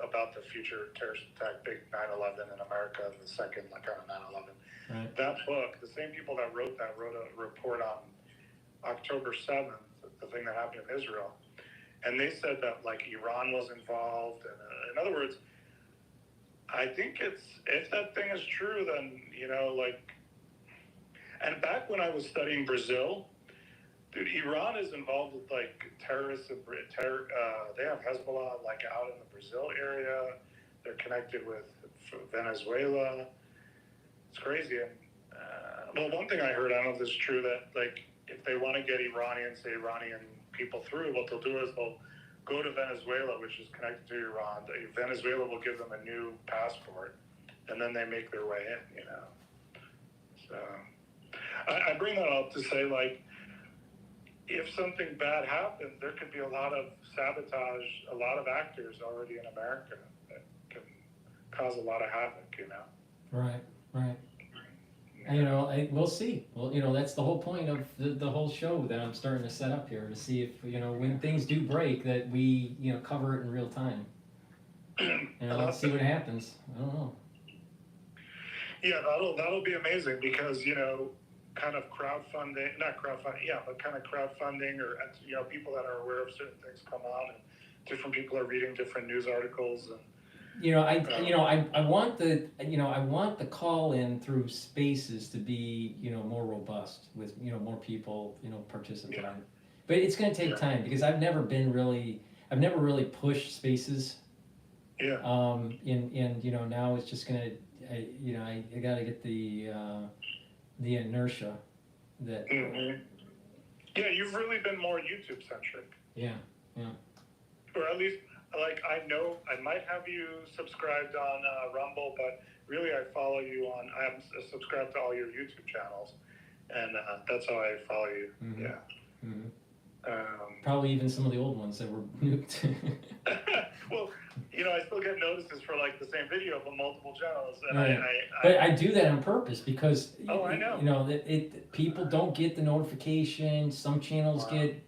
about the future terrorist attack, big 9/11 in America, the second, like, on 9/11. Right. That book, the same people that wrote that wrote a report on October 7th, the thing that happened in Israel. And they said that, like, Iran was involved. And in other words, I think if that thing is true, then, and back when I was studying Brazil, dude, Iran is involved with, like, terrorists and they have Hezbollah, like, out in the Brazil area. They're connected with Venezuela. It's crazy. And, well, one thing I heard, I don't know if this is true, that, like, if they want to get Iranian people through, what they'll do is they'll go to Venezuela, which is connected to Iran. Venezuela will give them a new passport, and then they make their way in, So I bring that up to say, like, if something bad happens, there could be a lot of sabotage, a lot of actors already in America that can cause a lot of havoc, Right, right. And, we'll see. Well, that's the whole point of the whole show that I'm starting to set up here, to see if, when things do break, that we, cover it in real time. Let's see what happens. I don't know. Yeah, that'll be amazing because, kind of crowdfunding, not crowdfunding, yeah, but kind of crowdfunding or, people that are aware of certain things come out and different people are reading different news articles and, I want the call in through spaces to be, more robust with, more people, participating. Yeah. But it's going to take time because I've never really pushed spaces. Yeah. And now it's just going to, I got to get the inertia that. Mm-hmm. Yeah, you've really been more YouTube centric. Yeah. Or at least, like, I know I might have you subscribed on Rumble, but really I follow you on, I'm subscribed to all your YouTube channels, and that's how I follow you. Mm-hmm. Yeah. Mm-hmm. Probably even some of the old ones that were nuked. Well, I still get notices for, like, the same video from multiple channels, and right. But I do that on purpose because I know. People don't get the notification. Some channels get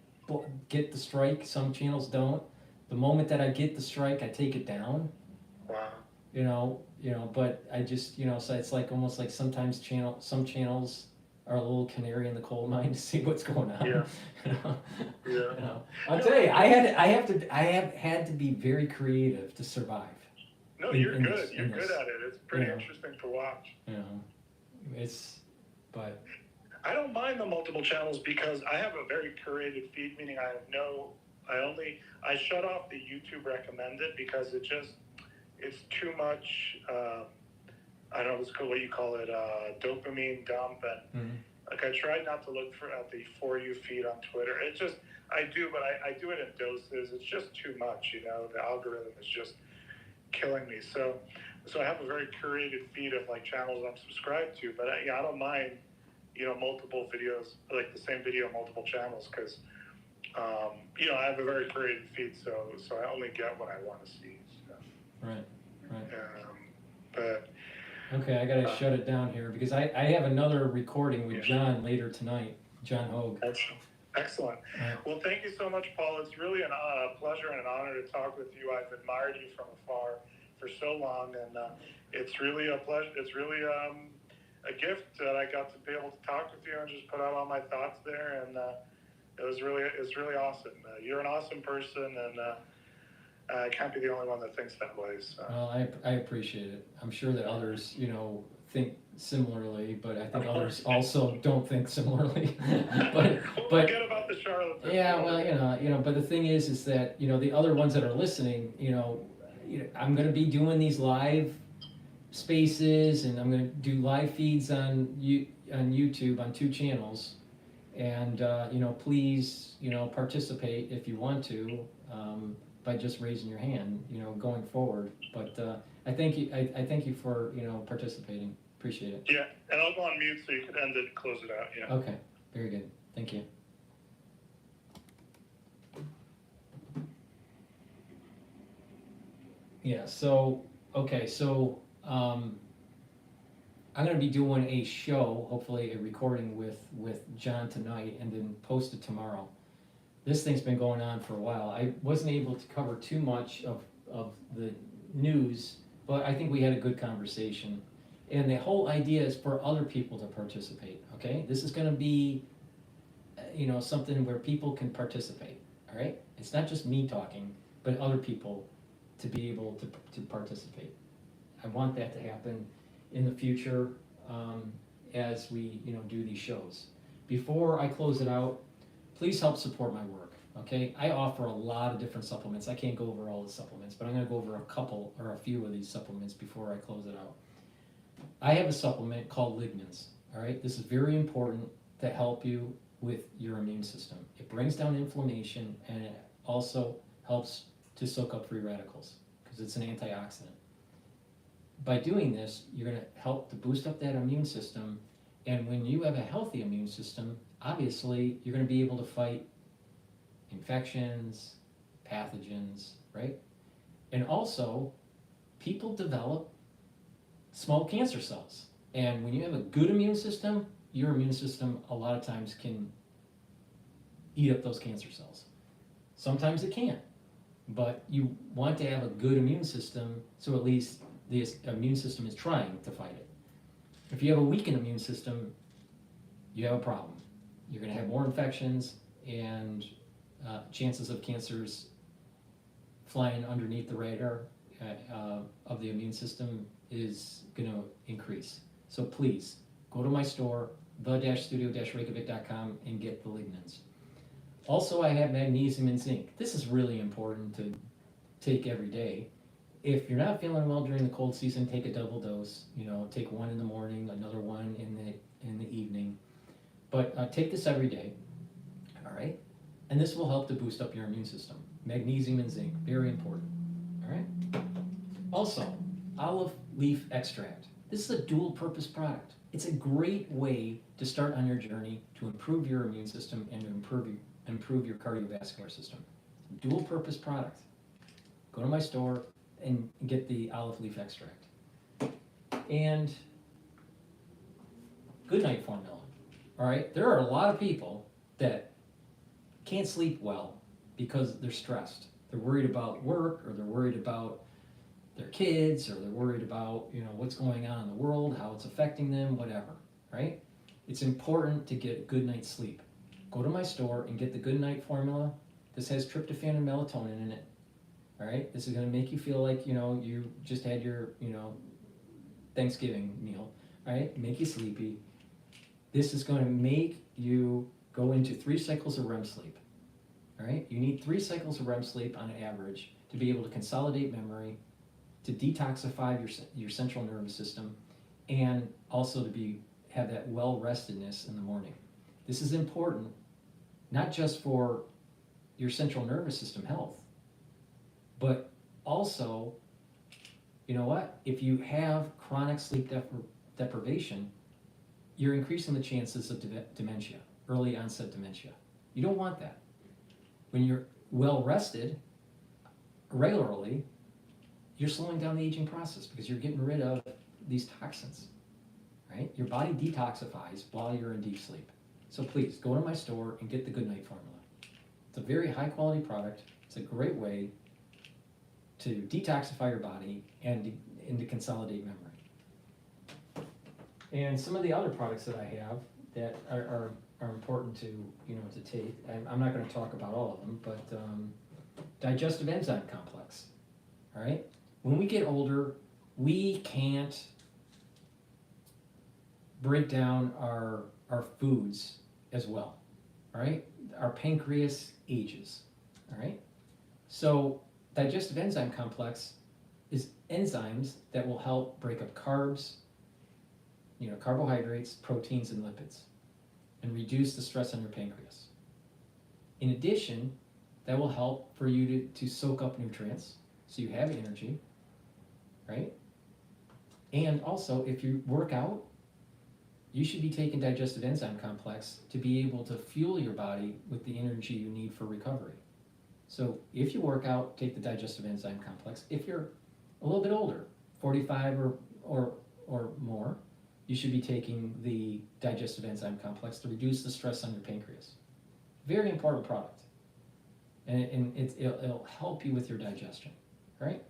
the strike, some channels don't. The moment that I get the strike, I take it down. Wow. But I just, so it's like almost like sometimes some channels are a little canary in the coal mine to see what's going on. Yeah. Yeah. I'll tell you, I have had to be very creative to survive. No, you're good. You're good at it. It's pretty interesting to watch. But I don't mind the multiple channels because I have a very curated feed, meaning I shut off the YouTube recommended because it's too much, I don't know what you call it, dopamine dump, and like I try not to look at the For You feed on Twitter. It's just, I do, but I do it in doses. It's just too much, the algorithm is just killing me. So I have a very curated feed of, like, channels I'm subscribed to, but I don't mind, multiple videos, like the same video, multiple channels, because I have a very creative feed, so I only get what I want to see. So. Right. But okay, I gotta shut it down here because I have another recording with John later tonight. John Hogue. Excellent. Well, thank you so much, Paul. It's really a pleasure and an honor to talk with you. I've admired you from afar for so long, and it's really a pleasure. It's really a gift that I got to be able to talk with you and just put out all my thoughts there, and it's really awesome. You're an awesome person, and I can't be the only one that thinks that way. So. Well, I appreciate it. I'm sure that others, think similarly, but I think others also don't think similarly. but forget about the charlatans. Yeah, well, but the thing is that the other ones that are listening, I'm going to be doing these live spaces, and I'm going to do live feeds on YouTube on 2 channels, and please participate if you want to. By just raising your hand, going forward. But I thank you for participating. Appreciate it. Yeah, and I'll go on mute so you can end it and close it out. Yeah. Okay, very good. Thank you. Yeah. So okay. So I'm going to be doing a show, hopefully a recording with John tonight, and then post it tomorrow. This thing's been going on for a while. I wasn't able to cover too much of the news, but I think we had a good conversation. And the whole idea is for other people to participate, okay? This is going to be, something where people can participate, all right? It's not just me talking, but other people to be able to participate. I want that to happen in the future as we, do these shows. Before I close it out, please help support my work, okay? I offer a lot of different supplements. I can't go over all the supplements, but I'm going to go over a couple or a few of these supplements before I close it out. I have a supplement called Lichtman's, all right? This is very important to help you with your immune system. It brings down inflammation, and it also helps to soak up free radicals because it's an antioxidant. By doing this, you're going to help to boost up that immune system, and when you have a healthy immune system, obviously, you're going to be able to fight infections, pathogens, right? And also, people develop small cancer cells. And when you have a good immune system, your immune system a lot of times can eat up those cancer cells. Sometimes it can't. But you want to have a good immune system, so at least the immune system is trying to fight it. If you have a weakened immune system, you have a problem. You're going to have more infections, and chances of cancers flying underneath the radar of the immune system is going to increase. So please, go to my store, the-studio-reykjavik.com, and get the Lichtmans. Also, I have magnesium and zinc. This is really important to take every day. If you're not feeling well during the cold season, take a double dose. Take one in the morning, another one in the evening. But take this every day, all right? And this will help to boost up your immune system. Magnesium and zinc, very important, all right? Also, olive leaf extract. This is a dual purpose product. It's a great way to start on your journey to improve your immune system and to improve your cardiovascular system. Dual purpose product. Go to my store and get the olive leaf extract. And good night formula. All right, there are a lot of people that can't sleep well because they're stressed. They're worried about work, or they're worried about their kids, or they're worried about what's going on in the world, how it's affecting them, whatever. Right? It's important to get a good night's sleep. Go to my store and get the good night formula. This has tryptophan and melatonin in it. All right, this is going to make you feel like you just had your Thanksgiving meal. All right, make you sleepy. This is going to make you go into 3 cycles of REM sleep. All right, you need 3 cycles of REM sleep on average to be able to consolidate memory, to detoxify your central nervous system, and also to have that well-restedness in the morning. This is important, not just for your central nervous system health, but also, if you have chronic sleep deprivation, you're increasing the chances of dementia, early onset dementia. You don't want that. When you're well rested regularly, you're slowing down the aging process because you're getting rid of these toxins, right? Your body detoxifies while you're in deep sleep. So please, go to my store and get the Good Night formula. It's a very high quality product. It's a great way to detoxify your body and to consolidate memory. And some of the other products that I have that are important to, to take, and I'm not going to talk about all of them, but digestive enzyme complex, all right? When we get older, we can't break down our foods as well, all right? Our pancreas ages, all right? So digestive enzyme complex is enzymes that will help break up carbs, carbohydrates, proteins, and lipids, and reduce the stress on your pancreas. In addition, that will help for you to soak up nutrients so you have energy, right? And also, if you work out, you should be taking digestive enzyme complex to be able to fuel your body with the energy you need for recovery. So if you work out, take the digestive enzyme complex. If you're a little bit older, 45 or more, you should be taking the digestive enzyme complex to reduce the stress on your pancreas. Very important product. And it'll help you with your digestion, right?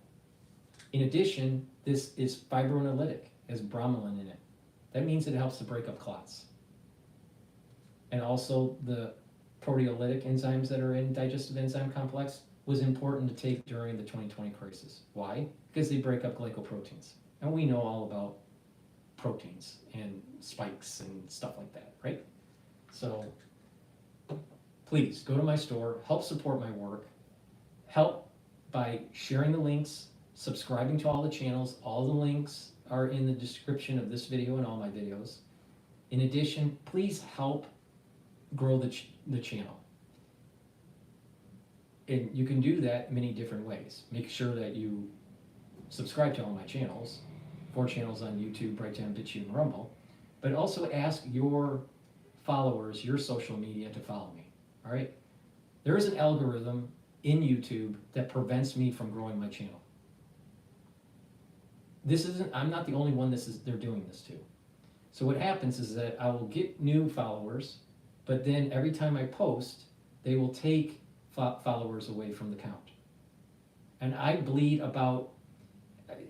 In addition, this is fibrinolytic, has bromelain in it. That means it helps to break up clots. And also the proteolytic enzymes that are in digestive enzyme complex was important to take during the 2020 crisis. Why? Because they break up glycoproteins. And we know all about proteins and spikes and stuff like that, right? So please go to my store, help support my work, help by sharing the links, subscribing to all the channels. All the links are in the description of this video and all my videos. In addition, please help grow the channel. And you can do that many different ways. Make sure that you subscribe to all my channels, 4 channels on YouTube, Brighteon, Bitchute, and Rumble, but also ask your followers, your social media to follow me, all right? There is an algorithm in YouTube that prevents me from growing my channel. I'm not the only one they're doing this to. So what happens is that I will get new followers, but then every time I post, they will take followers away from the count. And I bleed about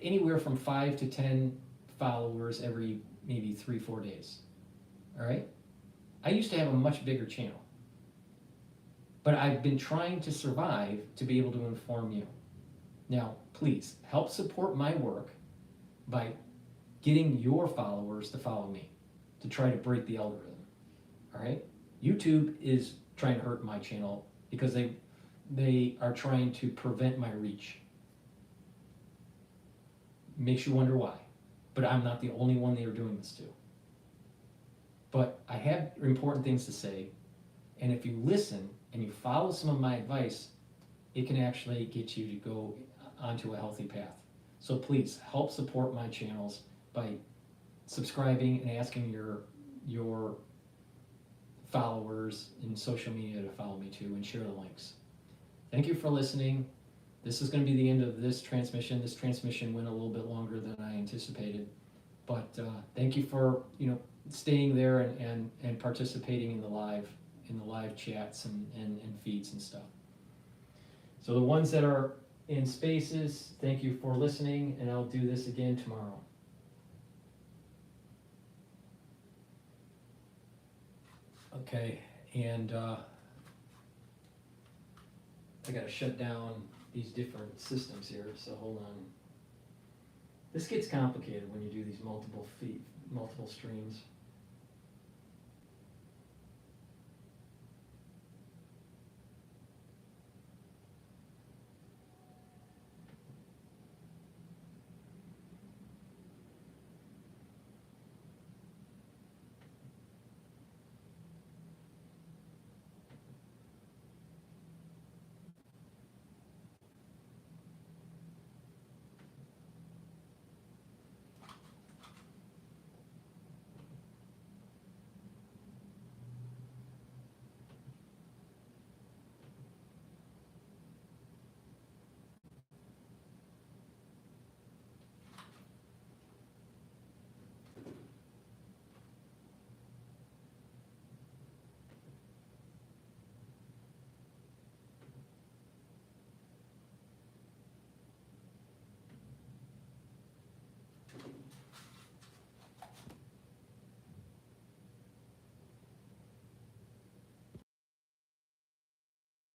anywhere from 5 to 10 followers every maybe 3-4 days. All right? I used to have a much bigger channel, but I've been trying to survive to be able to inform you. Now, please help support my work by getting your followers to follow me, to try to break the algorithm. All right? YouTube is trying to hurt my channel because they are trying to prevent my reach. Makes you wonder why. But I'm not the only one they are doing this to. But I have important things to say, and if you listen and you follow some of my advice, it can actually get you to go onto a healthy path. So please help support my channels by subscribing and asking your followers in social media to follow me too, and share the links. Thank you for listening. This is going to be the end of this transmission. This transmission went a little bit longer than I anticipated, but thank you for staying there and participating in the live chats and feeds and stuff. So the ones that are in spaces, thank you for listening, and I'll do this again tomorrow. Okay, and I gotta shut down these different systems here, so hold on. This gets complicated when you do these multiple streams.